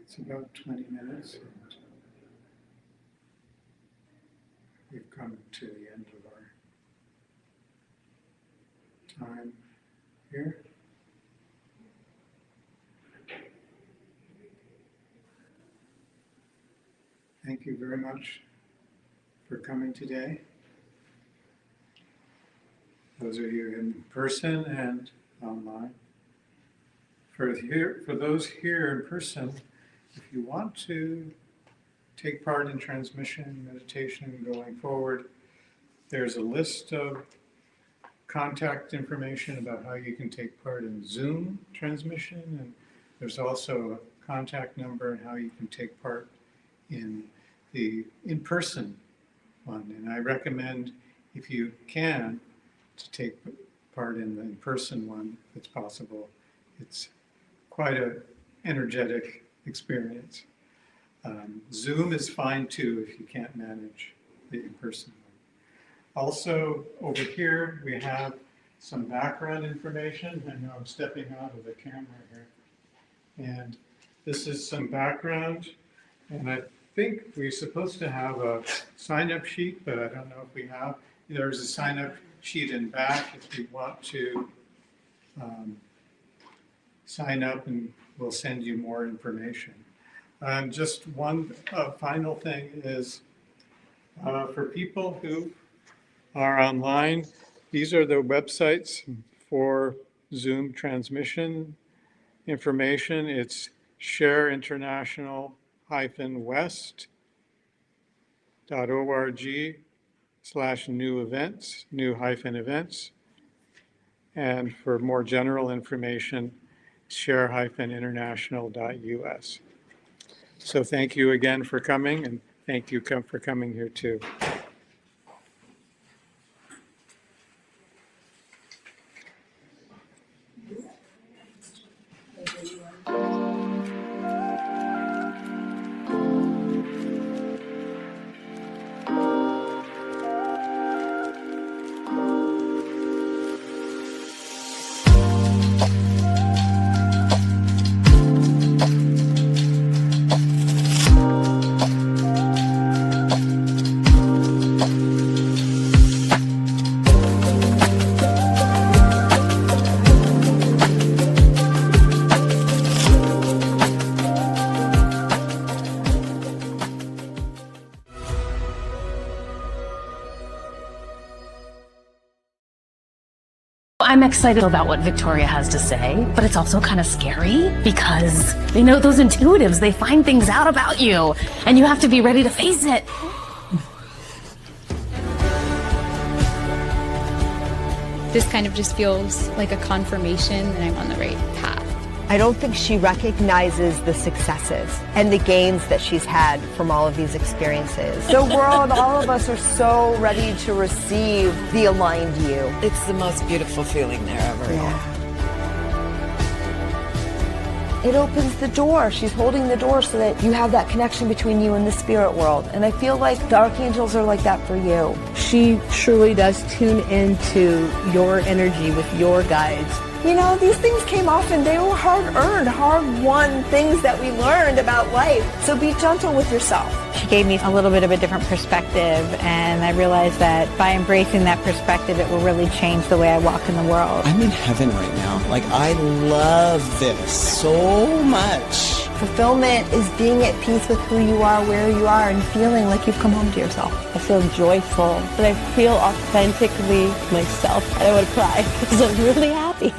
It's about 20 minutes. We've come to the end of our time here. Thank you very much for coming today. Those of you in person and online. For those here in person, if you want to take part in transmission meditation going forward, there's a list of contact information about how you can take part in Zoom transmission, and there's also a contact number and how you can take part in the in-person one. And I recommend, if you can, to take part in the in-person one if it's possible. It's quite an energetic experience. Zoom is fine too if you can't manage the in-person one. Also, over here we have some background information. I know I'm stepping out of the camera here. And this is some background. And I think we're supposed to have a sign-up sheet, but I don't know if we have. There's a sign-up sheet in back if you want to sign up, and we'll send you more information. Just one final thing is for people who are online, these are the websites for Zoom transmission information. It's shareinternational-west.org/new events, new-events. And for more general information, share-international.us. So thank you again for coming, and thank you for coming here too. I'm excited about what Victoria has to say, but it's also kind of scary because those intuitives, they find things out about you and you have to be ready to face it. This kind of just feels like a confirmation that I'm on the right path. I don't think she recognizes the successes and the gains that she's had from all of these experiences. The world, all of us are so ready to receive the aligned you. It's the most beautiful feeling there ever. Yeah. It opens the door. She's holding the door so that you have that connection between you and the spirit world. And I feel like the archangels are like that for you. She truly does tune into your energy with your guides. These things came off and they were hard-earned, hard-won things that we learned about life. So be gentle with yourself. She gave me a little bit of a different perspective, and I realized that by embracing that perspective, it will really change the way I walk in the world. I'm in heaven right now. Like, I love this so much. Fulfillment is being at peace with who you are, where you are, and feeling like you've come home to yourself. I feel joyful, but I feel authentically myself. I would cry because I'm really happy.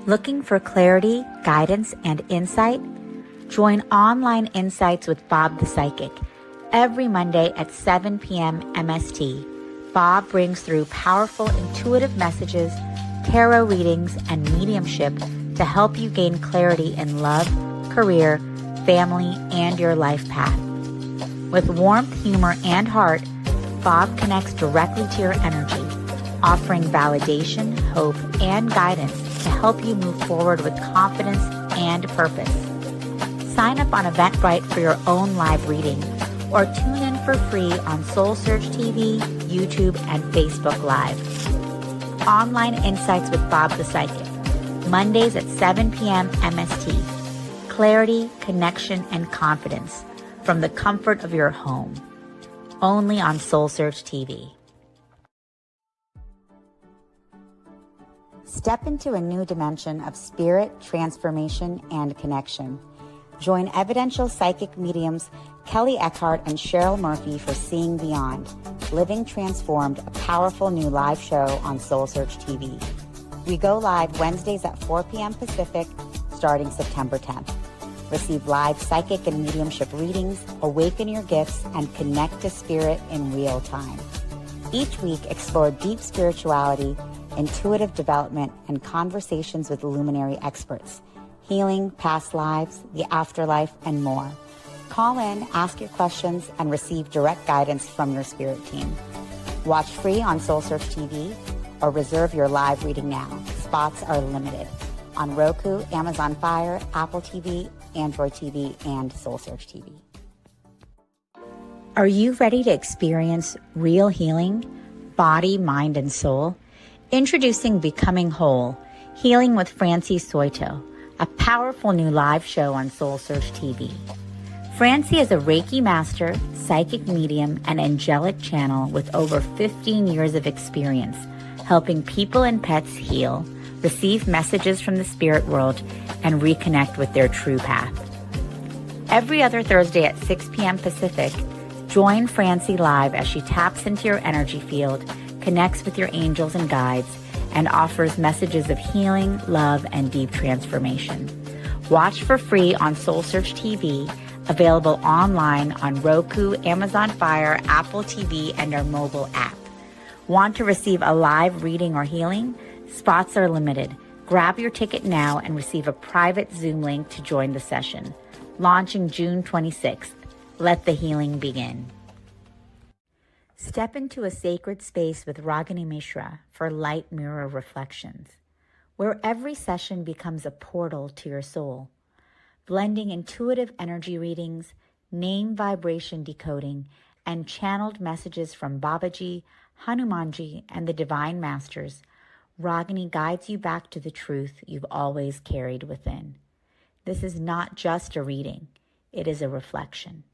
Looking for clarity, guidance, and insight? Join Online Insights with Bob the Psychic every Monday at 7 p.m. MST. Bob brings through powerful intuitive messages, tarot readings, and mediumship to help you gain clarity in love, career, family, and your life path. With warmth, humor, and heart, Bob connects directly to your energy, offering validation, hope, and guidance to help you move forward with confidence and purpose. Sign up on Eventbrite for your own live reading or tune in for free on SoulSearch TV, YouTube, and Facebook Live. Online Insights with Bob the Psychic, Mondays at 7 p.m. MST. Clarity, connection, and confidence from the comfort of your home. Only on SoulSearch TV. Step into a new dimension of spirit, transformation, and connection. Join evidential psychic mediums Kelly Eckhart and Cheryl Murphy for Seeing Beyond, Living Transformed, a powerful new live show on SoulSearch TV. We go live Wednesdays at 4 p.m. Pacific, starting September 10th. Receive live psychic and mediumship readings, awaken your gifts, and connect to spirit in real time. Each week, explore deep spirituality, intuitive development, and conversations with luminary experts, healing, past lives, the afterlife, and more. Call in, ask your questions, and receive direct guidance from your spirit team. Watch free on SoulSearch TV or reserve your live reading now. Spots are limited on Roku, Amazon Fire, Apple TV, Android TV, and SoulSearch TV. Are you ready to experience real healing, body, mind, and soul? Introducing Becoming Whole, Healing with Francie Soito, a powerful new live show on SoulSearch TV. Francie is a Reiki master, psychic medium, and angelic channel with over 15 years of experience helping people and pets heal, receive messages from the spirit world, and reconnect with their true path. Every other Thursday at 6 p.m. Pacific, join Francie live as she taps into your energy field, connects with your angels and guides, and offers messages of healing, love, and deep transformation. Watch for free on SoulSearch TV, available online on Roku, Amazon Fire, Apple TV, and our mobile app. Want to receive a live reading or healing? Spots are limited. Grab your ticket now and receive a private Zoom link to join the session. Launching June 26th. Let the healing begin. Step into a sacred space with Ragini Mishra for Light Mirror Reflections, where every session becomes a portal to your soul, blending intuitive energy readings, name vibration decoding, and channeled messages from Babaji, Hanumanji, and the Divine Masters. Ragini guides you back to the truth you've always carried within. This is not just a reading, it is a reflection.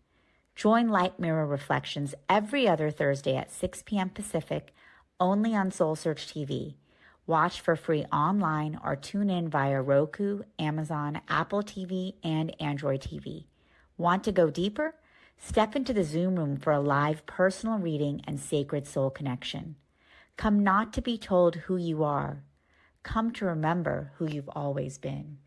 Join Light Mirror Reflections every other Thursday at 6 p.m. Pacific, only on SoulSearch TV. Watch for free online or tune in via Roku, Amazon, Apple TV, and Android TV. Want to go deeper? Step into the Zoom room for a live personal reading and sacred soul connection. Come not to be told who you are. Come to remember who you've always been.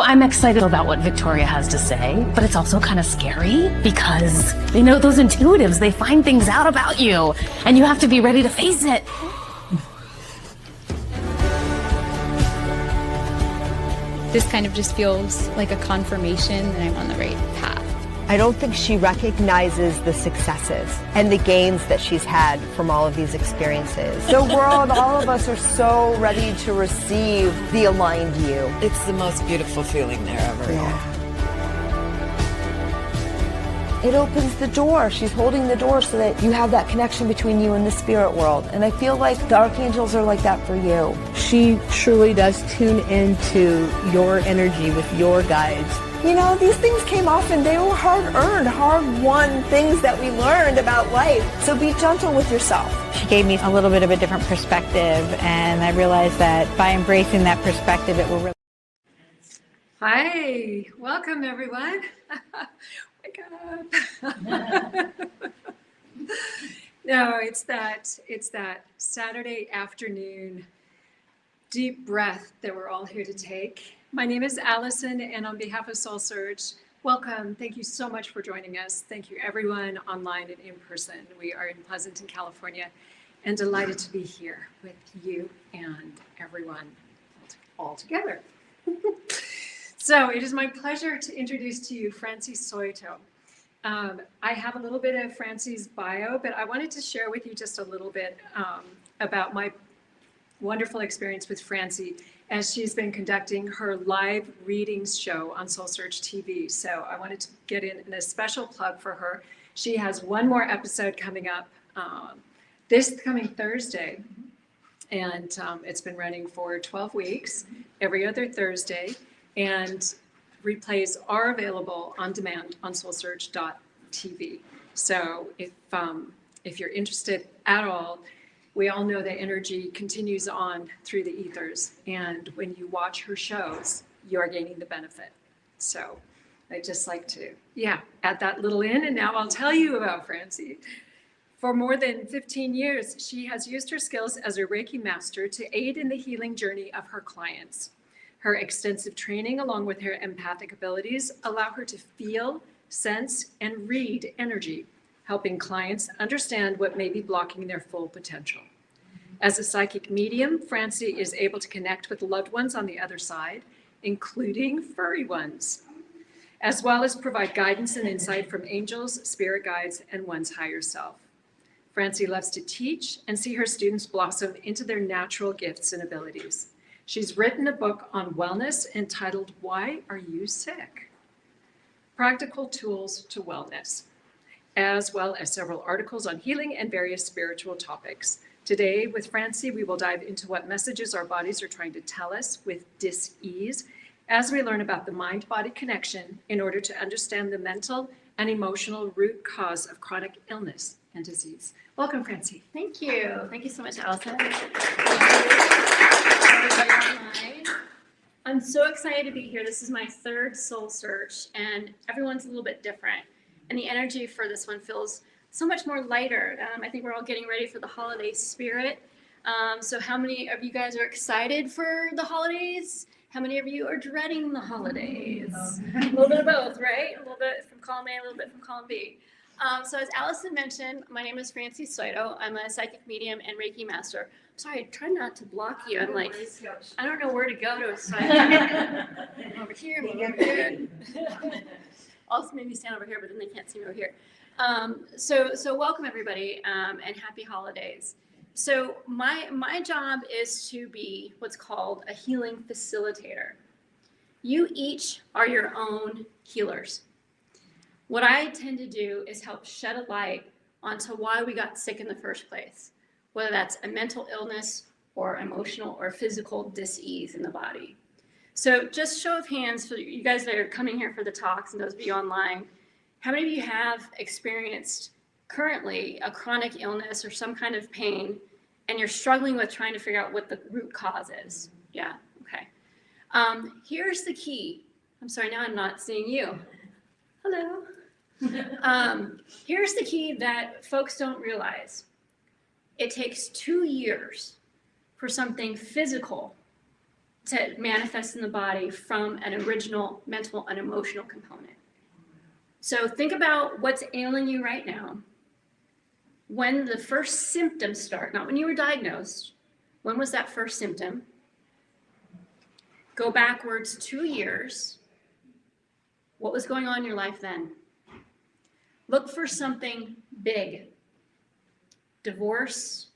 I'm excited about what Victoria has to say, but it's also kind of scary because they know those intuitives, they find things out about you and you have to be ready to face it. This kind of just feels like a confirmation that I'm on the right path. I don't think she recognizes the successes and the gains that she's had from all of these experiences. The world, all of us are so ready to receive the aligned you. It's the most beautiful feeling there ever. Yeah. It opens the door. She's holding the door so that you have that connection between you and the spirit world. And I feel like the archangels are like that for you. She truly does tune into your energy with your guides. You know, these things came off and they were hard-earned, hard-won things that we learned about life. So be gentle with yourself. She gave me a little bit of a different perspective, and I realized that by embracing that perspective, it will really... Hi, welcome everyone. Wake up. No, it's that Saturday afternoon deep breath that we're all here to take. My name is Allison, and on behalf of SoulSearch, welcome. Thank you so much for joining us. Thank you everyone online and in person. We are in Pleasanton, California, and delighted to be here with you and everyone all together. So it is my pleasure to introduce to you Francie Soito. I have a little bit of Francie's bio, but I wanted to share with you just a little bit about my wonderful experience with Francie as she's been conducting her live readings show on SoulSearch TV. So I wanted to get in a special plug for her. She has one more episode coming up this coming Thursday, and it's been running for 12 weeks, every other Thursday, and replays are available on demand on soulsearch.tv. So if you're interested at all, we all know that energy continues on through the ethers, and when you watch her shows, you are gaining the benefit. So I'd just like to, add that little in, and now I'll tell you about Francie. For more than 15 years, she has used her skills as a Reiki master to aid in the healing journey of her clients. Her extensive training, along with her empathic abilities, allow her to feel, sense, and read energy, helping clients understand what may be blocking their full potential. As a psychic medium, Francie is able to connect with loved ones on the other side, including furry ones, as well as provide guidance and insight from angels, spirit guides, and one's higher self. Francie loves to teach and see her students blossom into their natural gifts and abilities. She's written a book on wellness entitled, Why Are You Sick? Practical Tools to Wellness, as well as several articles on healing and various spiritual topics. Today with Francie, we will dive into what messages our bodies are trying to tell us with dis-ease as we learn about the mind-body connection in order to understand the mental and emotional root cause of chronic illness and disease. Welcome, Francie. Thank you. Thank you so much, Allison. I'm so excited to be here. This is my third Soul Search, and everyone's a little bit different. And the energy for this one feels so much more lighter. I think we're all getting ready for the holiday spirit. So how many of you guys are excited for the holidays? How many of you are dreading the holidays? A little bit of both, right? A little bit from column A, a little bit from column B. So as Allison mentioned, my name is Francie Soito. I'm a psychic medium and Reiki master. Sorry, I try not to block you. I'm like, I don't know where to go to. So over here, maybe over here. Also maybe stand over here, but then they can't see me over here. So welcome everybody, and happy holidays. So my job is to be what's called a healing facilitator. You each are your own healers. What I tend to do is help shed a light onto why we got sick in the first place, whether that's a mental illness or emotional or physical dis-ease in the body. So just show of hands for you guys that are coming here for the talks and those of you online, how many of you have experienced currently a chronic illness or some kind of pain, and you're struggling with trying to figure out what the root cause is? Yeah, okay. Here's the key. I'm sorry, now I'm not seeing you. Hello. Here's the key that folks don't realize. It takes 2 years for something physical to manifest in the body from an original mental and emotional component. So think about what's ailing you right now. When the first symptoms start, not when you were diagnosed, when was that first symptom? Go backwards 2 years. What was going on in your life then? Look for something big. Divorce,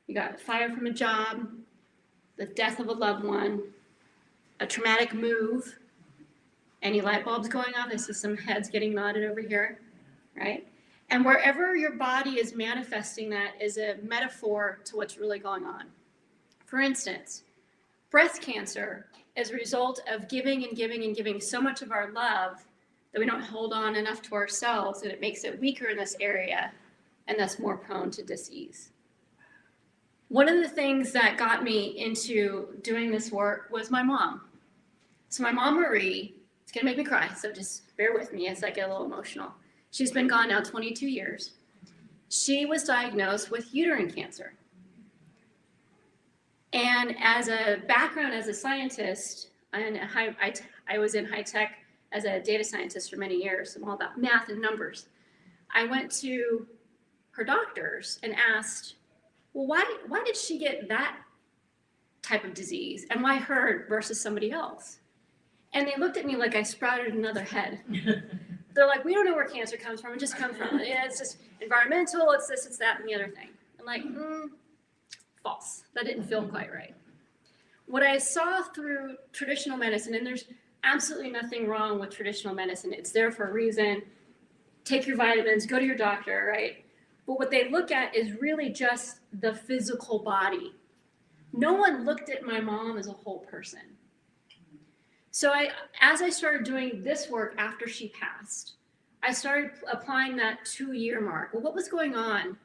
you got fired from a job, the death of a loved one, a traumatic move, any light bulbs going off. I see some heads getting nodded over here, right? And wherever your body is manifesting that is a metaphor to what's really going on. For instance, breast cancer is a result of giving and giving and giving so much of our love that we don't hold on enough to ourselves, and it makes it weaker in this area and thus more prone to dis-ease. One of the things that got me into doing this work was my mom. So my mom, Marie, it's gonna make me cry, so just bear with me as I get a little emotional. She's been gone now 22 years. She was diagnosed with uterine cancer. And as a background as a scientist, and I was in high tech as a data scientist for many years. I'm all about math and numbers. I went to her doctors and asked, well, why did she get that type of disease? And why her versus somebody else? And they looked at me like I sprouted another head. They're like, we don't know where cancer comes from. It just comes from, yeah, it's just environmental, it's this, it's that, and the other thing. I'm like, false. That didn't feel quite right. What I saw through traditional medicine, and there's absolutely nothing wrong with traditional medicine. It's there for a reason. Take your vitamins, go to your doctor, right? But what they look at is really just the physical body. No one looked at my mom as a whole person. So as I started doing this work after she passed, I started applying that 2-year mark. Well, what was going on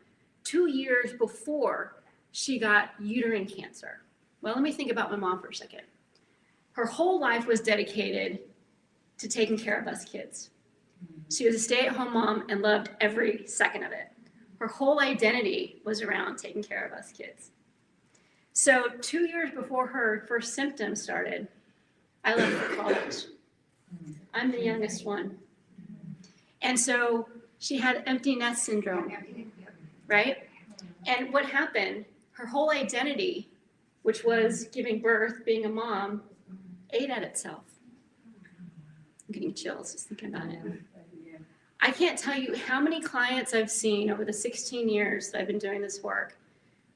2 years before she got uterine cancer? Well, let me think about my mom for a second. Her whole life was dedicated to taking care of us kids. She was a stay-at-home mom and loved every second of it. Her whole identity was around taking care of us kids. So 2 years before her first symptoms started, I left for college. I'm the youngest one. And so she had empty nest syndrome, right? And what happened, her whole identity, which was giving birth, being a mom, ate at itself. I'm getting chills just thinking about it. I can't tell you how many clients I've seen over the 16 years that I've been doing this work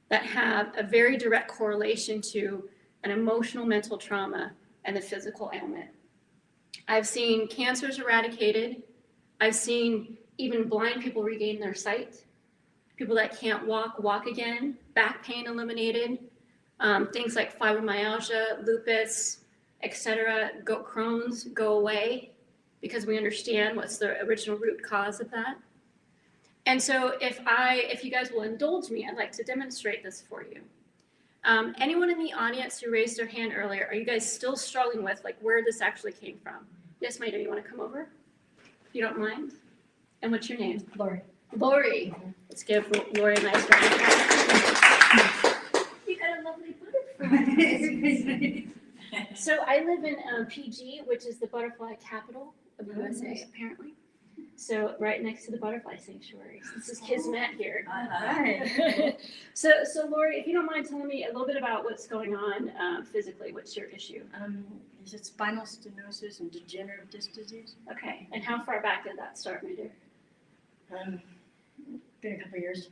that have a very direct correlation to an emotional mental trauma and the physical ailment. I've seen cancers eradicated. I've seen even blind people regain their sight. People that can't walk again. Back pain eliminated. Things like fibromyalgia, lupus, etc., Crohn's go away because we understand what's the original root cause of that. And so if you guys will indulge me, I'd like to demonstrate this for you. Anyone in the audience who raised their hand earlier, are you guys still struggling with like where this actually came from? Yes, Maida, you want to come over? If you don't mind. And what's your name? Lori. Lori. Let's give Lori a nice round of applause. You got a lovely butterfly. So I live in PG, which is the butterfly capital of the USA, apparently. So right next to the butterfly sanctuary. This is Kismet here. Hi. So Lori, if you don't mind telling me a little bit about what's going on physically, what's your issue? Is it spinal stenosis and degenerative disc disease? Okay, and how far back did that start, my dear? Been a couple years.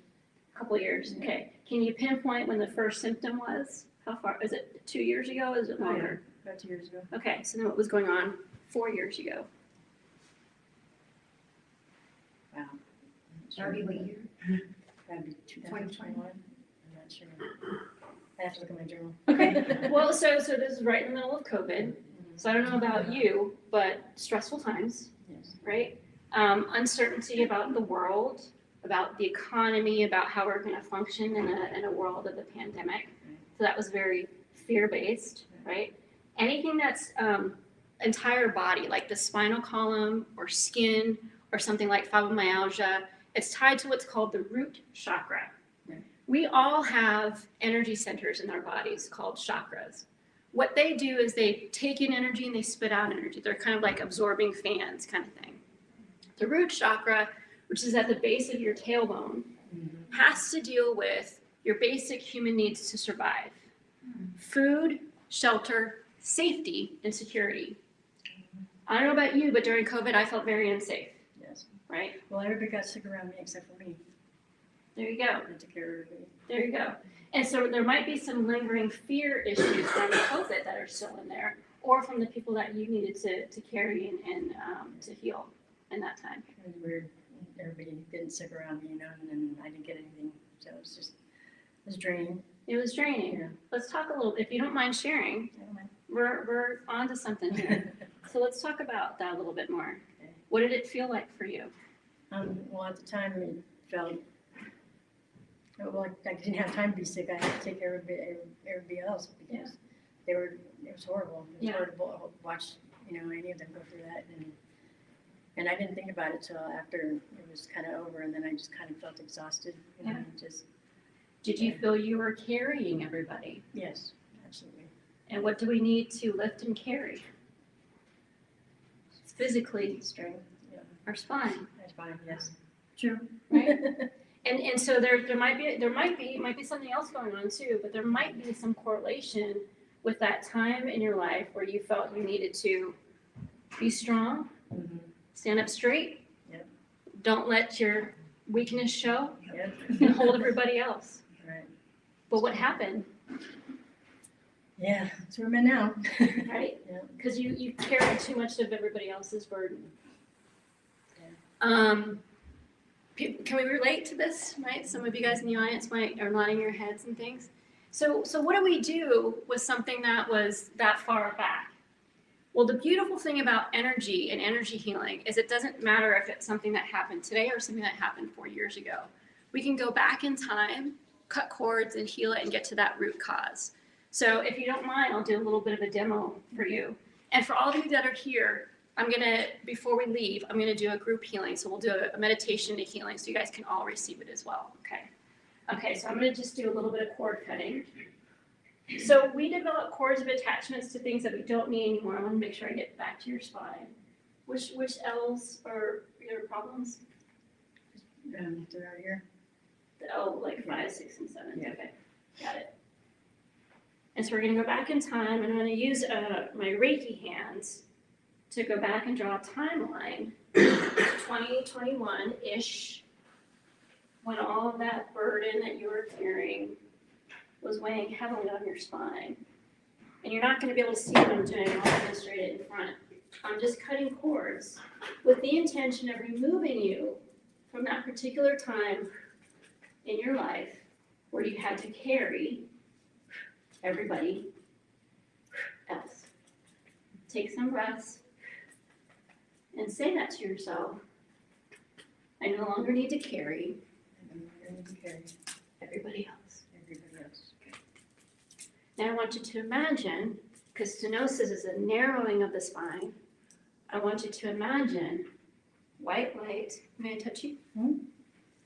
A couple years, okay. Can you pinpoint when the first symptom was? How far, is it 2 years ago, is it longer? About 2 years ago. Okay, so then what was going on 4 years ago? Wow. Sorry, what year? That'd be 2021. I'm not sure. I have to look at my journal. Okay, well, so this is right in the middle of COVID. So I don't know about you, but stressful times, Yes. right? Uncertainty about the world, about the economy, about how we're going to function in a world of the pandemic. So that was very fear-based, right? Anything that's entire body, like the spinal column or skin or something like fibromyalgia, it's tied to what's called the root chakra. We all have energy centers in our bodies called chakras. What they do is they take in energy and they spit out energy. They're kind of like absorbing fans kind of thing. The root chakra, which is at the base of your tailbone, has to deal with your basic human needs to survive. Food, shelter, safety, and security. I don't know about you, but during COVID, I felt very unsafe. Yes. Right? Well, everybody got sick around me except for me. There you go. I took care of everybody. There you go. And so there might be some lingering fear issues from COVID that are still in there, or from the people that you needed to carry and to heal in that time. It was weird. Everybody getting sick around me, and then I didn't get anything. So it was draining. It was draining. Yeah. Let's talk a little, if you don't mind sharing. I don't mind. We're on to something here. So let's talk about that a little bit more. Okay. What did it feel like for you? Well, at the time, it felt like I didn't have time to be sick. I had to take care of everybody else because it was horrible. It was hard to watch, any of them go through that. And And I didn't think about it till after it was kind of over, and then I just kind of felt exhausted. You know, just. Did you feel you were carrying everybody? Yes, absolutely. And what do we need to lift and carry? Physically, strength, our spine. Our spine, yes. True. Right. and so there might be something else going on too, but there might be some correlation with that time in your life where you felt you needed to be strong, stand up straight, don't let your weakness show, and hold everybody else. Right. But what happened? Yeah, that's where I'm at now. Right? Because you carried too much of everybody else's burden. Can we relate to this, right? Some of you guys in the audience are nodding your heads and things. So what do we do with something that was that far back? Well, the beautiful thing about energy and energy healing is it doesn't matter if it's something that happened today or something that happened 4 years ago. We can go back in time, cut cords, and heal it and get to that root cause. So if you don't mind, I'll do a little bit of a demo for you. And for all of you that are here, before we leave, I'm gonna do a group healing. So we'll do a meditation to healing so you guys can all receive it as well, okay? Okay, so I'm gonna just do a little bit of cord cutting. So we develop cords of attachments to things that we don't need anymore. I wanna make sure I get back to your spine. Which L's are your problems? They're out here. Like 5, 6, and 7. Yeah. Okay, got it. And so we're gonna go back in time, and I'm gonna use my Reiki hands to go back and draw a timeline, 2021-ish, when all of that burden that you were carrying was weighing heavily on your spine. And you're not gonna be able to see what I'm doing, I'll demonstrate it in front. I'm just cutting cords with the intention of removing you from that particular time in your life where you had to carry everybody else. Take some breaths and say that to yourself. I no longer need to carry everybody else. Now I want you to imagine, because stenosis is a narrowing of the spine, I want you to imagine white light. May I touch you?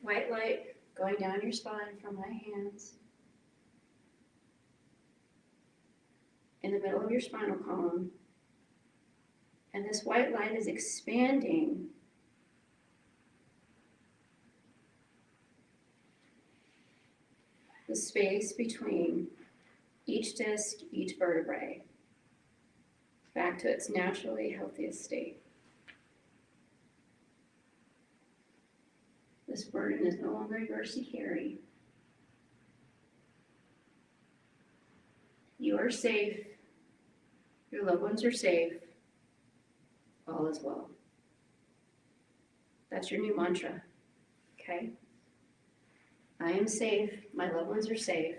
White light going down your spine from my hands. In the middle of your spinal column. And this white light is expanding the space between each disc, each vertebrae, back to its naturally healthiest state. This burden is no longer yours to carry. You are safe. Your loved ones are safe. All is well. That's your new mantra, okay? I am safe. My loved ones are safe.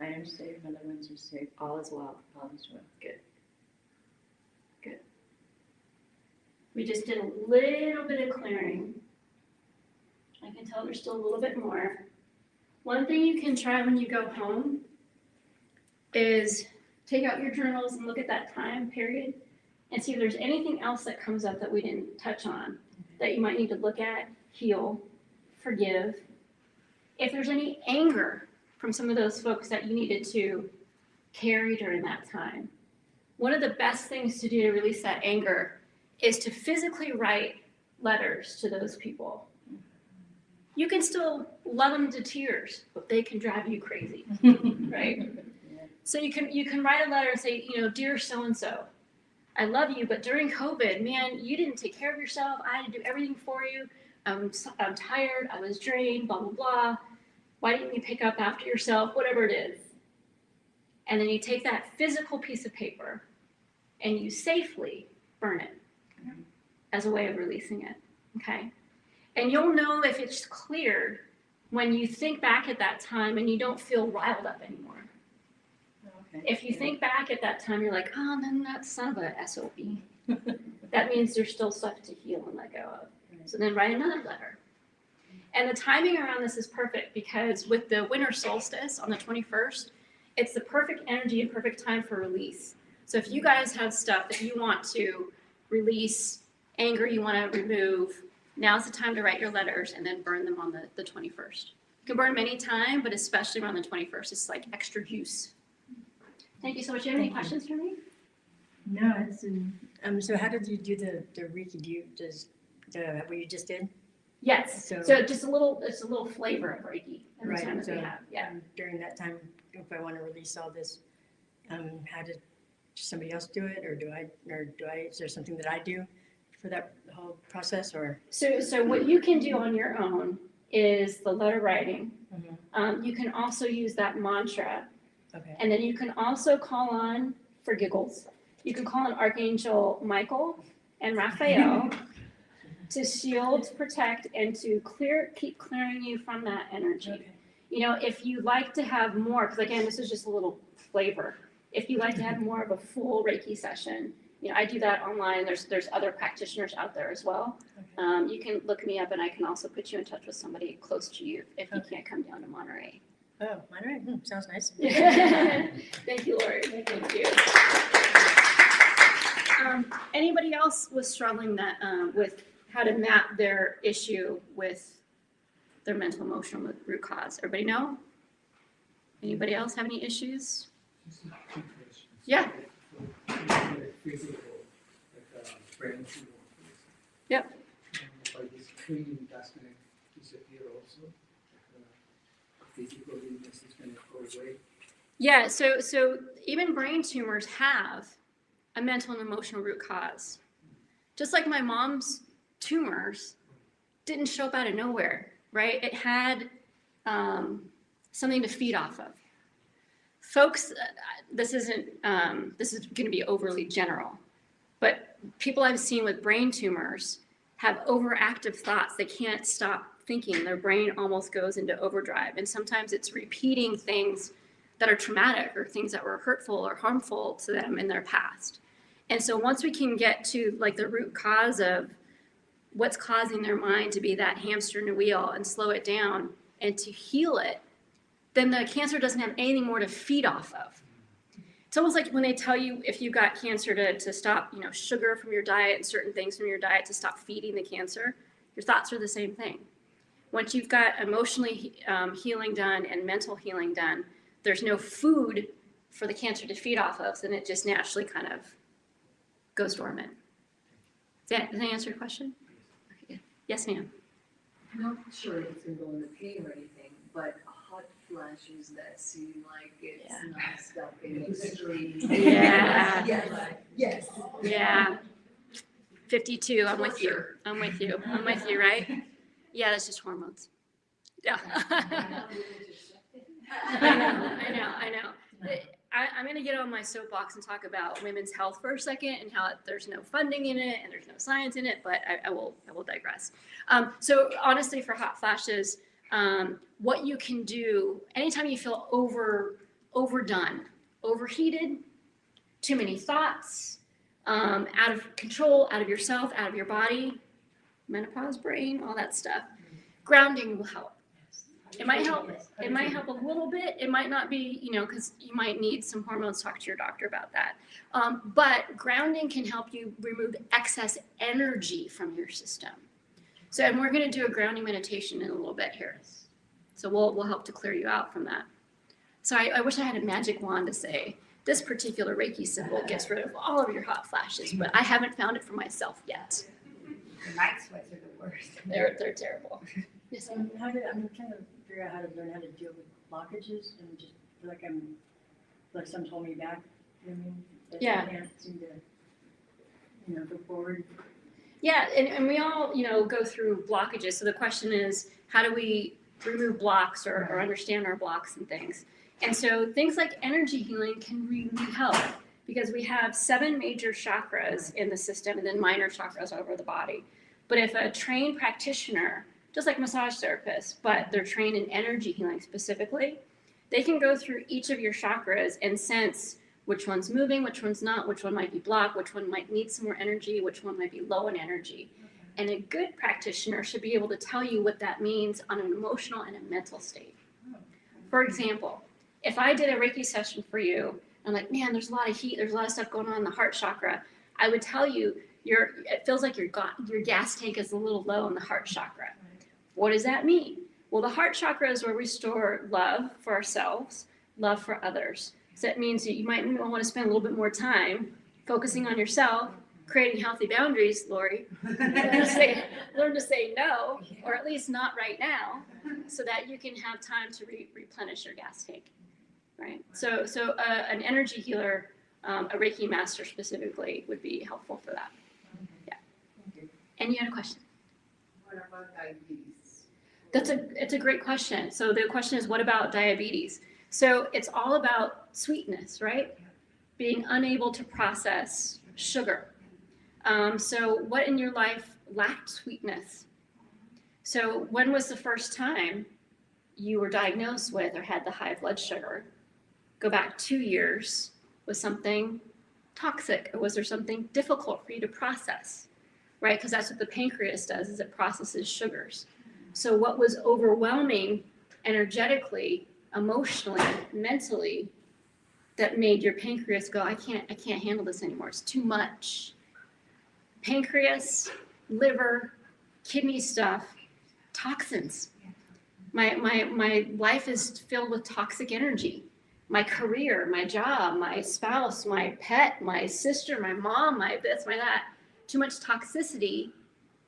I am safe. My loved ones are safe. All is well. All is well. Good. Good. We just did a little bit of clearing. I can tell there's still a little bit more. One thing you can try when you go home is take out your journals and look at that time period and see if there's anything else that comes up that we didn't touch on that you might need to look at, heal, forgive. If there's any anger from some of those folks that you needed to carry during that time. One of the best things to do to release that anger is to physically write letters to those people. You can still love them to tears, but they can drive you crazy, right? So you can write a letter and say, dear so-and-so, I love you, but during COVID, man, you didn't take care of yourself. I had to do everything for you. I'm tired. I was drained, blah, blah, blah. Why didn't you pick up after yourself? Whatever it is. And then you take that physical piece of paper and you safely burn it as a way of releasing it, okay? And you'll know if it's cleared when you think back at that time and you don't feel riled up anymore. Okay. If you think back at that time, you're like, oh, then that son of a SOB. That means there's still stuff to heal and let go of. So then write another letter. And the timing around this is perfect because with the winter solstice on the 21st, it's the perfect energy and perfect time for release. So if you guys have stuff that you want to release Anger you want to remove. Now's the time to write your letters and then burn them on the 21st. You can burn them anytime, but especially around the 21st. It's like extra juice. Thank you so much. Do you have any questions for me? No, it's so how did you do the Reiki? Do you just what you just did? Yes. So just a little, it's a little flavor of Reiki every time that we have. Yeah. During that time, if I want to release all this, how did somebody else do it, or do I? Is there something that I do for that whole process, or? So what you can do on your own is the letter writing. You can also use that mantra. Okay. And then you can also call on, for giggles, you can call on Archangel Michael and Raphael to shield, protect, and to keep clearing you from that energy. Okay. You know, if you like to have more, because again, this is just a little flavor. If you like to have more of a full Reiki session, you know, I do that online. There's other practitioners out there as well. Okay. You can look me up, and I can also put you in touch with somebody close to you if you can't come down to Monterey. Oh, Monterey, sounds nice. Thank you, Lori. Thank you. Anybody else was struggling with how to map their issue with their mental emotional root cause? Everybody know? Anybody else have any issues? Yeah. Yep. But this cream doesn't disappear also. Physical illness is going to go away. Yeah, so even brain tumors have a mental and emotional root cause. Just like my mom's tumors didn't show up out of nowhere, right? It had something to feed off of. Folks, this is going to be overly general, but people I've seen with brain tumors have overactive thoughts. They can't stop thinking. Their brain almost goes into overdrive. And sometimes it's repeating things that are traumatic or things that were hurtful or harmful to them in their past. And so once we can get to like the root cause of what's causing their mind to be that hamster in a wheel and slow it down and to heal it, then the cancer doesn't have anything more to feed off of. It's almost like when they tell you if you've got cancer to stop, you know, sugar from your diet and certain things from your diet to stop feeding the cancer, your thoughts are the same thing. Once you've got emotionally healing done and mental healing done, there's no food for the cancer to feed off of, so then it just naturally kind of goes dormant. Does that answer your question? Okay. Yes, ma'am. I'm not sure if it's going to go into pain or anything, but hot flashes that seem like it's non-stop and extreme. Yeah. Yes. Yeah. 52, I'm with you. I'm with you, right? Yeah, that's just hormones. Yeah. I know. I'm going to get on my soapbox and talk about women's health for a second and how there's no funding in it and there's no science in it, but I will digress. So honestly, for hot flashes, what you can do anytime you feel overdone, overheated, too many thoughts, out of control, out of yourself, out of your body, menopause brain, all that stuff, grounding will help. It might help a little bit. It might not be, you know, because you might need some hormones. Talk to your doctor about that. But grounding can help you remove excess energy from your system. So, and we're going to do a grounding meditation in a little bit here. So we'll help to clear you out from that. So I wish I had a magic wand to say, this particular Reiki symbol gets rid of all of your hot flashes, but I haven't found it for myself yet. The night sweats are the worst. They're terrible. Yes. I'm trying to figure out how to learn how to deal with blockages, and just feel like like someone's holding me back. You know what I mean? That Yeah. I can't seem to, you know, go forward. Yeah, and we all, you know, go through blockages. So the question is, how do we remove blocks or understand our blocks and things? And so things like energy healing can really help, because we have 7 major chakras in the system and then minor chakras all over the body. But if a trained practitioner, just like massage therapists, but they're trained in energy healing specifically, they can go through each of your chakras and sense which one's moving, which one's not, which one might be blocked, which one might need some more energy, which one might be low in energy. And a good practitioner should be able to tell you what that means on an emotional and a mental state. For example, if I did a Reiki session for you, I'm like, man, there's a lot of heat, there's a lot of stuff going on in the heart chakra, I would tell you, it feels like your gas tank is a little low in the heart chakra. What does that mean? Well, the heart chakra is where we store love for ourselves, love for others. So that means that you might want to spend a little bit more time focusing on yourself, creating healthy boundaries, Lori. Learn to say no, or at least not right now, so that you can have time to replenish your gas tank, right? So an energy healer, a Reiki master specifically, would be helpful for that. Yeah. And you had a question? What about diabetes? It's a great question. So the question is, what about diabetes? So it's all about sweetness, right? Being unable to process sugar. So what in your life lacked sweetness? So when was the first time you were diagnosed with or had the high blood sugar? Go back 2 years. Was something toxic, or was there something difficult for you to process, right? Because that's what the pancreas does, is it processes sugars. So what was overwhelming energetically, emotionally, mentally, that made your pancreas go, I can't handle this anymore. It's too much. Pancreas, liver, kidney stuff, toxins. My life is filled with toxic energy. My career, my job, my spouse, my pet, my sister, my mom, my this, my that. Too much toxicity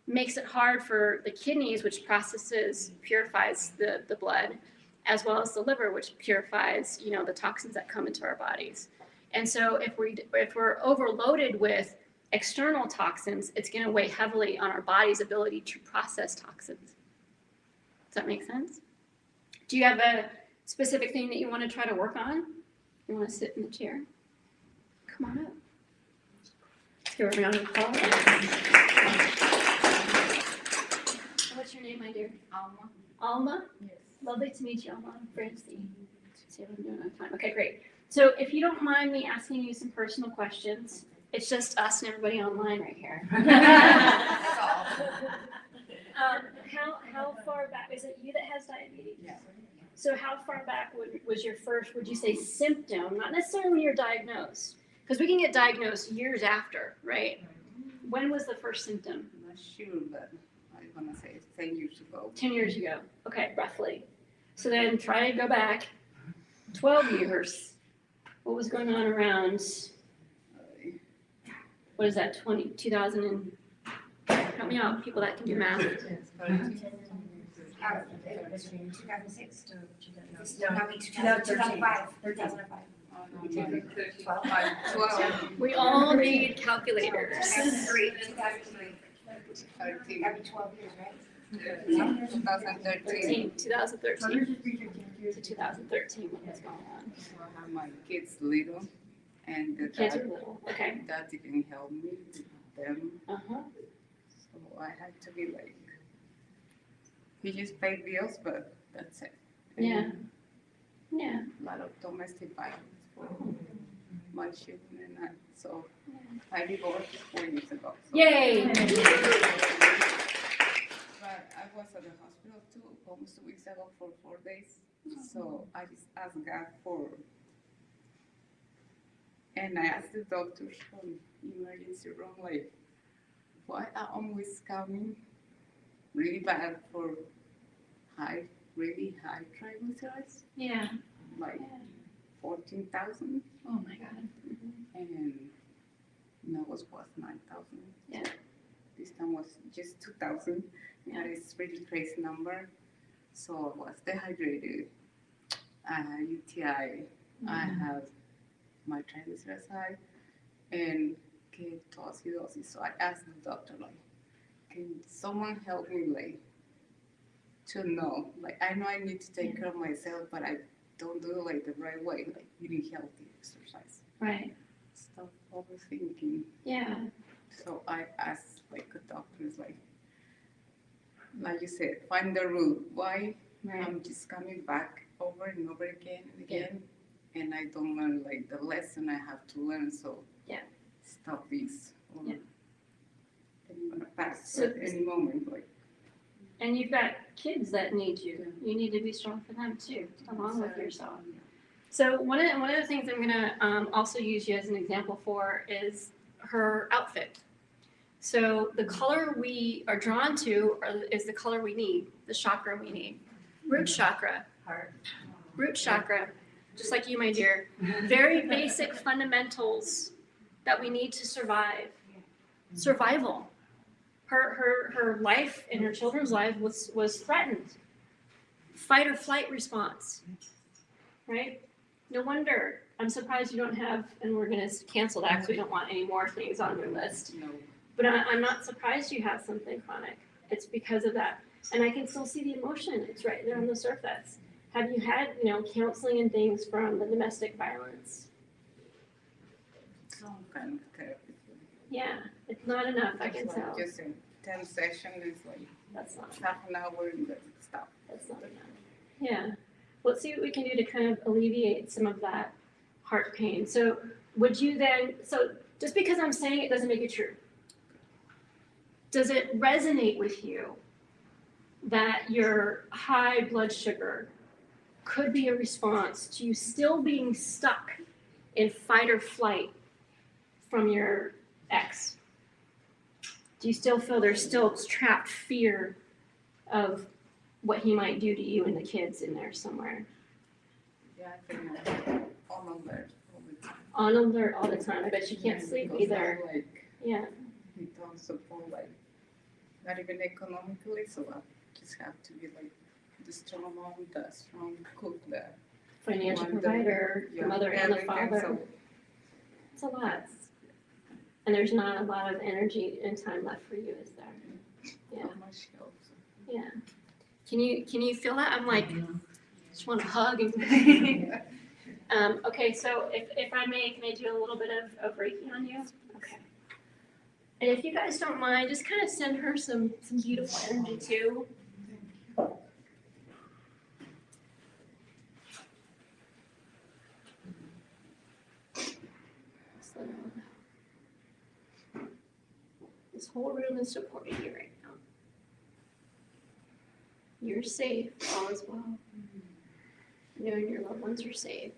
makes it hard for the kidneys, which purifies the blood, as well as the liver, which purifies, the toxins that come into our bodies. And so if we're overloaded with external toxins, it's going to weigh heavily on our body's ability to process toxins. Does that make sense? Do you have a specific thing that you want to try to work on? You want to sit in the chair? Come on up. Let's give her a round of applause. What's your name, my dear? Alma. Alma? Yes. Lovely to meet you, Alma. Francie. See if I'm doing on time. Okay, great. So if you don't mind me asking you some personal questions, it's just us and everybody online right here. How far back, is it you that has diabetes? Yeah. So how far back was your first, would you say, symptom, not necessarily when you're diagnosed, because we can get diagnosed years after, right? When was the first symptom? I'm not sure, but I want to say 10 years ago. 10 years ago. Okay, roughly. So then try to go back 12 years. What was going on around, what is that, 2000 and, help me out, people that can do math. 2006 to 2005. 2005. We all need calculators. 2003. 12 years, right? 2013. 2013 to 2013, what was going on? I have my kids little, and the Kids are little, okay. Dad didn't help me with them. Uh-huh. So I had to be like, he just paid bills, but that's it. And Yeah. Yeah. a lot of domestic violence for my children and I. So I divorced 4 years ago. So. Yay! But I was at the hospital too, almost 2 weeks ago for 4 days. So I just asked God for, and I asked the doctors from emergency room, like, why are always coming really bad for really high triglycerides? Yeah. Like 14,000. Oh my God. Mm-hmm. And was 9,000. Yeah. This time was just 2,000. Yeah. That is really crazy number. So I was dehydrated. I had UTI. I have my triglycerides high and ketoacidosis. So I asked the doctor, like, can someone help me, like, to know? Like, I know I need to take care of myself, but I don't do it like the right way, like eating healthy, exercise. Right. Stop overthinking. Yeah. So I asked, like, the doctors, like you said, find the root. Why I'm just coming back over and over again and again, and I don't learn, like, the lesson I have to learn. So stop this. Or I'm gonna pass at any moment, like. And you've got kids that need you. You need to be strong for them too, along with yourself. So one of the things I'm gonna also use you as an example for is her outfit. So the color we are drawn to is the color we need, the chakra we need. Root chakra. Root chakra, just like you, my dear. Very basic fundamentals that we need to survive. Survival. Her life and her children's life was threatened. Fight or flight response, right? No wonder. I'm surprised you don't have, and we're going to cancel that because we don't want any more things on your list. No. But I'm not surprised you have something chronic. It's because of that. And I can still see the emotion. It's right there on the surface. Have you had, counseling and things from the domestic violence? Some kind of therapy. Yeah, it's not enough, I can It's like tell. just in 10 sessions, it's like That's not half an hour and then stop. That's not enough. Yeah. Let's see what we can do to kind of alleviate some of that heart pain. So would you then, so just because I'm saying it doesn't make it true. Does it resonate with you that your high blood sugar could be a response to you still being stuck in fight or flight from your ex? Do you still feel there's still trapped fear of what he might do to you and the kids in there somewhere? Yeah, I think I'm on alert all the time. On alert all the time. I bet you can't sleep Because either. I'm like, Yeah. we don't support like, not even economically, so I just have to be like the strong mom, the strong cook, the Financial mother, provider, the mother and the everything, father. so It's a lot. And there's not a lot of energy and time left for you, is there? Yeah. not much helps. Yeah. Can you feel that? I'm like, just want to hug. And okay, so if I may, can I do a little bit of Reiki on you? Okay. And if you guys don't mind, just kind of send her some beautiful energy too. This whole room is supporting you right now. You're safe, all is well. You and your loved ones are safe.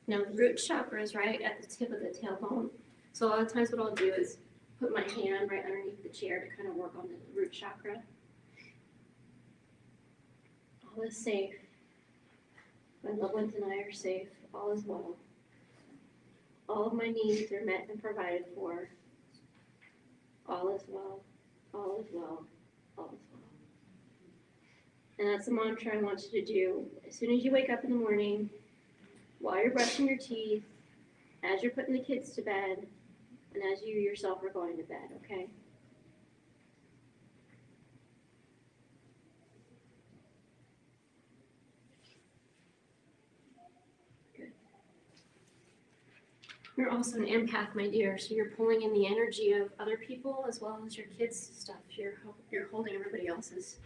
Now, the root chakra is right at the tip of the tailbone. So a lot of times what I'll do is put my hand right underneath the chair to kind of work on the root chakra. All is safe. My loved ones and I are safe. All is well. All of my needs are met and provided for. All is well. All is well. All is well. And that's the mantra I want you to do as soon as you wake up in the morning, while you're brushing your teeth, as you're putting the kids to bed, and as you yourself are going to bed, okay? Good. You're also an empath, my dear, so you're pulling in the energy of other people as well as your kids' stuff. You're holding everybody else's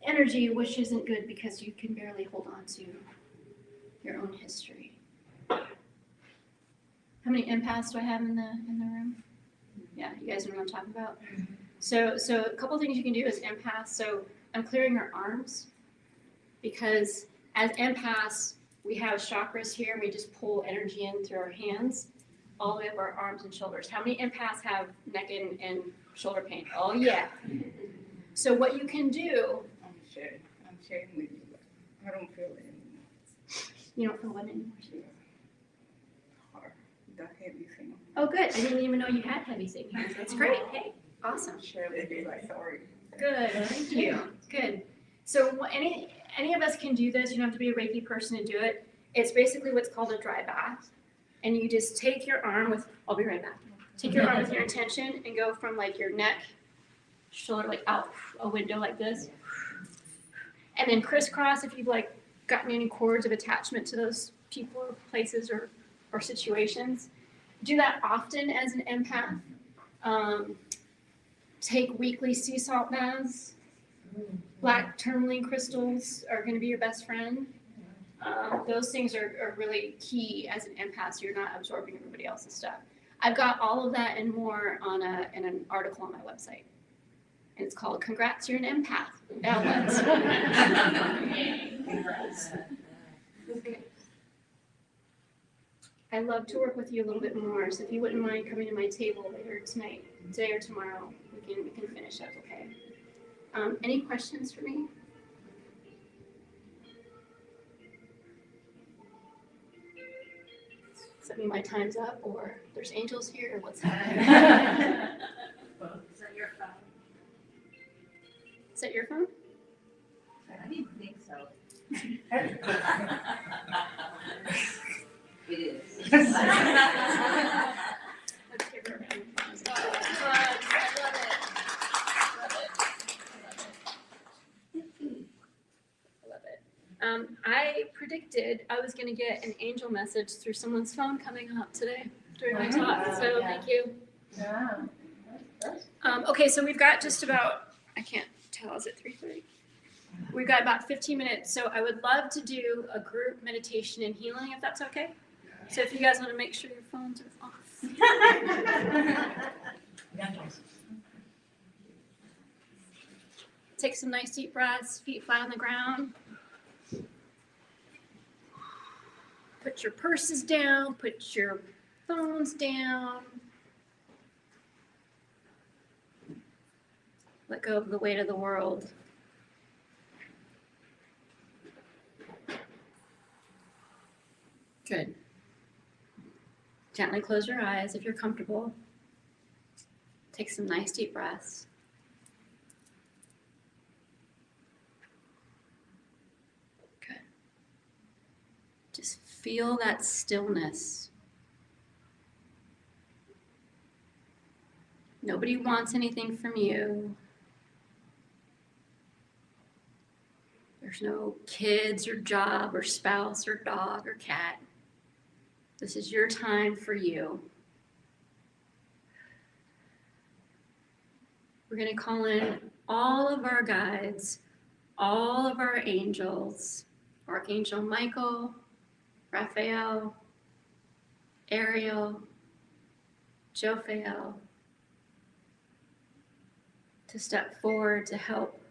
energy, which isn't good because you can barely hold on to your own history. How many empaths do I have in the room? Yeah, you guys know what I'm talking about. So a couple things you can do as empaths. So I'm clearing our arms because as empaths we have chakras here and we just pull energy in through our hands all the way up our arms and shoulders. How many empaths have neck and shoulder pain? Oh yeah. So what you can do. I'm sharing with you, but I don't feel it anymore. You don't feel what anymore? Hard, the heavy thing. Oh, good. I didn't even know you had heavy things. That's great. Hey, awesome. Share with you, like, sorry. Good. Thank you. Good. So any of us can do this. You don't have to be a Reiki person to do it. It's basically what's called a dry bath. And you just take your arm with, I'll be right back. Take your arm with your intention and go from like your neck, shoulder, like out a window like this. And then crisscross if you've like gotten any cords of attachment to those people or places or situations. Do that often as an empath. Take weekly sea salt baths. Black tourmaline crystals are going to be your best friend. Those things are really key as an empath, so you're not absorbing everybody else's stuff. I've got all of that and more in an article on my website. And it's called Congrats, You're an Empath. Okay. I'd love to work with you a little bit more. So if you wouldn't mind coming to my table later tonight, today or tomorrow, we can finish up, okay? Any questions for me? Does that mean my time's up, or there's angels here, or what's happening? Is that your phone? Is that your phone? I didn't think so. It is. Let's give her a round of applause. I predicted I was going to get an angel message through someone's phone coming up today during my talk, so thank you. Yeah. Okay, so we've got just about, I can't tell, is it 3:30? We've got about 15 minutes, so I would love to do a group meditation and healing, if that's okay. So if you guys want to make sure your phones are off. Take some nice deep breaths, feet flat on the ground. Put your purses down, put your phones down. Let go of the weight of the world. Good. Gently close your eyes if you're comfortable. Take some nice deep breaths. Good. Just feel that stillness. Nobody wants anything from you. There's no kids or job or spouse or dog or cat. This is your time for you. We're going to call in all of our guides, all of our angels, Archangel Michael, Raphael, Ariel, Jophael, to step forward to help.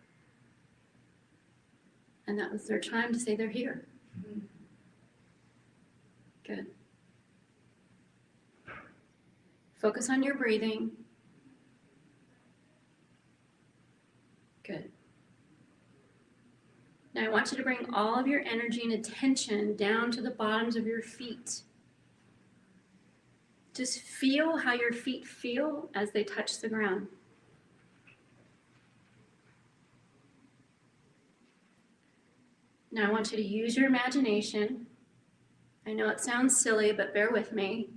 And that was their time to say they're here. Good. Focus on your breathing. Good. Now I want you to bring all of your energy and attention down to the bottoms of your feet. Just feel how your feet feel as they touch the ground. Now I want you to use your imagination. I know it sounds silly, but bear with me.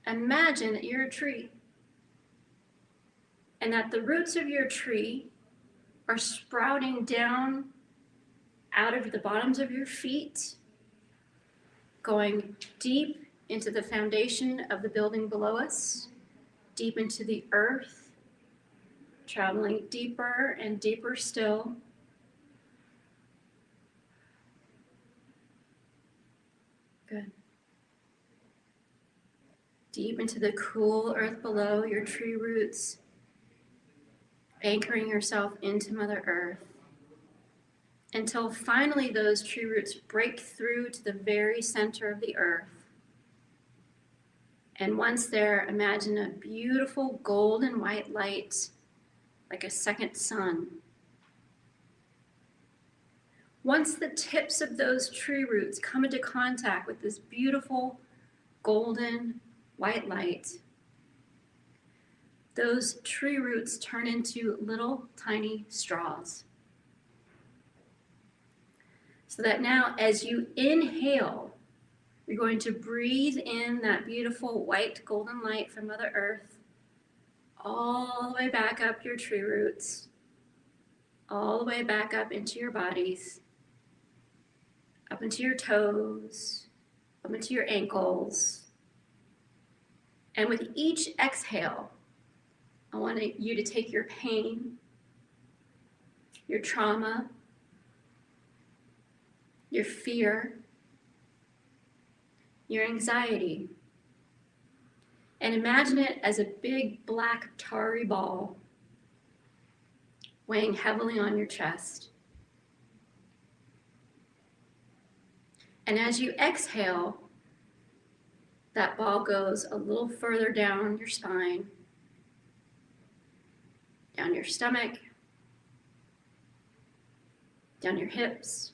Imagine that you're a tree and that the roots of your tree are sprouting down out of the bottoms of your feet, going deep into the foundation of the building below us, deep into the earth, traveling deeper and deeper still. Good. Deep into the cool earth below, your tree roots, anchoring yourself into Mother Earth, until finally those tree roots break through to the very center of the earth. And once there, imagine a beautiful golden white light, like a second sun. Once the tips of those tree roots come into contact with this beautiful golden white light, those tree roots turn into little tiny straws. So that now as you inhale, you're going to breathe in that beautiful white golden light from Mother Earth all the way back up your tree roots, all the way back up into your bodies, up into your toes, up into your ankles. And with each exhale, I want you to take your pain, your trauma, your fear, your anxiety, and imagine it as a big black tarry ball weighing heavily on your chest. And as you exhale, that ball goes a little further down your spine, down your stomach, down your hips.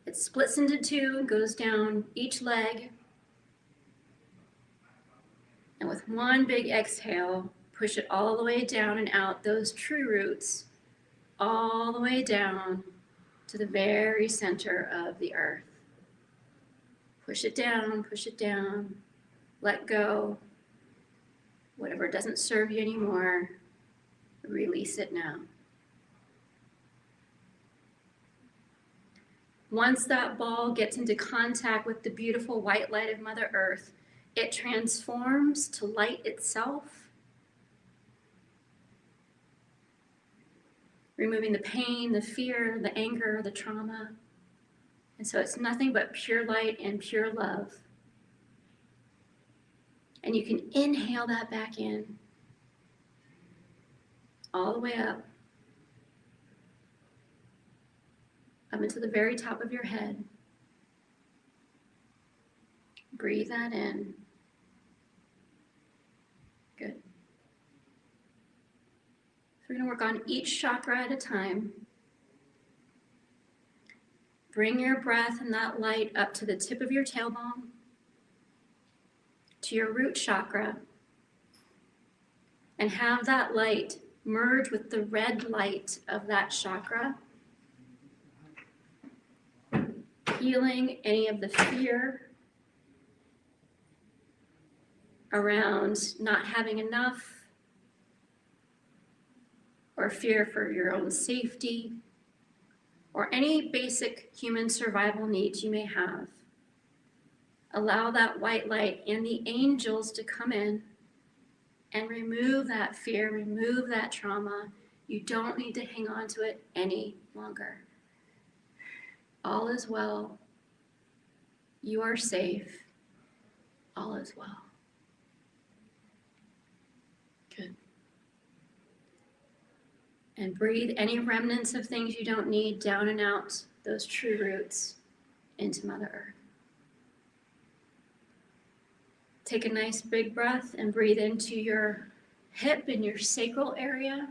It splits into two and goes down each leg. And with one big exhale, push it all the way down and out those true roots, all the way down to the very center of the earth. Push it down, let go. Whatever doesn't serve you anymore, release it now. Once that ball gets into contact with the beautiful white light of Mother Earth, it transforms to light itself, removing the pain, the fear, the anger, the trauma. And so it's nothing but pure light and pure love. And you can inhale that back in, all the way up into the very top of your head. Breathe that in. Good. So we're going to work on each chakra at a time. Bring your breath and that light up to the tip of your tailbone, to your root chakra, and have that light merge with the red light of that chakra, healing any of the fear around not having enough, or fear for your own safety, or any basic human survival needs you may have. Allow that white light and the angels to come in and remove that fear, remove that trauma. You don't need to hang on to it any longer. All is well. You are safe. All is well. Good. And breathe any remnants of things you don't need down and out those true roots into Mother Earth. Take a nice big breath and breathe into your hip and your sacral area.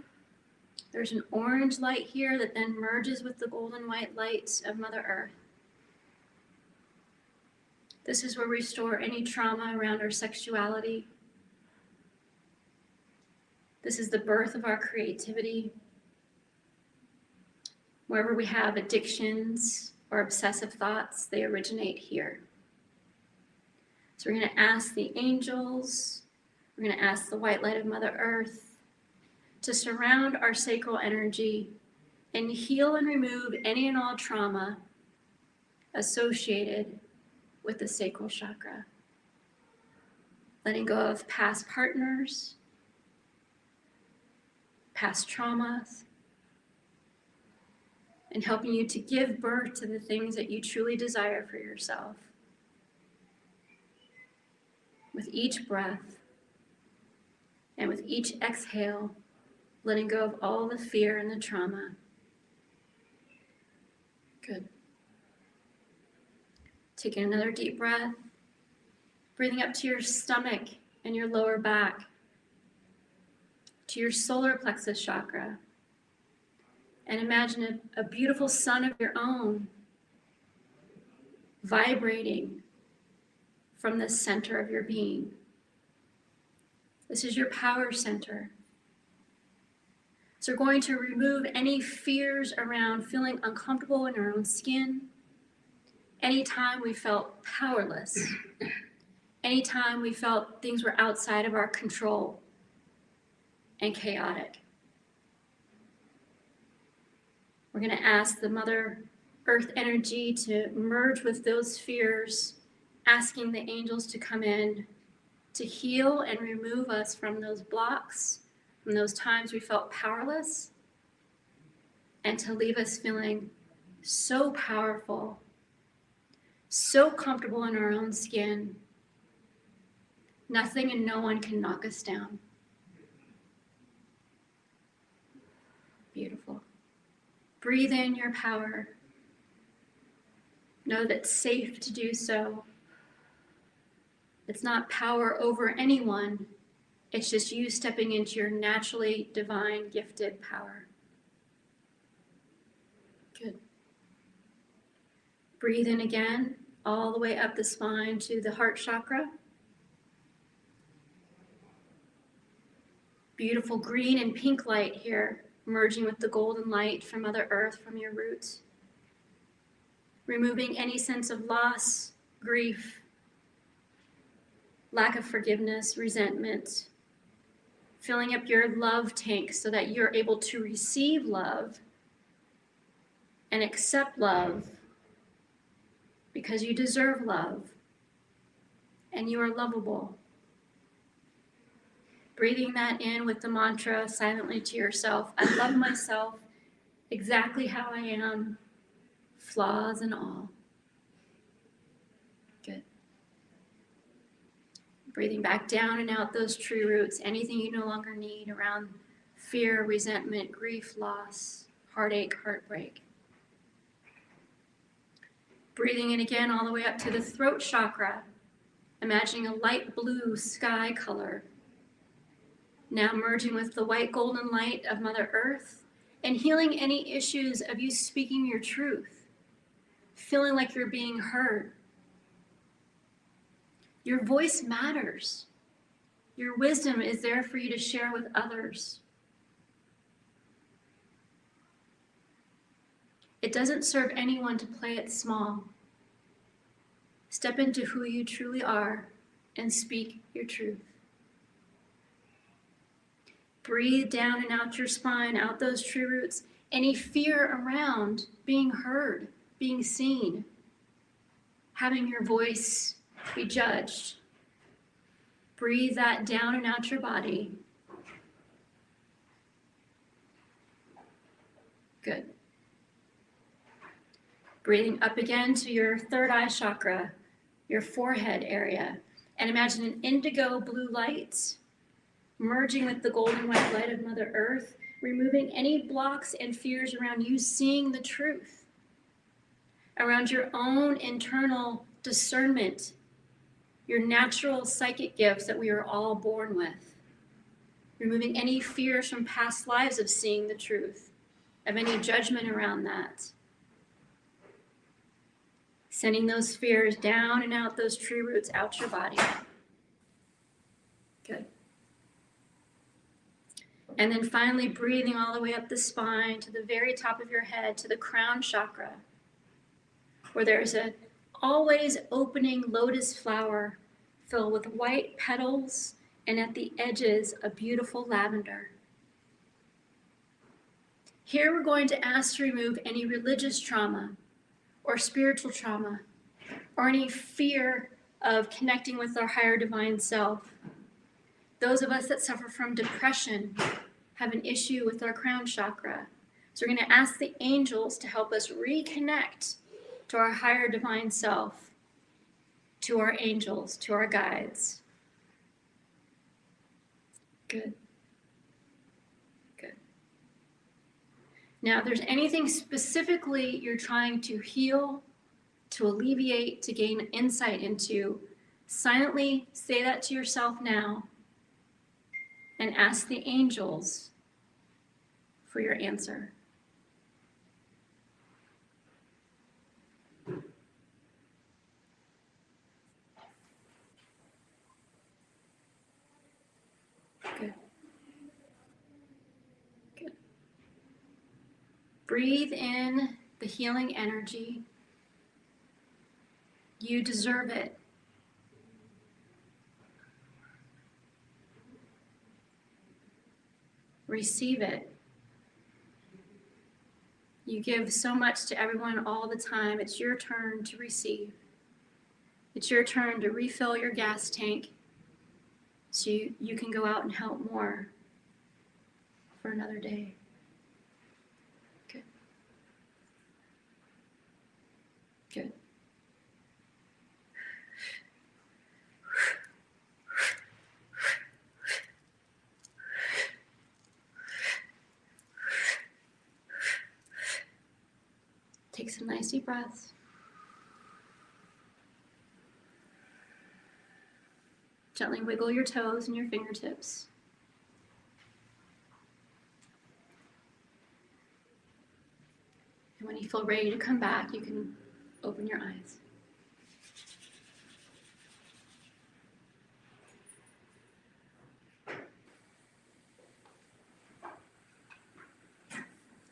There's an orange light here that then merges with the golden white light of Mother Earth. This is where we store any trauma around our sexuality. This is the birth of our creativity. Wherever we have addictions or obsessive thoughts, they originate here. So we're going to ask the angels, we're going to ask the white light of Mother Earth to surround our sacral energy and heal and remove any and all trauma associated with the sacral chakra. Letting go of past partners, past traumas, and helping you to give birth to the things that you truly desire for yourself. With each breath and with each exhale, letting go of all the fear and the trauma. Good. Taking another deep breath, breathing up to your stomach and your lower back, to your solar plexus chakra. And imagine a beautiful sun of your own vibrating from the center of your being. This is your power center. So we're going to remove any fears around feeling uncomfortable in our own skin. Anytime we felt powerless. Anytime we felt things were outside of our control and chaotic. We're going to ask the Mother Earth energy to merge with those fears, asking the angels to come in to heal and remove us from those blocks, from those times we felt powerless, and to leave us feeling so powerful, so comfortable in our own skin. Nothing and no one can knock us down. Beautiful. Breathe in your power. Know that it's safe to do so. It's not power over anyone. It's just you stepping into your naturally divine gifted power. Good. Breathe in again, all the way up the spine to the heart chakra. Beautiful green and pink light here, merging with the golden light from Mother Earth, from your roots. Removing any sense of loss, grief, lack of forgiveness, resentment. Filling up your love tank so that you're able to receive love and accept love because you deserve love and you are lovable. Breathing that in with the mantra silently to yourself. I love myself exactly how I am, flaws and all. Good. Breathing back down and out those tree roots, anything you no longer need around fear, resentment, grief, loss, heartache, heartbreak. Breathing in again all the way up to the throat chakra, imagining a light blue sky color. Now merging with the white golden light of Mother Earth and healing any issues of you speaking your truth, feeling like you're being heard. Your voice matters. Your wisdom is there for you to share with others. It doesn't serve anyone to play it small. Step into who you truly are and speak your truth. Breathe down and out your spine, out those tree roots. Any fear around being heard, being seen, having your voice be judged. Breathe that down and out your body. Good. Breathing up again to your third eye chakra, your forehead area, and imagine an indigo blue light merging with the golden white light of Mother Earth, removing any blocks and fears around you seeing the truth, around your own internal discernment, your natural psychic gifts that we are all born with, removing any fears from past lives of seeing the truth, of any judgment around that. Sending those fears down and out those tree roots, out your body. Good. And then finally breathing all the way up the spine to the very top of your head, to the crown chakra, where there's a always opening lotus flower filled with white petals and at the edges a beautiful lavender. Here we're going to ask to remove any religious trauma or spiritual trauma or any fear of connecting with our higher divine self. Those of us that suffer from depression have an issue with our crown chakra. So we're going to ask the angels to help us reconnect to our higher divine self, to our angels, to our guides. Good. Good. Now, if there's anything specifically you're trying to heal, to alleviate, to gain insight into, silently say that to yourself now and ask the angels for your answer. Good. Good. Breathe in the healing energy. You deserve it. Receive it. You give so much to everyone all the time. It's your turn to receive. It's your turn to refill your gas tank so you can go out and help more for another day. Good. Good. Take some nice deep breaths. Gently wiggle your toes and your fingertips. And when you feel ready to come back, you can open your eyes.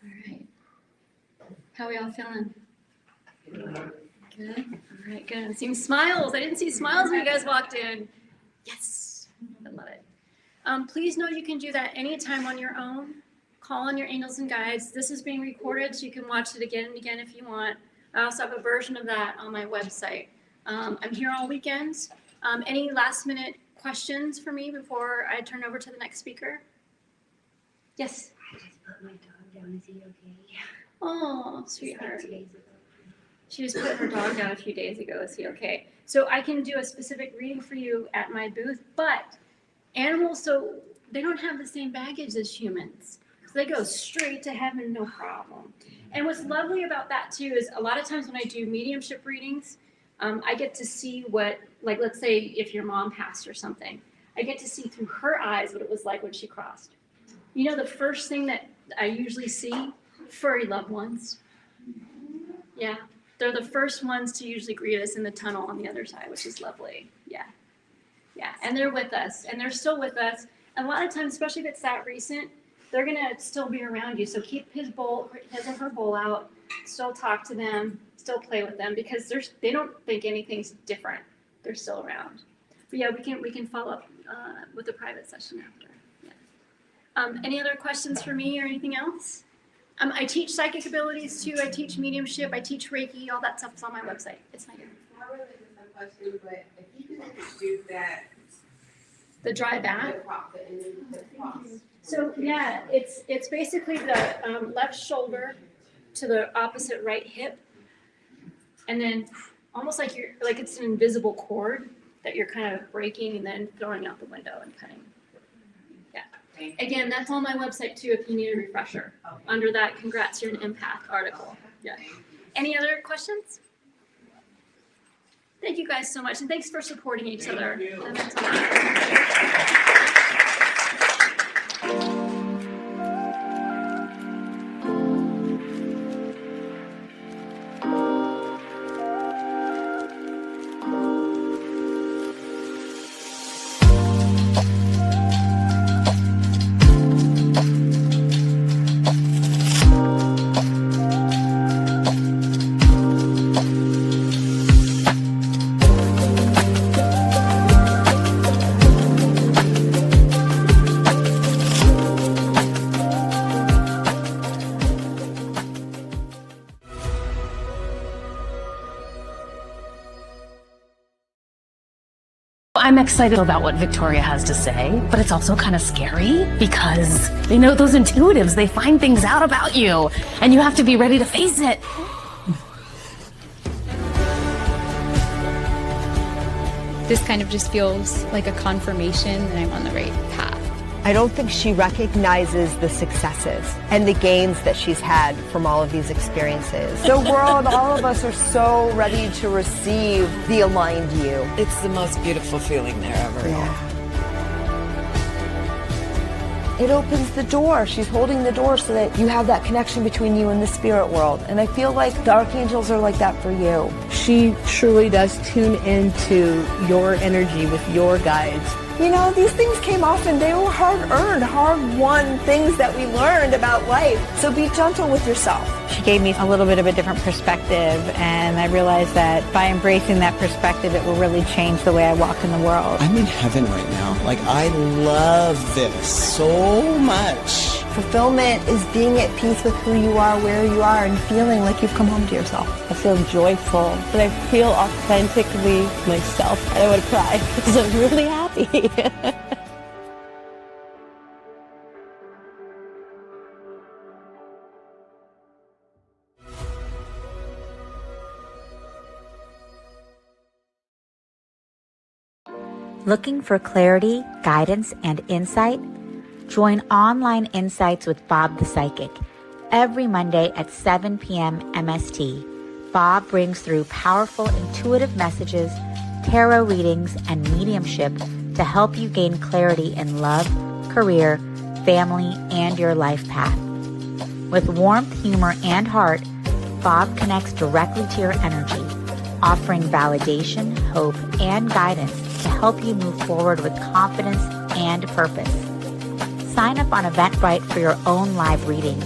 All right. How are we all feeling? Good. All right, good. I'm seeing smiles. I didn't see smiles when you guys walked in. Yes, I love it. Please know you can do that anytime on your own. Call on your angels and guides. This is being recorded, so you can watch it again and again if you want. I also have a version of that on my website. I'm here all weekends. Any last minute questions for me before I turn over to the next speaker? Yes? I just put my dog down. Is he okay? Oh, sweetheart. She just put her dog down a few days ago. Is he okay? So I can do a specific reading for you at my booth, but animals, so they don't have the same baggage as humans. So they go straight to heaven, no problem. And what's lovely about that too is a lot of times when I do mediumship readings, I get to see what, like, let's say if your mom passed or something, I get to see through her eyes what it was like when she crossed. You know, the first thing that I usually see, furry loved ones. Yeah, they're the first ones to usually greet us in the tunnel on the other side, which is lovely. Yeah, yeah, and they're with us, and they're still with us. And a lot of times, especially if it's that recent, they're gonna still be around you. So keep his or her bowl out, still talk to them, still play with them, because they don't think anything's different. They're still around. But yeah, we can follow up with a private session after. Yeah. Any other questions for me or anything else? I teach psychic abilities too. I teach mediumship. I teach Reiki. All that stuff's on my website. It's not here. Not really just a question, but if you could do that. The dry bath. The cross. So yeah, it's basically the left shoulder to the opposite right hip, and then almost like it's an invisible cord that you're kind of breaking and then throwing out the window and cutting. Yeah. Again, that's on my website too if you need a refresher. Under that, congrats, you're an empath article. Yeah. Any other questions? Thank you guys so much, and thanks for supporting each other. That means a lot. I'm excited about what Victoria has to say, but it's also kind of scary because those intuitives, they find things out about you and you have to be ready to face it. This kind of just feels like a confirmation that I'm on the right path. I don't think she recognizes the successes and the gains that she's had from all of these experiences. The world, all of us are so ready to receive the aligned you. It's the most beautiful feeling there ever. Yeah. It opens the door. She's holding the door so that you have that connection between you and the spirit world. And I feel like the archangels are like that for you. She truly does tune into your energy with your guides. You know, these things came off and they were hard-earned, hard-won things that we learned about life. So be gentle with yourself. She gave me a little bit of a different perspective, and I realized that by embracing that perspective, it will really change the way I walk in the world. I'm in heaven right now. Like, I love this so much. Fulfillment is being at peace with who you are, where you are, and feeling like you've come home to yourself. I feel joyful, but I feel authentically myself. And I would cry because I'm really happy. Looking for clarity, guidance, and insight? Join Online Insights with Bob the Psychic every Monday at 7 p.m. MST. Bob brings through powerful intuitive messages, tarot readings, and mediumship to help you gain clarity in love, career, family, and your life path. With warmth, humor, and heart, Bob connects directly to your energy, offering validation, hope, and guidance to help you move forward with confidence and purpose. Sign up on Eventbrite for your own live reading,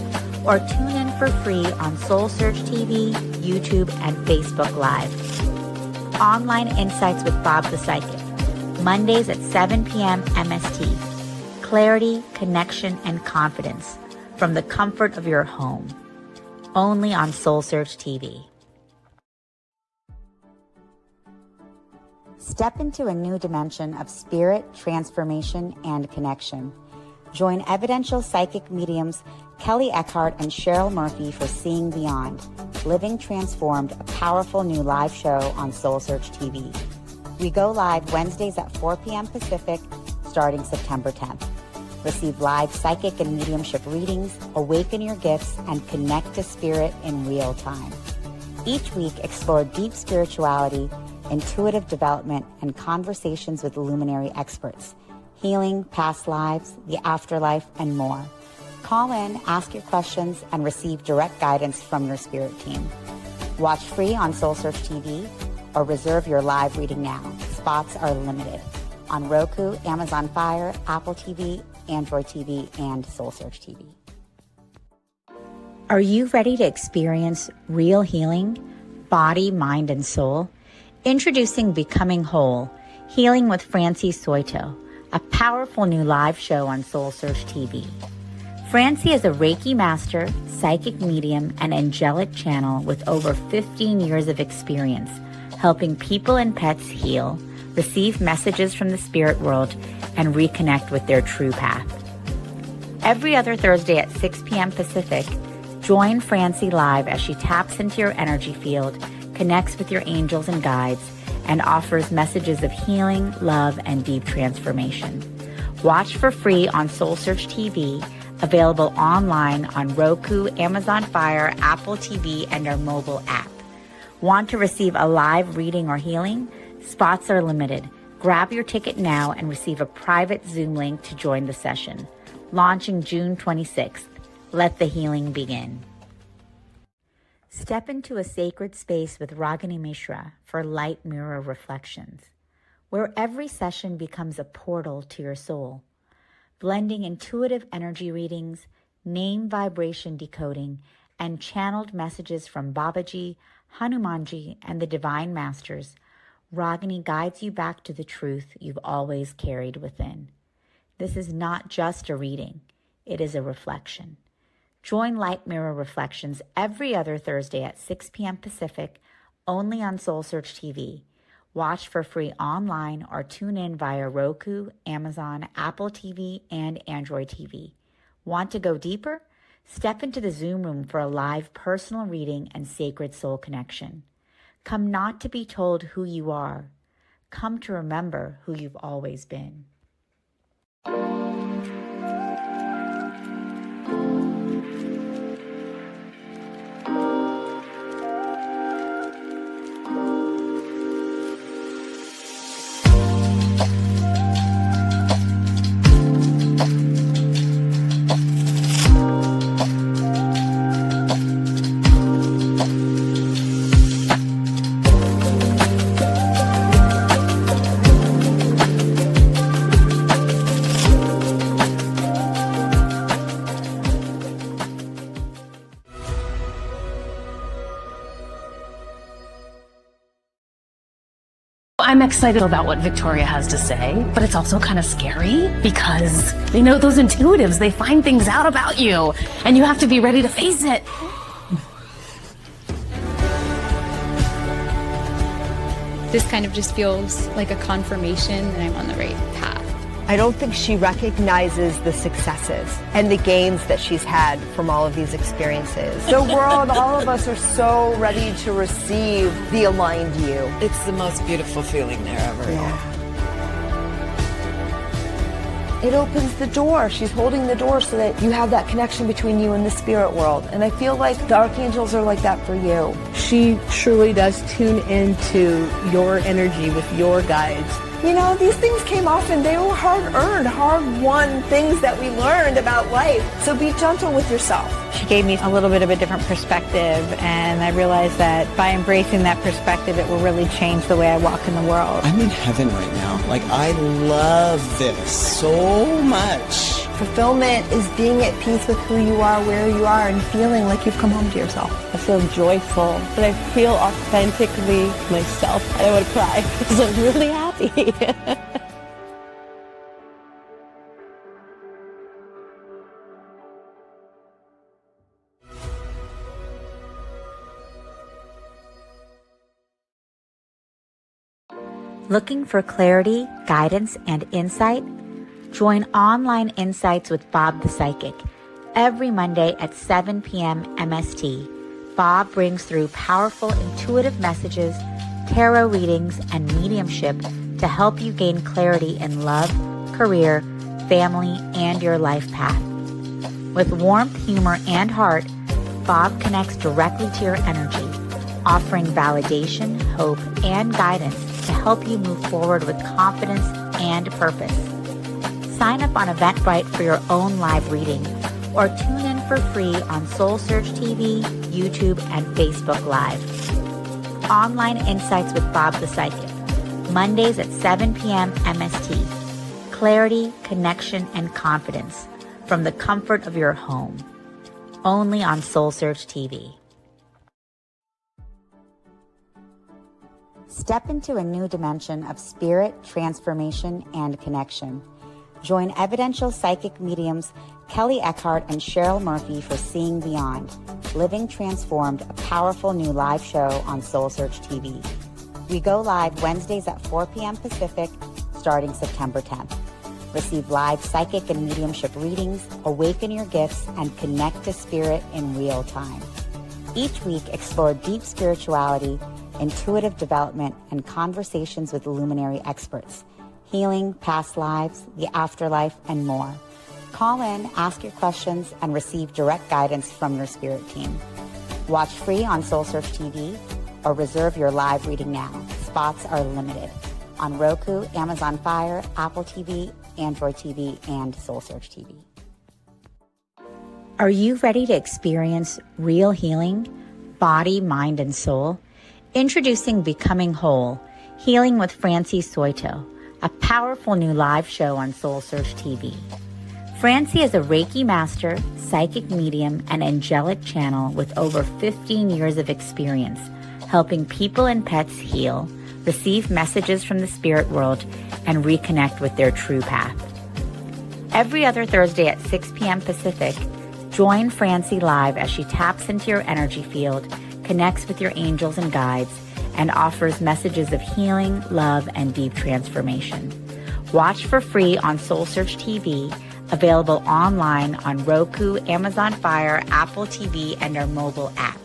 or tune in for free on SoulSearch TV, YouTube, and Facebook Live. Online Insights with Bob the Psychic, Mondays at 7 p.m. MST. Clarity, connection, and confidence from the comfort of your home. Only on SoulSearch TV. Step into a new dimension of spirit, transformation, and connection. Join evidential psychic mediums Kelly Eckhart and Cheryl Murphy for Seeing Beyond, Living Transformed, a powerful new live show on SoulSearch TV. We go live Wednesdays at 4 p.m. Pacific, starting September 10th. Receive live psychic and mediumship readings, awaken your gifts, and connect to spirit in real time. Each week, explore deep spirituality, intuitive development, and conversations with luminary experts, healing, past lives, the afterlife, and more. Call in, ask your questions, and receive direct guidance from your spirit team. Watch free on SoulSearch TV or reserve your live reading now. Spots are limited on Roku, Amazon Fire, Apple TV, Android TV, and SoulSearch TV. Are you ready to experience real healing, body, mind, and soul? Introducing Becoming Whole, Healing with Francie Soito, a powerful new live show on SoulSearch TV. Francie is a Reiki master, psychic medium, and angelic channel with over 15 years of experience helping people and pets heal, receive messages from the spirit world, and reconnect with their true path. Every other Thursday at 6 p.m. Pacific, join Francie live as she taps into your energy field, connects with your angels and guides, and offers messages of healing, love, and deep transformation. Watch for free on SoulSearch TV, available online on Roku, Amazon Fire, Apple TV, and our mobile app. Want to receive a live reading or healing? Spots are limited. Grab your ticket now and receive a private Zoom link to join the session. Launching June 26th. Let the healing begin. Step into a sacred space with Ragini Mishra for light mirror reflections, where every session becomes a portal to your soul. Blending intuitive energy readings, name vibration decoding, and channeled messages from Babaji, Hanumanji, and the Divine Masters, Ragini guides you back to the truth you've always carried within. This is not just a reading, it is a reflection. Join Light Mirror Reflections every other Thursday at 6 p.m. Pacific, only on SoulSearch TV. Watch for free online or tune in via Roku, Amazon, Apple TV, and Android TV. Want to go deeper? Step into the Zoom room for a live personal reading and sacred soul connection. Come not to be told who you are. Come to remember who you've always been. I'm excited about what Victoria has to say, but it's also kind of scary because, those intuitives, they find things out about you and you have to be ready to face it. This kind of just feels like a confirmation that I'm on the right path. I don't think she recognizes the successes and the gains that she's had from all of these experiences. The world, all of us are so ready to receive the aligned you. It's the most beautiful feeling there ever. Yeah. It opens the door. She's holding the door so that you have that connection between you and the spirit world. And I feel like the archangels are like that for you. She truly does tune into your energy with your guides You know, these things came off and they were hard-earned, hard-won things that we learned about life. So be gentle with yourself. She gave me a little bit of a different perspective, and I realized that by embracing that perspective, it will really change the way I walk in the world. I'm in heaven right now. Like, I love this so much. Fulfillment is being at peace with who you are, where you are, and feeling like you've come home to yourself. I feel joyful, but I feel authentically myself. I want to cry because I'm really happy. Looking for clarity, guidance, and insight? Join Online Insights with Bob the Psychic every Monday at 7 p.m. MST. Bob brings through powerful, intuitive messages, tarot readings, and mediumship to help you gain clarity in love, career, family, and your life path. With warmth, humor, and heart, Bob connects directly to your energy, offering validation, hope, and guidance to help you move forward with confidence and purpose. Sign up on Eventbrite for your own live reading, or tune in for free on SoulSearch TV, YouTube, and Facebook Live. Online Insights with Bob the Psychic, Mondays at 7 p.m. MST. Clarity, connection, and confidence from the comfort of your home. Only on SoulSearch TV. Step into a new dimension of spirit, transformation, and connection. Join evidential psychic mediums Kelly Eckhart and Cheryl Murphy for Seeing Beyond, Living Transformed, a powerful new live show on SoulSearch TV. We go live Wednesdays at 4 p.m. Pacific, starting September 10th. Receive live psychic and mediumship readings, awaken your gifts, and connect to spirit in real time. Each week, explore deep spirituality, intuitive development, and conversations with luminary experts, healing, past lives, the afterlife, and more. Call in, ask your questions, and receive direct guidance from your spirit team. Watch free on SoulSearch TV or reserve your live reading now. Spots are limited on Roku, Amazon Fire, Apple TV, Android TV, and SoulSearch TV. Are you ready to experience real healing, body, mind, and soul? Introducing Becoming Whole, Healing with Francie Soito, a powerful new live show on SoulSearch TV. Francie is a Reiki master, psychic medium, and angelic channel with over 15 years of experience helping people and pets heal, receive messages from the spirit world, and reconnect with their true path. Every other Thursday at 6 p.m. Pacific, join Francie live as she taps into your energy field, connects with your angels and guides, and offers messages of healing, love, and deep transformation. Watch for free on SoulSearch TV, available online on Roku, Amazon Fire, Apple TV, and our mobile app.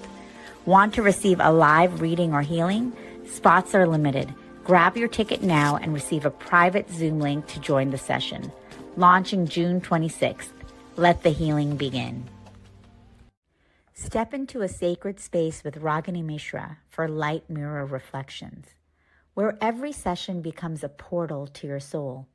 Want to receive a live reading or healing? Spots are limited. Grab your ticket now and receive a private Zoom link to join the session. Launching June 26th. Let the healing begin. Step into a sacred space with Ragini Mishra for Light Mirror Reflections, where every session becomes a portal to your soul,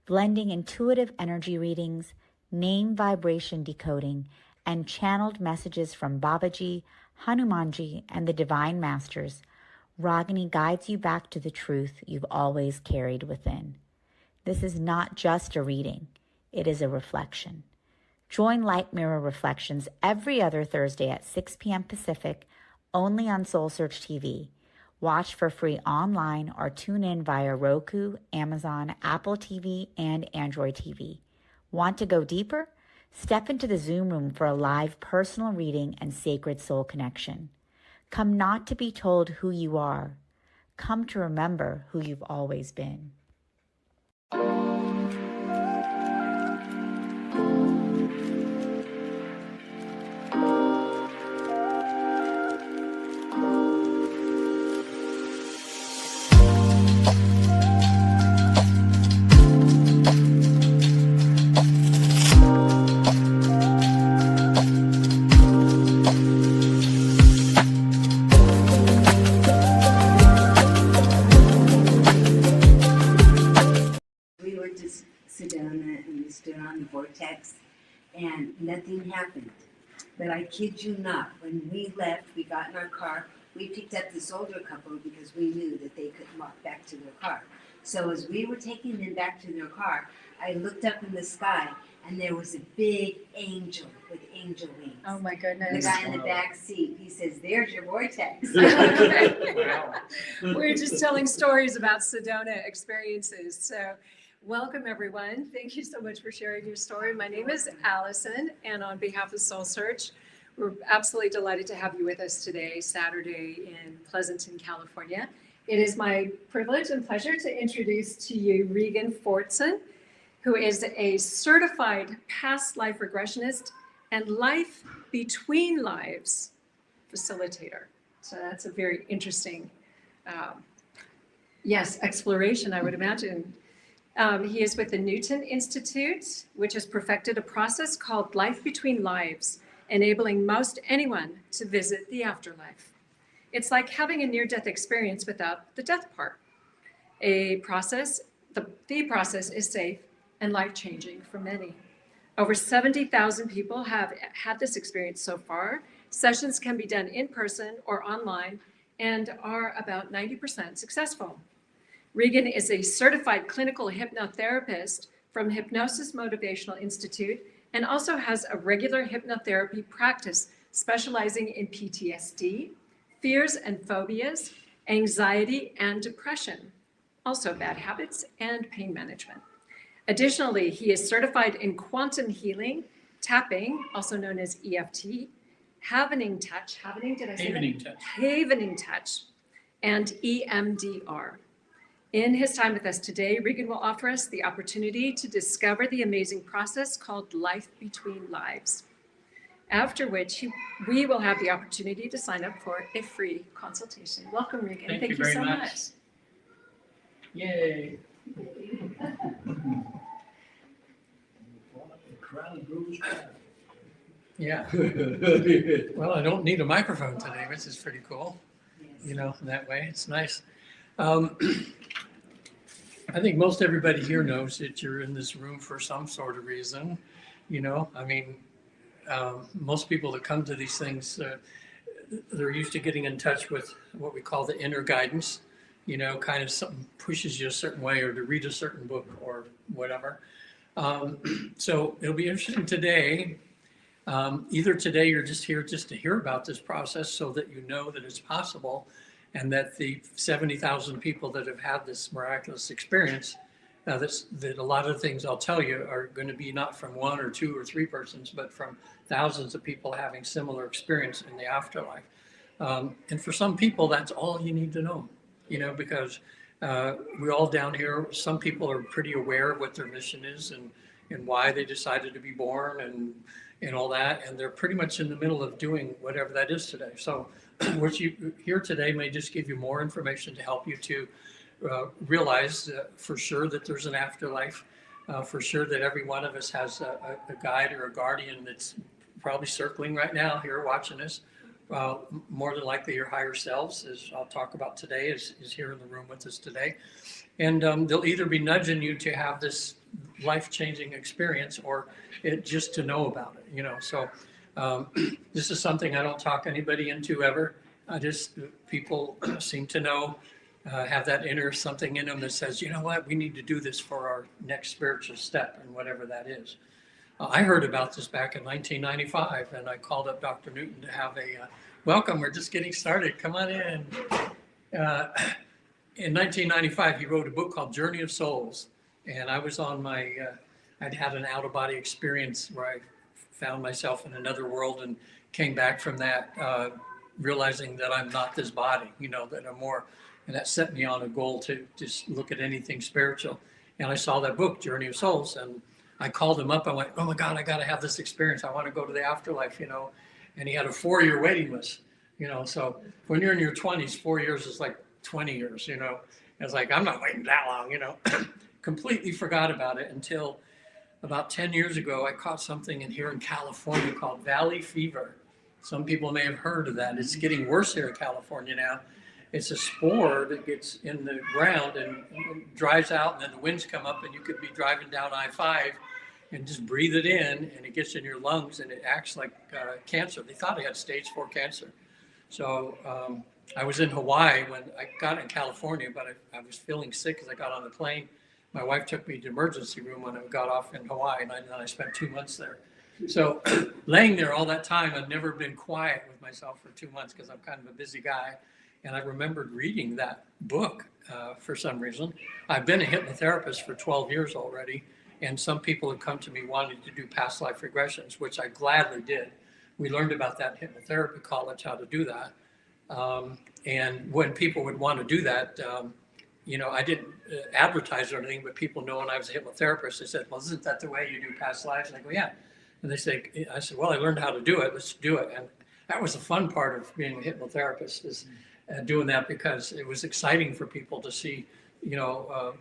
blending intuitive energy readings, name vibration decoding, and channeled messages from Babaji, Hanumanji, and the Divine Masters. Ragini guides you back to the truth you've always carried within. This is not just a reading, it is a reflection. Join Light Mirror Reflections every other Thursday at 6 p.m. Pacific, only on SoulSearch TV. Watch for free online or tune in via Roku, Amazon, Apple TV, and Android TV. Want to go deeper? Step into the Zoom room for a live personal reading and sacred soul connection. Come not to be told who you are. Come to remember who you've always been. Sedona and we stood on the vortex and nothing happened. But I kid you not, when we left, we got in our car, we picked up this older couple because we knew that they couldn't walk back to their car. So as we were taking them back to their car, I looked up in the sky and there was a big angel with angel wings. Oh my goodness. The guy in the back seat, he says, "There's your vortex." We're just telling stories about Sedona experiences. So welcome everyone. Thank you so much for sharing your story. My name is Allison, and on behalf of SoulSearch, we're absolutely delighted to have you with us today, Saturday in Pleasanton, California. It is my privilege and pleasure to introduce to you Regan Fortson, who is a certified past life regressionist and life between lives facilitator. So that's a very interesting, exploration, I would imagine. He is with the Newton Institute, which has perfected a process called Life Between Lives, enabling most anyone to visit the afterlife. It's like having a near-death experience without the death part. The process is safe and life-changing for many. Over 70,000 people have had this experience so far. Sessions can be done in person or online and are about 90% successful. Regan is a certified clinical hypnotherapist from Hypnosis Motivational Institute and also has a regular hypnotherapy practice specializing in PTSD, fears and phobias, anxiety and depression, also bad habits and pain management. Additionally, he is certified in quantum healing, tapping, also known as EFT, havening touch, havening touch, and EMDR. In his time with us today, Regan will offer us the opportunity to discover the amazing process called Life Between Lives, after which we will have the opportunity to sign up for a free consultation. Welcome, Regan. Thank you so much. Yay. Yeah. Well, I don't need a microphone today, which is pretty cool. You know, that way it's nice. I think most everybody here knows that you're in this room for some sort of reason. You know, I mean, most people that come to these things, they're used to getting in touch with what we call the inner guidance, you know, kind of something pushes you a certain way or to read a certain book or whatever. So it'll be interesting today. Either today you're just here just to hear about this process so that you know that it's possible and that the 70,000 people that have had this miraculous experience, that a lot of things I'll tell you are going to be not from one or two or three persons, but from thousands of people having similar experience in the afterlife. And for some people, that's all you need to know, you know, because we're all down here. Some people are pretty aware of what their mission is and why they decided to be born and all that. And they're pretty much in the middle of doing whatever that is today. So what you hear today may just give you more information to help you to realize for sure that there's an afterlife, for sure that every one of us has a guide or a guardian that's probably circling right now here watching us. More than likely your higher selves, as I'll talk about today, is here in the room with us today. And they'll either be nudging you to have this life-changing experience or just to know about it, you know. So this is something I don't talk anybody into ever. People seem to know, have that inner something in them that says, you know what, we need to do this for our next spiritual step and whatever that is. I heard about this back in 1995 and I called up Dr. Newton to have a welcome. We're just getting started. Come on in. In 1995, he wrote a book called Journey of Souls. And I was on I'd had an out-of-body experience where I found myself in another world and came back from that, realizing that I'm not this body, you know, that I'm more, and that set me on a goal to just look at anything spiritual. And I saw that book, Journey of Souls, and I called him up. I went, oh my God, I got to have this experience. I want to go to the afterlife, you know. And he had a 4-year waiting list, you know. So when you're in your 20s, 4 years is like 20 years, you know. It's like, I'm not waiting that long, you know. Completely forgot about it until about 10 years ago, I caught something here in California called valley fever. Some people may have heard of that. It's getting worse here in California now. It's a spore that gets in the ground and dries out, and then the winds come up, and you could be driving down I-5 and just breathe it in, and it gets in your lungs, and it acts like cancer. They thought I had stage 4 cancer. So I was in Hawaii when I got in California, but I was feeling sick as I got on the plane. My wife took me to the emergency room when I got off in Hawaii, and I spent 2 months there. So laying there all that time, I've never been quiet with myself for 2 months because I'm kind of a busy guy. And I remembered reading that book for some reason. I've been a hypnotherapist for 12 years already, and some people have come to me wanting to do past life regressions, which I gladly did. We learned about that in hypnotherapy college, how to do that. And when people would want to do that, you know, I didn't advertise or anything, but people knowing I was a hypnotherapist, they said, well, isn't that the way you do past lives? And I go, yeah. And they say, I said, well, I learned how to do it. Let's do it. And that was the fun part of being a hypnotherapist, is doing that, because it was exciting for people to see, you know,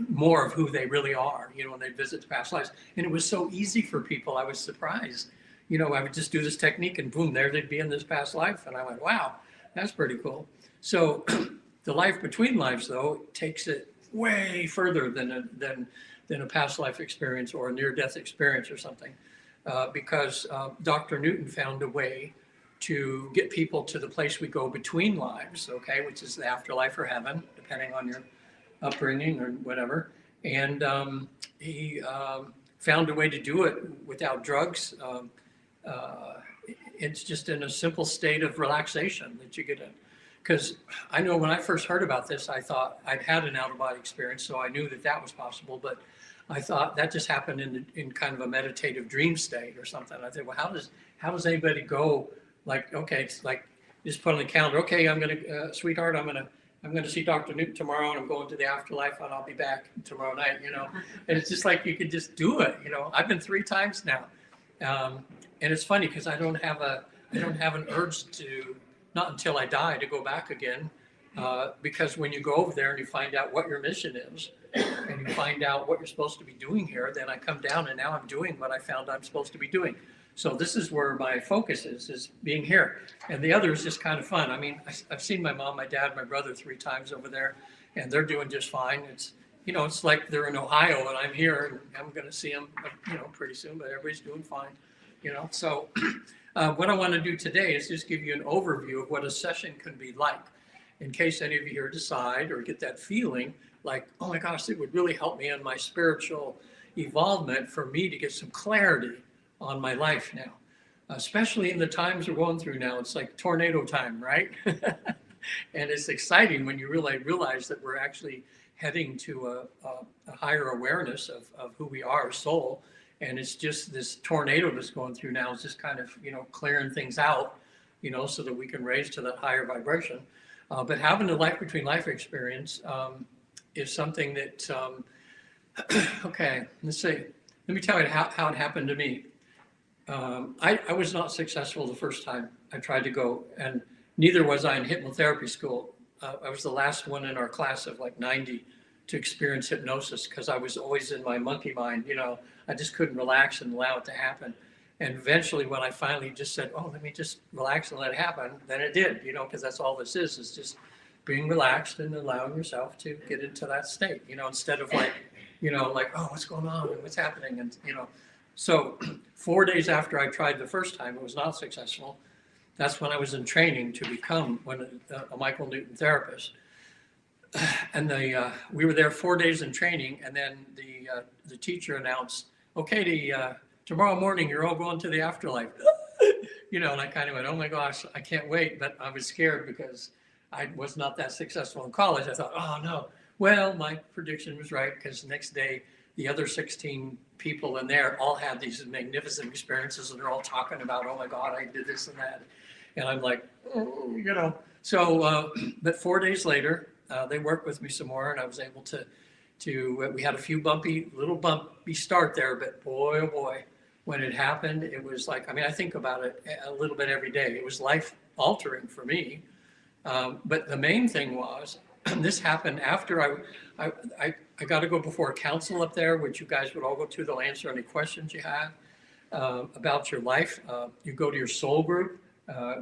more of who they really are, you know, when they visit the past lives. And it was so easy for people. I was surprised. You know, I would just do this technique and boom, there they'd be in this past life. And I went, wow, that's pretty cool. So the life between lives, though, takes it way further than a past life experience or a near-death experience or something, because Dr. Newton found a way to get people to the place we go between lives, okay, which is the afterlife or heaven, depending on your upbringing or whatever. And he found a way to do it without drugs. It's just in a simple state of relaxation that you get in. Because I know when I first heard about this, I thought I'd had an out-of-body experience, so I knew that that was possible, but I thought that just happened in kind of a meditative dream state or something. I thought, well, how does anybody go, like, okay, it's like, just put on the calendar, okay, I'm gonna, sweetheart, I'm gonna see Dr. Newton tomorrow, and I'm going to the afterlife, and I'll be back tomorrow night, you know. And it's just like you could just do it, you know. I've been 3 times now, and it's funny because I don't have an urge to, not until I die, to go back again, because when you go over there and you find out what your mission is, and you find out what you're supposed to be doing here, then I come down and now I'm doing what I found I'm supposed to be doing. So this is where my focus is being here. And the other is just kind of fun. I mean, I've seen my mom, my dad, my brother 3 times over there, and they're doing just fine. It's, you know, it's like they're in Ohio and I'm here, and I'm going to see them, you know, pretty soon, but everybody's doing fine, you know. So what I want to do today is just give you an overview of what a session can be like, in case any of you here decide or get that feeling like, oh my gosh, it would really help me in my spiritual evolvement for me to get some clarity on my life now, especially in the times we're going through now. It's like tornado time, right? And it's exciting when you really realize that we're actually heading to a higher awareness of who we are, soul. And it's just this tornado that's going through now is just kind of, you know, clearing things out, you know, so that we can raise to that higher vibration. But having a life between life experience is something that, okay, let's see. Let me tell you how it happened to me. I was not successful the first time I tried to go, and neither was I in hypnotherapy school. I was the last one in our class of like 90 to experience hypnosis, because I was always in my monkey mind, you know. I just couldn't relax and allow it to happen. And eventually when I finally just said, oh, let me just relax and let it happen, then it did, you know, because that's all this is just being relaxed and allowing yourself to get into that state, you know, instead of like, you know, like, oh, what's going on and what's happening, and, you know. So 4 days after I tried the first time, it was not successful. That's when I was in training to become a Michael Newton therapist. And we were there 4 days in training, and then the teacher announced, okay, tomorrow morning you're all going to the afterlife. You know, and I kind of went, oh my gosh, I can't wait. But I was scared because I was not that successful in college. I thought, oh no. Well, my prediction was right, because the next day, the other 16 people in there all had these magnificent experiences, and they're all talking about, oh my God, I did this and that. And I'm like, oh, you know. So, but 4 days later, they worked with me some more, and I was able to we had a few little bumpy start there, but boy, oh boy, when it happened, it was like, I mean, I think about it a little bit every day. It was life altering for me. But the main thing was, this happened after I got to go before a council up there, which you guys would all go to. They'll answer any questions you have about your life. You go to your soul group,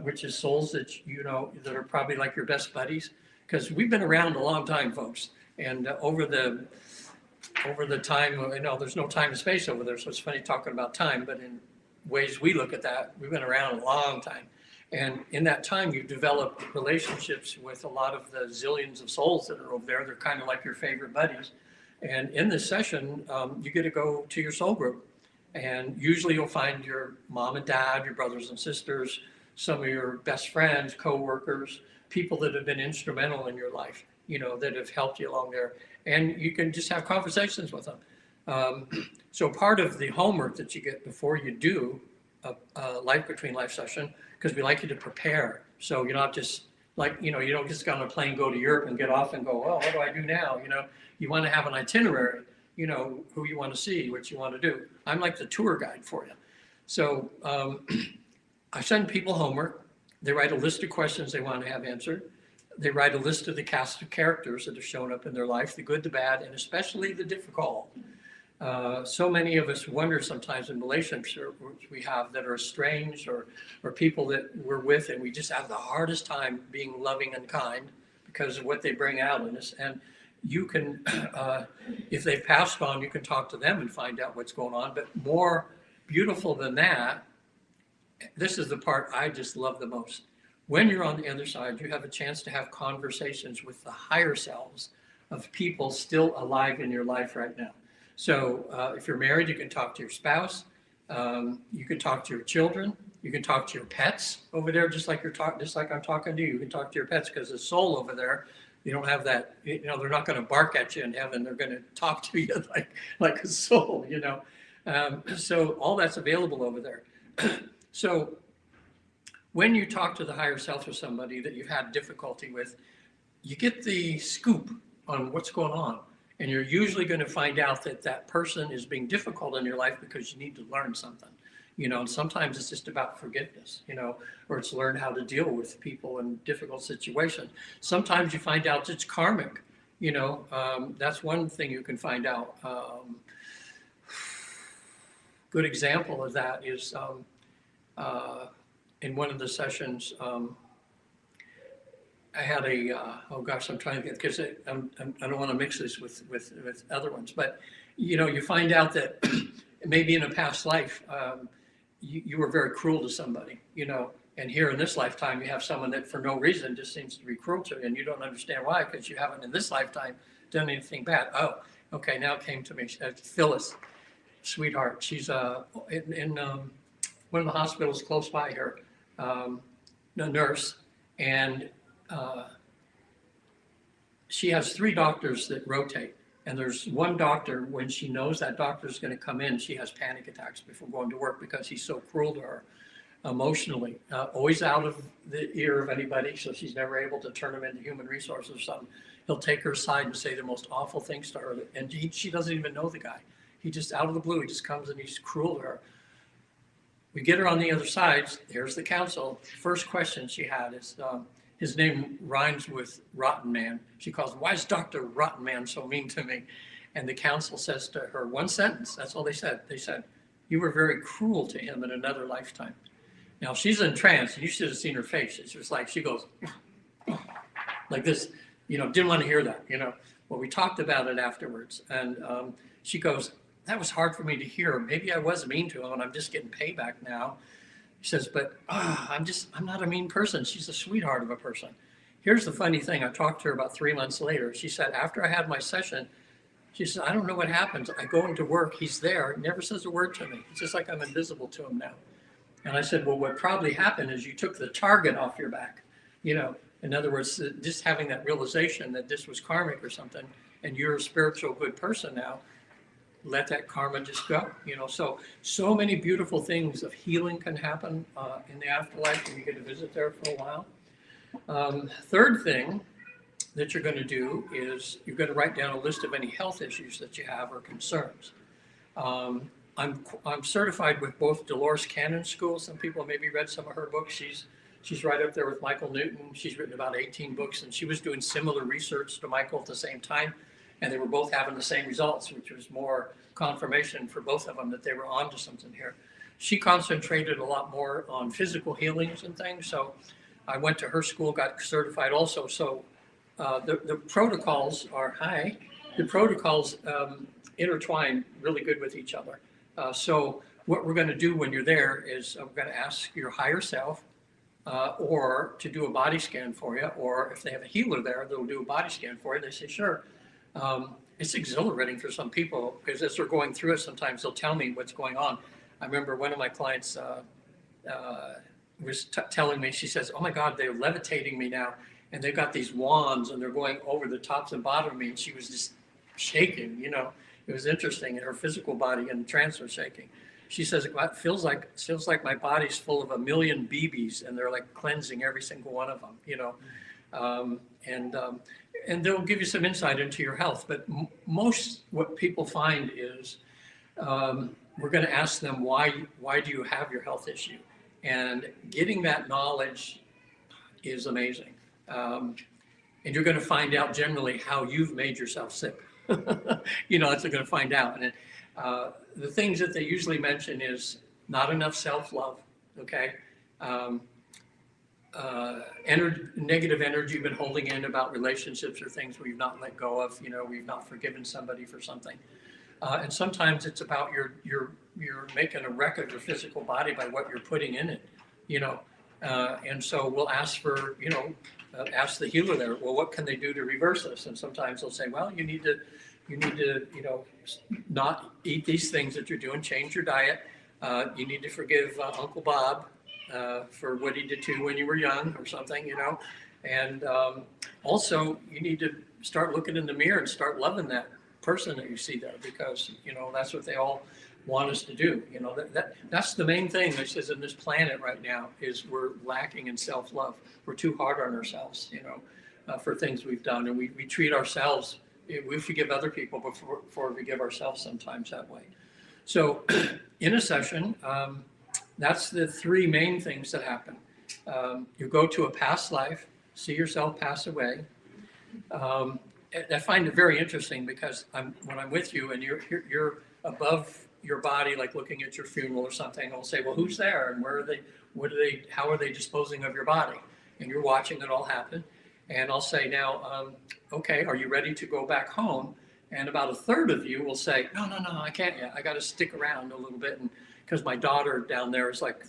which is souls that, you know, that are probably like your best buddies. because we've been around a long time, folks. And over the time, I know there's no time and space over there, so it's funny talking about time, but in ways we look at that, we've been around a long time. And in that time, you develop relationships with a lot of the zillions of souls that are over there. They're kind of like your favorite buddies. And in this session, you get to go to your soul group. And usually you'll find your mom and dad, your brothers and sisters, some of your best friends, co-workers, people that have been instrumental in your life, you know, that have helped you along there. And you can just have conversations with them. So part of the homework that you get before you do a life between life session, because we like you to prepare. So you're not just like, you know, you don't just get on a plane, go to Europe and get off and go, well, what do I do now? You know, you want to have an itinerary, you know, who you want to see, what you want to do. I'm like the tour guide for you. So I send people homework. They write a list of questions they want to have answered. They write a list of the cast of characters that have shown up in their life, the good, the bad, and especially the difficult. So many of us wonder sometimes in relationships we have that are estranged or people that we're with, and we just have the hardest time being loving and kind because of what they bring out in us. And you can, if they've passed on, you can talk to them and find out what's going on. But more beautiful than that, this is the part I just love the most. When you're on the other side, you have a chance to have conversations with the higher selves of people still alive in your life right now. So if you're married, you can talk to your spouse. You can talk to your children. You can talk to your pets over there, just like I'm talking to you. You can talk to your pets because the soul over there, you don't have that. You know, they're not going to bark at you in heaven. They're going to talk to you like a soul. You know, so all that's available over there. So when you talk to the higher self or somebody that you've had difficulty with, you get the scoop on what's going on. And you're usually going to find out that that person is being difficult in your life because you need to learn something, you know, and sometimes it's just about forgiveness, you know, or it's learn how to deal with people in difficult situations. Sometimes you find out it's karmic, you know, that's one thing you can find out. Good example of that is in one of the sessions, I had oh gosh, I'm trying to get, because I don't want to mix this with other ones, but you know, you find out that maybe in a past life, you were very cruel to somebody, you know, and here in this lifetime, you have someone that for no reason just seems to be cruel to you, and you don't understand why, because you haven't in this lifetime done anything bad. Oh, okay, now it came to me. Phyllis, sweetheart, she's in one of the hospitals close by here, a nurse, and she has 3 doctors that rotate, and there's one doctor, when she knows that doctor is going to come in, she has panic attacks before going to work because he's so cruel to her emotionally, always out of the ear of anybody, so she's never able to turn him into human resources or something. He'll take her aside and say the most awful things to her, and she doesn't even know the guy. He just, out of the blue, he just comes and he's cruel to her. We get her on the other side. Here's the counsel. First question she had is, his name rhymes with Rotten Man. She calls him, why is Dr. Rotten Man so mean to me? And the counsel says to her, one sentence, that's all they said. They said, you were very cruel to him in another lifetime. Now she's in trance, and you should have seen her face. It's just like, she goes, like this, you know, didn't want to hear that, you know. Well, we talked about it afterwards, and she goes, that was hard for me to hear. Maybe I was mean to him, and I'm just getting payback now. She says, but I'm not a mean person. She's a sweetheart of a person. Here's the funny thing. I talked to her about 3 months later. She said, after I had my session, she said, I don't know what happens. I go into work, he's there, he never says a word to me. It's just like I'm invisible to him now. And I said, well, what probably happened is you took the target off your back. You know, in other words, just having that realization that this was karmic or something, and you're a spiritual good person now, let that karma just go, you know. So many beautiful things of healing can happen in the afterlife when you get to visit there for a while. Third thing that you're going to do is you're going to write down a list of any health issues that you have or concerns. I'm certified with both Dolores Cannon's school. Some people maybe read some of her books. She's right up there with Michael Newton. She's written about 18 books, and she was doing similar research to Michael at the same time. And they were both having the same results, which was more confirmation for both of them that they were onto something here. She concentrated a lot more on physical healings and things. So I went to her school, got certified also. So the protocols are high. The protocols intertwine really good with each other. So what we're going to do when you're there is I'm going to ask your higher self or to do a body scan for you, or if they have a healer there, they'll do a body scan for you. They say, sure. It's exhilarating for some people because as they're going through it, sometimes they'll tell me what's going on. I remember one of my clients was telling me, she says, oh my God, they're levitating me now. And they've got these wands and they're going over the tops and bottom of me. And she was just shaking, you know. It was interesting. And her physical body and the trance was shaking. She says, it feels like my body's full of 1 million BBs and they're like cleansing every single one of them, you know. And they'll give you some insight into your health. But most what people find is we're going to ask them, why do you have your health issue? And getting that knowledge is amazing. And you're going to find out generally how you've made yourself sick. You know, that's what you're going to find out. And the things that they usually mention is not enough self-love, okay? Negative energy you've been holding in about relationships or things we've not let go of, you know, we've not forgiven somebody for something. And sometimes it's about you're making a wreck of your physical body by what you're putting in it, you know. And so we'll ask for, you know, ask the healer there, well, what can they do to reverse this? And sometimes they'll say, well, you need to, you know, not eat these things that you're doing, change your diet. You need to forgive Uncle Bob for what he did to you when you were young or something, you know. And also you need to start looking in the mirror and start loving that person that you see there, because, you know, that's what they all want us to do. You know, that's the main thing that says in this planet right now is we're lacking in self-love. We're too hard on ourselves, you know, for things we've done. And we treat ourselves, we forgive other people before we forgive ourselves sometimes that way. So in a session, that's the 3 main things that happen. You go to a past life, see yourself pass away. I find it very interesting because when I'm with you and you're above your body, like looking at your funeral or something, I'll say, well, who's there and where are they, how are they disposing of your body? And you're watching it all happen. And I'll say, now, okay, are you ready to go back home? And about a third of you will say, no, I can't yet. I got to stick around a little bit. And because my daughter down there is like,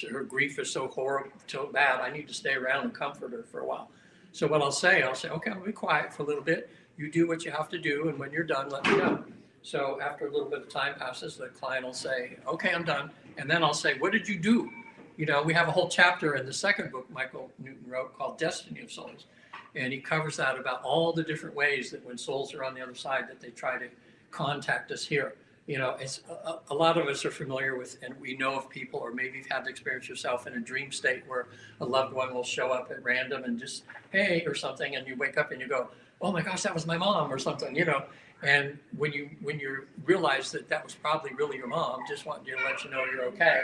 her grief is so horrible, so bad, I need to stay around and comfort her for a while. So what I'll say, okay, I'll be quiet for a little bit. You do what you have to do. And when you're done, let me know. So after a little bit of time passes, the client will say, okay, I'm done. And then I'll say, what did you do? You know, we have a whole chapter in the second book Michael Newton wrote called Destiny of Souls. And he covers that about all the different ways that when souls are on the other side that they try to contact us here. You know, it's a lot of us are familiar with, and we know of people, or maybe you've had the experience yourself in a dream state where a loved one will show up at random and just, hey, or something, and you wake up and you go, oh my gosh, that was my mom or something, you know. And when you realize that was probably really your mom, just wanting to let you know you're okay.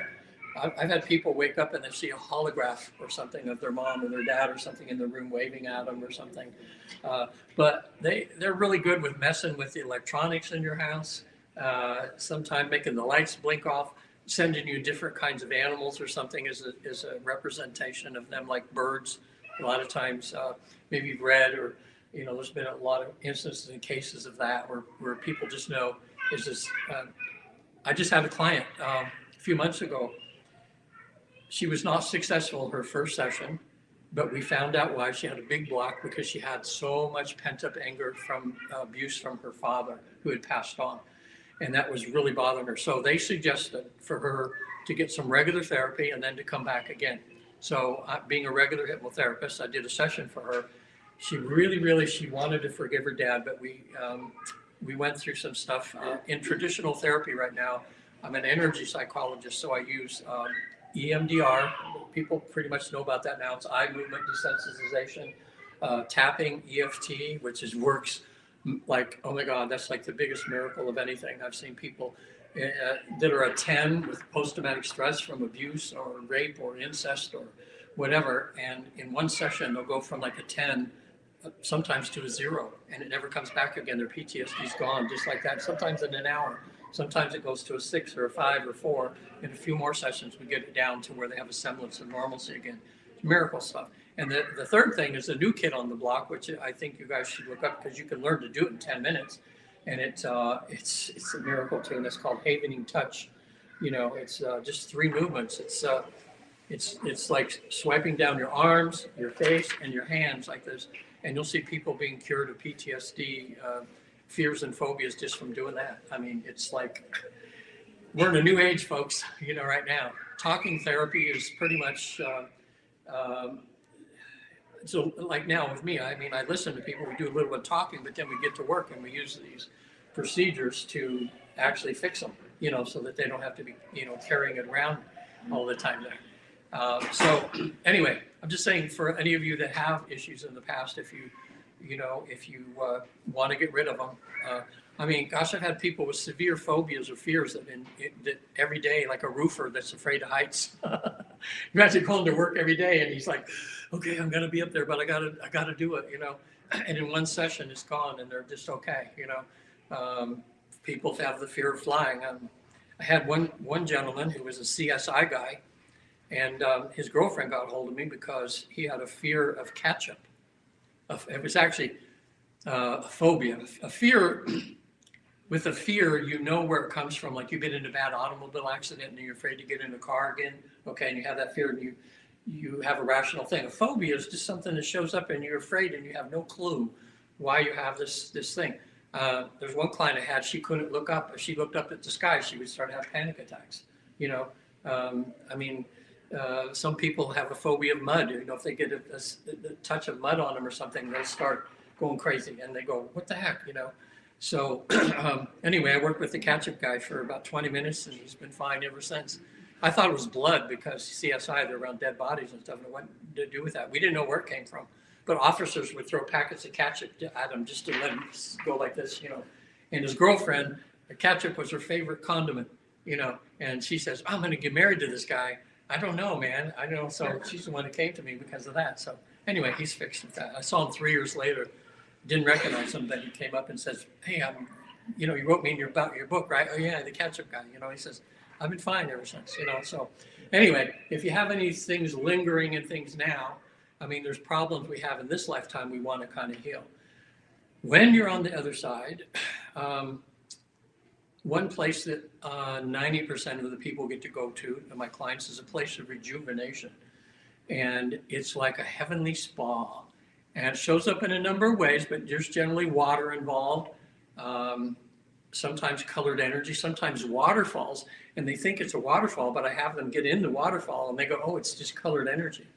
I've had people wake up and they see a holograph or something of their mom or their dad or something in the room waving at them or something. But they're really good with messing with the electronics in your house, sometimes making the lights blink off, sending you different kinds of animals or something as a representation of them, like birds. A lot of times, maybe you've read or, you know, there's been a lot of instances and cases of that where people just know is this. I just had a client a few months ago. She was not successful her first session, but we found out why. She had a big block because she had so much pent up anger from abuse from her father who had passed on. And that was really bothering her. So they suggested for her to get some regular therapy and then to come back again. So being a regular hypnotherapist, I did a session for her. She really, she wanted to forgive her dad, but we went through some stuff. In traditional therapy right now, I'm an energy psychologist, so I use EMDR. People pretty much know about that now. It's eye movement desensitization, tapping, EFT, which works like, oh my God, that's like the biggest miracle of anything. I've seen people that are a 10 with post-traumatic stress from abuse or rape or incest or whatever. And in one session, they'll go from like a 10 sometimes to a 0, and it never comes back again. Their PTSD is gone just like that, sometimes in an hour. Sometimes it goes to a 6 or a 5 or 4. In a few more sessions, we get it down to where they have a semblance of normalcy again. It's miracle stuff. And the third thing is a new kid on the block, which I think you guys should look up because you can learn to do it in 10 minutes. And it's a miracle too, and it's called Havening Touch. You know, it's just 3 movements. It's like swiping down your arms, your face, and your hands like this. And you'll see people being cured of PTSD, fears and phobias just from doing that. I mean, it's like, we're in a new age, folks, you know, right now. Talking therapy is pretty much, so like now with me, I mean, I listen to people, we do a little bit of talking, but then we get to work and we use these procedures to actually fix them, you know, so that they don't have to be, you know, carrying it around all the time there. So anyway, I'm just saying for any of you that have issues in the past, if you want to get rid of them, I mean, gosh, I've had people with severe phobias or fears that every day, like a roofer that's afraid of heights. Imagine going to work every day and he's like, okay, I'm going to be up there, but I gotta do it, you know. And in one session it's gone and they're just okay, you know. People have the fear of flying. I had one gentleman who was a CSI guy, and his girlfriend got hold of me because he had a fear of ketchup. It was actually a phobia, a fear. With a fear, you know where it comes from. Like you've been in a bad automobile accident and you're afraid to get in a car again. Okay, and you have that fear and you have a rational thing. A phobia is just something that shows up and you're afraid and you have no clue why you have this thing. There's one client I had, she couldn't look up. If she looked up at the sky, she would start to have panic attacks. You know, I mean, some people have a phobia of mud. You know, if they get a touch of mud on them or something, they start going crazy and they go, what the heck, you know? So anyway, I worked with the ketchup guy for about 20 minutes and he's been fine ever since. I thought it was blood because CSI, they're around dead bodies and stuff, and what to do with that. We didn't know where it came from. But officers would throw packets of ketchup at him just to let him go like this, you know. And his girlfriend, the ketchup was her favorite condiment, you know. And she says, I'm going to get married to this guy. I don't know, man. I know. So she's the one that came to me because of that. So anyway, he's fixed with that. I saw him 3 years later. Didn't recognize him, but he came up and says, hey, you know, you wrote me in your book, right? Oh yeah, the ketchup guy, you know, he says, I've been fine ever since, you know. So anyway, if you have any things lingering and things now, I mean, there's problems we have in this lifetime we want to kind of heal. When you're on the other side, one place that 90% of the people get to go to, and my clients, is a place of rejuvenation. And it's like a heavenly spa. And it shows up in a number of ways, but there's generally water involved, sometimes colored energy, sometimes waterfalls. And they think it's a waterfall, but I have them get in the waterfall and they go, oh, it's just colored energy,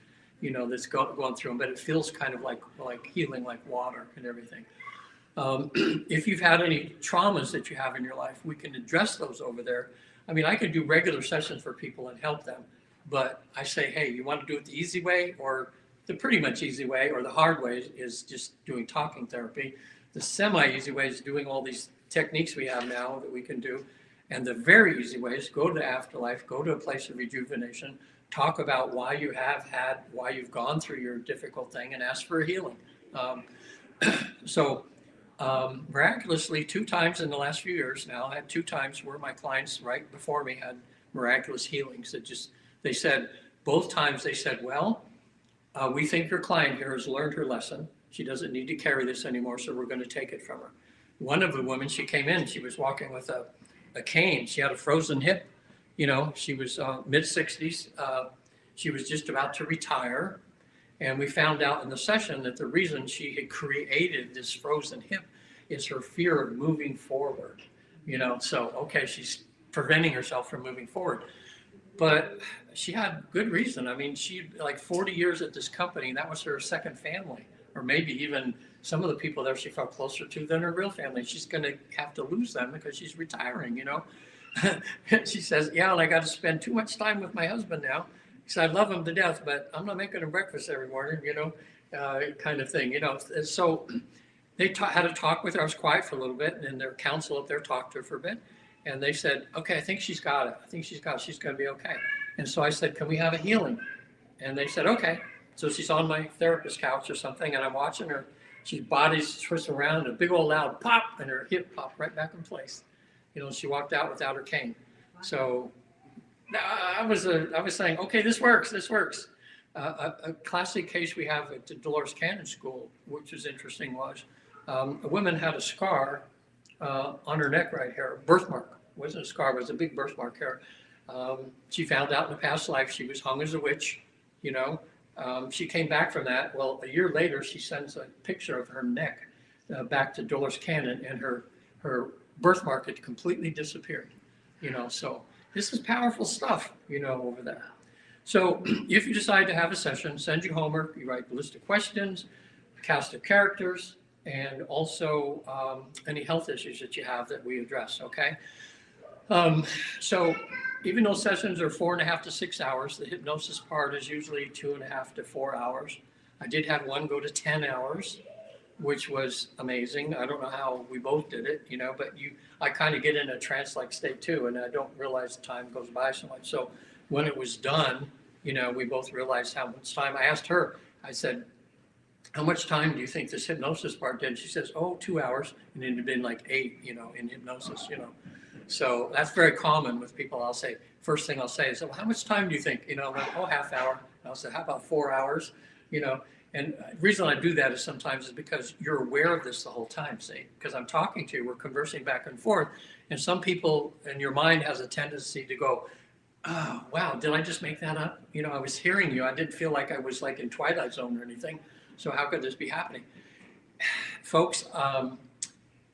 you know, that's going through them. But it feels kind of like healing, like water and everything. If you've had any traumas that you have in your life, we can address those over there. I mean, I could do regular sessions for people and help them. But I say, hey, you want to do it the easy way or the pretty much easy way, or the hard way is just doing talking therapy. The semi-easy way is doing all these techniques we have now that we can do. And the very easy way is go to the afterlife, go to a place of rejuvenation, talk about why you've gone through your difficult thing and ask for a healing. Miraculously, 2 times in the last few years now, I had 2 times where my clients right before me had miraculous healings that they said, both times they said, well, we think your client here has learned her lesson. She doesn't need to carry this anymore, so we're going to take it from her. One of the women, she came in, she was walking with a cane. She had a frozen hip. You know, she was mid-60s. She was just about to retire. And we found out in the session that the reason she had created this frozen hip is her fear of moving forward. You know, so, okay, she's preventing herself from moving forward. But she had good reason. I mean, she like 40 years at this company, and that was her second family, or maybe even some of the people there she felt closer to than her real family. She's going to have to lose them because she's retiring, you know. She says, yeah, and I got to spend too much time with my husband now. He said, I love him to death, but I'm not making him breakfast every morning, you know, kind of thing, you know. So they had a talk with her. I was quiet for a little bit, and then their counsel up there talked to her for a bit. And they said, okay, I think she's got it. I think she's got it. She's going to be okay. And so I said, can we have a healing? And they said, okay. So she's on my therapist couch or something, and I'm watching her. She's body's twisting around, and a big old loud pop, and her hip popped right back in place. You know, she walked out without her cane. So I was saying, okay, this works. A classic case we have at the Dolores Cannon School, which is interesting, was a woman had a scar on her neck right here, a birthmark. It wasn't a scar, it was a big birthmark here. She found out in a past life she was hung as a witch, you know. She came back from that. Well, a year later, she sends a picture of her neck back to Dolores Cannon, and her birthmark had completely disappeared, you know. So this is powerful stuff, you know, over there. So if you decide to have a session, send your homework, you write a list of questions, a cast of characters, and also any health issues that you have that we address, okay? So even though sessions are 4.5 to 6 hours, the hypnosis part is usually 2.5 to 4 hours. I did have one go to 10 hours, which was amazing. I don't know how we both did it, you know, but I kind of get in a trance-like state too, and I don't realize time goes by so much. So when it was done, you know, we both realized how much time. I asked her, I said, how much time do you think this hypnosis part did? She says, oh, 2 hours. And it had been like 8, you know, in hypnosis, you know. So that's very common with people. I'll say, first thing I'll say is, well, how much time do you think? You know, I'm like, oh, half hour. And I'll say, how about 4 hours? You know, and the reason I do that is sometimes is because you're aware of this the whole time, see, because I'm talking to you, we're conversing back and forth. And some people in your mind has a tendency to go, oh, wow, did I just make that up? You know, I was hearing you. I didn't feel like I was like in Twilight Zone or anything. So how could this be happening? Folks,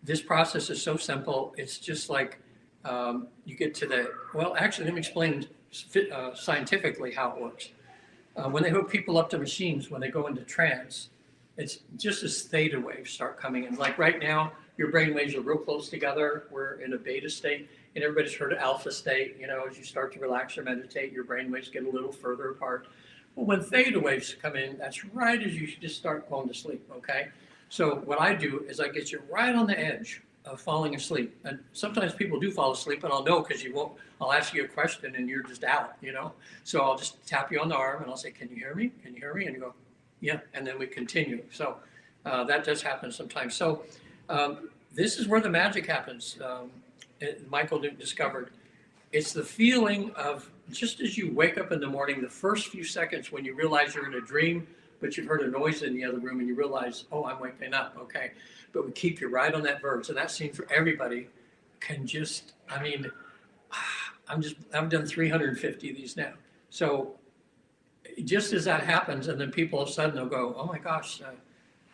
this process is so simple. It's just like you get to the, well, actually, let me explain scientifically how it works. When they hook people up to machines, when they go into trance, it's just as theta waves start coming in. Like right now, your brain waves are real close together. We're in a beta state. And everybody's heard of alpha state. You know, as you start to relax or meditate, your brain waves get a little further apart. Well, when theta waves come in, that's right as you just start going to sleep, okay? So what I do is I get you right on the edge of falling asleep. And sometimes people do fall asleep, and I'll know because you won't. I'll ask you a question and you're just out, you know? So I'll just tap you on the arm and I'll say, can you hear me? Can you hear me? And you go, yeah, and then we continue. So that does happen sometimes. So this is where the magic happens. Michael Newton discovered, it's the feeling of just as you wake up in the morning, the first few seconds when you realize you're in a dream, but you've heard a noise in the other room and you realize, oh, I'm waking up, okay. But we keep you right on that verge. So that scene for everybody can just, I mean, I've done 350 of these now. So just as that happens, and then people all of a sudden they'll go, oh my gosh,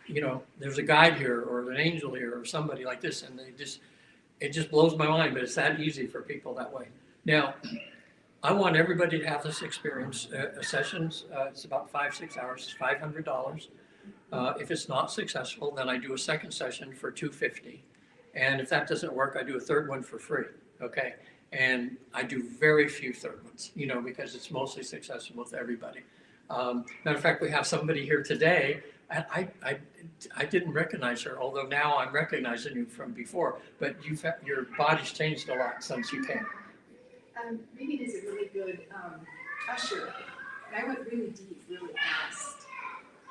you know, there's a guide here or an angel here or somebody like this, and it just blows my mind, but it's that easy for people that way. Now, I want everybody to have this experience. Sessions, it's about 5-6 hours, it's $500. If it's not successful, then I do a second session for $250. And if that doesn't work, I do a third one for free, okay? And I do very few third ones, you know, because it's mostly successful with everybody. Matter of fact, we have somebody here today. I didn't recognize her, although now I'm recognizing you from before, but your body's changed a lot since you came. Maybe it is a really good usher. And I went really deep, really fast.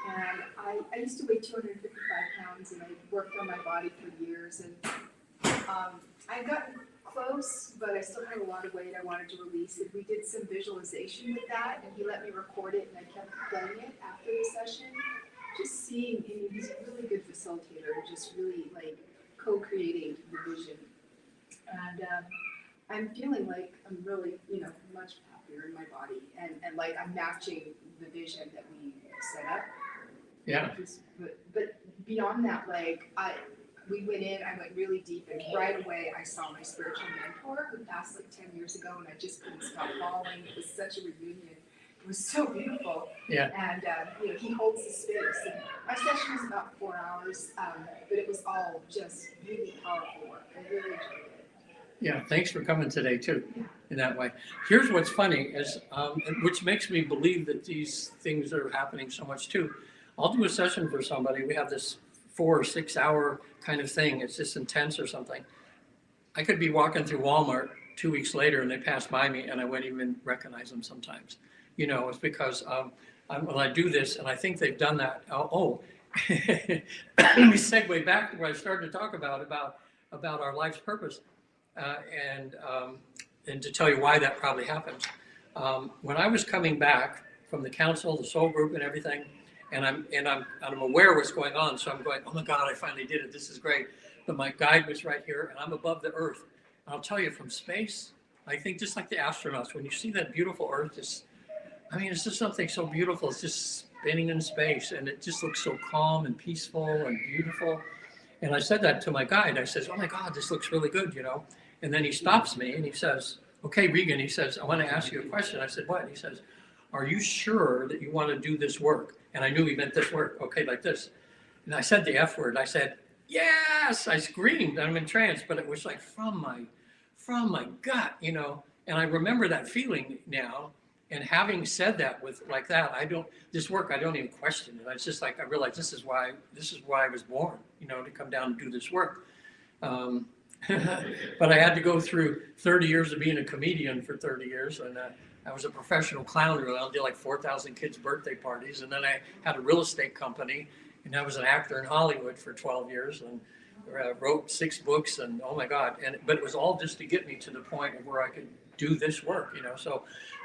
And I used to weigh 255 pounds, and I worked on my body for years. And I got close, but I still had a lot of weight I wanted to release. And we did some visualization with that, and he let me record it, and I kept playing it after the session. Just seeing, and he's a really good facilitator, just really like co-creating the vision. And I'm feeling like I'm really, you know, much happier in my body, and like I'm matching the vision that we set up. Yeah. But beyond that, like we went in, I went really deep, and right away I saw my spiritual mentor who passed like 10 years ago, and I just couldn't stop following. It was such a reunion. It was so beautiful. Yeah. And you know, he holds the space. And my session was about 4 hours, but it was all just really powerful work. I really enjoyed it. Yeah, thanks for coming today too, in that way. Here's what's funny is, which makes me believe that these things are happening so much too. I'll do a session for somebody. We have this 4 or 6 hour kind of thing. It's just intense or something. I could be walking through Walmart 2 weeks later and they pass by me and I wouldn't even recognize them sometimes. You know, it's because when I do this, and I think they've done that. Let me segue back to what I started to talk about our life's purpose, and to tell you why that probably happens. When I was coming back, from the council, the soul group and everything. And I'm aware what's going on. So I'm going, oh my God, I finally did it. This is great. But my guide was right here and I'm above the earth. And I'll tell you, from space, I think just like the astronauts, when you see that beautiful earth, it's just something so beautiful. It's just spinning in space and it just looks so calm and peaceful and beautiful. And I said that to my guide. I says, oh my God, this looks really good, you know? And then he stops me and he says, okay, Regan, he says, I want to ask you a question. I said, what? And he says, are you sure that you want to do this work? And I knew he meant this work, okay, like this. And I said the F word. I said, yes, I screamed. I'm in trance, but it was like from my gut, you know? And I remember that feeling now. And having said that with like that, this work, I don't even question it. It's just like, I realized this is why I was born, you know, to come down and do this work. But I had to go through 30 years of being a comedian for 30 years. And I was a professional clown. I did like 4,000 kids' birthday parties. And then I had a real estate company. And I was an actor in Hollywood for 12 years and wrote 6 books. And oh my God. But it was all just to get me to the point of where I could do this work, you know. So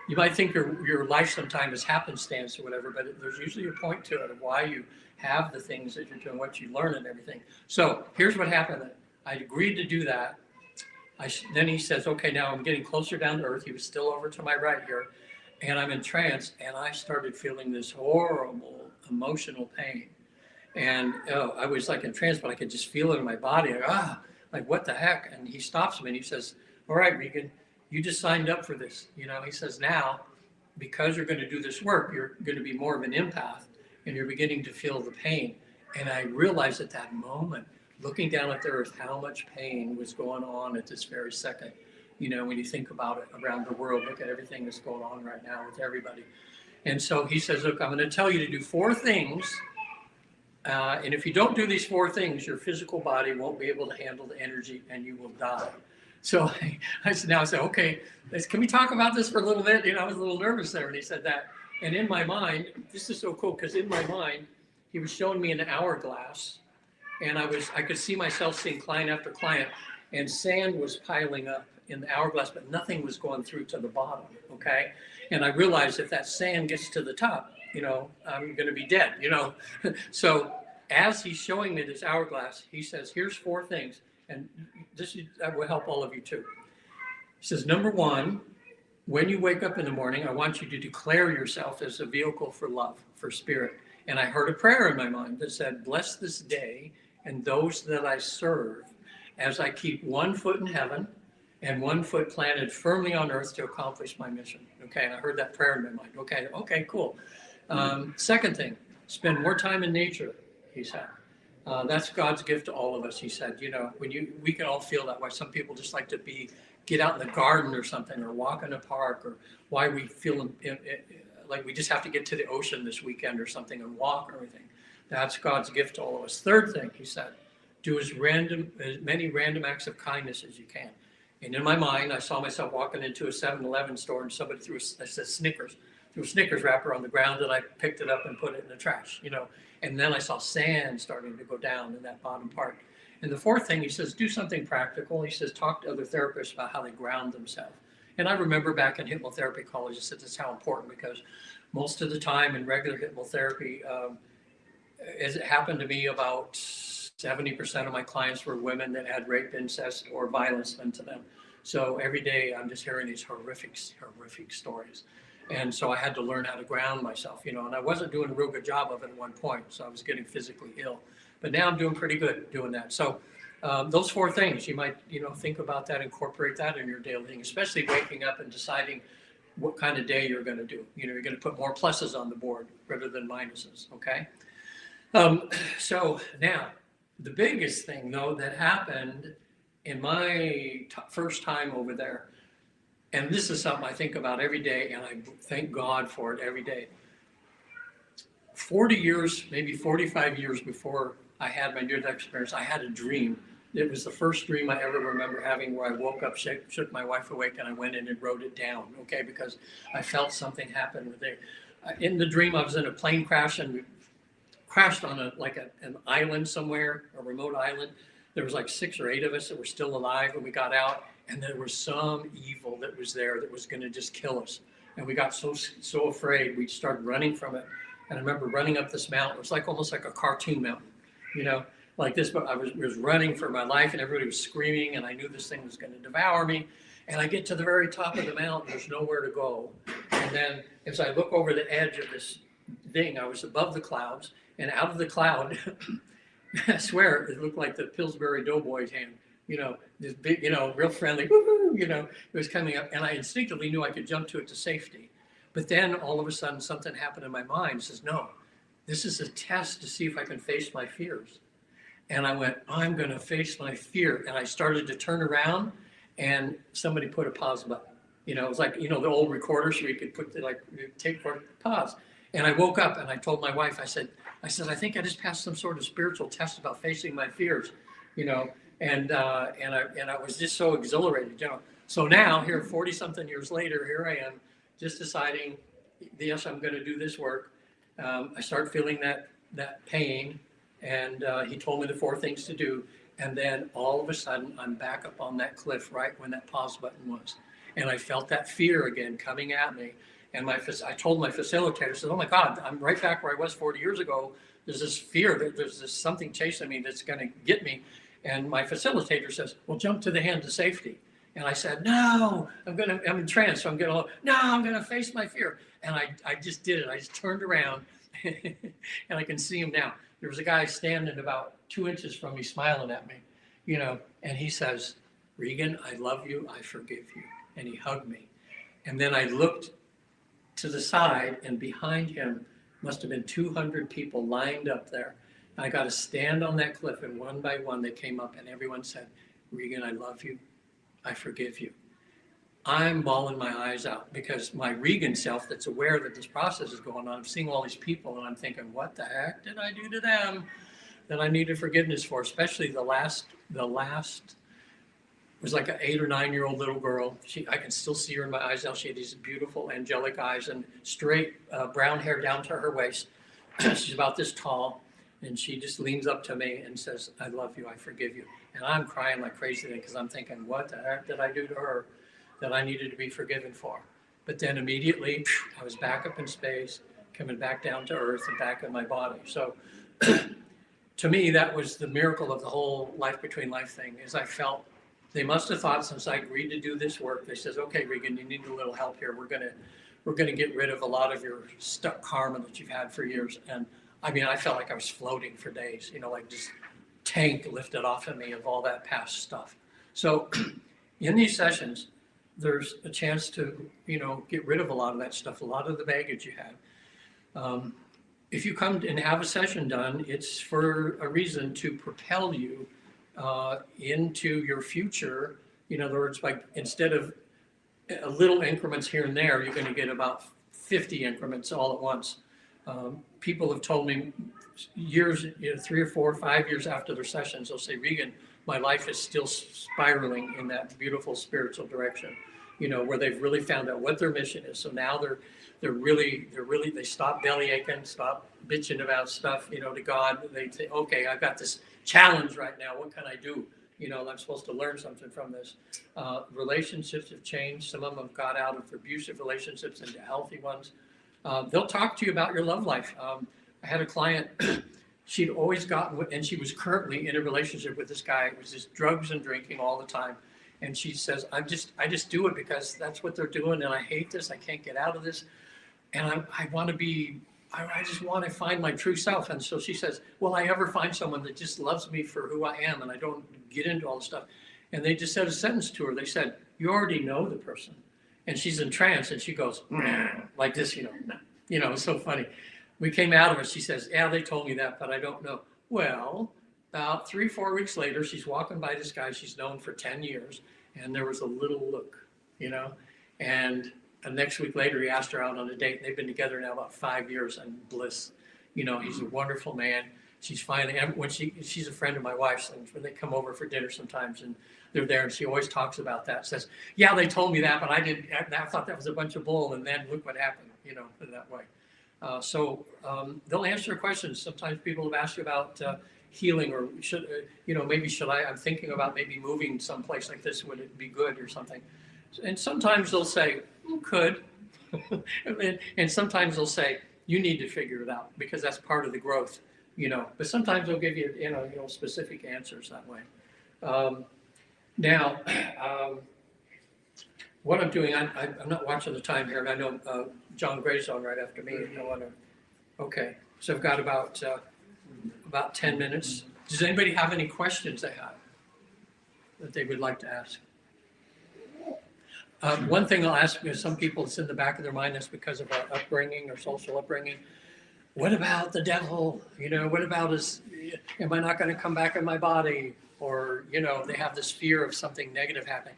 you might think your life sometimes is happenstance or whatever, but there's usually a point to it of why you have the things that you're doing, what you learn and everything. So here's what happened. I agreed to do that. Then he says, okay, now I'm getting closer down to earth. He was still over to my right here. And I'm in trance. And I started feeling this horrible emotional pain. And I was like in trance, but I could just feel it in my body. Like what the heck? And he stops me and he says, all right, Regan, you just signed up for this. You know, he says, now, because you're going to do this work, you're going to be more of an empath and you're beginning to feel the pain. And I realized at that moment, looking down at the earth, how much pain was going on at this very second. You know, when you think about it around the world, look at everything that's going on right now with everybody. And so he says, look, I'm going to tell you to do 4 things. And if you don't do these 4 things, your physical body won't be able to handle the energy and you will die. So I said, okay, can we talk about this for a little bit? You know, I was a little nervous there when he said that. And in my mind, this is so cool because in my mind, he was showing me an hourglass. And I could see myself seeing client after client, and sand was piling up in the hourglass, but nothing was going through to the bottom, okay? And I realized if that sand gets to the top, you know, I'm gonna be dead, you know? So as he's showing me this hourglass, he says, here's 4 things, and that will help all of you too. He says, number 1, when you wake up in the morning, I want you to declare yourself as a vehicle for love, for spirit. And I heard a prayer in my mind that said, bless this day and those that I serve as I keep 1 foot in heaven and 1 foot planted firmly on earth to accomplish my mission. Okay, and I heard that prayer in my mind. Okay, cool. Second thing, spend more time in nature, he said. That's God's gift to all of us, he said. You know, we can all feel that way. Some people just like to get out in the garden or something, or walk in a park, or why we feel like we just have to get to the ocean this weekend or something and walk or everything. That's God's gift to all of us. Third thing, he said, do as many random acts of kindness as you can. And in my mind, I saw myself walking into a 7-Eleven store and somebody threw a Snickers wrapper on the ground, and I picked it up and put it in the trash, you know. And then I saw sand starting to go down in that bottom part. And the 4th thing, he says, do something practical. He says, talk to other therapists about how they ground themselves. And I remember back in hypnotherapy college, I said, that's how important, because most of the time in regular hypnotherapy, as it happened to me, about 70% of my clients were women that had rape, incest, or violence done to them. So every day I'm just hearing these horrific stories. And so I had to learn how to ground myself, you know, and I wasn't doing a real good job of it at one point. So I was getting physically ill, but now I'm doing pretty good doing that. So those 4 things, you might, you know, think about that, incorporate that in your daily thing, especially waking up and deciding what kind of day you're going to do. You know, you're going to put more pluses on the board rather than minuses, okay? So now, the biggest thing, though, that happened in my first time over there, and this is something I think about every day, and I thank God for it every day. 40 years, maybe 45 years before I had my near-death experience, I had a dream. It was the first dream I ever remember having, where I woke up, shook my wife awake, and I went in and wrote it down, okay, because I felt something happen there. In the dream, I was in a plane crash, and we crashed on an island somewhere, a remote island. There was like 6 or 8 of us that were still alive when we got out, and there was some evil that was there that was going to just kill us. And we got so afraid, we started running from it. And I remember running up this mountain. It was like almost like a cartoon mountain, you know, like this. But I was running for my life, and everybody was screaming, and I knew this thing was going to devour me. And I get to the very top of the mountain. There's nowhere to go. And then as I look over the edge of this thing, I was above the clouds, and out of the cloud, I swear, it looked like the Pillsbury Doughboy's hand. You know, this big, you know, real friendly, woo-hoo, you know, it was coming up, and I instinctively knew I could jump to it to safety. But then all of a sudden something happened in my mind. It says, no, this is a test to see if I can face my fears. And I went, I'm going to face my fear. And I started to turn around, and somebody put a pause button. You know, it was like, you know, the old recorders where you could put the, like, tape for pause. And I woke up and I told my wife, I said, I think I just passed some sort of spiritual test about facing my fears, you know. And I was just so exhilarated, you know. So now, here 40-something years later, here I am, just deciding, yes, I'm going to do this work. I start feeling that pain, and he told me the 4 things to do. And then all of a sudden, I'm back up on that cliff right when that pause button was. And I felt that fear again coming at me. And I told my facilitator, I said, oh my God, I'm right back where I was 40 years ago. There's this fear, there's this something chasing me that's going to get me. And my facilitator says, well, jump to the hand of safety. And I said, no, I'm in trance, so I'm going to face my fear. And I just did it. I just turned around and I can see him now. There was a guy standing about 2 inches from me smiling at me, you know, and he says, Regan, I love you, I forgive you. And he hugged me. And then I looked to the side, and behind him must have been 200 people lined up there. I got to stand on that cliff, and one by one they came up, and everyone said, Regan, I love you, I forgive you. I'm bawling my eyes out because my Regan self that's aware that this process is going on, I'm seeing all these people, and I'm thinking, what the heck did I do to them that I needed forgiveness for? Especially the last was like an 8 or 9 year old little girl. I can still see her in my eyes now. She had these beautiful angelic eyes and straight brown hair down to her waist. She's about this tall, and she just leans up to me and says, I love you, I forgive you. And I'm crying like crazy because I'm thinking, what the heck did I do to her that I needed to be forgiven for? But then immediately, I was back up in space, coming back down to earth and back in my body. So to me, that was the miracle of the whole life between life thing, is I felt they must have thought, since I agreed to do this work, they says, okay, Regan, you need a little help here. We're gonna get rid of a lot of your stuck karma that you've had for years. And I mean, I felt like I was floating for days, you know, like just tank lifted off of me of all that past stuff. So in these sessions, there's a chance to, you know, get rid of a lot of that stuff, a lot of the baggage you have. If you come and have a session done, it's for a reason to propel you into your future. In other words, like instead of a little increments here and there, you're going to get about 50 increments all at once. People have told me years, 3 or 4 or 5 years after their sessions, they'll say, Regan, my life is still spiraling in that beautiful spiritual direction, where they've really found out what their mission is. So now they stop belly aching, stop bitching about stuff, to God. They say, okay, I've got this challenge right now. What can I do? I'm supposed to learn something from this. Relationships have changed. Some of them have got out of abusive relationships into healthy ones. They'll talk to you about your love life. I had a client, she'd always gotten, and she was currently in a relationship with this guy. It was just drugs and drinking all the time. And she says, I just do it because that's what they're doing, and I hate this. I can't get out of this. And I just want to find my true self. And so she says, will I ever find someone that just loves me for who I am and I don't get into all this stuff? And they just said a sentence to her. They said, you already know the person. And she's in trance, and she goes, like this, it's so funny. We came out of it. She says, yeah, they told me that, but I don't know. Well, about 3 or 4 weeks later, she's walking by this guy she's known for 10 years, and there was a little look, and next week later, he asked her out on a date. They've been together now about 5 years and bliss. He's a wonderful man. She's finally, when she's a friend of my wife's, and when they come over for dinner sometimes, and they're there, and she always talks about that. Says, yeah, they told me that, but I thought that was a bunch of bull, and then look what happened, in that way. So they'll answer questions. Sometimes people have asked you about healing, or I'm thinking about maybe moving someplace like this. Would it be good or something? And sometimes they'll say, could, And sometimes they'll say, you need to figure it out because that's part of the growth, but sometimes they'll give you, specific answers that way. Now, what I'm doing, I'm not watching the time here, and I know John Gray's on right after me. Okay, so I've got about 10 minutes. Does anybody have any questions they have that they would like to ask? One thing I'll ask is some people, it's in the back of their mind, that's because of our upbringing or social upbringing. What about the devil? What about am I not going to come back in my body? Or, they have this fear of something negative happening.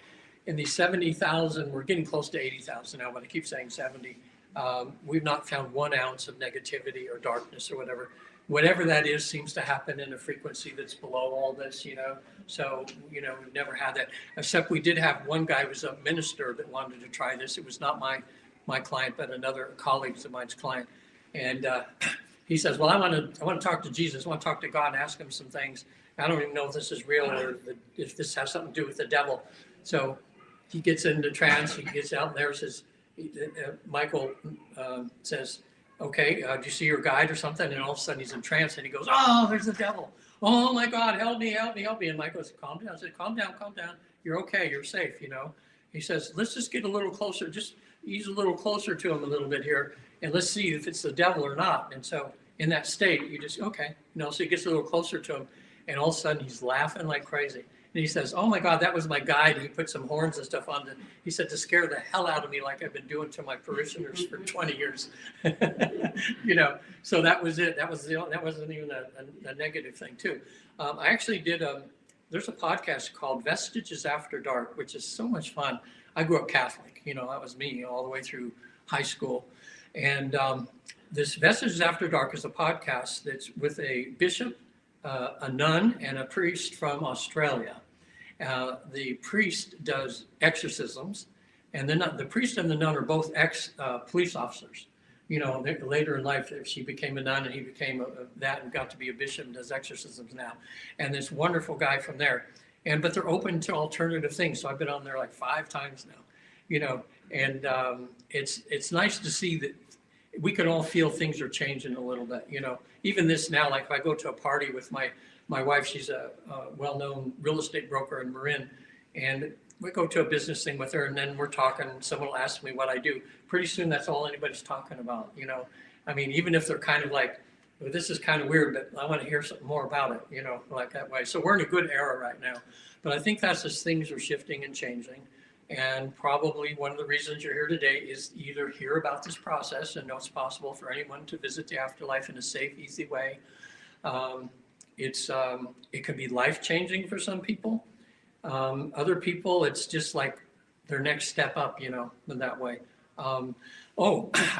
In these 70,000, we're getting close to 80,000 now, but I keep saying 70. We've not found 1 ounce of negativity or darkness or whatever. Whatever that is seems to happen in a frequency that's below all this, So, we've never had that. Except we did have one guy who was a minister that wanted to try this. It was not my client, but another colleague of mine's client. And he says, well, I want to talk to Jesus. I want to talk to God and ask him some things. I don't even know if this is real or if this has something to do with the devil. So he gets into trance. He gets out there. Says, Michael says, okay, do you see your guide or something? And all of a sudden he's in trance and he goes, oh, there's the devil. Oh my God, help me, help me, help me. And Michael goes, calm down. I said, calm down. You're okay. You're safe. He says, let's just get a little closer. Just ease a little closer to him a little bit here. And let's see if it's the devil or not. And so in that state, you just, okay. So he gets a little closer to him. And all of a sudden he's laughing like crazy. And he says, oh my God, that was my guide. He put some horns and stuff on it. He said, to scare the hell out of me like I've been doing to my parishioners for 20 years. So that was it. That wasn't even a negative thing too. I actually did, there's a podcast called Vestiges After Dark, which is so much fun. I grew up Catholic, that was me all the way through high school. And this Vestiges After Dark is a podcast that's with a bishop, a nun, and a priest from Australia. The priest does exorcisms, and the priest and the nun are both ex-police officers. Later in life, she became a nun, and he became that and got to be a bishop and does exorcisms now. And this wonderful guy from there. But they're open to alternative things. So I've been on there like 5 times now, and it's nice to see that we can all feel things are changing a little bit, even this now, like if I go to a party with my wife, she's a well-known real estate broker in Marin, and we go to a business thing with her, and then we're talking, someone will ask me what I do. Pretty soon that's all anybody's talking about, I mean, even if they're kind of like, well, this is kind of weird, but I want to hear something more about it, like that way. So we're in a good era right now, but I think that's as things are shifting and changing. And probably one of the reasons you're here today is either hear about this process and know it's possible for anyone to visit the afterlife in a safe, easy way. It can be life-changing for some people. Other people, it's just like their next step up, in that way. I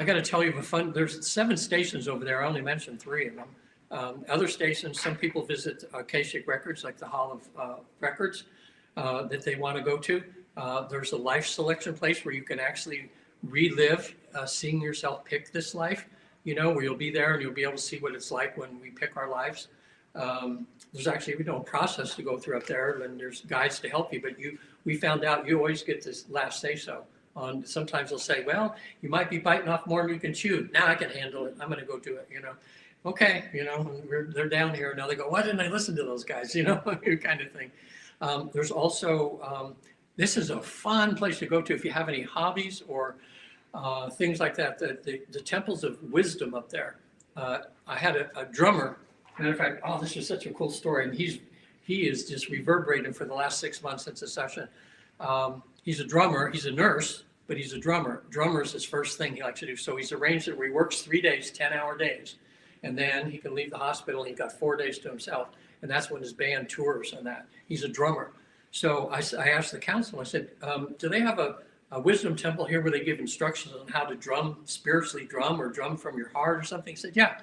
got to tell you there's 7 stations over there. I only mentioned 3 of them. Other stations, some people visit Akashic Records, like the Hall of Records, that they want to go to. There's a life selection place where you can actually relive seeing yourself pick this life, where you'll be there and you'll be able to see what it's like when we pick our lives. There's actually a process to go through up there, and there's guides to help you, but we found out you always get this last say-so. Sometimes they'll say, well, you might be biting off more than you can chew. Now I can handle it. I'm going to go do it, Okay, they're down here. Now they go, why didn't I listen to those guys, kind of thing. There's also, this is a fun place to go to if you have any hobbies or things like that. The temples of wisdom up there. I had a drummer. Matter of fact, this is such a cool story, and he is just reverberating for the last 6 months since the session. He's a drummer. He's a nurse, but he's a drummer. Drummer is his first thing he likes to do. So he's arranged it where he works 3 days, 10-hour days, and then he can leave the hospital. And he's got 4 days to himself, and that's when his band tours and that. He's a drummer. So I asked the council, I said, do they have a wisdom temple here where they give instructions on how to spiritually drum or drum from your heart or something? He said, yeah.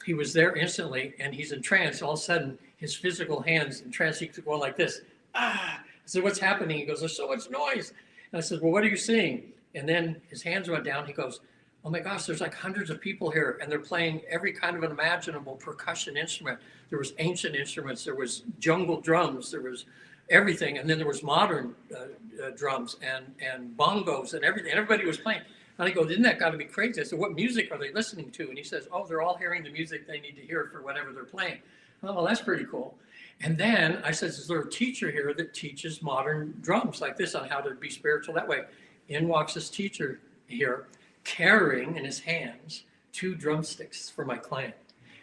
He was there instantly, and he's in trance. All of a sudden, his physical hands in trance, he's going like this. I said, what's happening? He goes, there's so much noise. And I said, well, what are you seeing? And then his hands went down. He goes, oh my gosh, there's like hundreds of people here, and they're playing every kind of imaginable percussion instrument. There was ancient instruments. There was jungle drums. There was everything. And then there was modern drums and bongos and everything. Everybody was playing. And I go, isn't that got to be crazy? I said, what music are they listening to? And he says, oh, they're all hearing the music they need to hear for whatever they're playing. Oh, well, that's pretty cool. And then I said, is there a teacher here that teaches modern drums like this on how to be spiritual that way? In walks this teacher here, carrying in his hands 2 drumsticks for my client.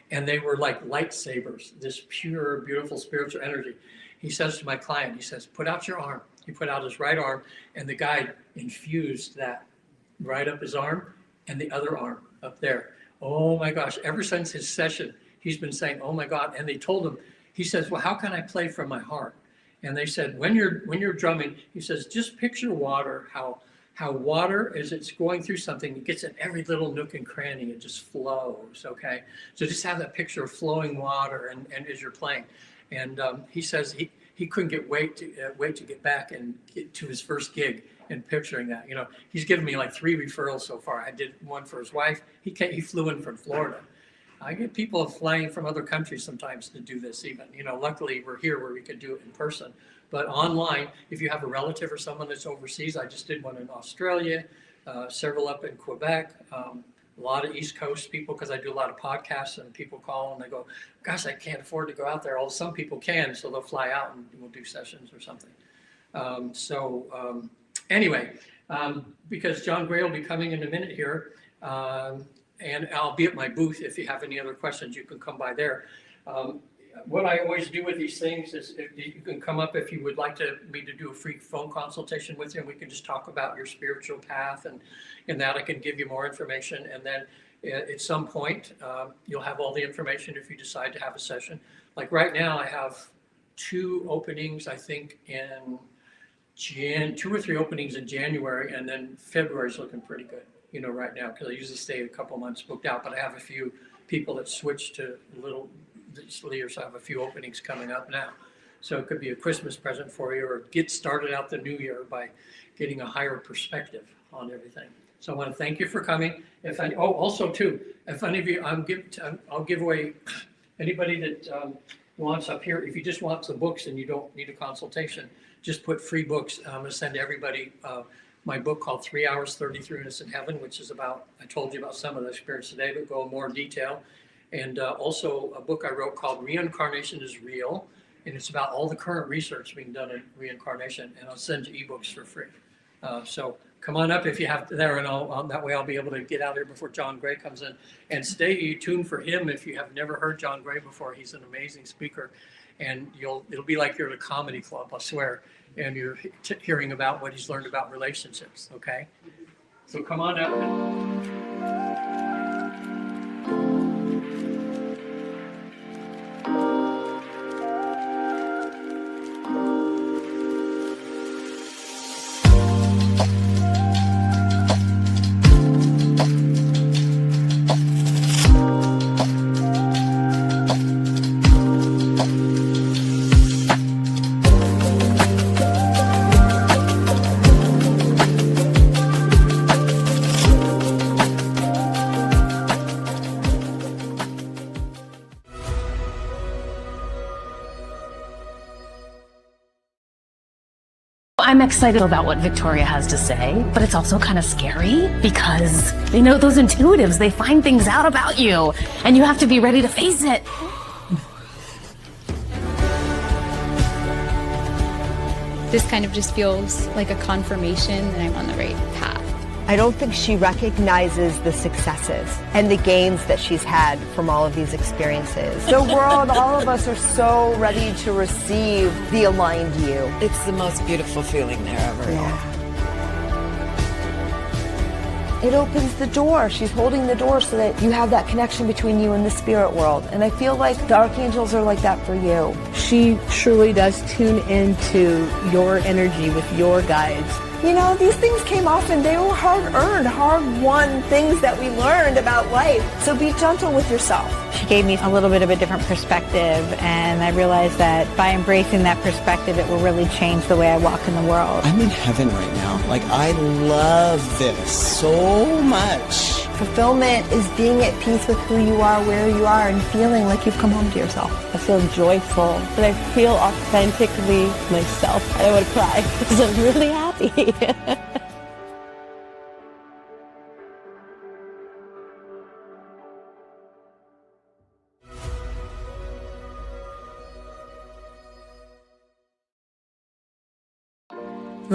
And they were like lightsabers, this pure, beautiful spiritual energy. He says to my client, he says, put out your arm. He put out his right arm, and the guy infused that right up his arm and the other arm up there. Oh my gosh, ever since his session, he's been saying, oh my God. And they told him, he says, well, how can I play from my heart? And they said, when you're drumming, he says, just picture water, how water, as it's going through something, it gets in every little nook and cranny, it just flows, okay? So just have that picture of flowing water and as you're playing. And he says he couldn't wait to get back and get to his first gig and picturing that. You know, he's given me like 3 referrals so far. I did one for his wife. He flew in from Florida. I get people flying from other countries sometimes to do this even. You know, luckily we're here where we can do it in person. But online, if you have a relative or someone that's overseas, I just did one in Australia, several up in Quebec, a lot of East Coast people, because I do a lot of podcasts and people call and they go, gosh, I can't afford to go out there. Well, some people can, so they'll fly out and we'll do sessions or something. Anyway, because John Gray will be coming in a minute here, and I'll be at my booth. If you have any other questions, you can come by there. What I always do with these things is you can come up if you would like me to do a free phone consultation with you, and we can just talk about your spiritual path, and in that I can give you more information. And then at some point, you'll have all the information if you decide to have a session. Like right now, I have 2 openings, I think, in 2 or 3 openings in January, and then February is looking pretty good, you know, right now, because I usually stay a couple months booked out, but I have a few people that switch to little years, so I have a few openings coming up now. So it could be a Christmas present for you, or get started out the new year by getting a higher perspective on everything. So I want to thank you for coming. Also too, if any of you, I'll give away anybody that wants up here. If you just want the books and you don't need a consultation, just put free books. I'm going to send everybody my book called 3 Hours, 33 Minutes in Heaven, which is about, I told you about some of the experience today, but go in more detail. And also a book I wrote called Reincarnation is Real. And it's about all the current research being done in reincarnation. And I'll send you ebooks for free. So come on up if you have there, and that way I'll be able to get out here before John Gray comes in. And stay tuned for him if you have never heard John Gray before. He's an amazing speaker. And it'll be like you're at a comedy club, I swear. And you're hearing about what he's learned about relationships, okay? So come on up. I'm excited about what Victoria has to say, but it's also kind of scary because they know those intuitives, they find things out about you and you have to be ready to face it. This kind of just feels like a confirmation that I'm on the right path. I don't think she recognizes the successes and the gains that she's had from all of these experiences. The world, all of us are so ready to receive the aligned you. It's the most beautiful feeling there ever. Yeah. It opens the door. She's holding the door so that you have that connection between you and the spirit world. And I feel like the archangels are like that for you. She truly does tune into your energy with your guides. You know, these things came off and they were hard-earned, hard-won things that we learned about life. So be gentle with yourself. She gave me a little bit of a different perspective, and I realized that by embracing that perspective, it will really change the way I walk in the world. I'm in heaven right now. Like, I love this so much. Fulfillment is being at peace with who you are, where you are, and feeling like you've come home to yourself. I feel joyful, and I feel authentically myself. I want to cry because I'm really happy.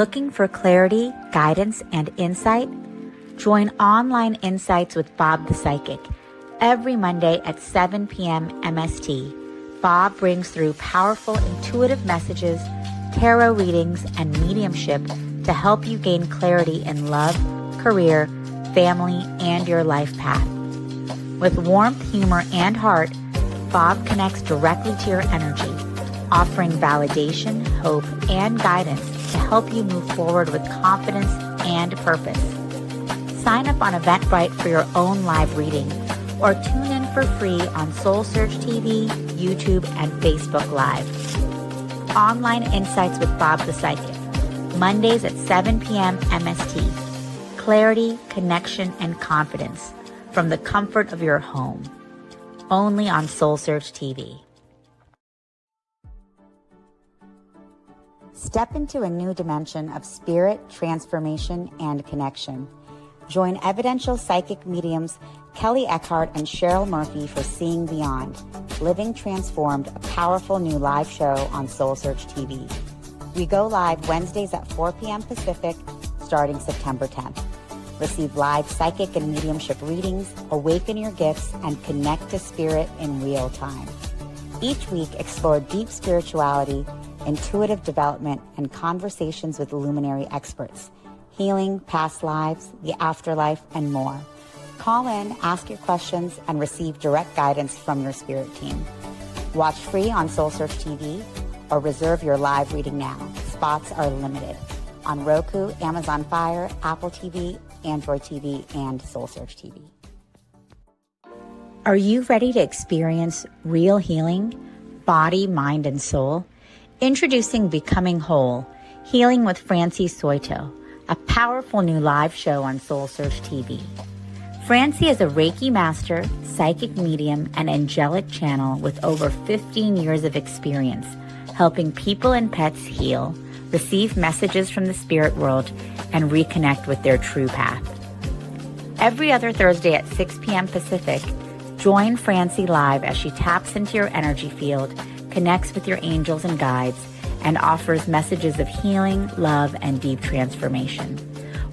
Looking for clarity, guidance, and insight? Join Online Insights with Bob the Psychic every Monday at 7 p.m. MST. Bob brings through powerful intuitive messages, tarot readings, and mediumship to help you gain clarity in love, career, family, and your life path. With warmth, humor, and heart, Bob connects directly to your energy, offering validation, hope, and guidance to help you move forward with confidence and purpose. Sign up on Eventbrite for your own live reading, or tune in for free on SoulSearch TV, YouTube, and Facebook Live. Online Insights with Bob the Psychic, Mondays at 7 p.m. MST. Clarity, connection, and confidence from the comfort of your home. Only on SoulSearch TV. Step into a new dimension of spirit, transformation, and connection. Join evidential psychic mediums Kelly Eckhart and Cheryl Murphy for Seeing Beyond, Living Transformed, a powerful new live show on SoulSearch TV. We go live Wednesdays at 4 p.m. Pacific, starting September 10th. Receive live psychic and mediumship readings, awaken your gifts, and connect to spirit in real time. Each week, explore deep spirituality, intuitive development, and conversations with luminary experts, healing, past lives, the afterlife, and more. Call in, ask your questions, and receive direct guidance from your spirit team. Watch free on SoulSearch TV or reserve your live reading now. Spots are limited on Roku, Amazon Fire, Apple TV, Android TV, and SoulSearch TV. Are you ready to experience real healing, body, mind, and soul? Introducing Becoming Whole, Healing with Francie Soito, a powerful new live show on SoulSearch TV. Francie is a Reiki master, psychic medium, and angelic channel with over 15 years of experience helping people and pets heal, receive messages from the spirit world, and reconnect with their true path. Every other Thursday at 6 p.m. Pacific, join Francie live as she taps into your energy field, connects with your angels and guides, and offers messages of healing, love, and deep transformation.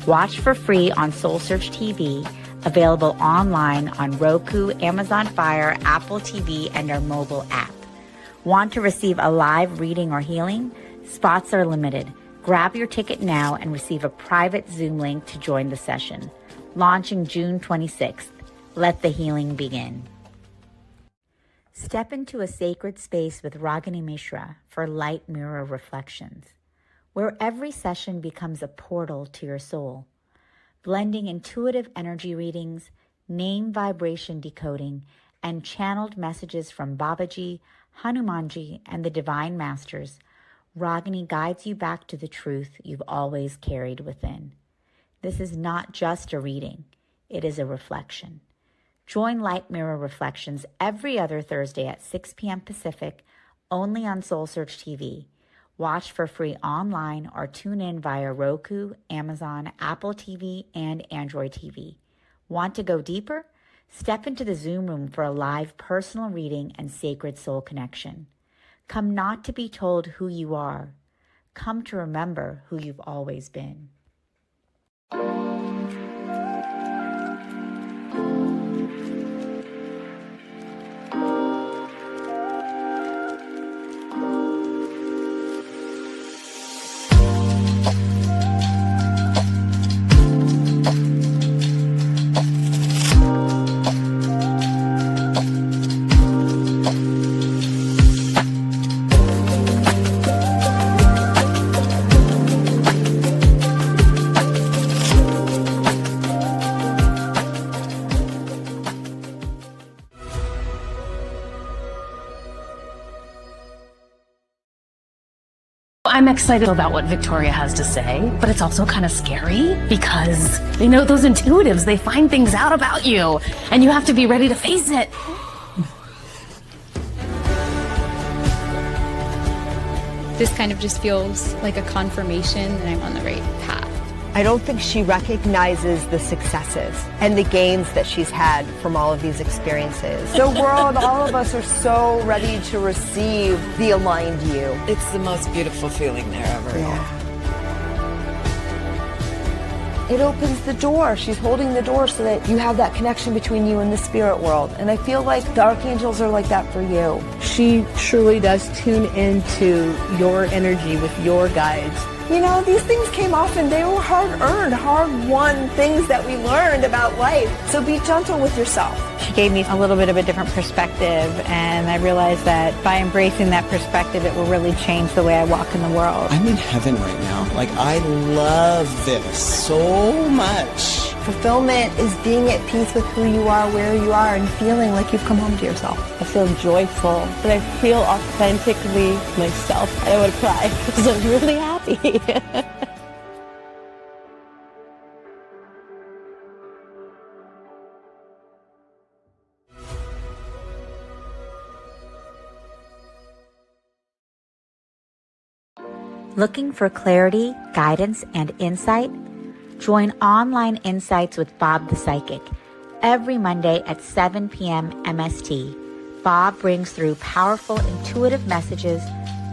Watch for free on SoulSearch TV, available online on Roku, Amazon Fire, Apple TV, and our mobile app. Want to receive a live reading or healing? Spots are limited. Grab your ticket now and receive a private Zoom link to join the session. Launching June 26th. Let the healing begin. Step into a sacred space with Ragini Mishra for Light Mirror Reflections, where every session becomes a portal to your soul, blending intuitive energy readings, name vibration decoding, and channeled messages from Babaji, Hanumanji, and the Divine Masters. Ragini guides you back to the truth you've always carried within. This is not just a reading, it is a reflection. Join Light Mirror Reflections every other Thursday at 6 p.m. Pacific, only on SoulSearch TV. Watch for free online or tune in via Roku, Amazon, Apple TV, and Android TV. Want to go deeper? Step into the Zoom room for a live personal reading and sacred soul connection. Come not to be told who you are. Come to remember who you've always been. I'm excited about what Victoria has to say, but it's also kind of scary because those intuitives, they find things out about you and you have to be ready to face it. This kind of just feels like a confirmation that I'm on the right path. I don't think she recognizes the successes and the gains that she's had from all of these experiences. The world, all of us are so ready to receive the aligned you. It's the most beautiful feeling there ever. Yeah. it opens the door. She's holding the door so that you have that connection between you and the spirit world. And I feel like the archangels are like that for you. She truly does tune into your energy with your guides. You know, these things came off and they were hard-earned, hard-won things that we learned about life. So be gentle with yourself. She gave me a little bit of a different perspective, and I realized that by embracing that perspective, it will really change the way I walk in the world. I'm in heaven right now. Like, I love this so much. Fulfillment is being at peace with who you are, where you are, and feeling like you've come home to yourself. I feel joyful, but I feel authentically myself. And I want to cry because I'm really happy. Looking for clarity, guidance, and insight? Join Online Insights with Bob the Psychic every Monday at 7 p.m. MST. Bob brings through powerful, intuitive messages,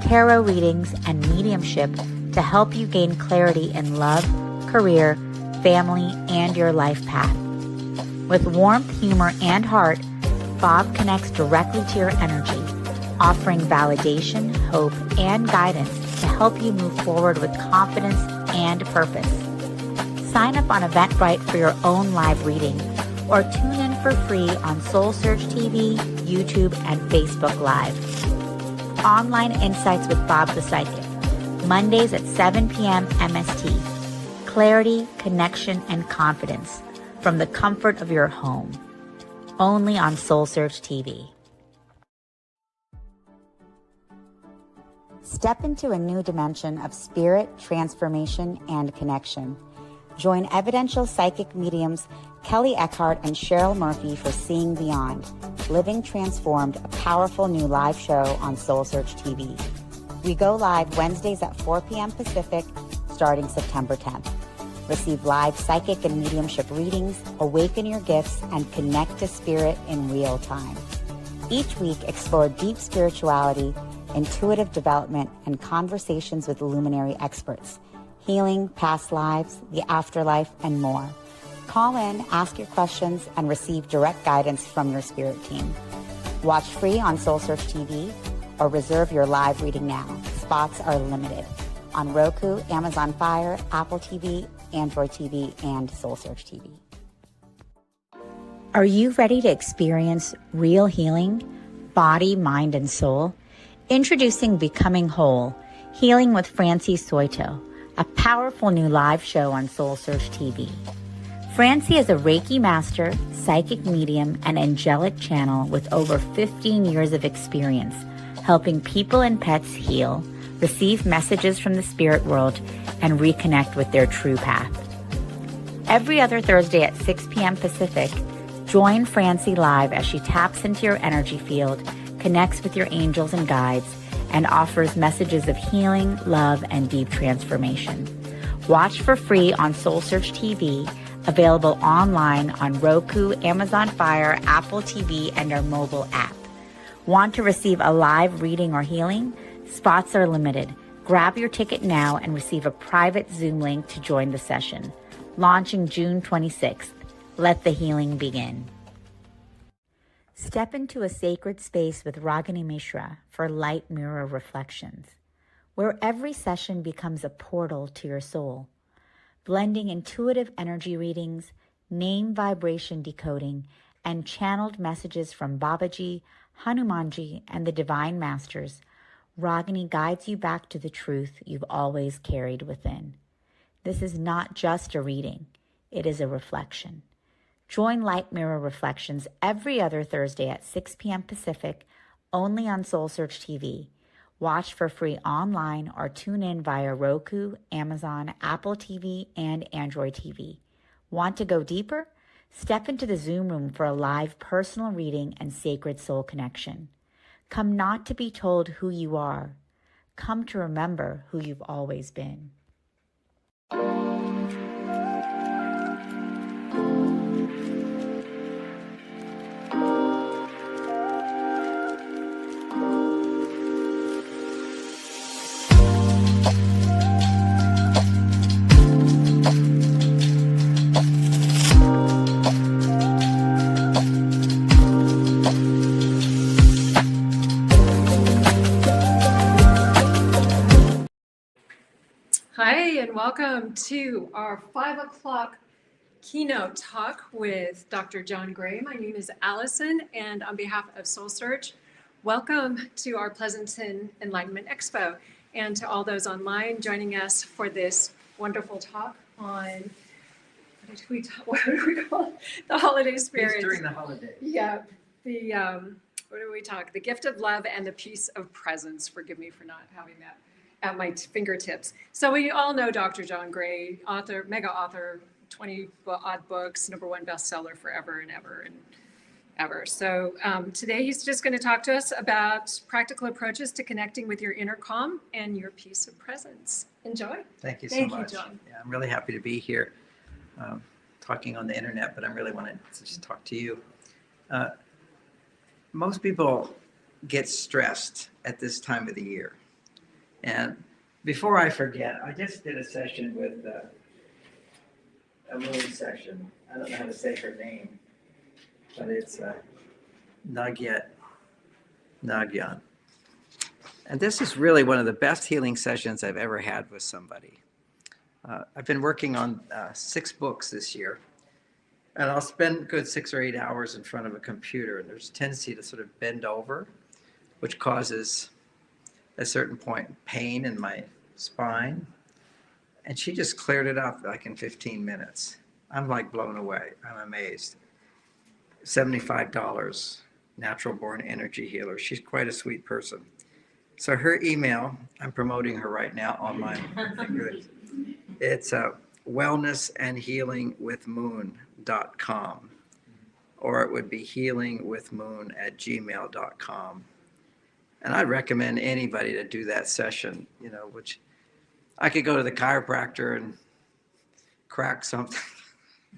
tarot readings, and mediumship to help you gain clarity in love, career, family, and your life path. With warmth, humor, and heart, Bob connects directly to your energy, offering validation, hope, and guidance to help you move forward with confidence and purpose. Sign up on Eventbrite for your own live reading or tune in for free on SoulSearch TV, YouTube, and Facebook Live. Online Insights with Bob the Psychic, Mondays at 7 p.m. MST. Clarity, connection, and confidence from the comfort of your home. Only on SoulSearch TV. Step into a new dimension of spirit, transformation, and connection. Join evidential psychic mediums Kelly Eckhart and Cheryl Murphy for Seeing Beyond, Living Transformed, a powerful new live show on SoulSearch TV. We go live Wednesdays at 4 p.m. Pacific, starting September 10th. Receive live psychic and mediumship readings, awaken your gifts, and connect to spirit in real time. Each week, explore deep spirituality, intuitive development, and conversations with luminary experts, healing, past lives, the afterlife, and more. Call in, ask your questions, and receive direct guidance from your spirit team. Watch free on SoulSearch TV or reserve your live reading now. Spots are limited on Roku, Amazon Fire, Apple TV, Android TV, and SoulSearch TV. Are you ready to experience real healing, body, mind, and soul? Introducing Becoming Whole, Healing with Francie Soito, a powerful new live show on SoulSearch TV. Francie is a Reiki master, psychic medium, and angelic channel with over 15 years of experience helping people and pets heal, receive messages from the spirit world, and reconnect with their true path. Every other Thursday at 6 p.m. Pacific, join Francie live as she taps into your energy field, connects with your angels and guides, and offers messages of healing, love, and deep transformation. Watch for free on SoulSearch TV, available online on Roku, Amazon Fire, Apple TV, and our mobile app. Want to receive a live reading or healing? Spots are limited. Grab your ticket now and receive a private Zoom link to join the session. Launching June 26th. Let the healing begin. Step into a sacred space with Ragini Mishra for Light Mirror Reflections, where every session becomes a portal to your soul. Blending intuitive energy readings, name vibration decoding, and channeled messages from Babaji, Hanumanji, and the Divine Masters, Ragini guides you back to the truth you've always carried within. This is not just a reading, it is a reflection. Join Light Mirror Reflections every other Thursday at 6 p.m. Pacific, only on SoulSearch TV. Watch for free online or tune in via Roku, Amazon, Apple TV, and Android TV. Want to go deeper? Step into the Zoom room for a live personal reading and sacred soul connection. Come not to be told who you are. Come to remember who you've always been. Welcome to our 5 o'clock keynote talk with Dr. John Gray. My name is Allison, and on behalf of SoulSearch, welcome to our Pleasanton Enlightenment Expo, and to all those online joining us for this wonderful talk on, what did we call it? The holiday spirit. During the holidays. Yeah, what do we talk? The gift of love and the peace of presence. Forgive me for not having that at my fingertips. So we all know Dr. John Gray, author, mega author, 20 odd books, #1 bestseller forever and ever and ever. So today he's just going to talk to us about practical approaches to connecting with your inner calm and your peace of presence. Enjoy. Thank you so Thank much. you, John. Yeah, I'm really happy to be here talking on the internet, but I really wanted to just talk to you. Most people get stressed at this time of the year. And before I forget, I just did a session with a moon session. I don't know how to say her name, but it's Nagyan. And this is really one of the best healing sessions I've ever had with somebody. I've been working on 6 books this year, and I'll spend a good 6 or 8 hours in front of a computer, and there's a tendency to sort of bend over, which causes, at a certain point, pain in my spine. And she just cleared it up like in 15 minutes. I'm like blown away. I'm amazed. $75, natural born energy healer. She's quite a sweet person. So her email, I'm promoting her right now online. It's wellnessandhealingwithmoon.com, or it would be healingwithmoon@gmail.com. And I'd recommend anybody to do that session, which I could go to the chiropractor and crack something.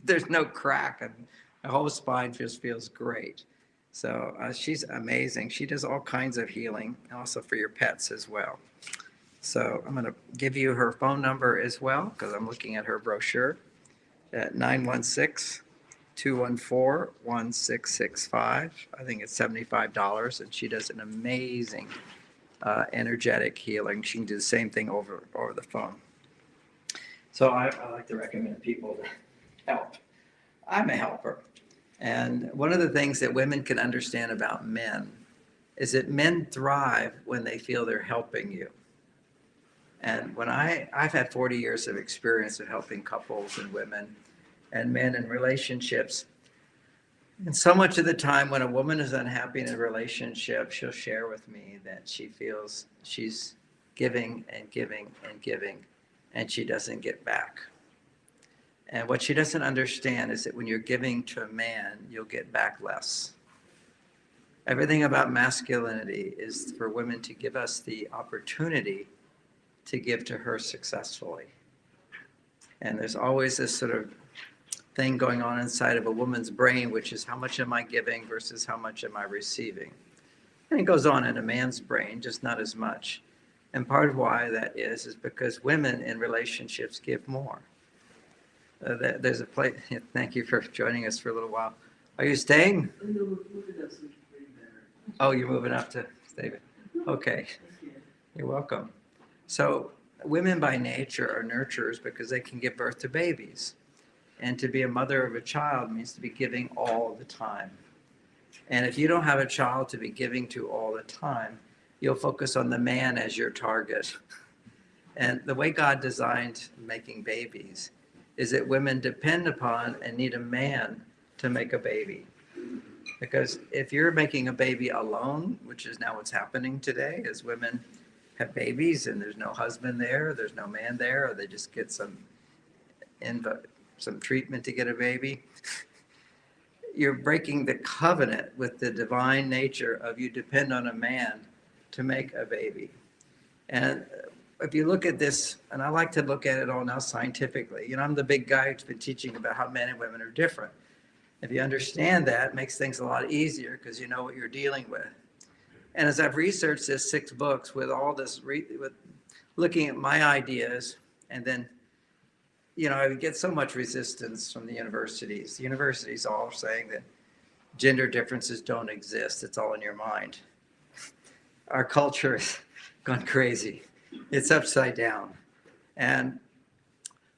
There's no crack, and my whole spine just feels great. So she's amazing. She does all kinds of healing, also for your pets as well. So I'm going to give you her phone number as well, because I'm looking at her brochure at 916-214-1665. I think it's $75, and she does an amazing energetic healing. She can do the same thing over the phone. So I like to recommend people to help. I'm a helper. And one of the things that women can understand about men is that men thrive when they feel they're helping you. And when I've had 40 years of experience of helping couples and women and men in relationships. And so much of the time when a woman is unhappy in a relationship, she'll share with me that she feels she's giving and giving and giving, and she doesn't get back. And what she doesn't understand is that when you're giving to a man, you'll get back less. Everything about masculinity is for women to give us the opportunity to give to her successfully. And there's always this sort of thing going on inside of a woman's brain, which is how much am I giving versus how much am I receiving? And it goes on in a man's brain, just not as much. And part of why that is because women in relationships give more. There's a place, thank you for joining us for a little while. Are you staying? Oh, you're moving up to David. Okay, you're welcome. So women by nature are nurturers because they can give birth to babies. And to be a mother of a child means to be giving all the time. And if you don't have a child to be giving to all the time, you'll focus on the man as your target. And the way God designed making babies is that women depend upon and need a man to make a baby. Because if you're making a baby alone, which is now what's happening today, as women have babies and there's no husband there, there's no man there, or they just get some treatment to get a baby, you're breaking the covenant with the divine nature of you depend on a man to make a baby. And if you look at this, and I like to look at it all now scientifically, I'm the big guy who's been teaching about how men and women are different. If you understand that, it makes things a lot easier because you know what you're dealing with. And as I've researched this 6 books with all this, with looking at my ideas, and then, I would get so much resistance from the universities. The universities all saying that gender differences don't exist. It's all in your mind. Our culture has gone crazy. It's upside down. And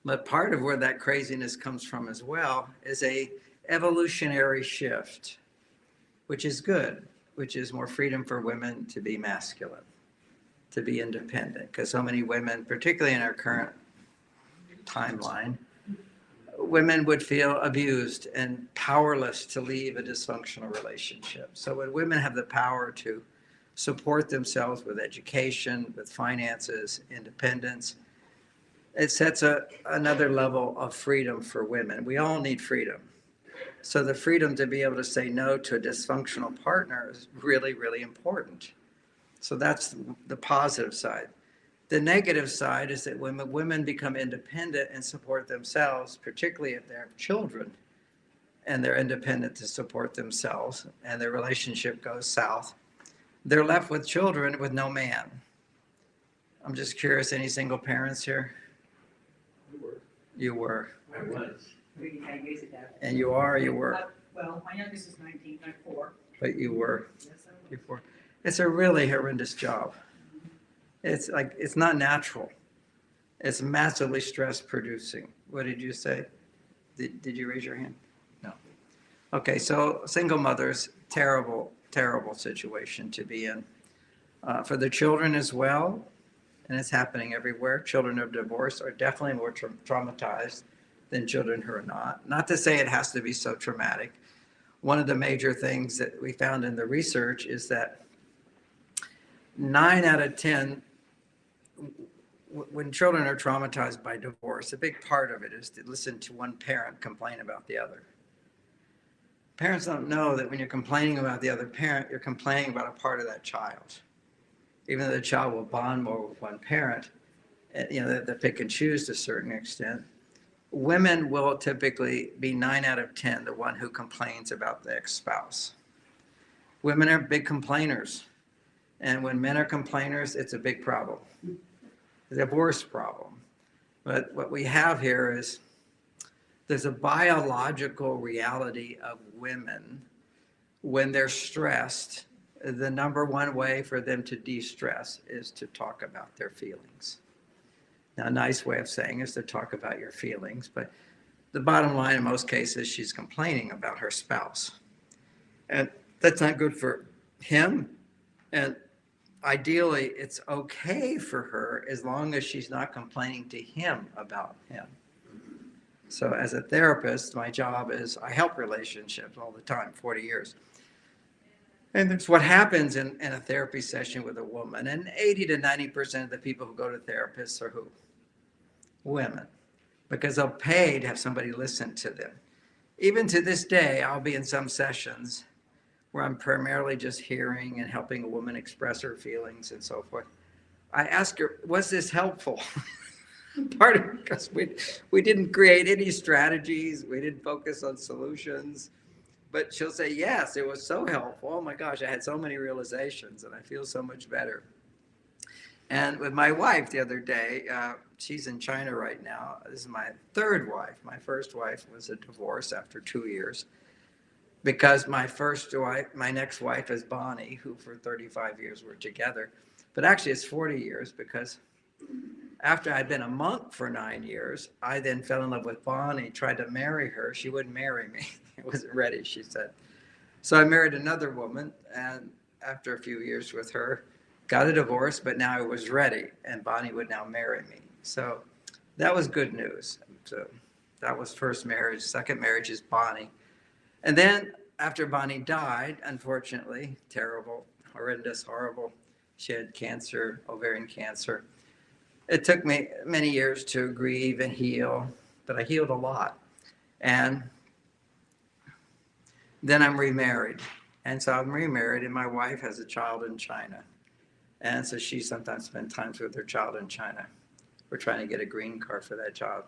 But part of where that craziness comes from as well is a evolutionary shift, which is good, which is more freedom for women to be masculine, to be independent. Because so many women, particularly in our current timeline, women would feel abused and powerless to leave a dysfunctional relationship. So when women have the power to support themselves with education, with finances, independence, it sets another level of freedom for women. We all need freedom. So the freedom to be able to say no to a dysfunctional partner is really, really important. So that's the positive side. The negative side is that when women become independent and support themselves, particularly if they have children and they're independent to support themselves and their relationship goes south, they're left with children with no man. I'm just curious, any single parents here? You were. I was. 35 years ago. And you are, you were. Well, my youngest is 19, I'm 4. But you were Yes, I was. before. It's a really horrendous job. It's like, it's not natural. It's massively stress producing. What did you say? Did you raise your hand? No. Okay, so single mothers, terrible, terrible situation to be in. For the children as well, and it's happening everywhere. Children of divorce are definitely more traumatized than children who are not. Not to say it has to be so traumatic. One of the major things that we found in the research is that 9 out of 10, when children are traumatized by divorce, a big part of it is to listen to one parent complain about the other. Parents don't know that when you're complaining about the other parent, you're complaining about a part of that child. Even though the child will bond more with one parent, you know, they pick and choose to a certain extent. Women will typically be 9 out of 10, the one who complains about the ex-spouse. Women are big complainers. And when men are complainers, it's a big problem. A divorce problem. But what we have here is there's a biological reality of women when they're stressed. The number one way for them to de-stress is to talk about their feelings. Now, a nice way of saying is to talk about your feelings, but the bottom line in most cases, she's complaining about her spouse. And that's not good for him. And ideally, it's okay for her as long as she's not complaining to him about him. So as a therapist, my job is I help relationships all the time, 40 years. And that's what happens in a therapy session with a woman. And 80 to 90% of the people who go to therapists are who? Women. Because they'll pay to have somebody listen to them. Even to this day, I'll be in some sessions where I'm primarily just hearing and helping a woman express her feelings and so forth. I ask her, was this helpful? Part of it because we didn't create any strategies. We didn't focus on solutions. But she'll say, yes, it was so helpful. Oh my gosh, I had so many realizations and I feel so much better. And with my wife the other day, she's in China right now. This is my third wife. My first wife was a divorce after 2 years. Because my first wife, my next wife is Bonnie, who for 35 years were together. But actually it's 40 years because after I'd been a monk for 9 years, I then fell in love with Bonnie, tried to marry her. She wouldn't marry me. I wasn't ready, she said. So I married another woman, and after a few years with her, got a divorce, but now I was ready, and Bonnie would now marry me. So that was good news. So that was first marriage. Second marriage is Bonnie. And then after Bonnie died, unfortunately, terrible, horrendous, horrible, she had cancer, ovarian cancer. It took me many years to grieve and heal, but I healed a lot. And then I'm remarried. And so I'm remarried, and my wife has a child in China. And so she sometimes spends time with her child in China. We're trying to get a green card for that child.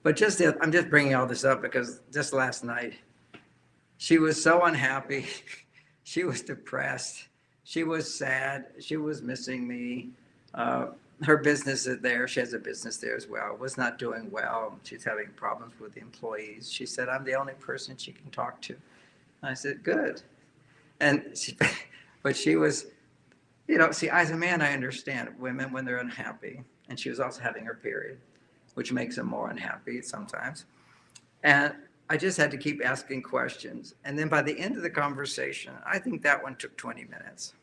But I'm just bringing all this up because just last night, she was so unhappy. She was depressed. She was sad. She was missing me. Her business is there. She has a business there as well. Was not doing well. She's having problems with the employees. She said, I'm the only person she can talk to. I said, good. But she was, you know, see, as a man, I understand women when they're unhappy. And she was also having her period. which makes them more unhappy sometimes. And I just had to keep asking questions. And then by the end of the conversation, I think that one took 20 minutes,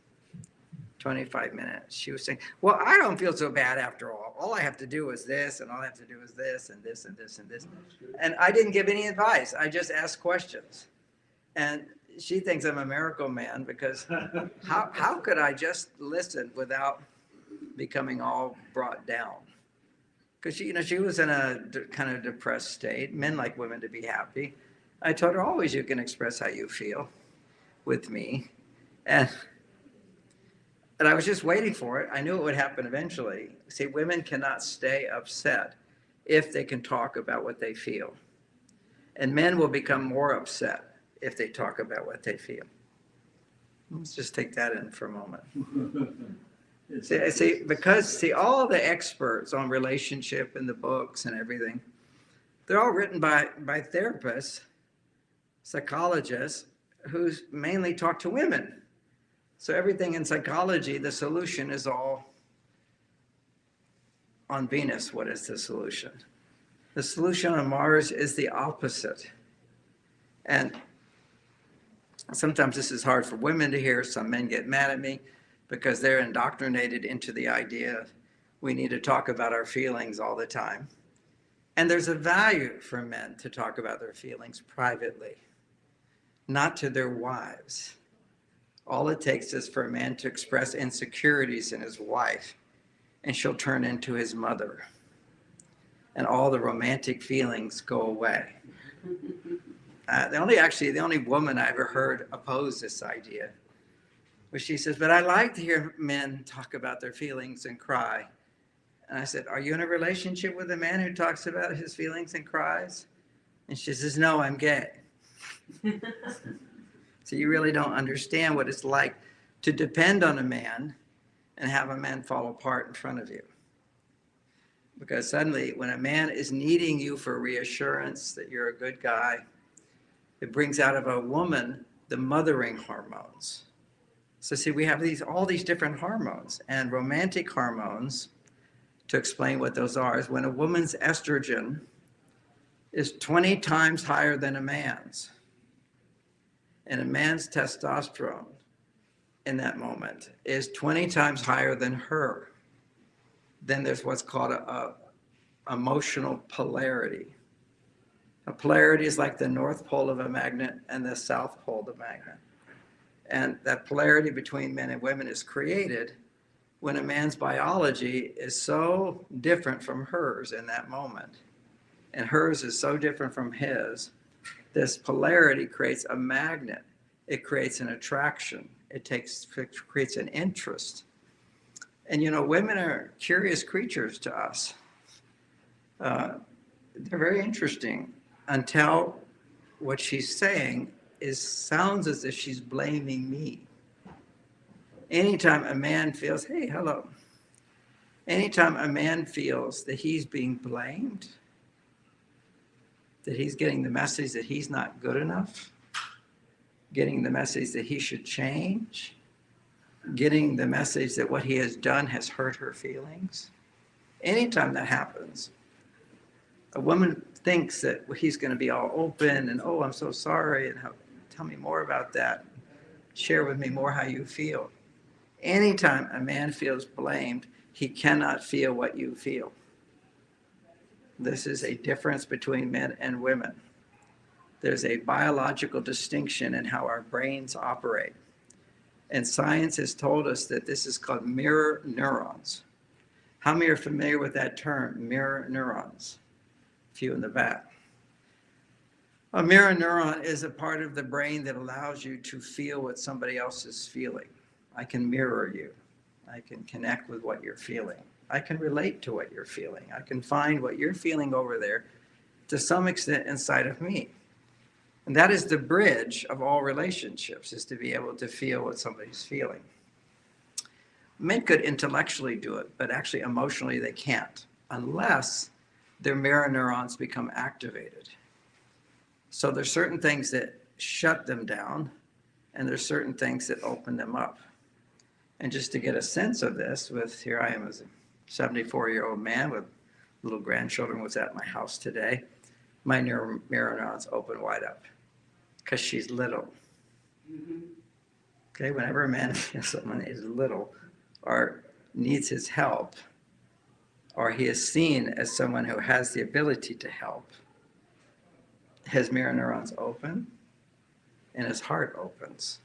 25 minutes. She was saying, well, I don't feel so bad after all. All I have to do is this, and all I have to do is this, and this, and this, and this. And I didn't give any advice. I just asked questions. And she thinks I'm a miracle man because how could I just listen without becoming all brought down? Because she was in a kind of depressed state. Men like women to be happy. I told her, always you can express how you feel with me. And I was just waiting for it. I knew it would happen eventually. See, women cannot stay upset if they can talk about what they feel. And men will become more upset if they talk about what they feel. Let's just take that in for a moment. See, all the experts on relationship in the books and everything, they're all written by therapists, psychologists, who mainly talk to women. So everything in psychology, the solution is all on Venus. What is the solution? The solution on Mars is the opposite. And sometimes this is hard for women to hear. Some men get mad at me because they're indoctrinated into the idea we need to talk about our feelings all the time. And there's a value for men to talk about their feelings privately, not to their wives. All it takes is for a man to express insecurities in his wife, and she'll turn into his mother. And all the romantic feelings go away. The only woman I ever heard oppose this idea was she says, but I like to hear men talk about their feelings and cry. And I said, are you in a relationship with a man who talks about his feelings and cries? And she says, no, I'm gay. So you really don't understand what it's like to depend on a man and have a man fall apart in front of you. Because suddenly when a man is needing you for reassurance that you're a good guy, it brings out of a woman the mothering hormones. So see, we have all these different hormones, and romantic hormones, to explain what those are, is when a woman's estrogen is 20 times higher than a man's, and a man's testosterone in that moment is 20 times higher than her. Then there's what's called a emotional polarity. A polarity is like the north pole of a magnet and the south pole of a magnet. And that polarity between men and women is created when a man's biology is so different from hers in that moment. And hers is so different from his. This polarity creates a magnet. It creates an attraction. It creates an interest. And women are curious creatures to us. They're very interesting until what she's saying sounds as if she's blaming me. Anytime a man feels, hey, hello. Anytime a man feels that he's being blamed, that he's getting the message that he's not good enough, getting the message that he should change, getting the message that what he has done has hurt her feelings. Anytime that happens, a woman thinks that he's going to be all open and, oh, I'm so sorry, and tell me more about that. Share with me more how you feel. Anytime a man feels blamed, he cannot feel what you feel. This is a difference between men and women. There's a biological distinction in how our brains operate. And science has told us that this is called mirror neurons. How many are familiar with that term, mirror neurons? A few in the back. A mirror neuron is a part of the brain that allows you to feel what somebody else is feeling. I can mirror you. I can connect with what you're feeling. I can relate to what you're feeling. I can find what you're feeling over there to some extent inside of me. And that is the bridge of all relationships, is to be able to feel what somebody's feeling. Men could intellectually do it, but actually emotionally they can't, unless their mirror neurons become activated. So there's certain things that shut them down, and there's certain things that open them up. And just to get a sense of this, here I am as a 74-year-old man with little grandchildren was at my house today, my mirror neurons open wide up because she's little. Okay, whenever a man feels someone is little or needs his help, or he is seen as someone who has the ability to help, his mirror neurons open and his heart opens.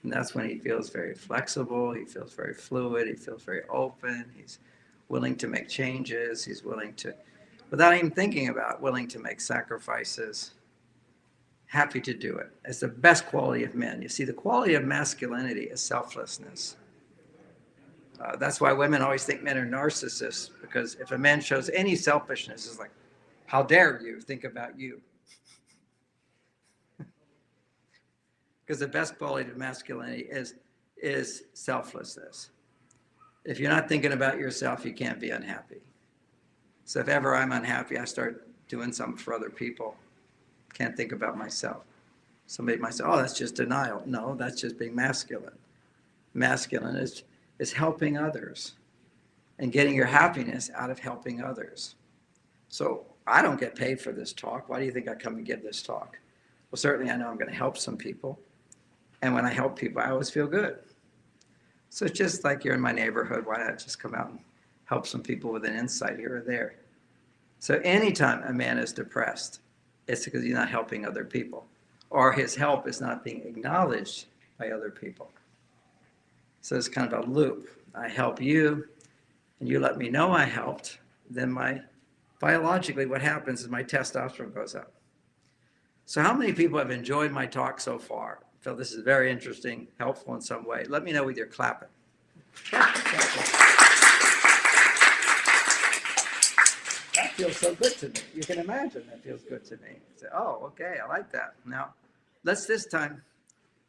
And that's when he feels very flexible, he feels very fluid, he feels very open, he's willing to make changes, he's willing to, without even thinking about, willing to make sacrifices, happy to do it. It's the best quality of men. You see, the quality of masculinity is selflessness. That's why women always think men are narcissists, because if a man shows any selfishness, it's like, how dare you think about you? Because the best quality of masculinity is selflessness. If you're not thinking about yourself, you can't be unhappy. So if ever I'm unhappy, I start doing something for other people. Can't think about myself. Somebody might say, oh, that's just denial. No, that's just being masculine. Masculine is helping others and getting your happiness out of helping others. So I don't get paid for this talk. Why do you think I come and give this talk? Well, certainly I know I'm going to help some people. And when I help people, I always feel good. So it's just like you're in my neighborhood. Why not just come out and help some people with an insight here or there? So anytime a man is depressed, it's because he's not helping other people, or his help is not being acknowledged by other people. So it's kind of a loop. I help you, and you let me know I helped. Then biologically what happens is my testosterone goes up. So how many people have enjoyed my talk so far? Feel this is very interesting, helpful in some way? Let me know with your clapping. That feels so good to me. You can imagine that feels good to me. Say, oh, okay, I like that. Now, let's this time,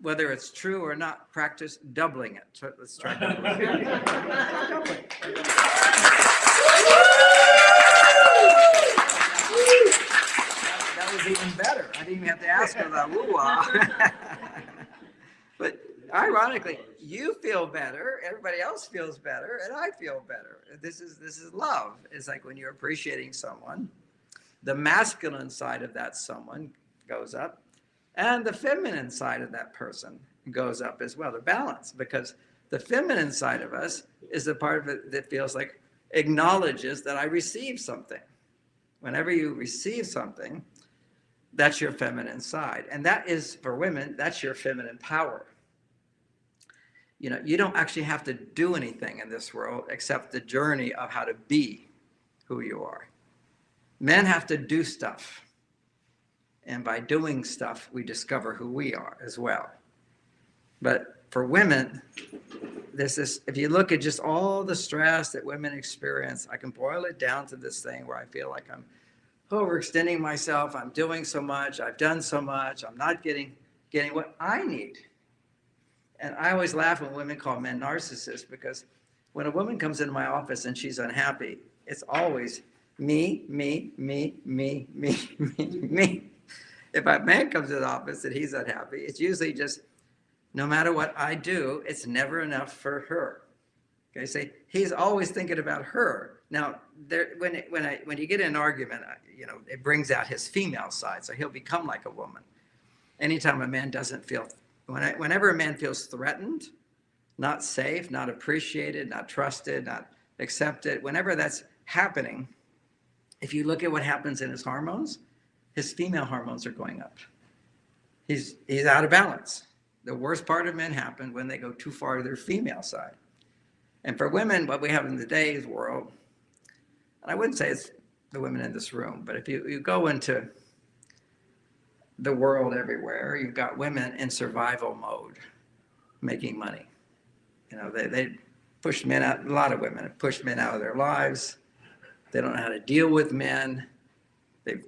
whether it's true or not, practice doubling it. So let's try doubling it. Doubling. That was even better. I didn't even have to ask for that woo-wah. But ironically, you feel better, everybody else feels better, and I feel better. This is love. It's like when you're appreciating someone, the masculine side of that someone goes up, and the feminine side of that person goes up as well, to balance, because the feminine side of us is the part of it that feels like acknowledges that I received something. Whenever you receive something, that's your feminine side. And that is, for women, that's your feminine power. You know, you don't actually have to do anything in this world except the journey of how to be who you are. Men have to do stuff. And by doing stuff, we discover who we are as well. But for women, this is, if you look at just all the stress that women experience, I can boil it down to this thing where I feel like I'm overextending myself, I'm doing so much, I've done so much, I'm not getting what I need. And I always laugh when women call men narcissists, because when a woman comes into my office and she's unhappy, it's always me, me, me, me, me, me, me. If a man comes to the office and he's unhappy, it's usually just, no matter what I do, it's never enough for her. Okay, so he's always thinking about her. Now, when you get in an argument, you know, it brings out his female side, so he'll become like a woman. Anytime a man doesn't feel, whenever a man feels threatened, not safe, not appreciated, not trusted, not accepted, whenever that's happening, if you look at what happens in his hormones, his female hormones are going up. He's out of balance. The worst part of men happen when they go too far to their female side. And for women, what we have in today's world, and I wouldn't say it's the women in this room, but if you go into the world everywhere, you've got women in survival mode, making money. You know, they push men out, a lot of women have pushed men out of their lives. They don't know how to deal with men. They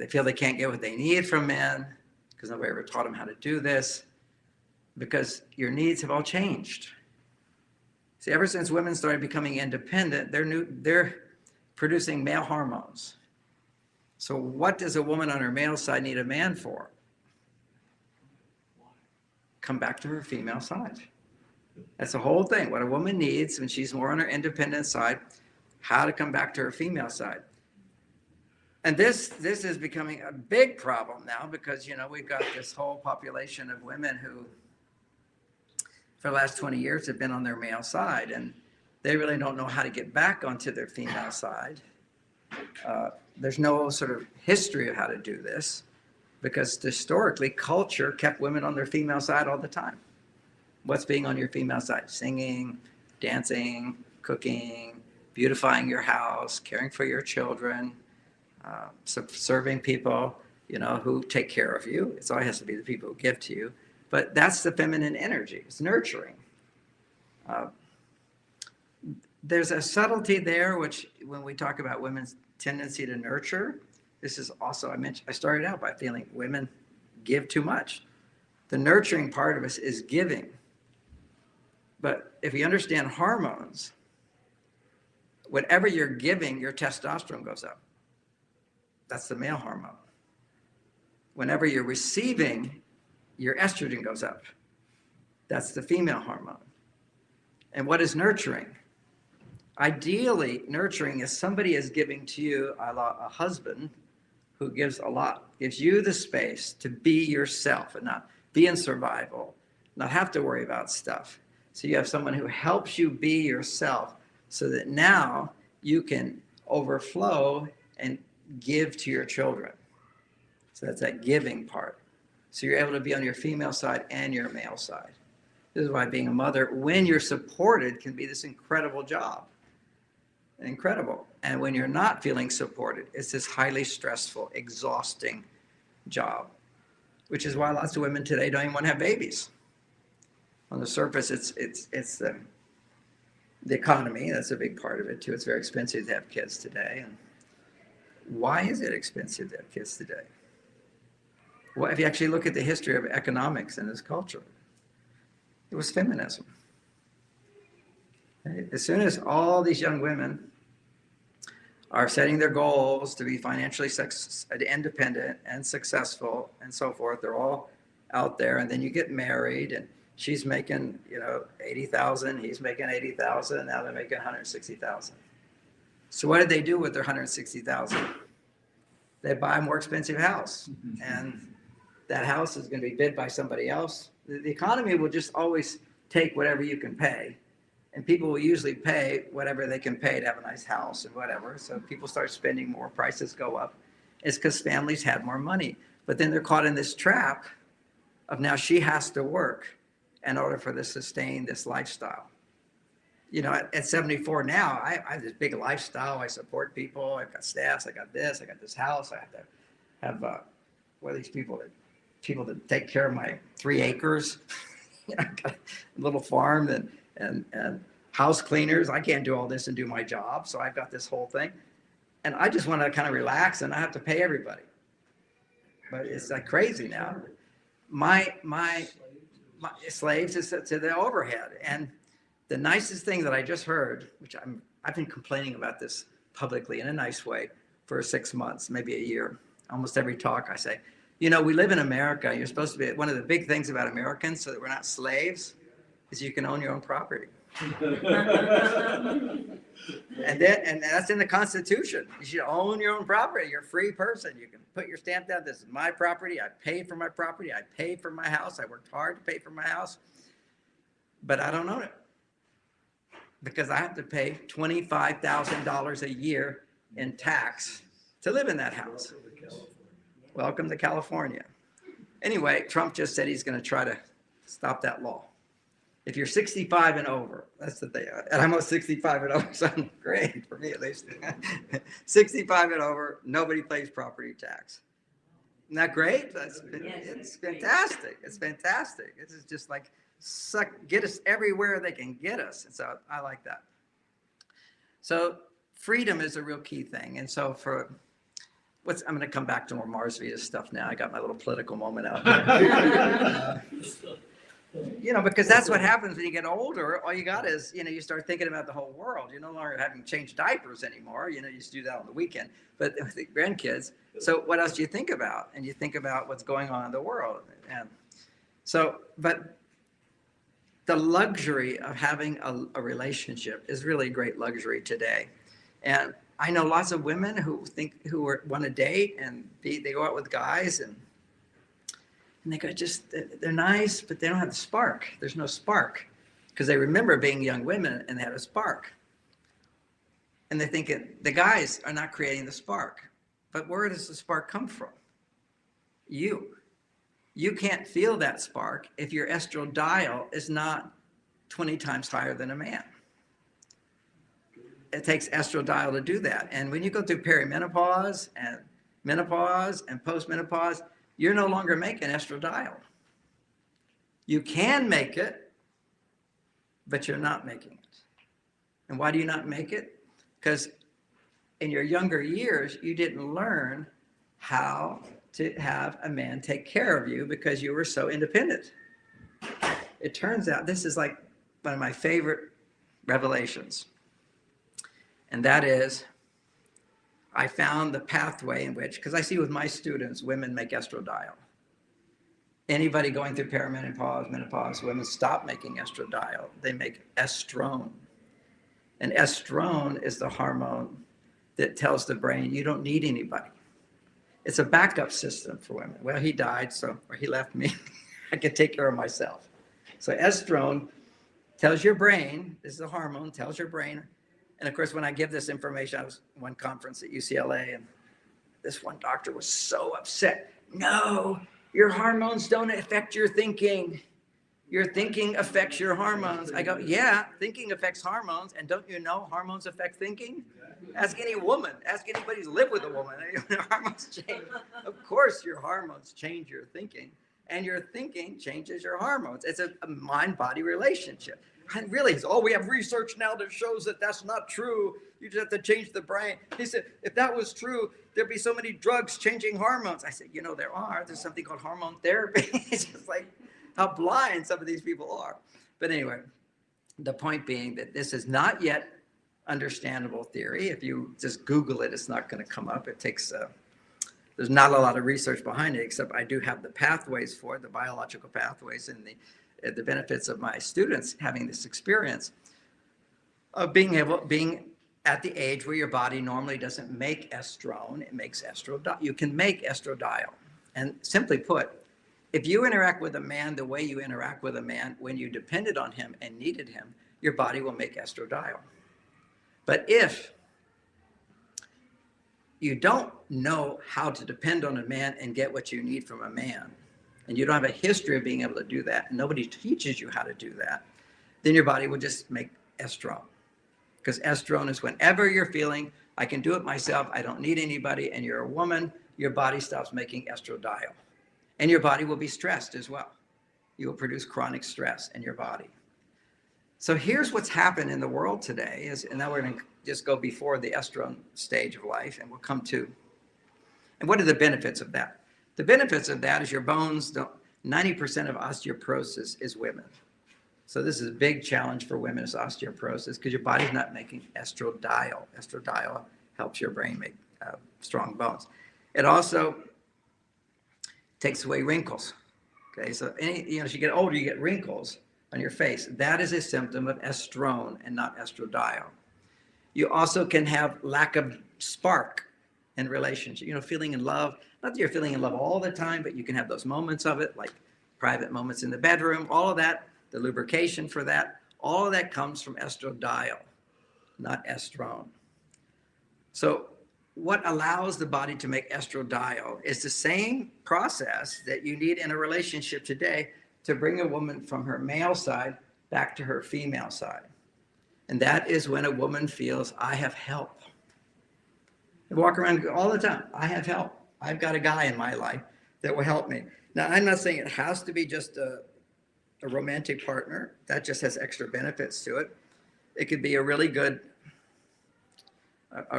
feel they can't get what they need from men because nobody ever taught them how to do this, because your needs have all changed. See, ever since women started becoming independent, they're producing male hormones. So what does a woman on her male side need a man for? Come back to her female side. That's the whole thing. What a woman needs when she's more on her independent side, how to come back to her female side. And this is becoming a big problem now because, you know, we've got this whole population of women who, for the last 20 years, have been on their male side, and they really don't know how to get back onto their female side. There's no sort of history of how to do this because historically, culture kept women on their female side all the time. What's being on your female side? Singing, dancing, cooking, beautifying your house, caring for your children, serving people, you know, who take care of you. It always has to be the people who give to you. But that's the feminine energy. It's nurturing. There's a subtlety there, which when we talk about women's tendency to nurture, this is also, I started out by feeling women give too much. The nurturing part of us is giving. But if you understand hormones, whatever you're giving, your testosterone goes up. That's the male hormone. Whenever you're receiving, your estrogen goes up. That's the female hormone. And what is nurturing? Ideally, nurturing is somebody is giving to you, a husband who gives a lot, gives you the space to be yourself and not be in survival, not have to worry about stuff. So you have someone who helps you be yourself so that now you can overflow and give to your children. So that's that giving part. So you're able to be on your female side and your male side. This is why being a mother, when you're supported, can be this incredible job. Incredible. And when you're not feeling supported, it's this highly stressful, exhausting job, which is why lots of women today don't even want to have babies. On the surface, it's the economy. That's a big part of it too. It's very expensive to have kids today. And why is it expensive to have kids today? Well, if you actually look at the history of economics in this culture, it was feminism. Right? As soon as all these young women are setting their goals to be financially independent and successful and so forth, they're all out there, and then you get married, and she's making, you know, 80,000, he's making 80,000, now they're making 160,000. So what did they do with their 160,000? They buy a more expensive house, and that house is going to be bid by somebody else. The economy will just always take whatever you can pay, and people will usually pay whatever they can pay to have a nice house and whatever. So people start spending more, prices go up. It's because families had more money, but then they're caught in this trap of now she has to work in order for to sustain this lifestyle. You know, at 74 now, I have this big lifestyle. I support people. I've got staffs. I got this house. I have to have what are these people that take care of my 3 acres. You know, I got a little farm and house cleaners. I can't do all this and do my job, so I've got this whole thing, and I just want to kind of relax and I have to pay everybody. But it's like crazy now. My slaves to the overhead. And the nicest thing that I just heard, which I've been complaining about this publicly in a nice way for 6 months, maybe a year. Almost every talk I say, you know, we live in America. You're supposed to be, one of the big things about Americans so that we're not slaves is you can own your own property. And that's in the Constitution. You should own your own property. You're a free person. You can put your stamp down. This is my property. I paid for my property. I paid for my house. I worked hard to pay for my house. But I don't own it because I have to pay $25,000 a year in tax to live in that house. Welcome to California. Anyway, Trump just said he's going to try to stop that law. If you're 65 and over, that's the thing. And I'm 65 and over, so I'm great, for me at least. 65 and over, nobody pays property tax. Isn't that great? It's fantastic. It's fantastic. This is just like, get us everywhere they can get us. And so I like that. So freedom is a real key thing. And so I'm going to come back to more Mars Vita stuff now. I got my little political moment out there. You know, because that's what happens when you get older. All you got is, you know, you start thinking about the whole world. You're no longer having to change diapers anymore. You know, you used to do that on the weekend. But with the grandkids, so what else do you think about? And you think about what's going on in the world. And so, but the luxury of having a relationship is really a great luxury today. And I know lots of women who want to date, and they go out with guys, and they go, they're nice, but they don't have the spark. There's no spark, because they remember being young women and they had a spark. And they think the guys are not creating the spark. But where does the spark come from? You. You can't feel that spark if your estradiol is not 20 times higher than a man. It takes estradiol to do that. And when you go through perimenopause and menopause and postmenopause, you're no longer making estradiol. You can make it, but you're not making it. And why do you not make it? Because in your younger years, you didn't learn how to have a man take care of you because you were so independent. It turns out, this is like one of my favorite revelations. And that is, I found the pathway in which, because I see with my students, women make estradiol. Anybody going through perimenopause, menopause, women stop making estradiol. They make estrone. And estrone is the hormone that tells the brain you don't need anybody. It's a backup system for women. Well, he died, or he left me. I can take care of myself. So estrone tells your brain, this is a hormone, tells your brain. And of course, when I give this information, I was at one conference at UCLA, and this one doctor was so upset. No, your hormones don't affect your thinking. Your thinking affects your hormones. I go, yeah, thinking affects hormones. And don't you know hormones affect thinking? Ask any woman. Ask anybody who's lived with a woman. Hormones change. Of course, your hormones change your thinking. And your thinking changes your hormones. It's a mind-body relationship. And really, we have research now that shows that that's not true. You just have to change the brain. He said, if that was true, there'd be so many drugs changing hormones. I said, there are. There's something called hormone therapy. It's just like how blind some of these people are. But anyway, the point being that this is not yet understandable theory. If you just Google it, it's not going to come up. It takes, there's not a lot of research behind it, except I do have the pathways for it, the biological pathways, and the benefits of my students having this experience of being at the age where your body normally doesn't make estrone, it makes estradiol. You can make estradiol. And simply put, if you interact with a man the way you interact with a man when you depended on him and needed him, your body will make estradiol. But if you don't know how to depend on a man and get what you need from a man, and you don't have a history of being able to do that, and nobody teaches you how to do that, then your body will just make estrone. Because estrone is whenever you're feeling, I can do it myself, I don't need anybody, and you're a woman, your body stops making estradiol. And your body will be stressed as well. You will produce chronic stress in your body. So here's what's happened in the world today, and now we're going to just go before the estrone stage of life, and we'll come to, and what are the benefits of that? The benefits of that is your bones don't, 90% of osteoporosis is women. So this is a big challenge for women, is osteoporosis, because your body's not making estradiol. Estradiol helps your brain make strong bones. It also takes away wrinkles. Okay, so as you get older, you get wrinkles on your face. That is a symptom of estrone and not estradiol. You also can have lack of spark in relationship, feeling in love. Not that you're feeling in love all the time, but you can have those moments of it, like private moments in the bedroom, all of that, the lubrication for that, all of that comes from estradiol, not estrone. So what allows the body to make estradiol is the same process that you need in a relationship today to bring a woman from her male side back to her female side. And that is when a woman feels, I have help. I walk around all the time, I have help. I've got a guy in my life that will help me. Now, I'm not saying it has to be just a romantic partner. That just has extra benefits to it. It could be a really good I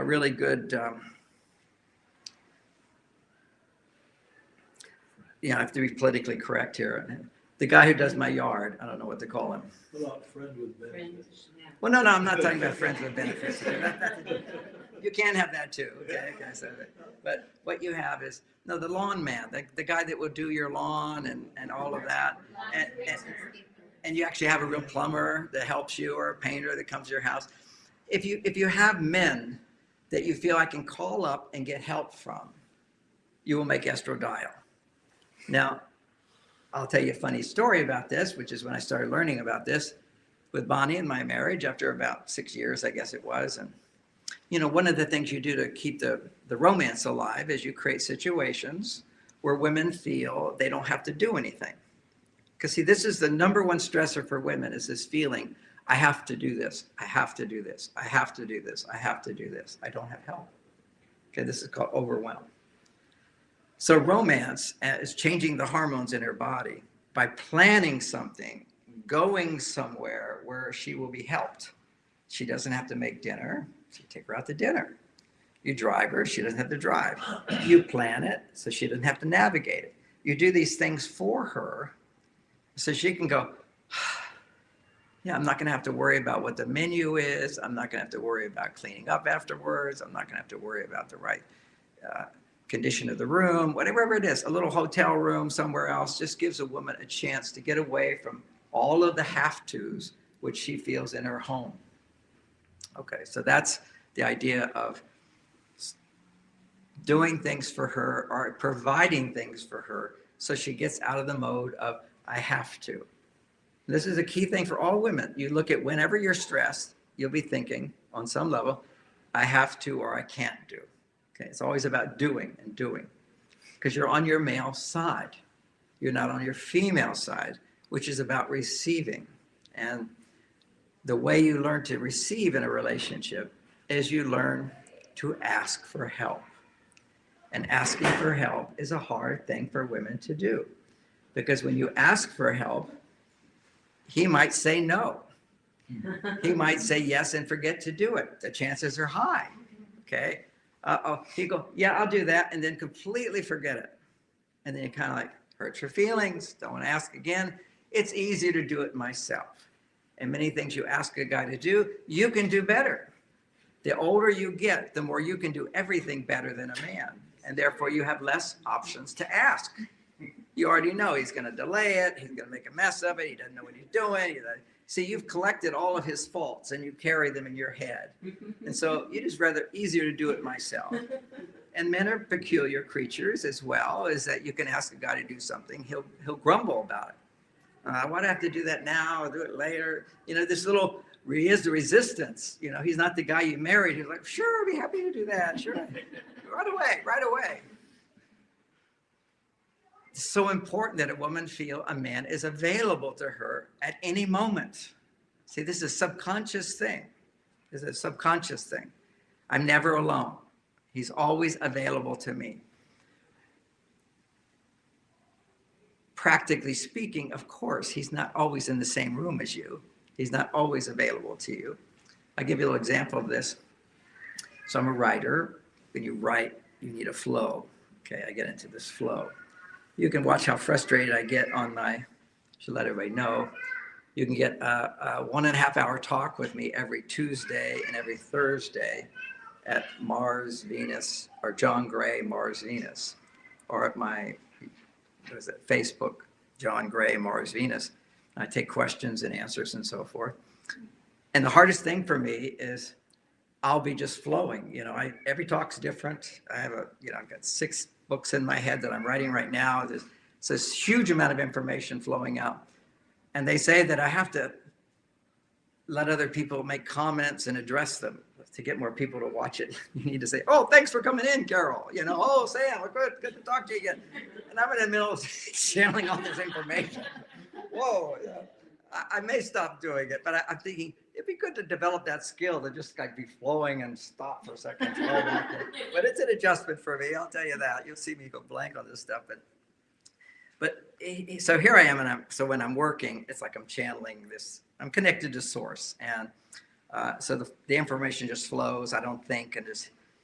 have to be politically correct here. The guy who does my yard, I don't know what to call him. What about friend with benefits? Well, no, I'm not talking about friends with benefits. You can have that too, okay? But what you have is, the lawn man, the guy that will do your lawn and all of that. And you actually have a real plumber that helps you, or a painter that comes to your house. If you have men that you feel I can call up and get help from, you will make estradiol. Now, I'll tell you a funny story about this, which is when I started learning about this with Bonnie in my marriage after about 6 years, I guess it was. And, you know, one of the things you do to keep the romance alive is you create situations where women feel they don't have to do anything. Because see, this is the number one stressor for women, is this feeling, I have to do this, I have to do this, I have to do this, I have to do this, I don't have help. Okay, this is called overwhelm. So romance is changing the hormones in her body by planning something, going somewhere where she will be helped. She doesn't have to make dinner, so you take her out to dinner. You drive her, she doesn't have to drive. You plan it, so she doesn't have to navigate it. You do these things for her, so she can go, yeah, I'm not going to have to worry about what the menu is. I'm not going to have to worry about cleaning up afterwards. I'm not going to have to worry about the right condition of the room, whatever it is. A little hotel room somewhere else just gives a woman a chance to get away from all of the have-tos which she feels in her home. Okay, so that's the idea of doing things for her or providing things for her so she gets out of the mode of I have to. This is a key thing for all women. You look at whenever you're stressed, you'll be thinking on some level, I have to or I can't do. Okay, it's always about doing and doing because you're on your male side. You're not on your female side, which is about receiving. And the way you learn to receive in a relationship is you learn to ask for help. And asking for help is a hard thing for women to do because when you ask for help, he might say no. He might say yes and forget to do it. The chances are high. Okay. He'd go, yeah, I'll do that. And then completely forget it. And then you kind of like hurts your feelings. Don't want to ask again. It's easier to do it myself. And many things you ask a guy to do, you can do better. The older you get, the more you can do everything better than a man. And therefore you have less options to ask. You already know he's going to delay it. He's going to make a mess of it. He doesn't know what he's doing. See, you've collected all of his faults and you carry them in your head. And so you just rather easier to do it myself. And men are peculiar creatures as well, is that you can ask a guy to do something. He'll grumble about it. Why do I have to do that now or do it later? You know, this little, he is the resistance. You know, he's not the guy you married. He's like, sure, I'll be happy to do that. Sure. Right away. It's so important that a woman feel a man is available to her at any moment. See, this is a subconscious thing. This is a subconscious thing. I'm never alone. He's always available to me. Practically speaking, of course, he's not always in the same room as you. He's not always available to you. I'll give you a little example of this. So I'm a writer. When you write, you need a flow. Okay, I get into this flow. You can watch how frustrated I get on my, should let everybody know, you can get a 1.5 hour talk with me every Tuesday and every Thursday at Mars, Venus, or John Gray, Mars, Venus, or at my, what is it, Facebook, John Gray, Mars, Venus. I take questions and answers and so forth. And the hardest thing for me is I'll be just flowing. You know, every talk's different. I have I've got 6 books in my head that I'm writing right now. There's this huge amount of information flowing out. And they say that I have to let other people make comments and address them to get more people to watch it. You need to say, oh, thanks for coming in, Carol. You know, oh, Sam, good to talk to you again. And I'm in the middle of channeling all this information. Whoa, I may stop doing it, but I'm thinking it'd be good to develop that skill to just like be flowing and stop for a second. But it's an adjustment for me, I'll tell you that. You'll see me go blank on this stuff. But so here I am, and so when I'm working, it's like I'm channeling this. I'm connected to source, and so the information just flows. I don't think, and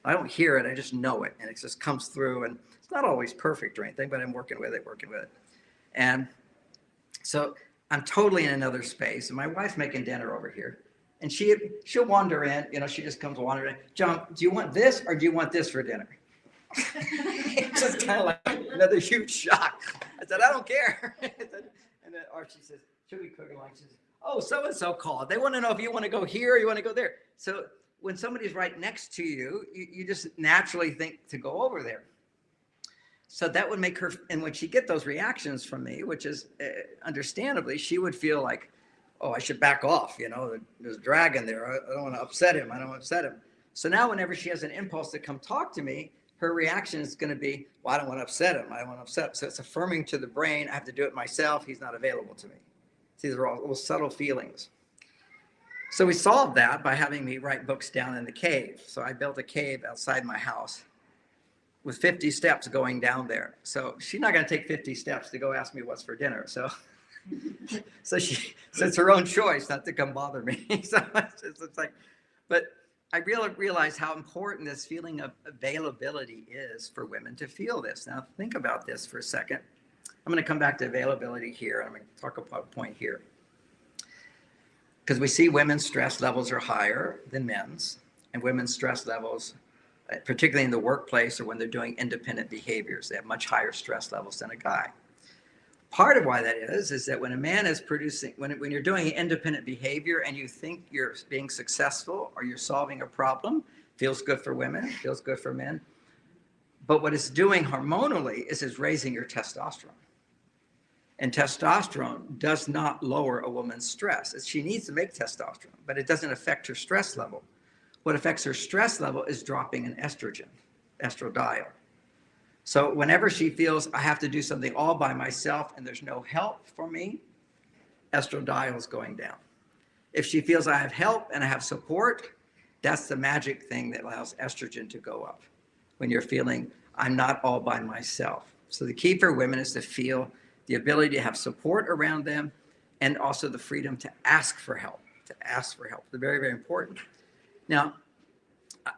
I don't hear it. I just know it, and it just comes through. And it's not always perfect or anything, but I'm working with it. And so I'm totally in another space, and my wife's making dinner over here, and she'll wander in. You know, she just comes wandering in. John, do you want this or do you want this for dinner? It's just kind of like another huge shock. I said, I don't care. And then Archie says, should we cook lunch? She says, oh, so-and-so called. They want to know if you want to go here or you want to go there. So when somebody's right next to you, you just naturally think to go over there. So that would make her, and when she get those reactions from me, which is understandably, she would feel like, oh, I should back off. You know, there's a dragon there. I don't want to upset him. I don't want to upset him. So now whenever she has an impulse to come talk to me, her reaction is going to be, well, I don't want to upset him. I don't want to upset him. So it's affirming to the brain, I have to do it myself. He's not available to me. These are all little subtle feelings. So we solved that by having me write books down in the cave. So I built a cave outside my house with 50 steps going down there. So she's not going to take 50 steps to go ask me what's for dinner. So it's her own choice not to come bother me. So it's like, but I realized how important this feeling of availability is for women to feel this. Now think about this for a second. I'm going to come back to availability here. I'm going to talk about a point here. Because we see women's stress levels are higher than men's, and women's stress levels, particularly in the workplace or when they're doing independent behaviors, they have much higher stress levels than a guy. Part of why that is that when a man is producing, when you're doing independent behavior and you think you're being successful or you're solving a problem, feels good for women, feels good for men. But what it's doing hormonally is it's raising your testosterone. And testosterone does not lower a woman's stress. She needs to make testosterone, but it doesn't affect her stress level. What affects her stress level is dropping an estrogen, estradiol. So whenever she feels I have to do something all by myself and there's no help for me, estradiol is going down. If she feels I have help and I have support, that's the magic thing that allows estrogen to go up. When you're feeling I'm not all by myself. So the key for women is to feel the ability to have support around them and also the freedom to ask for help, They're very, very important. Now,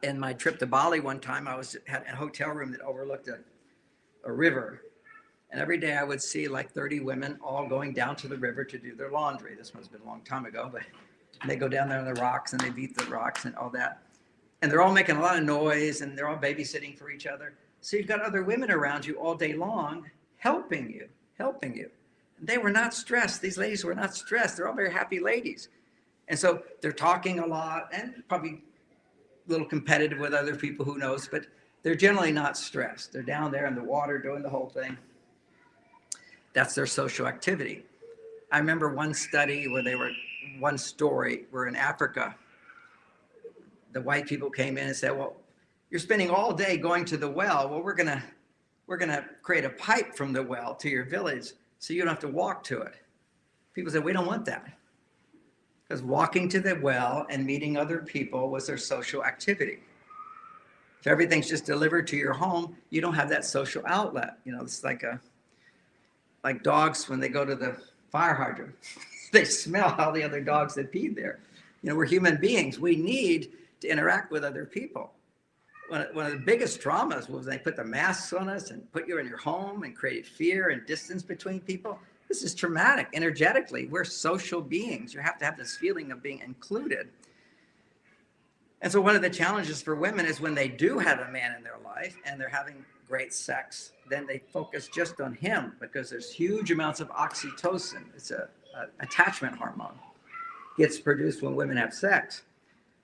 in my trip to Bali one time, I had a hotel room that overlooked a river. And every day I would see like 30 women all going down to the river to do their laundry. This must have been a long time ago, but they go down there on the rocks and they beat the rocks and all that. And they're all making a lot of noise and they're all babysitting for each other. So you've got other women around you all day long helping you. And they were not stressed. These ladies were not stressed. They're all very happy ladies. And so they're talking a lot and probably a little competitive with other people, who knows, but they're generally not stressed. They're down there in the water doing the whole thing. That's their social activity. I remember one study one story where in Africa, the white people came in and said, well, you're spending all day going to the well. Well, we're gonna create a pipe from the well to your village so you don't have to walk to it. People said, we don't want that. Because walking to the well and meeting other people was their social activity. If everything's just delivered to your home, you don't have that social outlet. You know, it's like dogs when they go to the fire hydrant. They smell all the other dogs that peed there. You know, we're human beings. We need to interact with other people. One of the biggest traumas was they put the masks on us and put you in your home and created fear and distance between people. This is traumatic. Energetically, we're social beings. You have to have this feeling of being included. And so one of the challenges for women is when they do have a man in their life and they're having great sex, then they focus just on him because there's huge amounts of oxytocin. It's a attachment hormone. Gets produced when women have sex.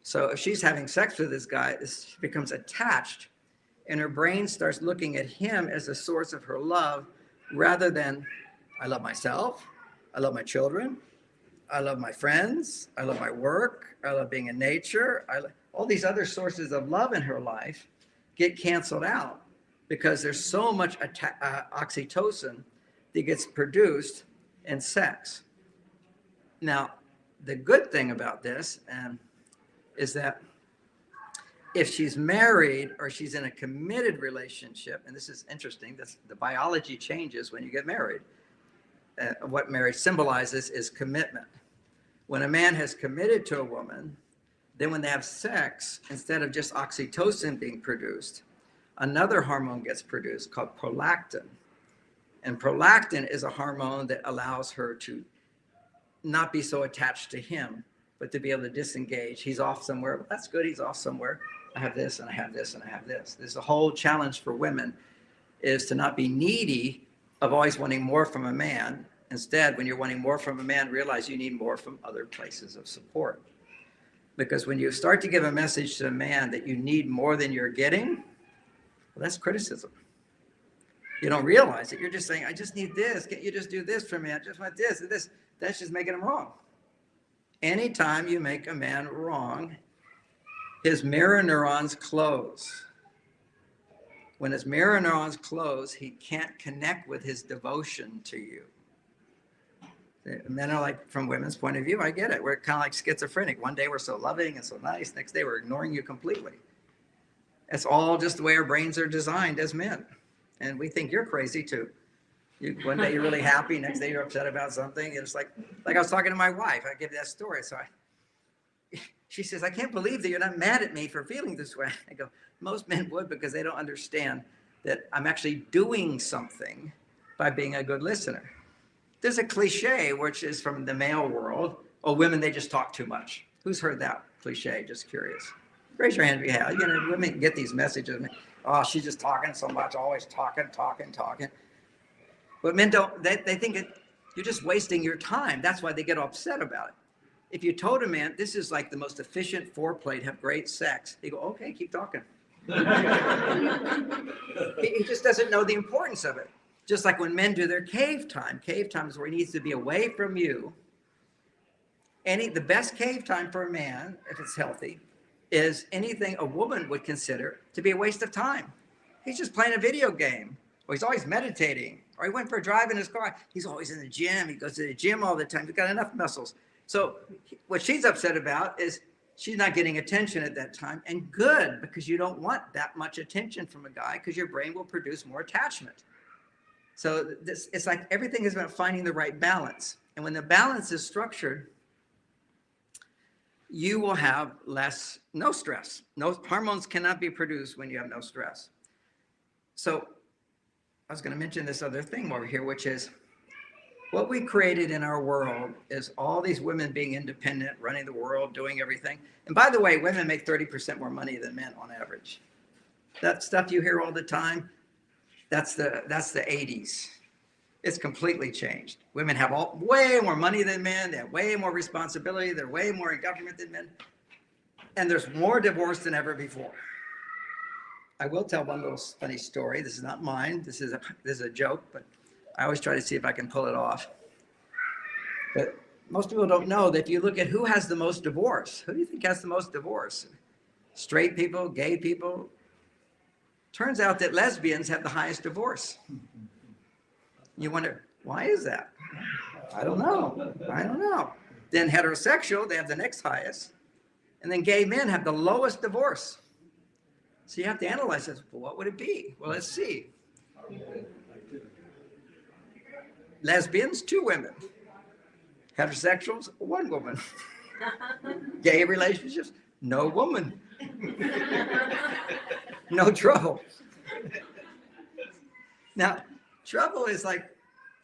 So if she's having sex with this guy, she becomes attached and her brain starts looking at him as a source of her love rather than I love myself, I love my children, I love my friends, I love my work, I love being in nature. All these other sources of love in her life get canceled out because there's so much oxytocin that gets produced in sex. Now, the good thing about this is that if she's married or she's in a committed relationship, and this is interesting, the biology changes when you get married. What marriage symbolizes is commitment. When a man has committed to a woman, then when they have sex, instead of just oxytocin being produced, another hormone gets produced called prolactin. And prolactin is a hormone that allows her to not be so attached to him, but to be able to disengage. He's off somewhere. Well, that's good. He's off somewhere. I have this and I have this and I have this. There's a whole challenge for women is to not be needy of always wanting more from a man. Instead, when you're wanting more from a man, realize you need more from other places of support. Because when you start to give a message to a man that you need more than you're getting, well, that's criticism. You don't realize it. You're just saying, I just need this. Can't you just do this for me? I just want this and this. That's just making him wrong. Anytime you make a man wrong, his mirror neurons close. When his mirror neurons close, he can't connect with his devotion to you. Men are like, from women's point of view, I get it. We're kind of like schizophrenic. One day we're so loving and so nice. Next day we're ignoring you completely. It's all just the way our brains are designed as men. And we think you're crazy too. One day you're really happy. Next day you're upset about something. It's like I was talking to my wife. I give that story. She says, I can't believe that you're not mad at me for feeling this way. I go, most men would, because they don't understand that I'm actually doing something by being a good listener. There's a cliche, which is from the male world. Oh, women, they just talk too much. Who's heard that cliche? Just curious. Raise your hand if you have. You know, women get these messages. Oh, she's just talking so much, always talking. But men don't, they think you're just wasting your time. That's why they get upset about it. If you told a man, this is like the most efficient foreplay to have great sex, they go, okay, keep talking. He just doesn't know the importance of it. Just like when men do their cave time is where he needs to be away from you. The best cave time for a man, if it's healthy, is anything a woman would consider to be a waste of time. He's just playing a video game, or he's always meditating, or he went for a drive in his car. He's always in the gym. He goes to the gym all the time. He's got enough muscles. So what she's upset about is she's not getting attention at that time. And good, because you don't want that much attention from a guy, because your brain will produce more attachment. So it's like everything is about finding the right balance. And when the balance is structured, you will have no stress. No hormones cannot be produced when you have no stress. So I was going to mention this other thing over here, which is what we created in our world is all these women being independent, running the world, doing everything. And by the way, women make 30% more money than men on average. That stuff you hear all the time, that's the 80s. It's completely changed. Women have way more money than men. They have way more responsibility. They're way more in government than men. And there's more divorce than ever before. I will tell one little funny story. This is not mine. This is a joke, but I always try to see if I can pull it off. But most people don't know that if you look at who has the most divorce, who do you think has the most divorce? Straight people, gay people. Turns out that lesbians have the highest divorce. You wonder, why is that? I don't know. Then heterosexual, they have the next highest. And then gay men have the lowest divorce. So you have to analyze this. Well, what would it be? Well, let's see. Lesbians, 2 women. Heterosexuals, 1 woman. Gay relationships, no woman. No trouble. Now, trouble is like,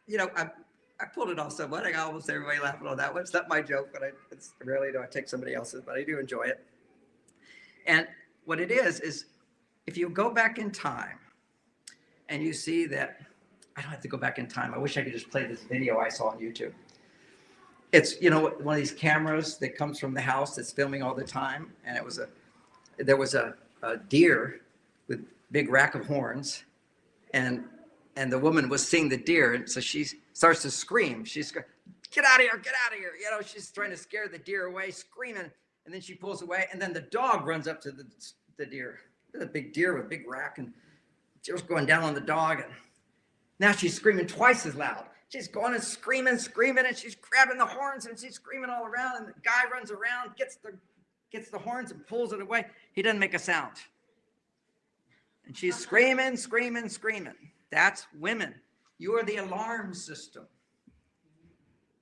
you know, I pulled it off somewhat. I got almost everybody laughing on that one. It's not my joke, but it's rarely do I take somebody else's, but I do enjoy it. And what it is if you go back in time and you see that, I don't have to go back in time. I wish I could just play this video I saw on YouTube. It's, you know, one of these cameras that comes from the house that's filming all the time. And there was a deer with big rack of horns, and the woman was seeing the deer, and so she starts to scream. She's get out of here, get out of here. You know, she's trying to scare the deer away, screaming, and then she pulls away, and then the dog runs up to the deer. The big deer with a big rack, and deer's going down on the dog, and now she's screaming twice as loud. She's going and screaming, and she's grabbing the horns, and she's screaming all around, and the guy runs around, gets the horns and pulls it away. He doesn't make a sound. And she's screaming. That's women. You are the alarm system.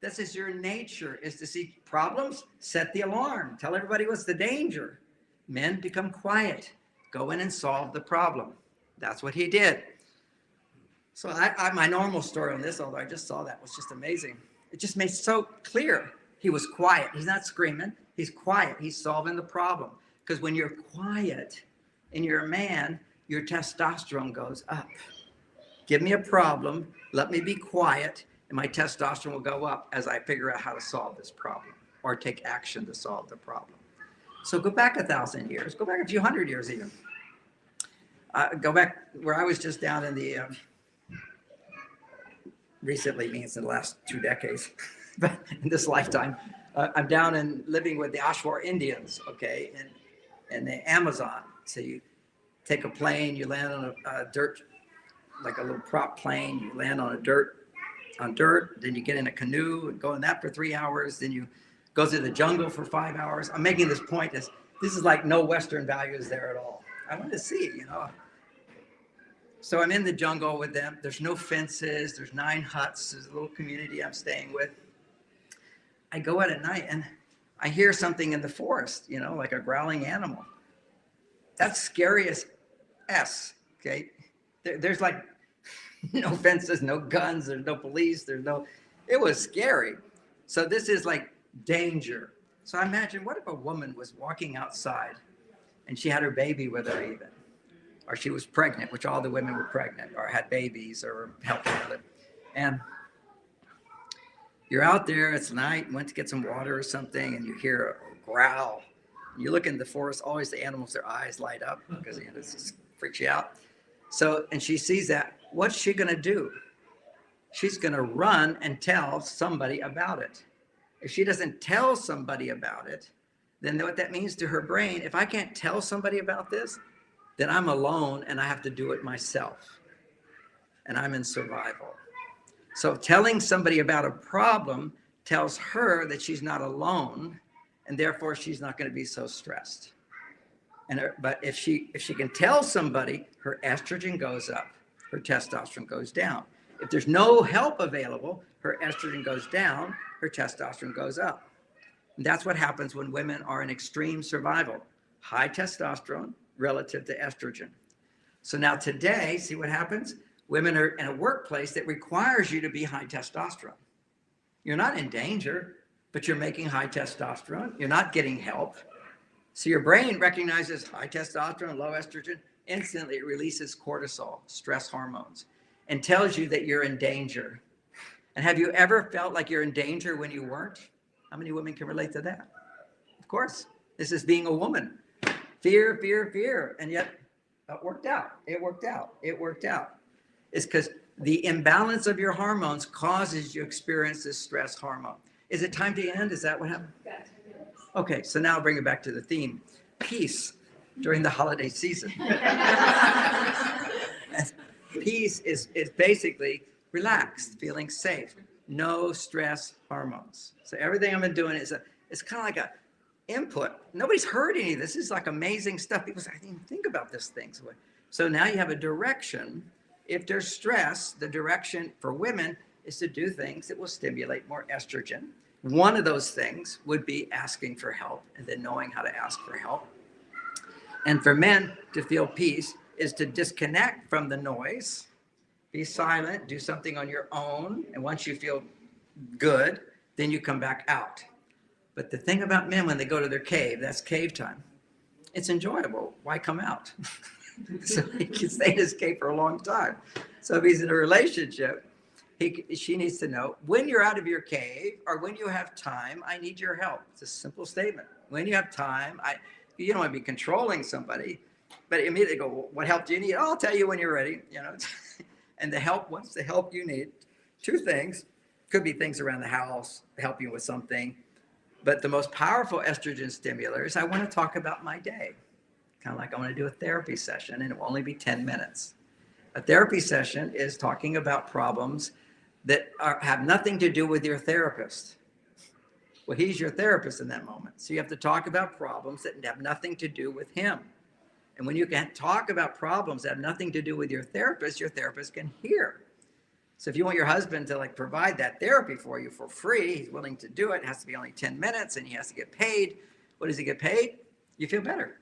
This is your nature, is to see problems, set the alarm. Tell everybody what's the danger. Men become quiet. Go in and solve the problem. That's what he did. So my normal story on this, although I just saw that, was just amazing. It just made so clear. He was quiet. He's not screaming. He's quiet. He's solving the problem. Because when you're quiet and you're a man, your testosterone goes up. Give me a problem. Let me be quiet. And my testosterone will go up as I figure out how to solve this problem or take action to solve the problem. So go back 1,000 years, go back a few hundred years even. Go back where I was just down in the, recently means in the last 2 decades, but in this lifetime, I'm down and living with the Ashwar Indians, okay, in the Amazon. So you take a plane, you land on a dirt, like a little prop plane, you land on dirt, then you get in a canoe and go in that for 3 hours, then you go through the jungle for 5 hours. I'm making this point as this is like no Western values there at all. I want to see, you know. So I'm in the jungle with them. There's no fences. There's 9 huts. There's a little community I'm staying with. I go out at night and I hear something in the forest, you know, like a growling animal. That's scary as S, okay? There's like no fences, no guns, there's no police, it was scary. So this is like danger. So I imagine, what if a woman was walking outside and she had her baby with her even? Or she was pregnant, which all the women were pregnant, or had babies, or helping with it. And you're out there, it's night, went to get some water or something, and you hear a growl. You look in the forest, always the animals, their eyes light up because this just freaks you out. So, and she sees that, what's she gonna do? She's gonna run and tell somebody about it. If she doesn't tell somebody about it, then what that means to her brain, if I can't tell somebody about this, then I'm alone and I have to do it myself. And I'm in survival. So telling somebody about a problem tells her that she's not alone, and therefore she's not going to be so stressed. But if she can tell somebody, her estrogen goes up, her testosterone goes down. If there's no help available, her estrogen goes down, her testosterone goes up. And that's what happens when women are in extreme survival. High testosterone relative to estrogen. So now today, see what happens? Women are in a workplace that requires you to be high testosterone. You're not in danger, but you're making high testosterone. You're not getting help. So your brain recognizes high testosterone, low estrogen. Instantly, it releases cortisol, stress hormones, and tells you that you're in danger. And have you ever felt like you're in danger when you weren't? How many women can relate to that? Of course. This is being a woman. Fear, fear, fear. And yet it worked out. It worked out. It worked out. It's because the imbalance of your hormones causes you to experience this stress hormone. Is it time to end? Is that what happened? Okay, so now I'll bring it back to the theme. Peace during the holiday season. Peace is basically relaxed, feeling safe, no stress hormones. So everything I've been doing it's kind of like a input. Nobody's heard any of this. This is like amazing stuff. People say, I didn't even think about this thing. So now you have a direction. If there's stress, the direction for women is to do things that will stimulate more estrogen. One of those things would be asking for help and then knowing how to ask for help. And for men to feel peace is to disconnect from the noise, be silent, do something on your own. And once you feel good, then you come back out. But the thing about men, when they go to their cave, that's cave time. It's enjoyable. Why come out? So he can stay in his cave for a long time. So if he's in a relationship, she needs to know, when you're out of your cave or when you have time, I need your help. It's a simple statement. When you have time, you don't want to be controlling somebody, but immediately go, well, what help do you need? Oh, I'll tell you when you're ready. You know, and what's the help you need? 2 things. Could be things around the house, help you with something. But the most powerful estrogen stimulars, I want to talk about my day. Kind of like I want to do a therapy session, and it will only be 10 minutes. A therapy session is talking about problems that have nothing to do with your therapist. Well, he's your therapist in that moment. So you have to talk about problems that have nothing to do with him. And when you can talk about problems that have nothing to do with your therapist can hear. So if you want your husband to provide that therapy for you for free, he's willing to do it. It has to be only 10 minutes and he has to get paid. What does he get paid? You feel better.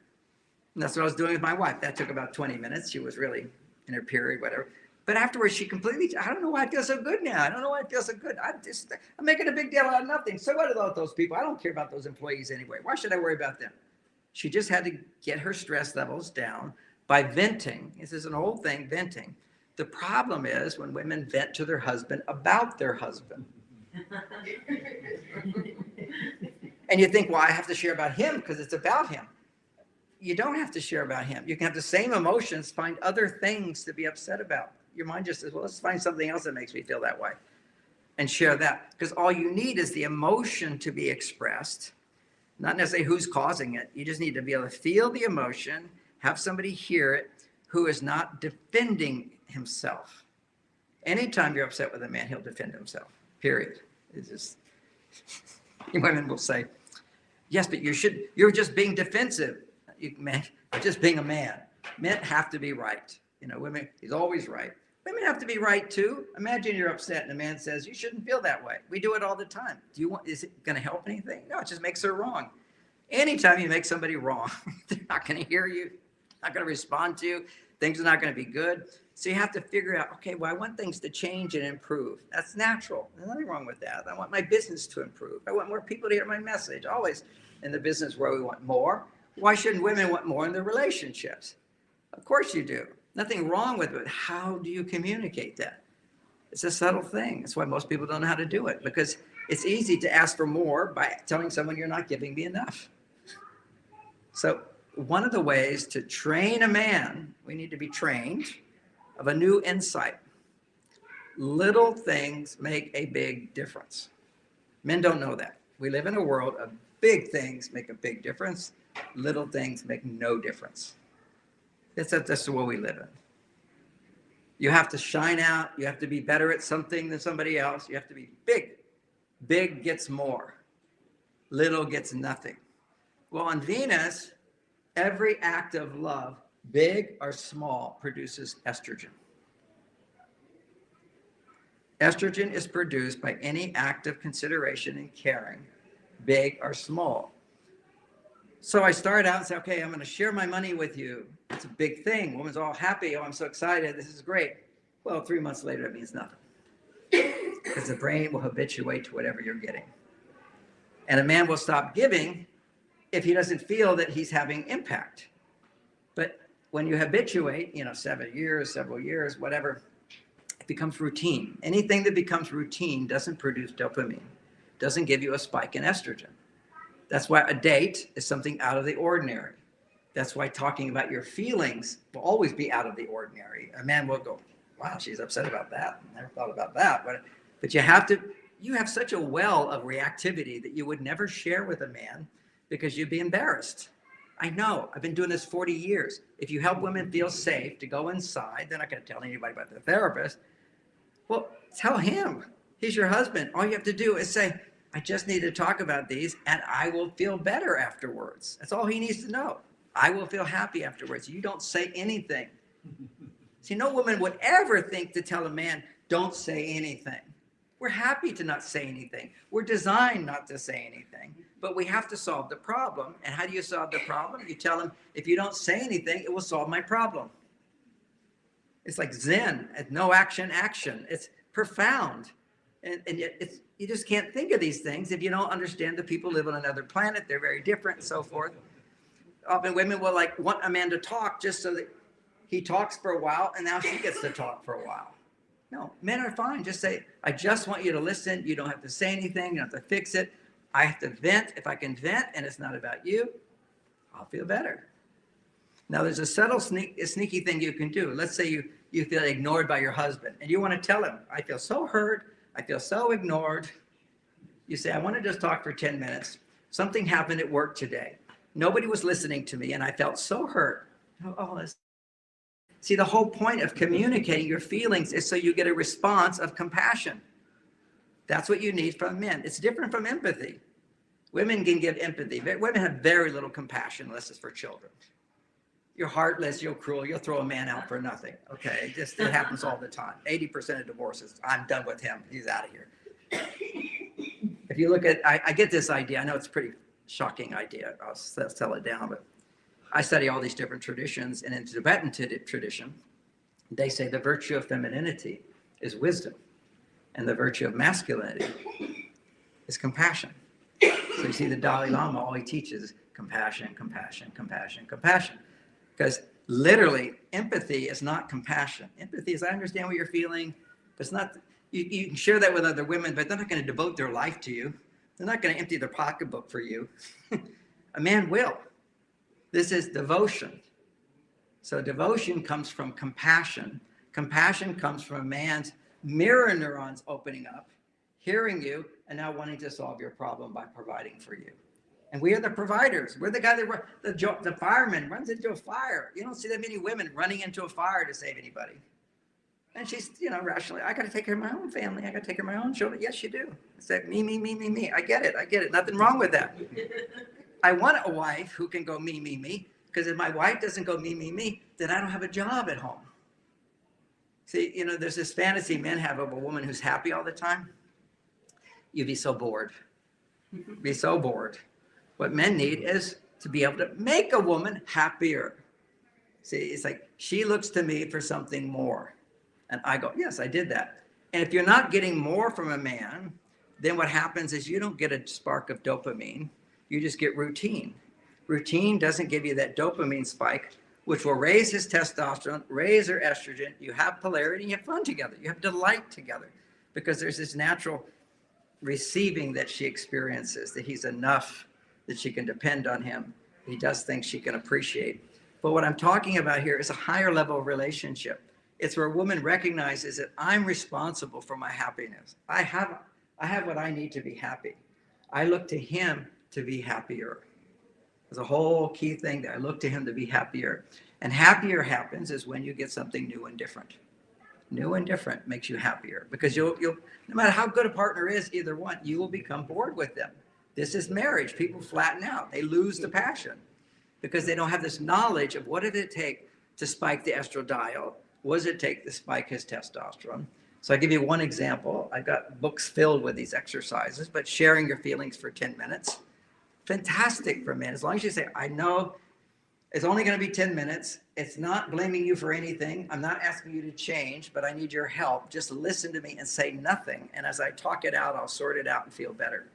And that's what I was doing with my wife. That took about 20 minutes. She was really in her period, whatever. But afterwards, she completely, I don't know why I feel so good now. I don't know why I feel so good. I'm making a big deal out of nothing. So what about those people? I don't care about those employees anyway. Why should I worry about them? She just had to get her stress levels down by venting. This is an old thing, venting. The problem is when women vent to their husband about their husband. And you think, well, I have to share about him because it's about him. You don't have to share about him. You can have the same emotions, find other things to be upset about. Your mind just says, well, let's find something else that makes me feel that way and share that. Because all you need is the emotion to be expressed, not necessarily who's causing it. You just need to be able to feel the emotion, have somebody hear it who is not defending himself. Anytime you're upset with a man, he'll defend himself, period. It's just, women will say, yes, but you're just being defensive. You, man, you're just being a man. Men have to be right. You know, women, he's always right. Women have to be right too. Imagine you're upset and a man says, you shouldn't feel that way. We do it all the time. Is it going to help anything? No, it just makes her wrong. Anytime you make somebody wrong, they're not going to hear you, not going to respond to you. Things are not going to be good. So you have to figure out, okay, well, I want things to change and improve. That's natural. There's nothing wrong with that. I want my business to improve. I want more people to hear my message. Always in the business where we want more. Why shouldn't women want more in their relationships? Of course you do. Nothing wrong with it. How do you communicate that? It's a subtle thing. That's why most people don't know how to do it, because it's easy to ask for more by telling someone you're not giving me enough. So one of the ways to train a man, we need to be trained of a new insight. Little things make a big difference. Men don't know that. We live in a world of big things make a big difference. Little things make no difference. That's the world we live in. You have to shine out. You have to be better at something than somebody else. You have to be big. Big gets more. Little gets nothing. Well, on Venus, every act of love, big or small, produces estrogen. Estrogen is produced by any act of consideration and caring, big or small. So I start out and say, okay, I'm going to share my money with you. It's a big thing. Woman's all happy. Oh, I'm so excited. This is great. Well, 3 months later, it means nothing. Because the brain will habituate to whatever you're getting. And a man will stop giving if he doesn't feel that he's having impact. But when you habituate, 7 years, several years, whatever, it becomes routine. Anything that becomes routine doesn't produce dopamine, doesn't give you a spike in estrogen. That's why a date is something out of the ordinary. That's why talking about your feelings will always be out of the ordinary. A man will go, wow, she's upset about that. I never thought about that. But you have such a well of reactivity that you would never share with a man because you'd be embarrassed. I know, I've been doing this 40 years. If you help women feel safe to go inside, they're not going to tell anybody about their therapist. Well, tell him. He's your husband. All you have to do is say, I just need to talk about these and I will feel better afterwards. That's all he needs to know. I will feel happy afterwards. You don't say anything. See, no woman would ever think to tell a man, don't say anything. We're happy to not say anything. We're designed not to say anything, but we have to solve the problem. And how do you solve the problem? You tell him, if you don't say anything, it will solve my problem. It's like Zen, no action, action. It's profound. And yet you just can't think of these things if you don't understand that people live on another planet. They're very different and so forth. Often women will want a man to talk just so that he talks for a while and now she gets to talk for a while. No, men are fine. Just say, I just want you to listen. You don't have to say anything. You don't have to fix it. I have to vent. If I can vent and it's not about you, I'll feel better. Now there's a subtle sneaky thing you can do. Let's say you feel ignored by your husband and you want to tell him, I feel so hurt. I feel so ignored. You say, I want to just talk for 10 minutes. Something happened at work today. Nobody was listening to me and I felt so hurt. See, the whole point of communicating your feelings is so you get a response of compassion. That's what you need from men. It's different from empathy. Women can give empathy. Women have very little compassion unless it's for children. You're heartless, you're cruel, you'll throw a man out for nothing. Okay, it happens all the time. 80% of divorces, I'm done with him, he's out of here. If you look at, I get this idea, I know it's a pretty shocking idea, I'll sell it down, but I study all these different traditions, and in the Tibetan tradition, they say the virtue of femininity is wisdom, and the virtue of masculinity is compassion. So you see the Dalai Lama, all he teaches is compassion, compassion, compassion, compassion. Because literally, empathy is not compassion. Empathy is, I understand what you're feeling, but it's not, you can share that with other women, but they're not going to devote their life to you. They're not going to empty their pocketbook for you. A man will. This is devotion. So devotion comes from compassion. Compassion comes from a man's mirror neurons opening up, hearing you, and now wanting to solve your problem by providing for you. And we are the providers. We're the guy that the fireman runs into a fire. You don't see that many women running into a fire to save anybody. And she's, rationally, I got to take care of my own family. I got to take care of my own children. Yes, you do. It's like me. I get it. Nothing wrong with that. I want a wife who can go me. Because if my wife doesn't go me, then I don't have a job at home. See, there's this fantasy men have of a woman who's happy all the time. You'd be so bored. Be so bored. What men need is to be able to make a woman happier. See, it's like she looks to me for something more. And I go, yes, I did that. And if you're not getting more from a man, then what happens is you don't get a spark of dopamine. You just get routine. Routine doesn't give you that dopamine spike, which will raise his testosterone, raise her estrogen. You have polarity, you have fun together. You have delight together because there's this natural receiving that she experiences, that he's enough, that she can depend on him. He does things she can appreciate. But what I'm talking about here is a higher level of relationship. It's where a woman recognizes that I'm responsible for my happiness. I have what I need to be happy. I look to him to be happier. There's a whole key thing that I look to him to be happier. And happier happens is when you get something new and different. New and different makes you happier because you'll no matter how good a partner is, either one, you will become bored with them. This is marriage. People flatten out. They lose the passion because they don't have this knowledge of what did it take to spike the estradiol? What does it take to spike his testosterone? So I give you one example. I've got books filled with these exercises, but sharing your feelings for 10 minutes. Fantastic for men. As long as you say, I know it's only going to be 10 minutes. It's not blaming you for anything. I'm not asking you to change, but I need your help. Just listen to me and say nothing. And as I talk it out, I'll sort it out and feel better.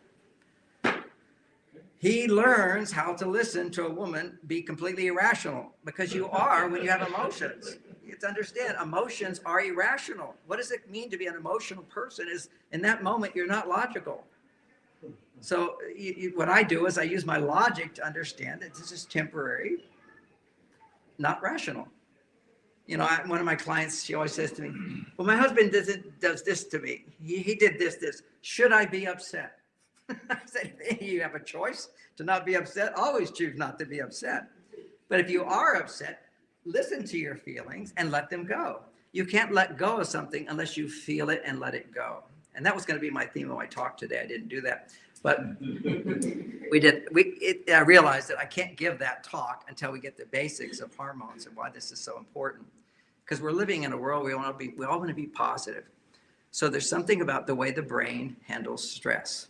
He learns how to listen to a woman be completely irrational because you are when you have emotions. You have to understand, emotions are irrational. What does it mean to be an emotional person is in that moment, you're not logical. So what I do is I use my logic to understand that this is temporary, not rational. One of my clients, she always says to me, well, my husband does this to me. He did this. Should I be upset? I said, you have a choice to not be upset. Always choose not to be upset. But if you are upset, listen to your feelings and let them go. You can't let go of something unless you feel it and let it go. And that was going to be my theme of my talk today. I didn't do that. But I realized that I can't give that talk until we get the basics of hormones and why this is so important. Because we're living in a world we all want to be positive. So there's something about the way the brain handles stress.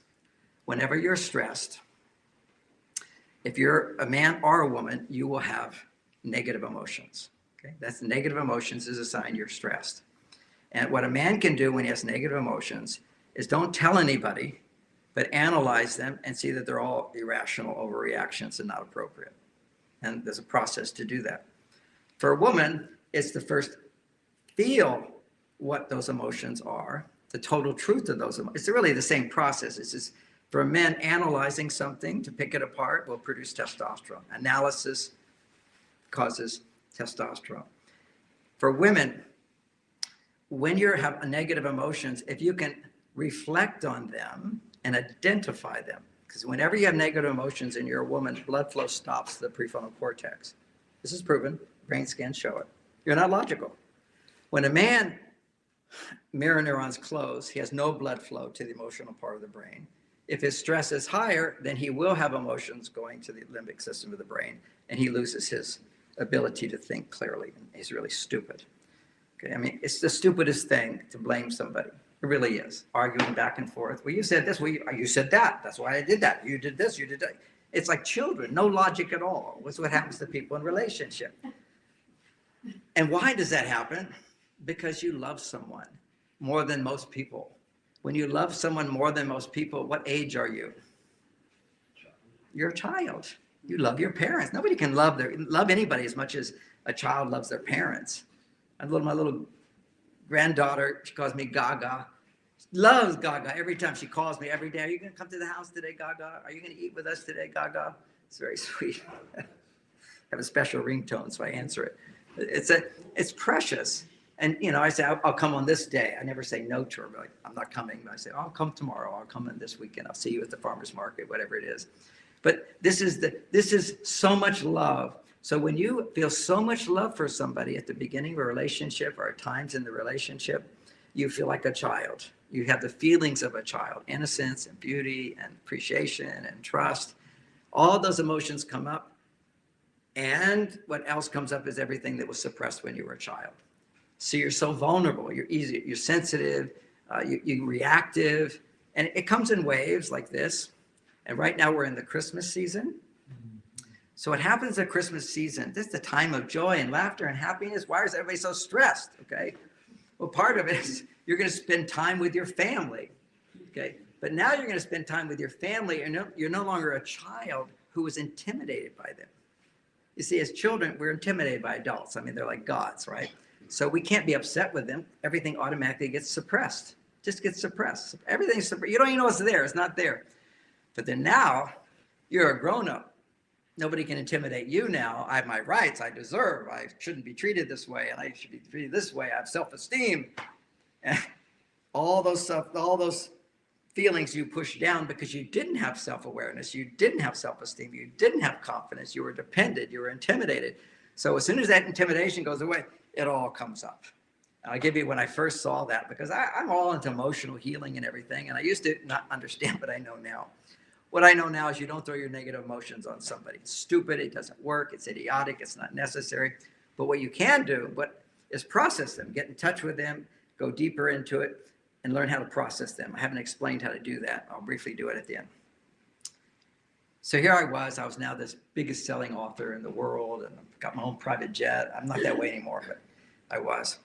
Whenever you're stressed, if you're a man or a woman, you will have negative emotions. Okay, that's negative emotions is a sign you're stressed. And what a man can do when he has negative emotions is don't tell anybody, but analyze them and see that they're all irrational overreactions and not appropriate. And there's a process to do that. For a woman, it's to first feel what those emotions are, the total truth of those emotions. It's really the same process. It's just for men, analyzing something to pick it apart will produce testosterone. Analysis causes testosterone. For women, when you have negative emotions, if you can reflect on them and identify them, because whenever you have negative emotions and you're a woman, blood flow stops to the prefrontal cortex. This is proven. Brain scans show it. You're not logical. When a man, mirror neurons close, he has no blood flow to the emotional part of the brain. If his stress is higher, then he will have emotions going to the limbic system of the brain, and he loses his ability to think clearly. He's really stupid. Okay, I mean, it's the stupidest thing to blame somebody. It really is. Arguing back and forth. Well, you said this. Well, you said that. That's why I did that. You did this. You did that. It's like children. No logic at all. That's what happens to people in relationship. And why does that happen? Because you love someone more than most people. When you love someone more than most people, what age are you? You're a child. You love your parents. Nobody can love anybody as much as a child loves their parents. My little granddaughter, she calls me Gaga. loves Gaga. Every time she calls me every day, are you going to come to the house today, Gaga? Are you going to eat with us today, Gaga? It's very sweet. I have a special ringtone, so I answer it. It's precious. And, you know, I say, I'll come on this day. I never say no to her. Like, I'm not coming. I say, I'll come tomorrow. I'll come in this weekend. I'll see you at the farmer's market, whatever it is. But this is so much love. So when you feel so much love for somebody at the beginning of a relationship or at times in the relationship, you feel like a child. You have the feelings of a child, innocence and beauty and appreciation and trust. All those emotions come up. And what else comes up is everything that was suppressed when you were a child. So you're so vulnerable, you're easy, you're sensitive, you're reactive, and it comes in waves like this. And right now we're in the Christmas season. So what happens at Christmas season, this is the time of joy and laughter and happiness. Why is everybody so stressed? Okay. Well, part of it is you're going to spend time with your family. Okay. But now you're going to spend time with your family, and you're no longer a child who was intimidated by them. You see, as children, we're intimidated by adults. I mean, they're like gods, right? So we can't be upset with them. Everything automatically gets suppressed. Just gets suppressed. Everything's suppressed. You don't even know it's there. It's not there. But then now you're a grown-up. Nobody can intimidate you now. I have my rights. I deserve. I shouldn't be treated this way, and I should be treated this way. I have self-esteem. And all those feelings you push down because you didn't have self-awareness. You didn't have self-esteem. You didn't have confidence. You were dependent. You were intimidated. So as soon as that intimidation goes away, it all comes up. And I'll give you when I first saw that, because I'm all into emotional healing and everything. And I used to not understand what I know now. What I know now is you don't throw your negative emotions on somebody. It's stupid. It doesn't work. It's idiotic. It's not necessary. But what you can do is process them, get in touch with them, go deeper into it, and learn how to process them. I haven't explained how to do that. I'll briefly do it at the end. So here I was now this biggest selling author in the world, and I've got my own private jet. I'm not that way anymore, but I was.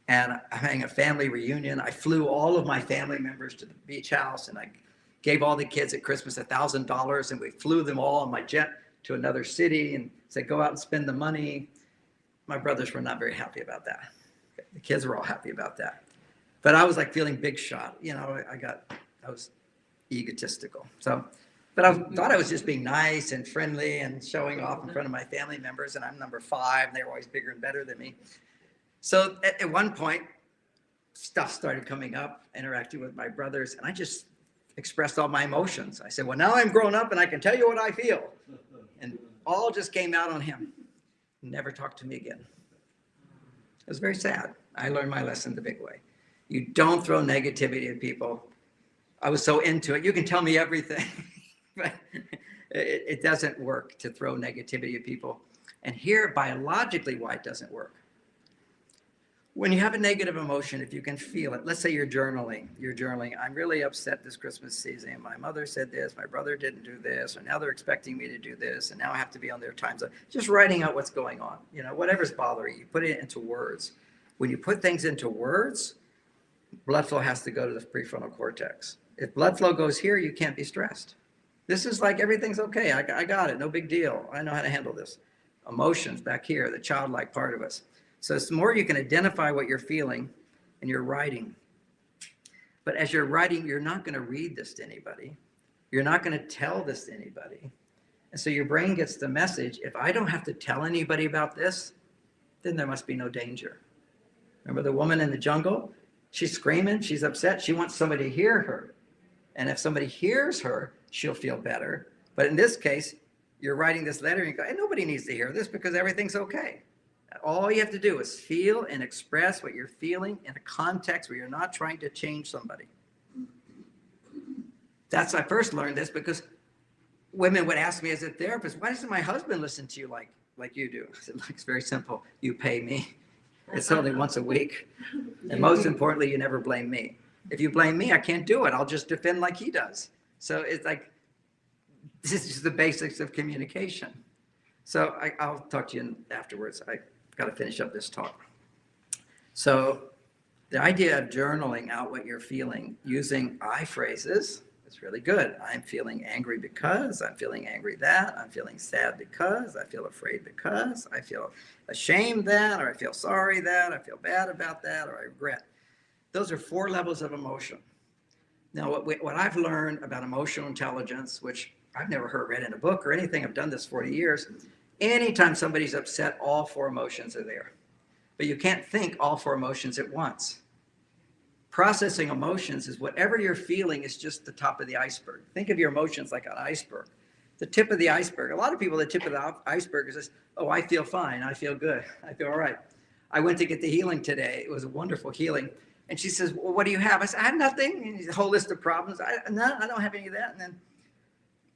And I'm having a family reunion. I flew all of my family members to the beach house, and I gave all the kids at Christmas $1,000, and we flew them all on my jet to another city and said, go out and spend the money. My brothers were not very happy about that. The kids were all happy about that. But I was like feeling big shot. You know, I was egotistical. But I thought I was just being nice and friendly and showing off in front of my family members. And I'm number 5. And they were always bigger and better than me. So at one point, stuff started coming up, interacting with my brothers. And I just expressed all my emotions. I said, well, now I'm grown up and I can tell you what I feel. And all just came out on him. Never talked to me again. It was very sad. I learned my lesson the big way. You don't throw negativity at people. I was so into it. You can tell me everything. But it doesn't work to throw negativity at people. And here, biologically, why it doesn't work. When you have a negative emotion, if you can feel it, let's say you're journaling. I'm really upset this Christmas season. My mother said this, my brother didn't do this, or now they're expecting me to do this, and now I have to be on their time zone. Just writing out what's going on. You know, whatever's bothering you, put it into words. When you put things into words, blood flow has to go to the prefrontal cortex. If blood flow goes here, you can't be stressed. This is like everything's okay. I got it. No big deal. I know how to handle this. Emotions back here, the childlike part of us. So it's the more you can identify what you're feeling and you're writing. But as you're writing, you're not going to read this to anybody. You're not going to tell this to anybody. And so your brain gets the message, if I don't have to tell anybody about this, then there must be no danger. Remember the woman in the jungle? She's screaming. She's upset. She wants somebody to hear her. And if somebody hears her, she'll feel better. But in this case, you're writing this letter and you go, hey, nobody needs to hear this because everything's okay. All you have to do is feel and express what you're feeling in a context where you're not trying to change somebody. I first learned this because women would ask me as a therapist, why doesn't my husband listen to you like you do? I said, look, it's very simple. You pay me. It's only once a week. And most importantly, you never blame me. If you blame me, I can't do it. I'll just defend like he does. So it's like, this is the basics of communication. So I'll talk to you afterwards. I got to finish up this talk. So the idea of journaling out what you're feeling using I phrases is really good. I'm feeling angry because, I'm feeling angry that, I'm feeling sad because, I feel afraid because, I feel ashamed that, or I feel sorry that, I feel bad about that, or I regret. Those are 4 levels of emotion. Now, what I've learned about emotional intelligence, which I've never read in a book or anything, I've done this 40 years, anytime somebody's upset, all four emotions are there. But you can't think all four emotions at once. Processing emotions is whatever you're feeling is just the top of the iceberg. Think of your emotions like an iceberg. The tip of the iceberg. A lot of people, the tip of the iceberg is just, oh, I feel fine. I feel good. I feel all right. I went to get the healing today. It was a wonderful healing. And she says, well, what do you have? I said, I have nothing. And a whole list of problems. I don't have any of that. And then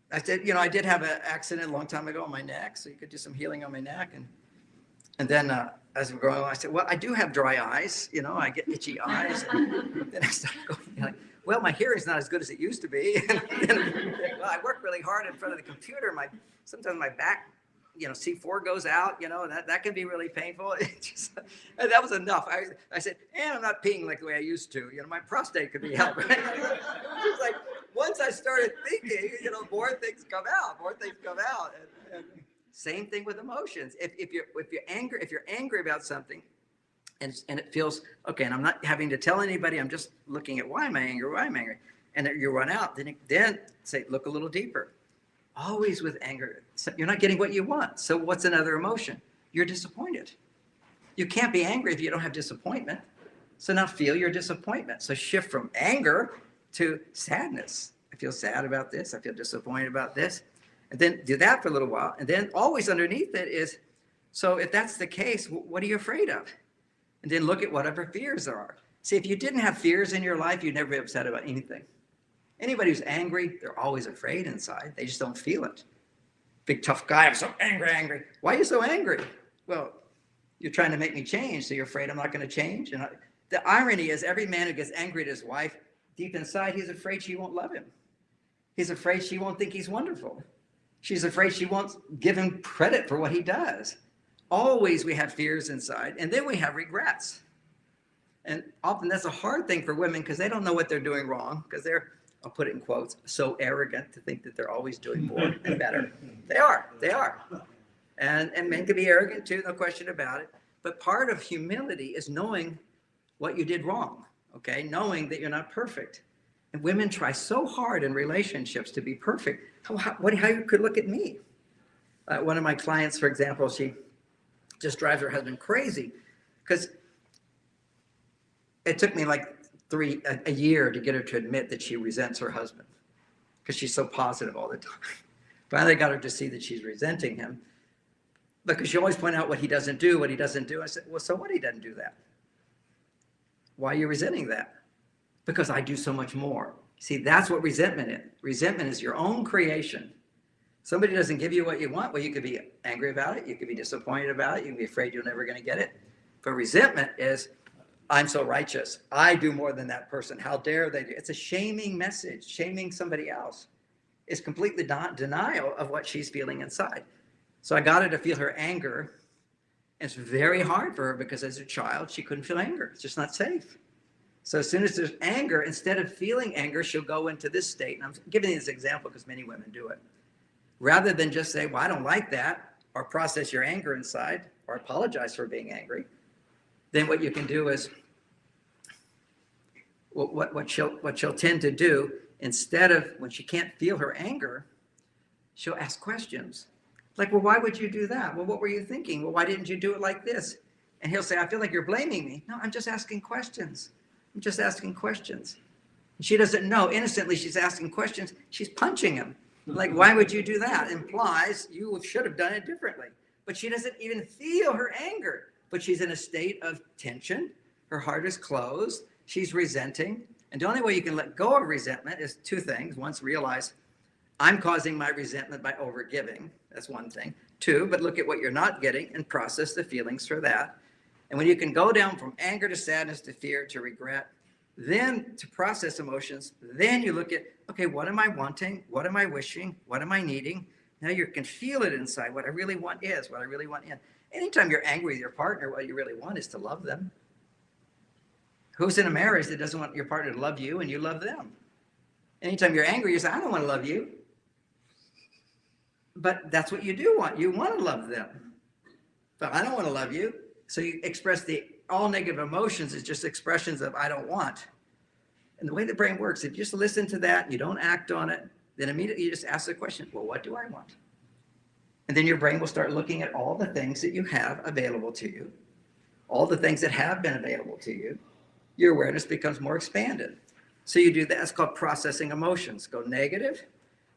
I said, I did have an accident a long time ago on my neck, so you could do some healing on my neck. And then as we're going along, I said, well, I do have dry eyes. I get itchy eyes. And then I started going, well, my hearing's not as good as it used to be. And then, well, I work really hard in front of the computer. Sometimes my back, C4 goes out, that can be really painful. That was enough. I said, and I'm not peeing like the way I used to. My prostate could be helped. Right? It's like, once I started thinking, more things come out. And same thing with emotions. If you're angry about something, and it feels okay, and I'm not having to tell anybody, I'm just looking at why am I angry, and you run out, then say, look a little deeper. Always with anger, so you're not getting what you want. So what's another emotion? You're disappointed. You can't be angry if you don't have disappointment. So now feel your disappointment. So shift from anger to sadness. I feel sad about this. I feel disappointed about this. And then do that for a little while. And then always underneath it is, so if that's the case, what are you afraid of? And then look at whatever fears there are. See, if you didn't have fears in your life, you'd never be upset about anything. Anybody who's angry, they're always afraid inside. They just don't feel it. Big tough guy, I'm so angry. Why are you so angry? Well, you're trying to make me change, so you're afraid I'm not going to change. And the irony is every man who gets angry at his wife, deep inside, he's afraid she won't love him. He's afraid she won't think he's wonderful. She's afraid she won't give him credit for what he does. Always we have fears inside, and then we have regrets. And often that's a hard thing for women because they don't know what they're doing wrong, because they're, I'll put it in quotes, so arrogant to think that they're always doing more and better. They are. And men can be arrogant too, no question about it. But part of humility is knowing what you did wrong, okay? Knowing that you're not perfect. And women try so hard in relationships to be perfect. How you could look at me? One of my clients, for example, she just drives her husband crazy because it took me like a year to get her to admit that she resents her husband because she's so positive all the time. Finally, I got her to see that she's resenting him because she always point out what he doesn't do. I said, well, so what? He doesn't do that. Why are you resenting that? Because I do so much more. See, that's what resentment is. Resentment is your own creation. Somebody doesn't give you what you want. Well, you could be angry about it. You could be disappointed about it. You can be afraid you're never going to get it. But resentment is, I'm so righteous. I do more than that person. How dare they do? It's a shaming message. Shaming somebody else is completely denial of what she's feeling inside. So I got her to feel her anger. It's very hard for her because as a child, she couldn't feel anger. It's just not safe. So as soon as there's anger, instead of feeling anger, she'll go into this state. And I'm giving you this example because many women do it. Rather than just say, well, I don't like that, or process your anger inside, or apologize for being angry, then what you can do is, what she'll tend to do, instead of, when she can't feel her anger, she'll ask questions. Like, well, why would you do that? Well, what were you thinking? Well, why didn't you do it like this? And he'll say, I feel like you're blaming me. No, I'm just asking questions. I'm just asking questions. And she doesn't know. Innocently, she's asking questions. She's punching him. Like, why would you do that? Implies you should have done it differently. But she doesn't even feel her anger. But she's in a state of tension. Her heart is closed. She's resenting. And the only way you can let go of resentment is two things. One, realize I'm causing my resentment by overgiving. That's one thing. Two, but look at what you're not getting and process the feelings for that. And when you can go down from anger to sadness to fear to regret, then to process emotions, then you look at, okay, what am I wanting? What am I wishing? What am I needing? Now you can feel it inside. What I really want is, what I really want in. Anytime you're angry with your partner, what you really want is to love them. Who's in a marriage that doesn't want your partner to love you and you love them? Anytime you're angry, you say, I don't want to love you. But that's what you do want. You want to love them. But I don't want to love you. So you express all negative emotions as just expressions of I don't want. And the way the brain works, if you just listen to that, you don't act on it, then immediately you just ask the question, well, what do I want? And then your brain will start looking at all the things that you have available to you, all the things that have been available to you. Your awareness becomes more expanded. So you do that. It's called processing emotions. Go negative,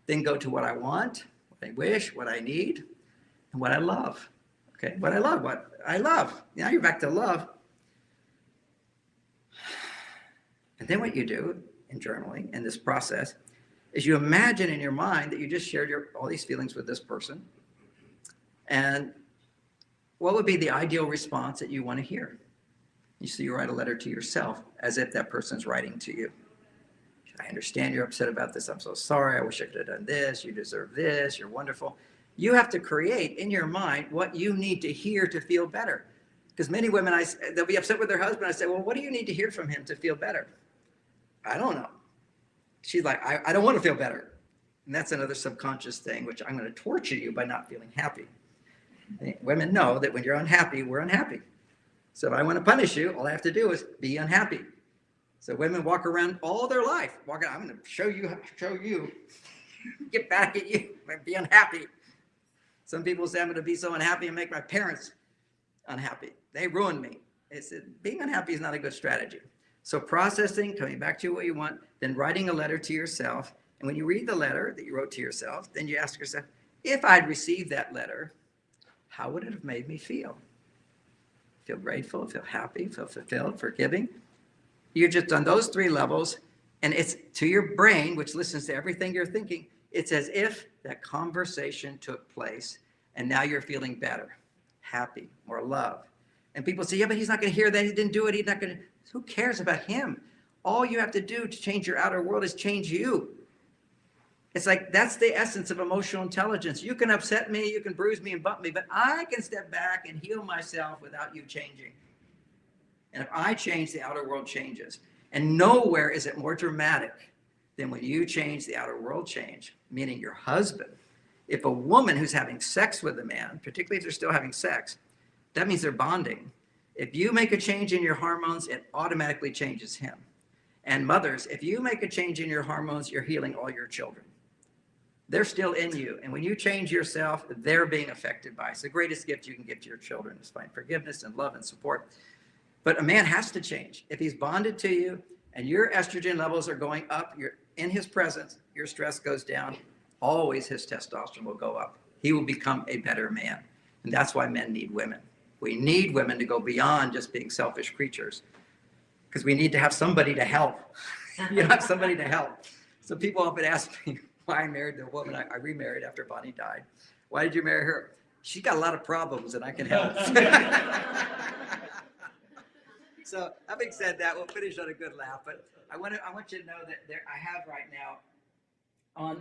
then go to what I want, what I wish, what I need, and what I love. Okay, what I love, what I love. Now you're back to love. And then what you do in journaling, in this process, is you imagine in your mind that you just shared all these feelings with this person. And what would be the ideal response that you want to hear? You write a letter to yourself as if that person's writing to you. I understand you're upset about this. I'm so sorry. I wish I could have done this. You deserve this. You're wonderful. You have to create in your mind what you need to hear to feel better. Because many women, they'll be upset with their husband. I say, well, what do you need to hear from him to feel better? I don't know. She's like, I don't want to feel better. And that's another subconscious thing, which I'm going to torture you by not feeling happy. Women know that when you're unhappy, we're unhappy. So if I want to punish you, all I have to do is be unhappy. So women walk around all their life, I'm going to show you, get back at you, be unhappy. Some people say I'm going to be so unhappy and make my parents unhappy. They ruined me. Being unhappy is not a good strategy. So processing, coming back to what you want, then writing a letter to yourself. And when you read the letter that you wrote to yourself, then you ask yourself, if I'd received that letter, how would it have made me feel? Feel grateful, feel happy, feel fulfilled, forgiving. You're just on those three levels, and it's to your brain, which listens to everything you're thinking. It's as if that conversation took place, and now you're feeling better, happy, more love. And people say, yeah, but he's not going to hear that. He didn't do it. He's not going to. Who cares about him? All you have to do to change your outer world is change you. It's like, that's the essence of emotional intelligence. You can upset me, you can bruise me and bump me, but I can step back and heal myself without you changing. And if I change, the outer world changes. And nowhere is it more dramatic than when you change, the outer world change, meaning your husband. If a woman who's having sex with a man, particularly if they're still having sex, that means they're bonding. If you make a change in your hormones, it automatically changes him. And mothers, if you make a change in your hormones, you're healing all your children. They're still in you. And when you change yourself, they're being affected by it. It's the greatest gift you can give to your children is find forgiveness and love and support. But a man has to change. If he's bonded to you and your estrogen levels are going up, you're in his presence, your stress goes down, always his testosterone will go up. He will become a better man. And that's why men need women. We need women to go beyond just being selfish creatures, because we need to have somebody to help. You have somebody to help. So people often ask me why I married the woman I remarried after Bonnie died. Why did you marry her? She's got a lot of problems and I can help. So having said that, we'll finish on a good laugh. But I want you to know that I have right now on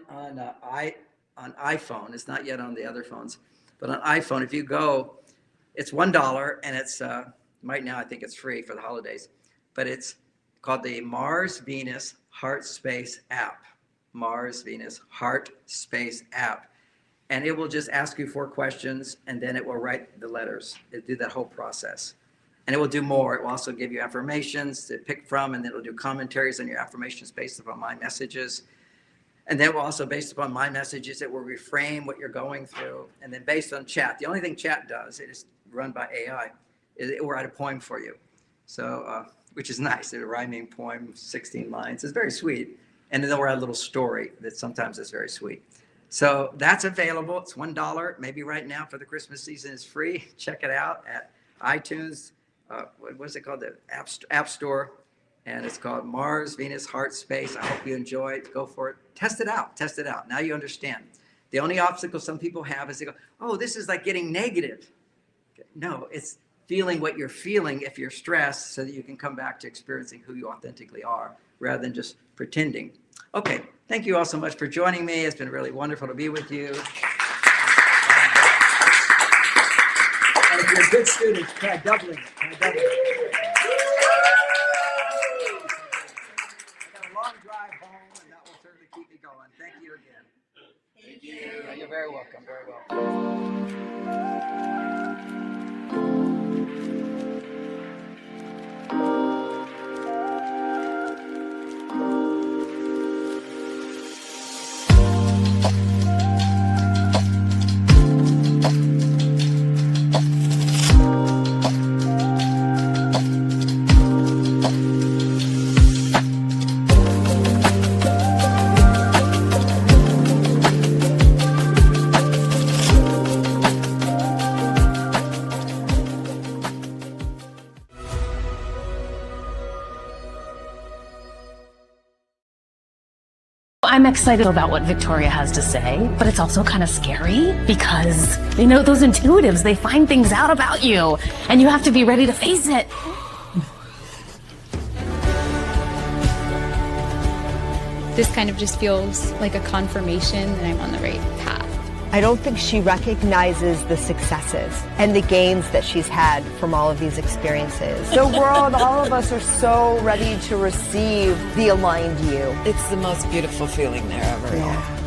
iPhone. It's not yet on the other phones, but on iPhone, if you go, it's $1 and it's right now I think it's free for the holidays, but it's called the Mars Venus Heart Space app. Mars Venus Heart Space app. And it will just ask you 4 questions and then it will write the letters. It'll do that whole process. And it will do more. It will also give you affirmations to pick from, and then it will do commentaries on your affirmations based upon my messages. And then it will also, based upon my messages, it will reframe what you're going through. And then based on chat, the only thing chat does, it is run by AI, is it will write a poem for you. So, which is nice. It's a rhyming poem, 16 lines. It's very sweet. And then they'll write a little story that sometimes is very sweet. So that's available. It's $1. Maybe right now for the Christmas season is free. Check it out at iTunes. What is it called? The App Store. And it's called Mars Venus Heart Space. I hope you enjoy it. Go for it. Test it out. Test it out. Now you understand. The only obstacle some people have is they go, oh, this is like getting negative. No, it's feeling what you're feeling if you're stressed so that you can come back to experiencing who you authentically are rather than just pretending. Okay, thank you all so much for joining me. It's been really wonderful to be with you. And if you're a good student, try doubling it. Try doubling it. I got a long drive home, and that will certainly keep me going. Thank you again. Thank you. Yeah, you're very welcome. Very welcome. I'm excited about what Victoria has to say, but it's also kind of scary because, you know, those intuitives, they find things out about you and you have to be ready to face it. This kind of just feels like a confirmation that I'm on the right path. I don't think she recognizes the successes and the gains that she's had from all of these experiences. The world, all of us are so ready to receive the aligned you. It's the most beautiful feeling there ever. Yeah.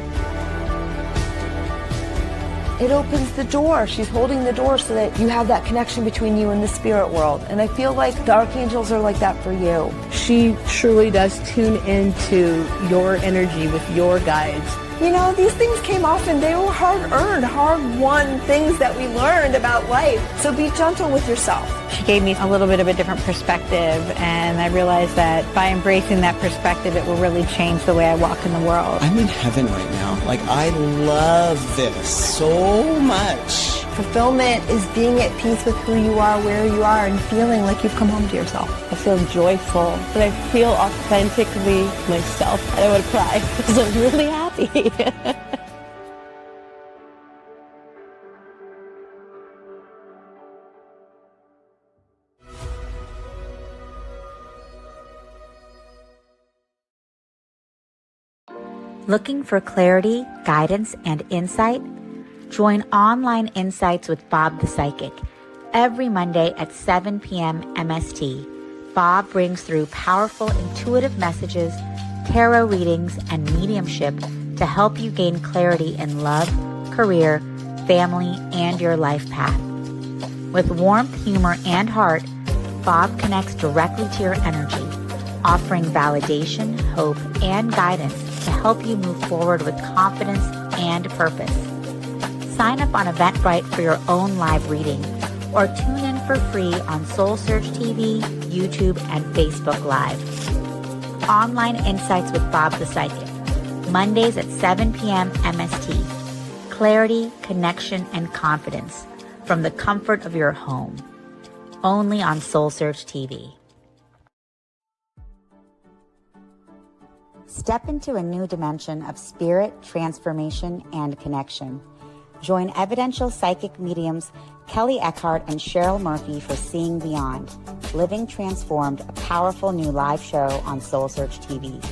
It opens the door. She's holding the door so that you have that connection between you and the spirit world. And I feel like the archangels are like that for you. She truly does tune into your energy with your guides. You know, these things came off and they were hard-earned, hard-won things that we learned about life. So be gentle with yourself. She gave me a little bit of a different perspective, and I realized that by embracing that perspective, it will really change the way I walk in the world. I'm in heaven right now. Like, I love this so much. Fulfillment is being at peace with who you are, where you are, and feeling like you've come home to yourself. I feel joyful, but I feel authentically myself. And I want to cry because I'm really happy. Looking for clarity, guidance, and insight? Join Online Insights with Bob the Psychic. Every Monday at 7 p.m. MST, Bob brings through powerful intuitive messages, tarot readings, and mediumship to help you gain clarity in love, career, family, and your life path. With warmth, humor, and heart, Bob connects directly to your energy, offering validation, hope, and guidance to help you move forward with confidence and purpose. Sign up on Eventbrite for your own live reading, or tune in for free on SoulSearch TV, YouTube, and Facebook Live. Online Insights with Bob the Psychic, Mondays at 7 p.m. MST. Clarity, connection, and confidence from the comfort of your home. Only on SoulSearch TV. Step into a new dimension of spirit, transformation, and connection. Join evidential psychic mediums Kelly Eckhart and Cheryl Murphy for Seeing Beyond, Living Transformed, a powerful new live show on SoulSearch TV.